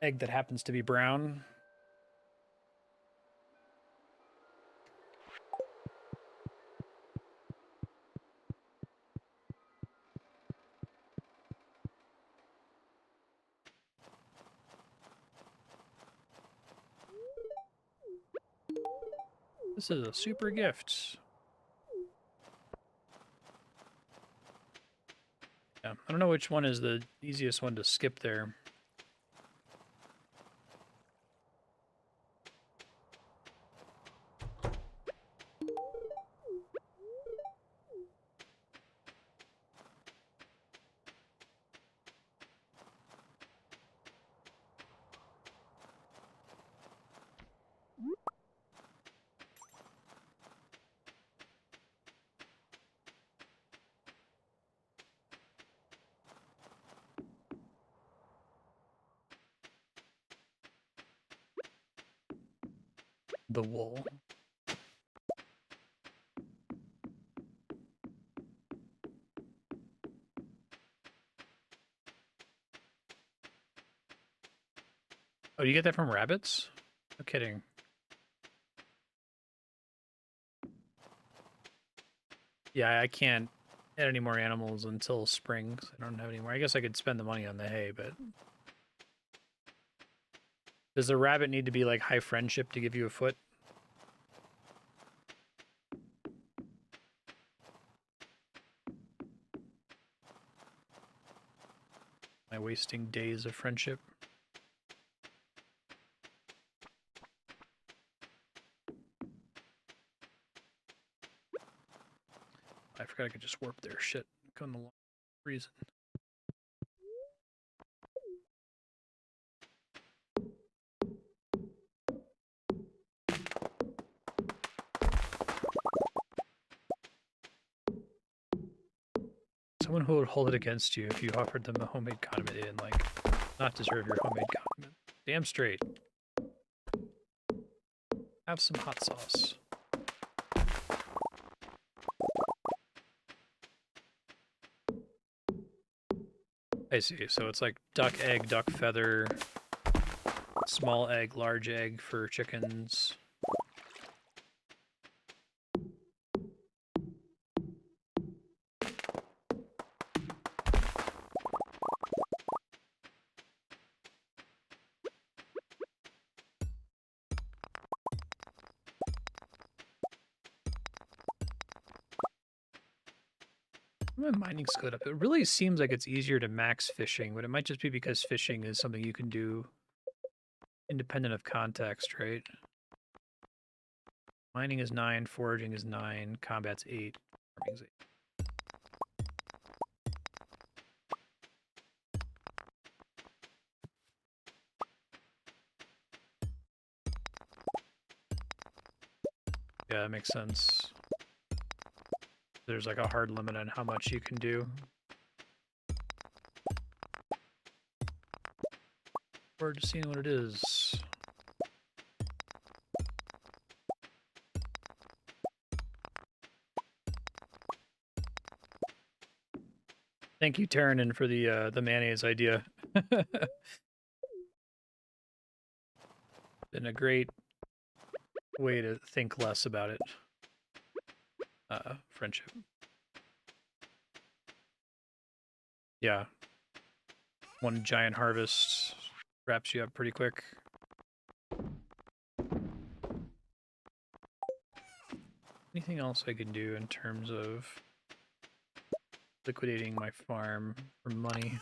egg that happens to be brown. This is a super gift. Yeah, I don't know which one is the easiest one to skip there. The wool. Oh, you get that from rabbits? No kidding. Yeah, I can't add any more animals until spring. I don't have any more. I guess I could spend the money on the hay, but... Does the rabbit need to be, like, high friendship to give you a foot? Am I wasting days of friendship? I forgot I could just warp there. Shit. Going the long reason. Someone who would hold it against you if you offered them a homemade condiment and, like, not deserve your homemade condiment. Damn straight. Have some hot sauce. I see. So it's like duck egg, duck feather, small egg, large egg for chickens. My mining's good up. It really seems like it's easier to max fishing, but it might just be because fishing is something you can do independent of context, right? Mining is 9, foraging is 9, combat's 8, farming's 8. Yeah, that makes sense. There's like a hard limit on how much you can do. Forward to seeing what it is. Thank you, Terranin, for the mayonnaise idea. Been a great way to think less about it. Friendship. Yeah. One giant harvest wraps you up pretty quick. Anything else I can do in terms of liquidating my farm for money?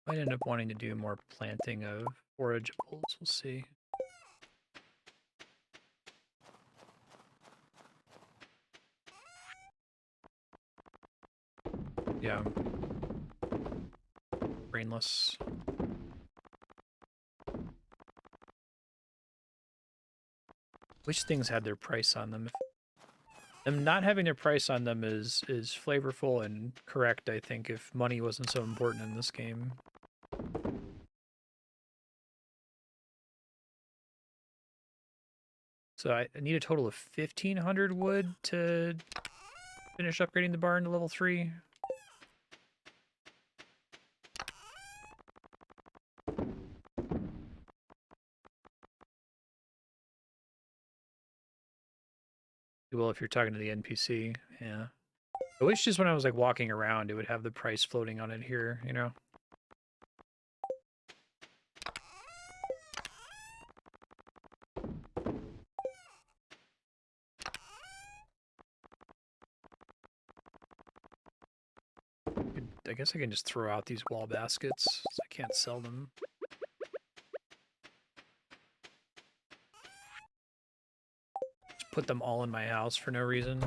Might end up wanting to do more planting of forageables. We'll see. Yeah. Brainless. Which things had their price on them? Them not having their price on them is flavorful and correct, I think, if money wasn't so important in this game. So I need a total of 1,500 wood to finish upgrading the barn to level 3. Well, if you're talking to the NPC, yeah. I wish just when I was like walking around, it would have the price floating on it here, you know? I guess I can just throw out these wall baskets, so I can't sell them. Just put them all in my house for no reason.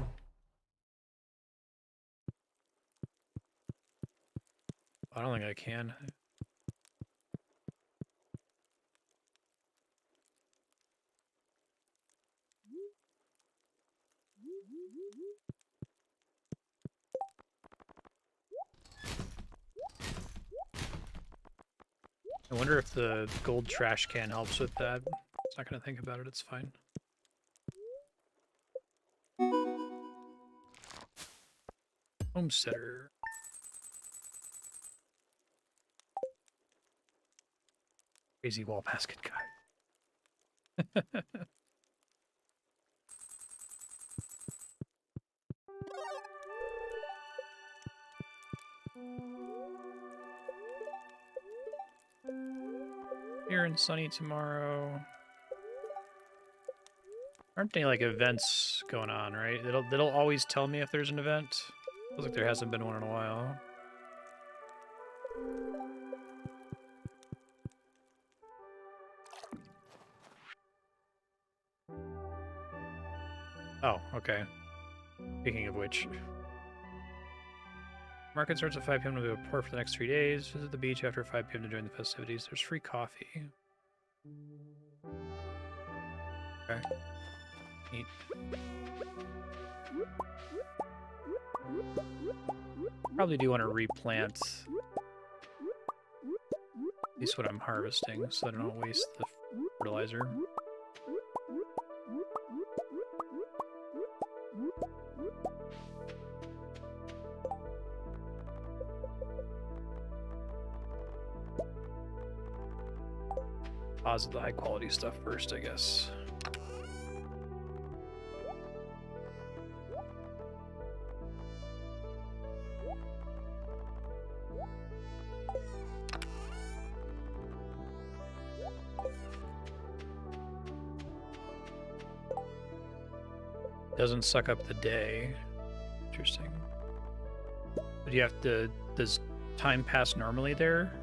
I don't think I can. I wonder if the gold trash can helps with that. It's not gonna think about it, it's fine. Homesteader. Crazy wall basket guy. Here and sunny tomorrow. Aren't any like events going on, right? It'll always tell me if there's an event. Feels like there hasn't been one in a while. Oh, okay. Speaking of which, market starts at 5 p.m. to go to port for the next 3 days. Visit the beach after 5 p.m. to join the festivities. There's free coffee. Okay. Neat. Probably do want to replant at least what I'm harvesting, so I don't waste the fertilizer. Deposit the high quality stuff first, I guess. Doesn't suck up the day. Interesting. But you have to... Does time pass normally there?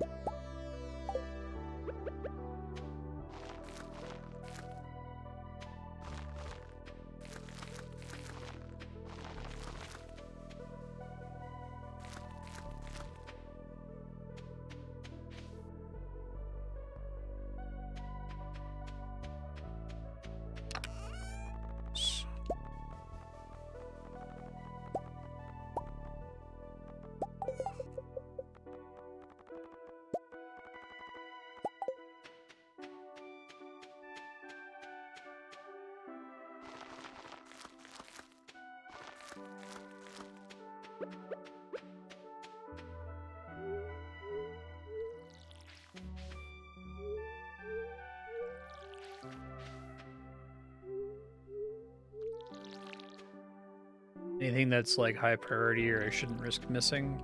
Anything that's like high priority or I shouldn't risk missing.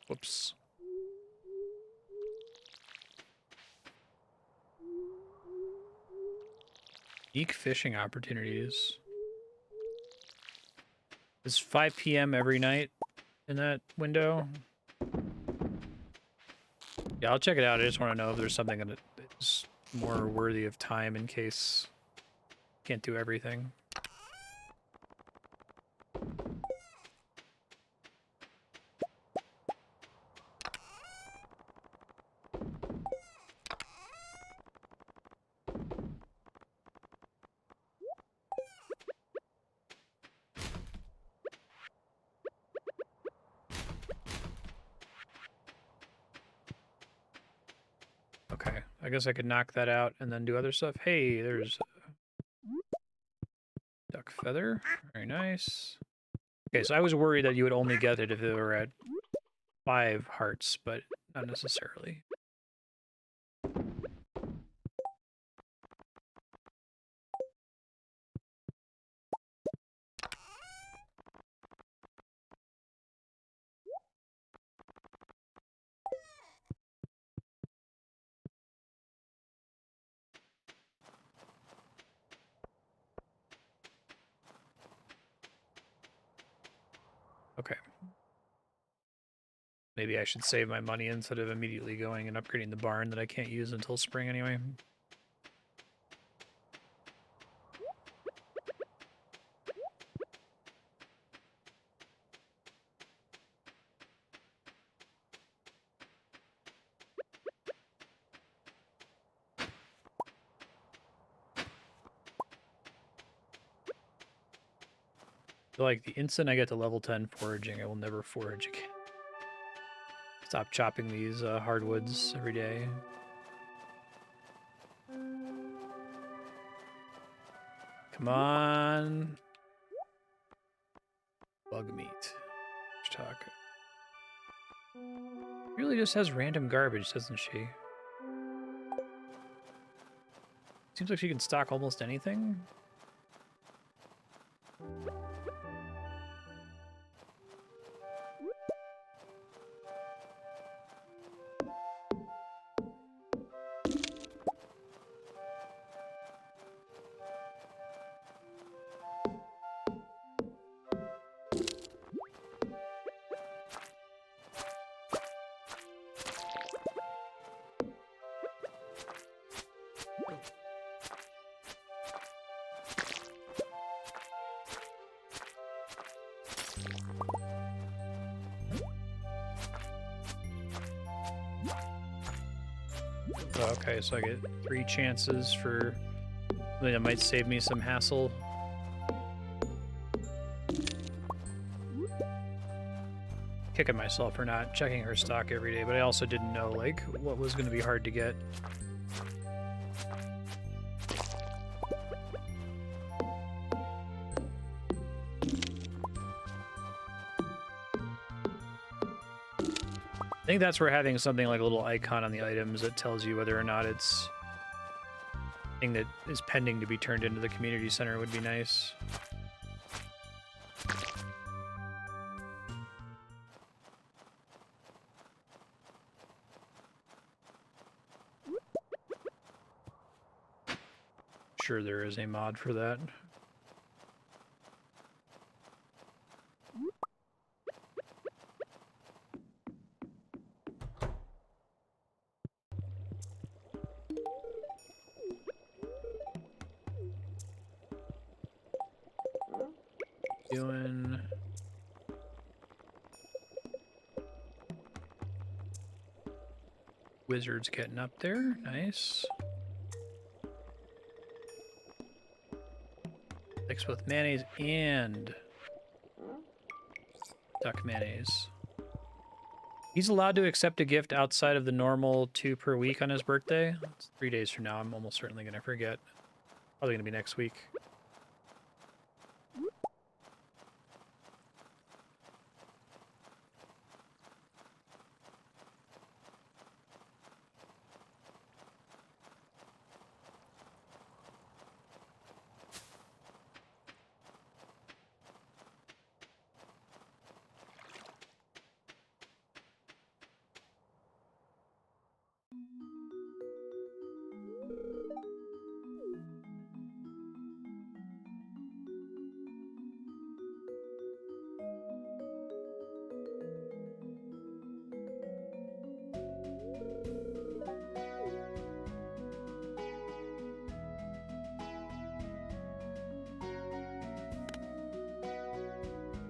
Whoops. Unique fishing opportunities. It's 5 p.m. every night in that window. Yeah, I'll check it out. I just want to know if there's something that is more worthy of time in case I can't do everything. Okay, I guess I could knock that out and then do other stuff. Hey, there's a duck feather. Very nice. Okay, so I was worried that you would only get it if it were at 5 hearts, but not necessarily. Okay. Maybe I should save my money instead of immediately going and upgrading the barn that I can't use until spring anyway. So like the instant I get to level 10 foraging, I will never forage again. Stop chopping these hardwoods every day. Come on. Bug meat. Talk. Really just has random garbage, doesn't she? Seems like she can stock almost anything. Oh, okay, so I get 3 chances for something that might save me some hassle. Kicking myself for not checking her stock every day, but I also didn't know like what was going to be hard to get. I think that's where having something like a little icon on the items that tells you whether or not it's a thing that is pending to be turned into the community center would be nice. Sure there is a mod for that. Doing wizards getting up there, nice. Mixed with mayonnaise and duck mayonnaise. He's allowed to accept a gift outside of the normal 2 per week on his birthday. It's 3 days from now. I'm almost certainly going to forget. Probably gonna be next week.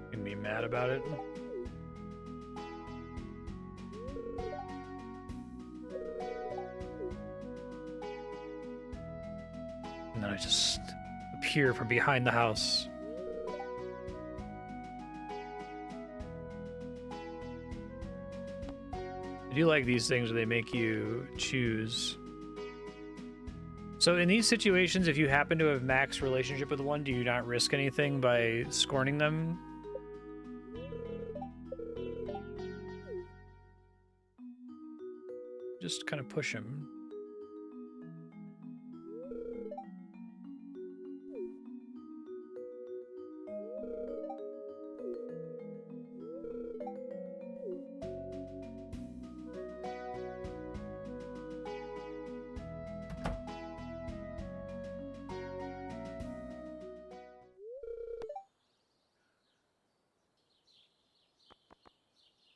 Gonna be mad about it. And then I just appear from behind the house. I do like these things where they make you choose. So in these situations, if you happen to have max relationship with one, do you not risk anything by scorning them? Just kind of push him.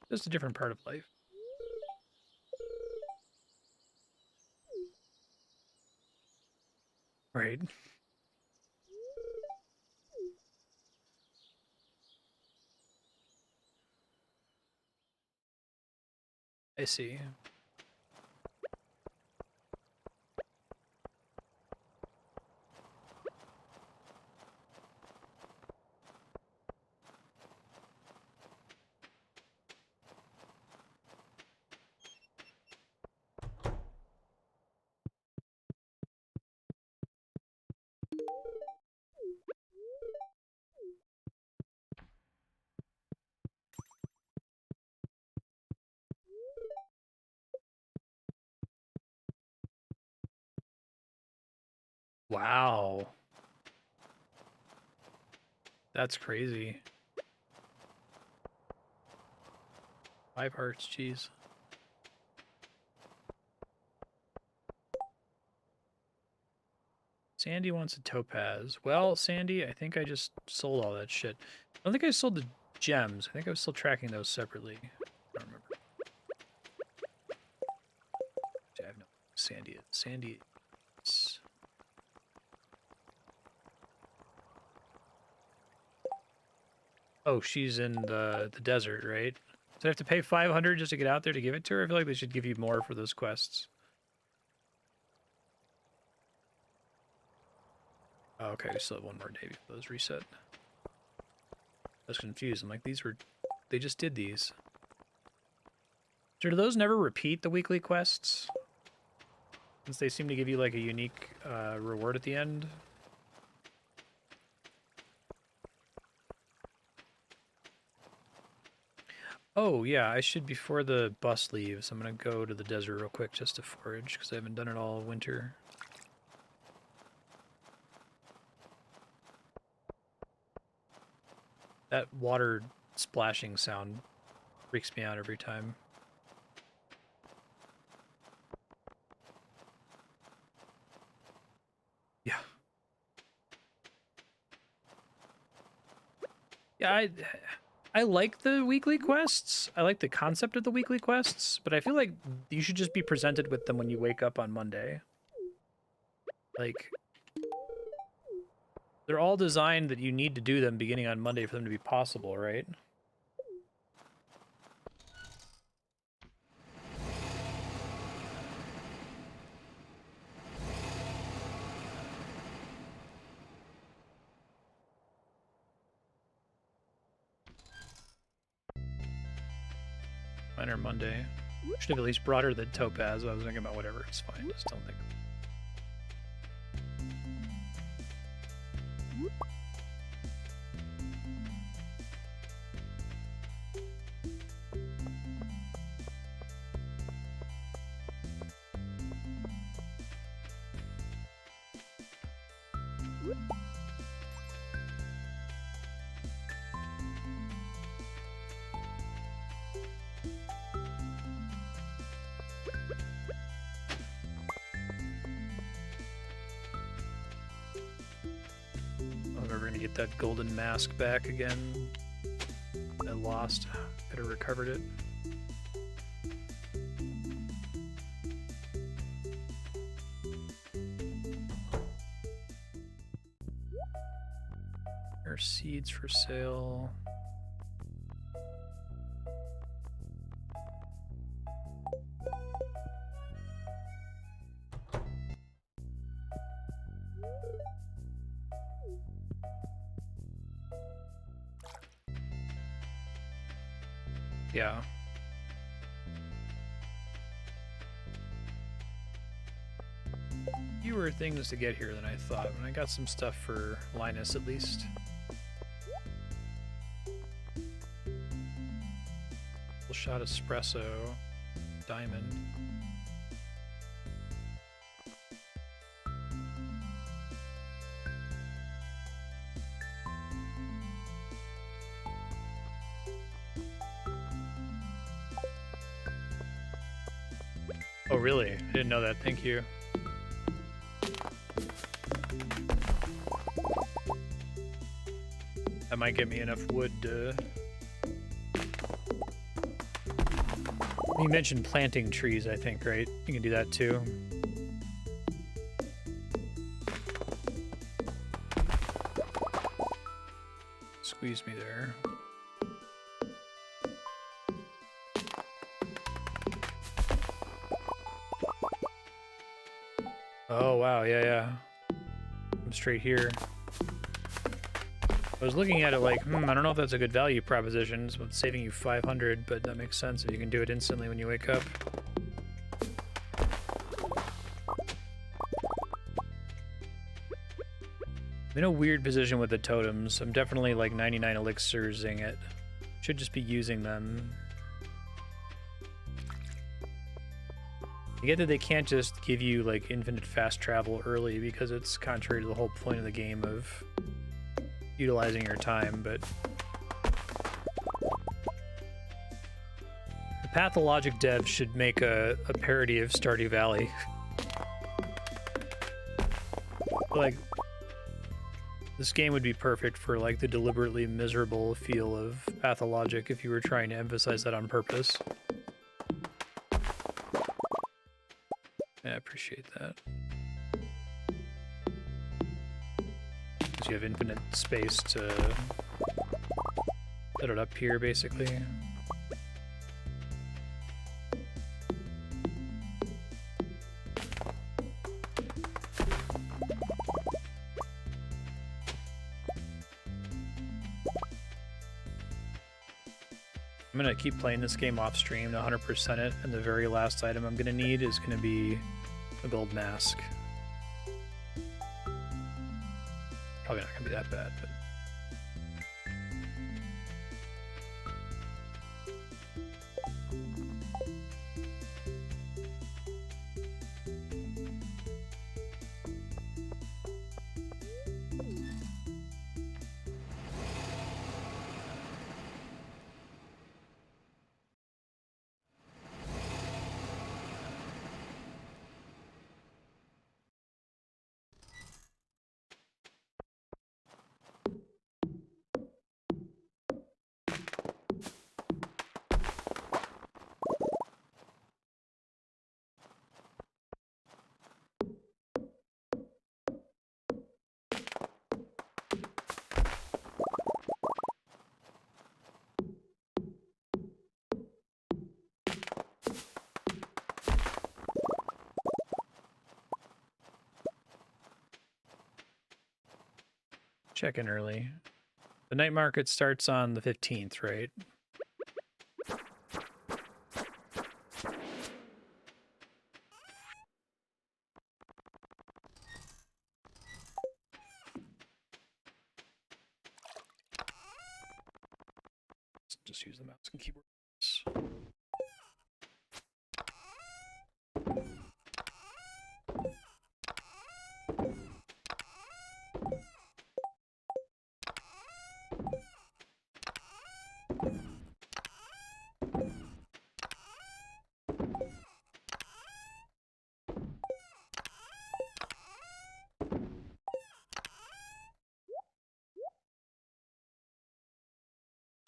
Just a different part of life. Right. I see. Wow. That's crazy. 5 hearts, jeez. Sandy wants a topaz. Well, Sandy, I think I just sold all that shit. I don't think I sold the gems. I think I was still tracking those separately. I don't remember. I have no Sandy. Sandy is... Oh, she's in the desert, right? So I have to pay 500 just to get out there to give it to her? I feel like they should give you more for those quests. Oh, okay, we still have one more day before those reset. I was confused. I'm like, they just did these. So do those never repeat the weekly quests? Since they seem to give you like a unique reward at the end? Oh, yeah, I should, before the bus leaves, I'm gonna go to the desert real quick just to forage, because I haven't done it all winter. That water splashing sound freaks me out every time. Yeah. Yeah, I like the weekly quests. I like the concept of the weekly quests, but I feel like you should just be presented with them when you wake up on Monday. Like, they're all designed that you need to do them beginning on Monday for them to be possible, right? Mine are Monday. Should have at least brought her the topaz. I was thinking about whatever. It's fine. Just don't think. I'm never gonna get that golden mask back again. I lost. Could have recovered it. There are seeds for sale. Yeah. Fewer things to get here than I thought, and I got some stuff for Linus at least. Full shot espresso, diamond. Oh really? I didn't know that, thank you. That might get me enough wood to... You mentioned planting trees, I think, right? You can do that too. Squeeze me there. Oh wow, yeah. I'm straight here. I was looking at it like, I don't know if that's a good value proposition. It's saving you 500, but that makes sense if you can do it instantly when you wake up. I'm in a weird position with the totems. I'm definitely like 99 elixirsing it. Should just be using them. I get that they can't just give you like infinite fast travel early because it's contrary to the whole point of the game of utilizing your time, but the pathologic devs should make a parody of Stardew Valley. Like, this game would be perfect for like the deliberately miserable feel of pathologic if you were trying to emphasize that on purpose. Yeah, I appreciate that. Because you have infinite space to set it up here, basically. I'm gonna keep playing this game off stream to 100% it, and the very last item I'm gonna need is gonna be a gold mask. Probably not gonna be that bad, but... Check in early. The night market starts on the 15th, right? Let's just use the mouse and keyboard.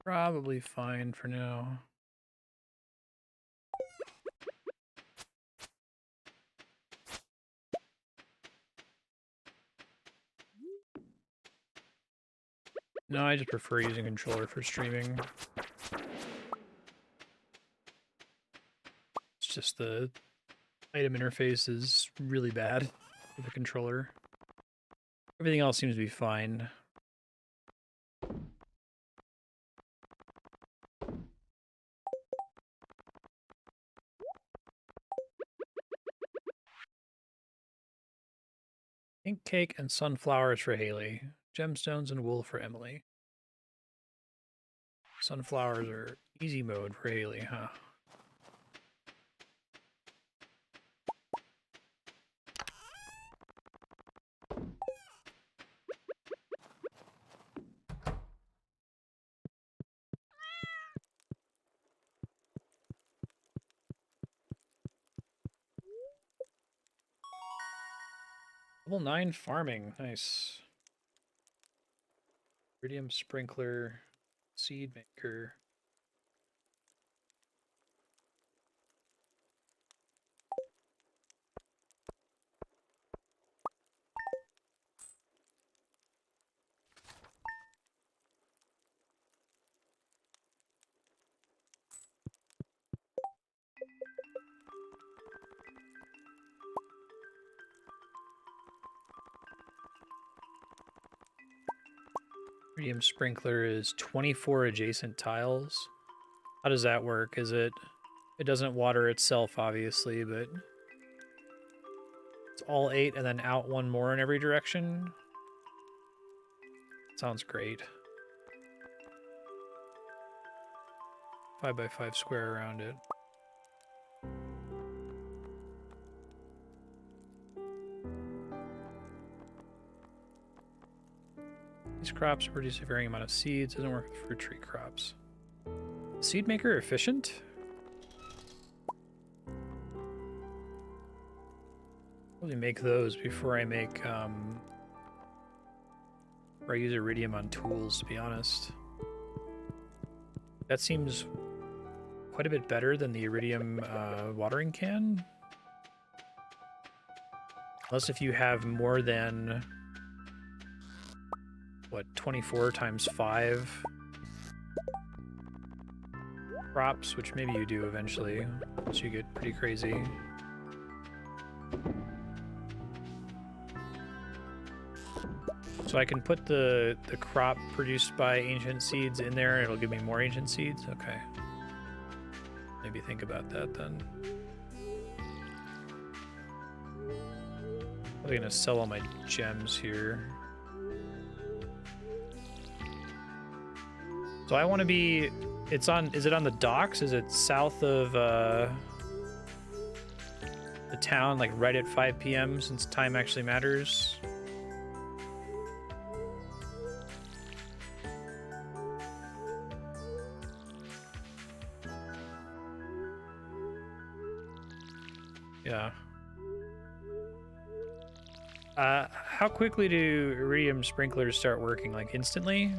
Probably fine for now. No, I just prefer using controller for streaming. It's just the item interface is really bad with the controller. Everything else seems to be fine. Pink cake and sunflowers for Haley. Gemstones and wool for Emily. Sunflowers are easy mode for Haley, huh? Level 9 farming. Nice. Iridium sprinkler. Seed maker. Iridium sprinkler is 24 adjacent tiles. How does that work? Is it doesn't water itself, obviously, but it's all 8 and then out one more in every direction? Sounds great. 5x5 square around it. These crops produce a varying amount of seeds. Doesn't work with fruit tree crops. Seed maker efficient? Probably make those before I make or I use iridium on tools, to be honest. That seems quite a bit better than the iridium watering can. Unless if you have more than, what, 24 times 5 crops, which maybe you do eventually, once you get pretty crazy. So I can put the crop produced by ancient seeds in there and it'll give me more ancient seeds? Okay. Maybe think about that then. I'm gonna sell all my gems here. So I want to be, it's on, is it on the docks? Is it south of the town, like right at 5 p.m. since time actually matters? Yeah. How quickly do iridium sprinklers start working? Like instantly?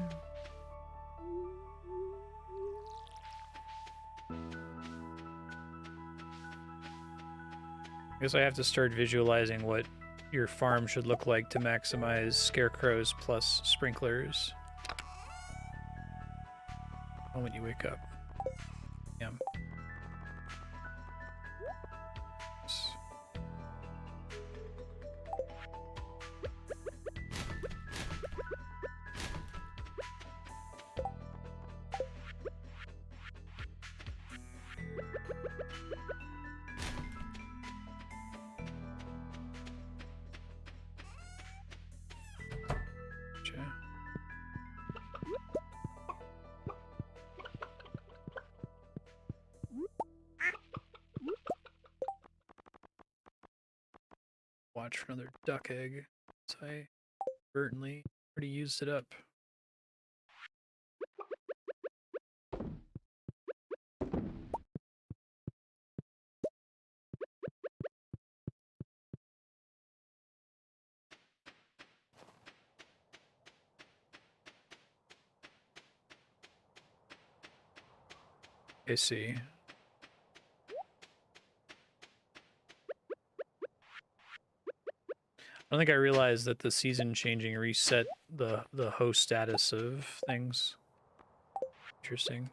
I guess I have to start visualizing what your farm should look like to maximize scarecrows plus sprinklers. The moment you wake up. Yeah. Watch for another duck egg. So I inadvertently already used it up. I see. I don't think I realized that the season changing reset the host status of things. Interesting.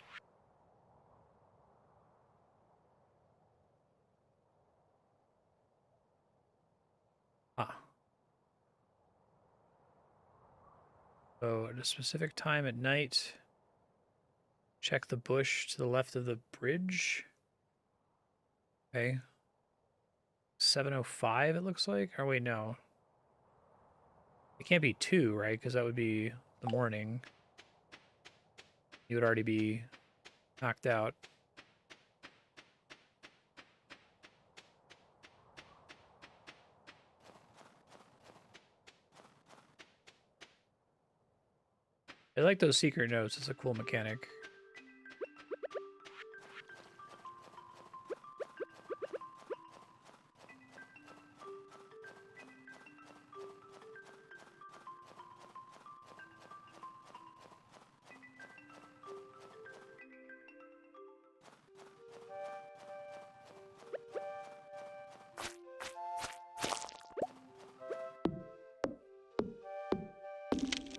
Ah. So at a specific time at night, check the bush to the left of the bridge. Okay. 7:05 it looks like. Or wait, no. It can't be 2, right? Because that would be the morning. You would already be knocked out. I like those secret notes. It's a cool mechanic.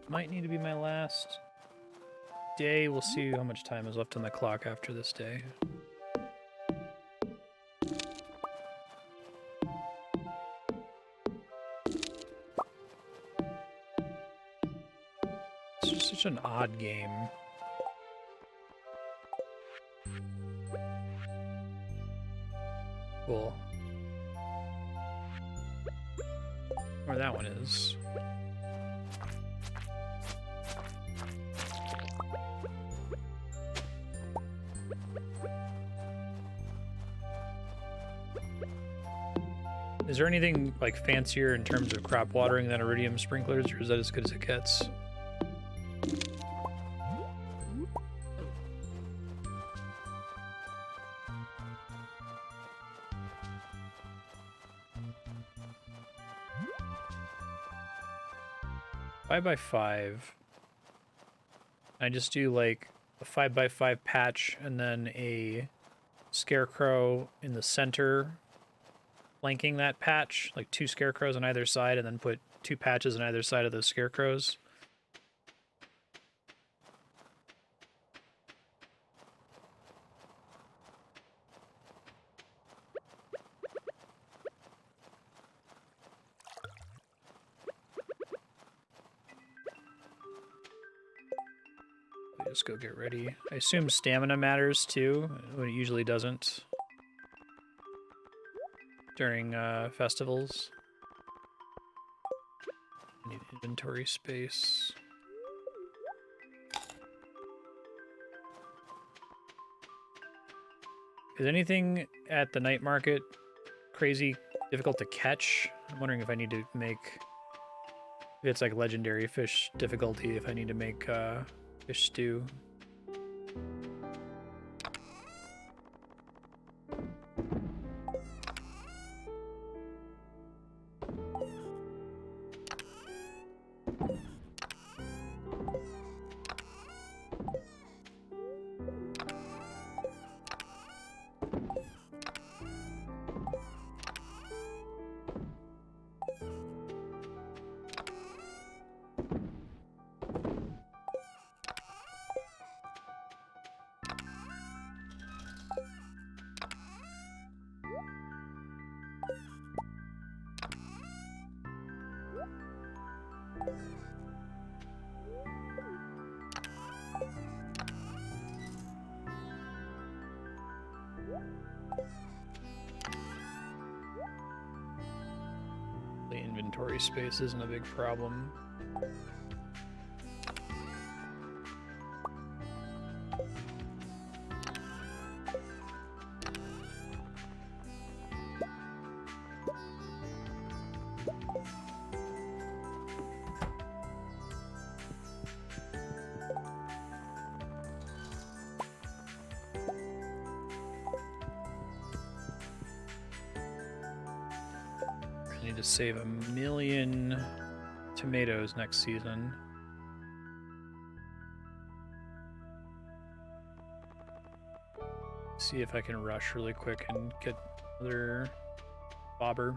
Might need to be my last day. We'll see how much time is left on the clock after this day. It's just such an odd game. Cool. Where that one is. Is there anything like fancier in terms of crop watering than iridium sprinklers, or is that as good as it gets? Five by 5. I just do like a 5x5 patch and then a scarecrow in the center flanking that patch, like 2 scarecrows on either side, and then put 2 patches on either side of those scarecrows. Just go get ready. I assume stamina matters too, when it usually doesn't during festivals. I need inventory space. Is anything at the night market crazy difficult to catch? I'm wondering if I need to make... If it's like legendary fish difficulty, if I need to make fish stew. The inventory space isn't a big problem. I need to save 1,000,000 tomatoes next season. See if I can rush really quick and get another bobber.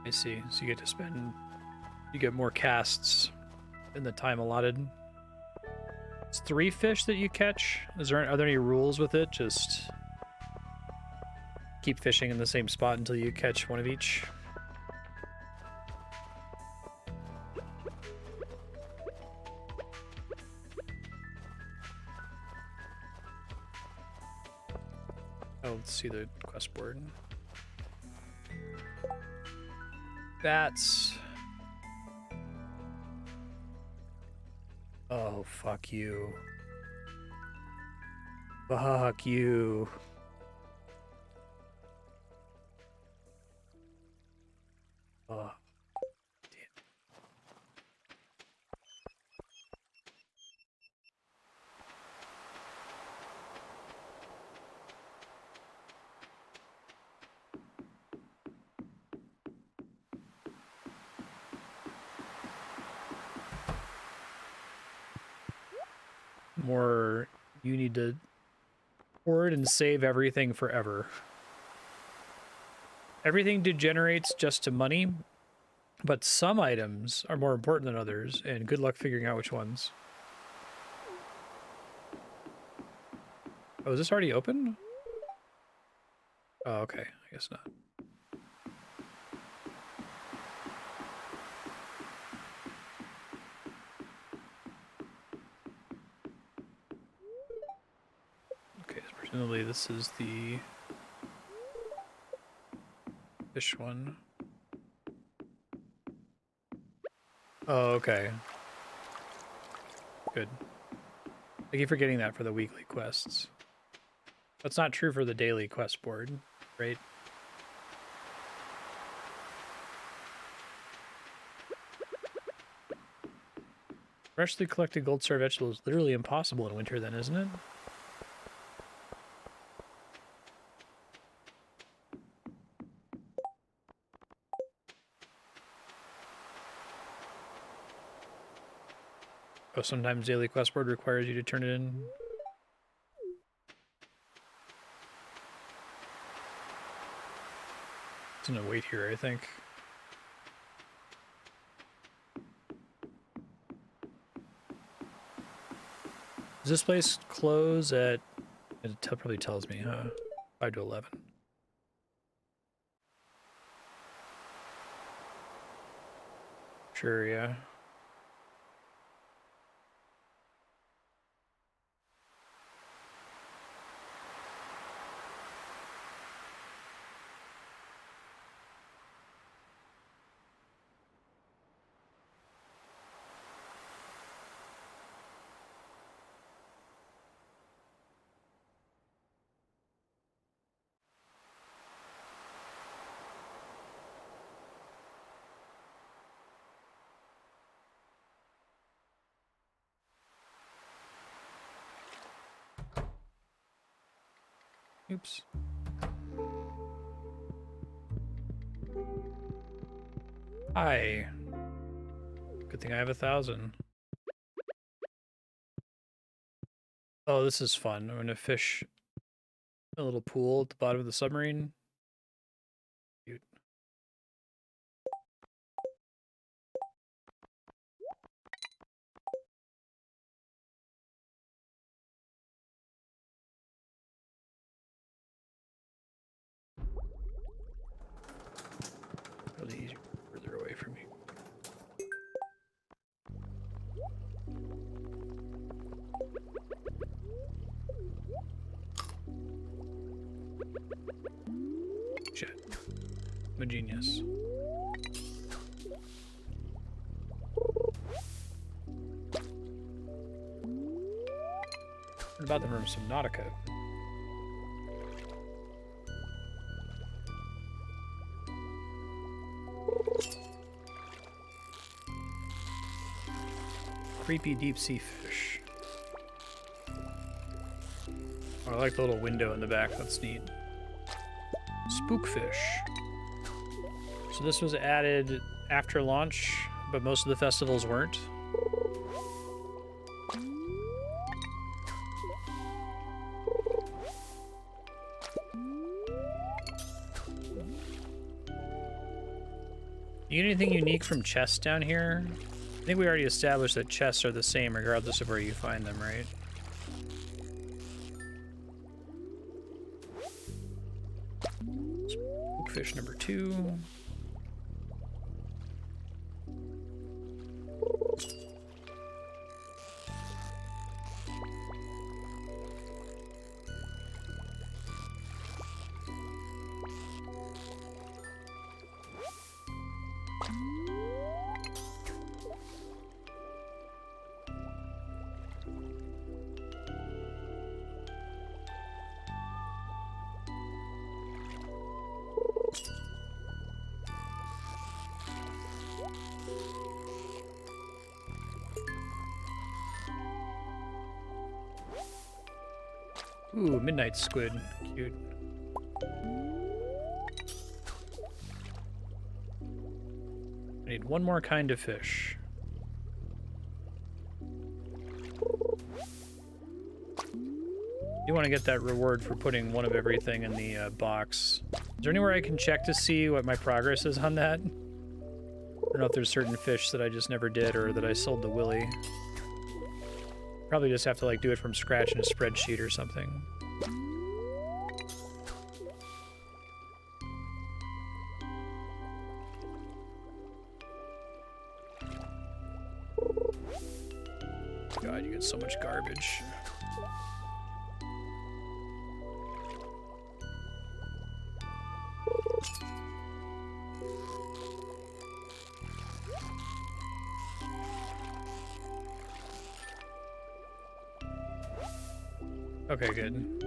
I see. So you get to spend, you get more casts in the time allotted. It's 3 fish that you catch. Are there any rules with it? Just keep fishing in the same spot until you catch one of each. Oh, let's see the quest board. That's... Oh, fuck you. Fuck you. Oh. More, you need to hoard and save everything forever. Everything degenerates just to money, but some items are more important than others, and good luck figuring out which ones. Oh, is this already open? Oh, okay. I guess not. Okay, so presumably this is the fish one. Oh, okay. Good. I keep forgetting that for the weekly quests. That's not true for the daily quest board, right? Freshly collected gold star vegetable is literally impossible in winter then, isn't it? Oh, sometimes daily quest board requires you to turn it in. It's gonna wait here, I think. Does this place close at... It probably tells me, huh? 5 to 11. Sure, yeah. Oops. Hi. Good thing I have 1,000. Oh, this is fun. I'm gonna fish a little pool at the bottom of the submarine. Cute. Really easy, further away from me. Shit. I'm a genius. What about them from Subnautica? Creepy deep sea fish. Oh, I like the little window in the back. That's neat. Spookfish. So this was added after launch, but most of the festivals weren't. You get anything unique from chests down here? I think we already established that chests are the same regardless of where you find them, right? Fish number 2. Ooh, midnight squid. Cute. I need one more kind of fish. You want to get that reward for putting one of everything in the box. Is there anywhere I can check to see what my progress is on that? I don't know if there's certain fish that I just never did or that I sold to Willy. Probably just have to like do it from scratch in a spreadsheet or something. God, you get so much garbage. Okay, good.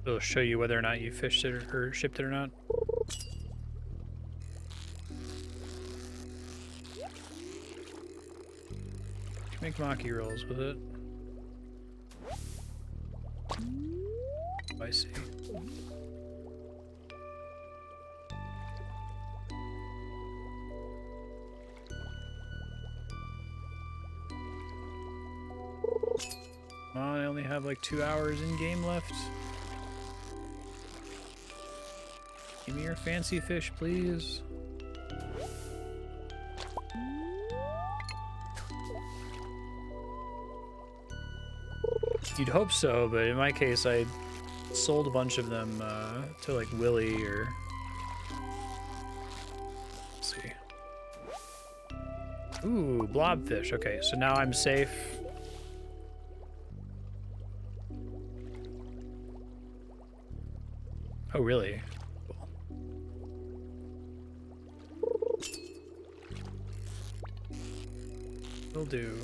It'll show you whether or not you fished it or shipped it or not. Make maki rolls with it. I see. Come on, I only have like 2 hours in game left. Give me your fancy fish, please. You'd hope so, but in my case, I sold a bunch of them to like Willy or... Let's see. Ooh, blobfish. Okay, so now I'm safe. Oh, really? Cool. Will do.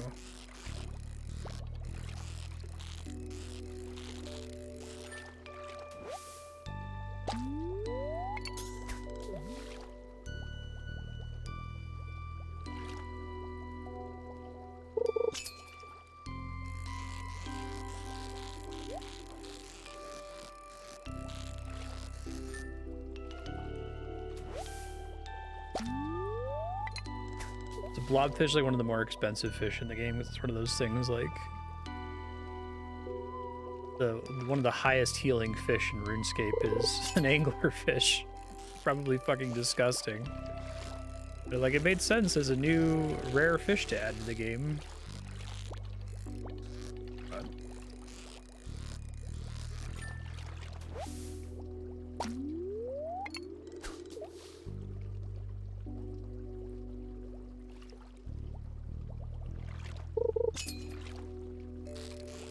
Blobfish is like one of the more expensive fish in the game. It's one of those things like one of the highest healing fish in RuneScape is an anglerfish. Probably fucking disgusting. But like it made sense as a new rare fish to add to the game.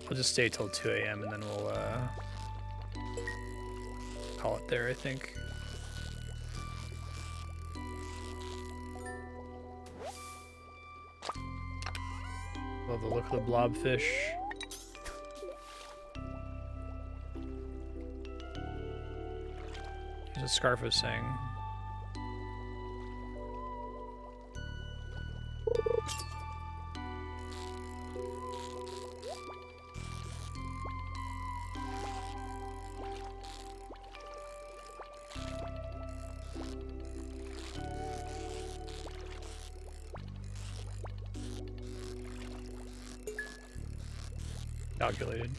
We'll just stay till 2 a.m. and then we'll call it there, I think. Love the look of the blobfish. There's a scarf of saying. Calculated.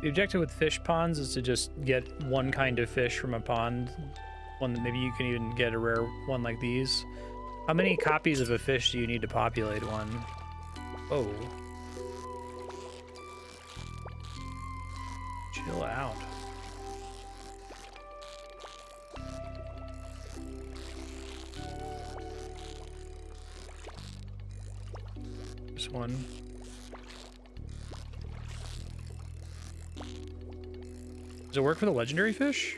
The objective with fish ponds is to just get one kind of fish from a pond. One that maybe you can even get a rare one like these. How many copies of a fish do you need to populate one? Oh. Chill out. This one. Does it work for the legendary fish?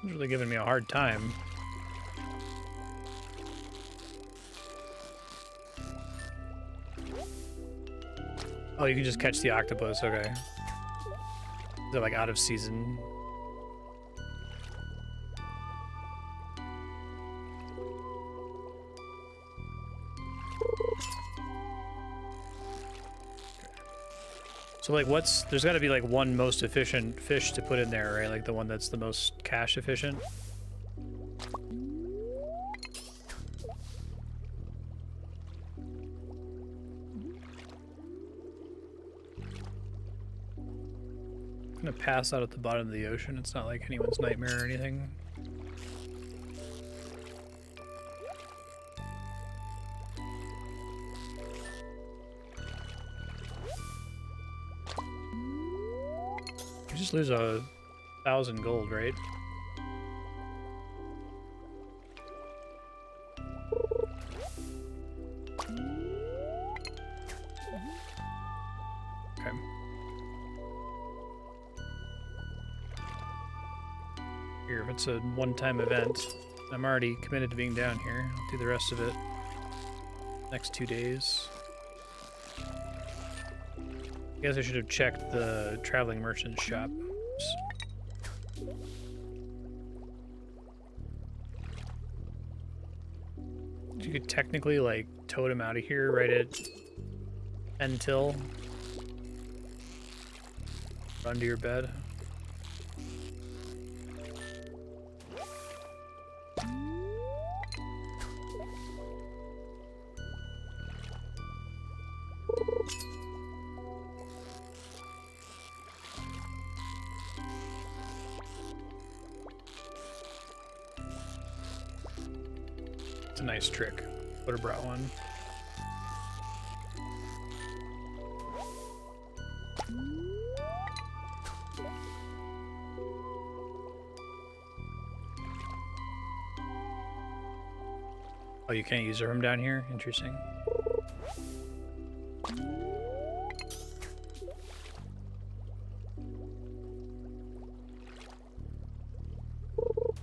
It's really giving me a hard time. Oh, you can just catch the octopus, okay. They're like out of season. So like there's gotta be like one most efficient fish to put in there, right? Like the one that's the most cash efficient. I'm gonna pass out at the bottom of the ocean. It's not like anyone's nightmare or anything. You just lose 1,000 gold, right? Okay. Here, if it's a one-time event, I'm already committed to being down here. I'll do the rest of it next 2 days. I guess I should have checked the traveling merchant shop. Oops. You could technically like tote him out of here right at until run to your bed. It's a nice trick. Would have brought one. Oh, you can't use her from down here? Interesting.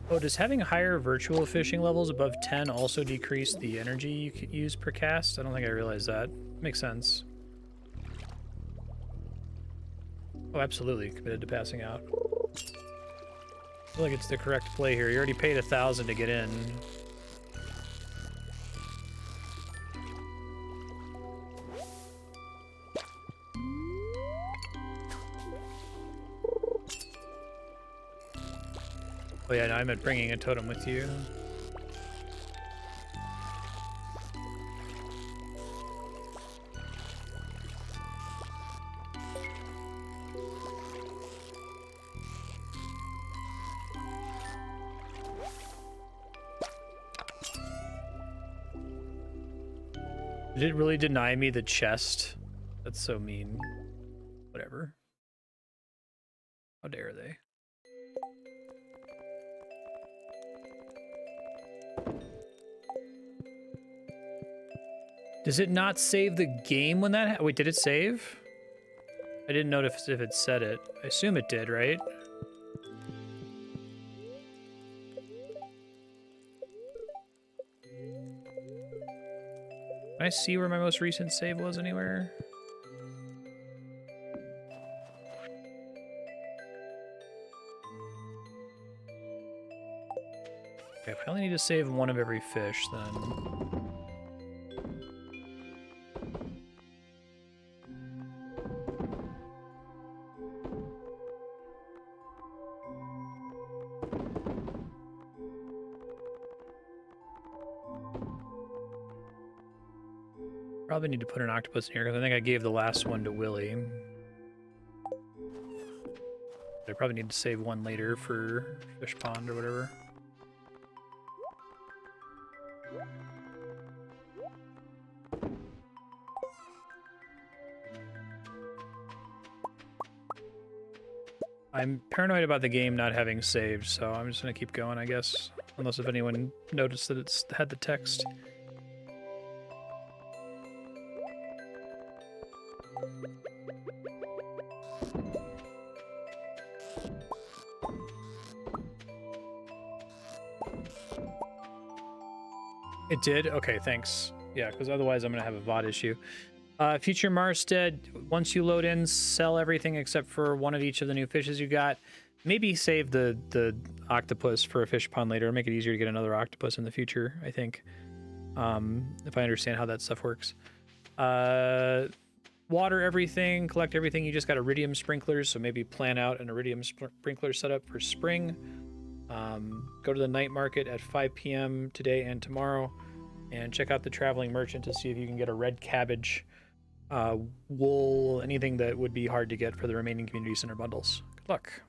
Oh, does having higher virtual fishing levels above 10 also decrease the energy you can use per cast? I don't think I realized that. Makes sense. Oh, absolutely. Committed to passing out. I feel like it's the correct play here. You already paid 1,000 to get in. Oh yeah, no, I meant bringing a totem with you. Did it really deny me the chest? That's so mean. Whatever. How dare they? Does it not save the game when that wait, did it save? I didn't notice if it said it. I assume it did, right? Can I see where my most recent save was anywhere? Okay, if I only need to save one of every fish, then... Probably need to put an octopus in here because I think I gave the last one to Willie. I probably need to save one later for fish pond or whatever. I'm paranoid about the game not having saved, so I'm just gonna keep going, I guess. Unless if anyone noticed that it's had the text. It did? Okay, thanks. Yeah, because otherwise I'm gonna have a VOD issue. Future Marstead, once you load in, sell everything except for one of each of the new fishes you got. Maybe save the octopus for a fish pond later. Make it easier to get another octopus in the future, I think. If I understand how that stuff works. Water everything, collect everything. You just got iridium sprinklers, so maybe plan out an iridium sprinkler setup for spring. Go to the night market at 5 p.m. today and tomorrow, and check out the traveling merchant to see if you can get a red cabbage, wool, anything that would be hard to get for the remaining community center bundles. Good luck.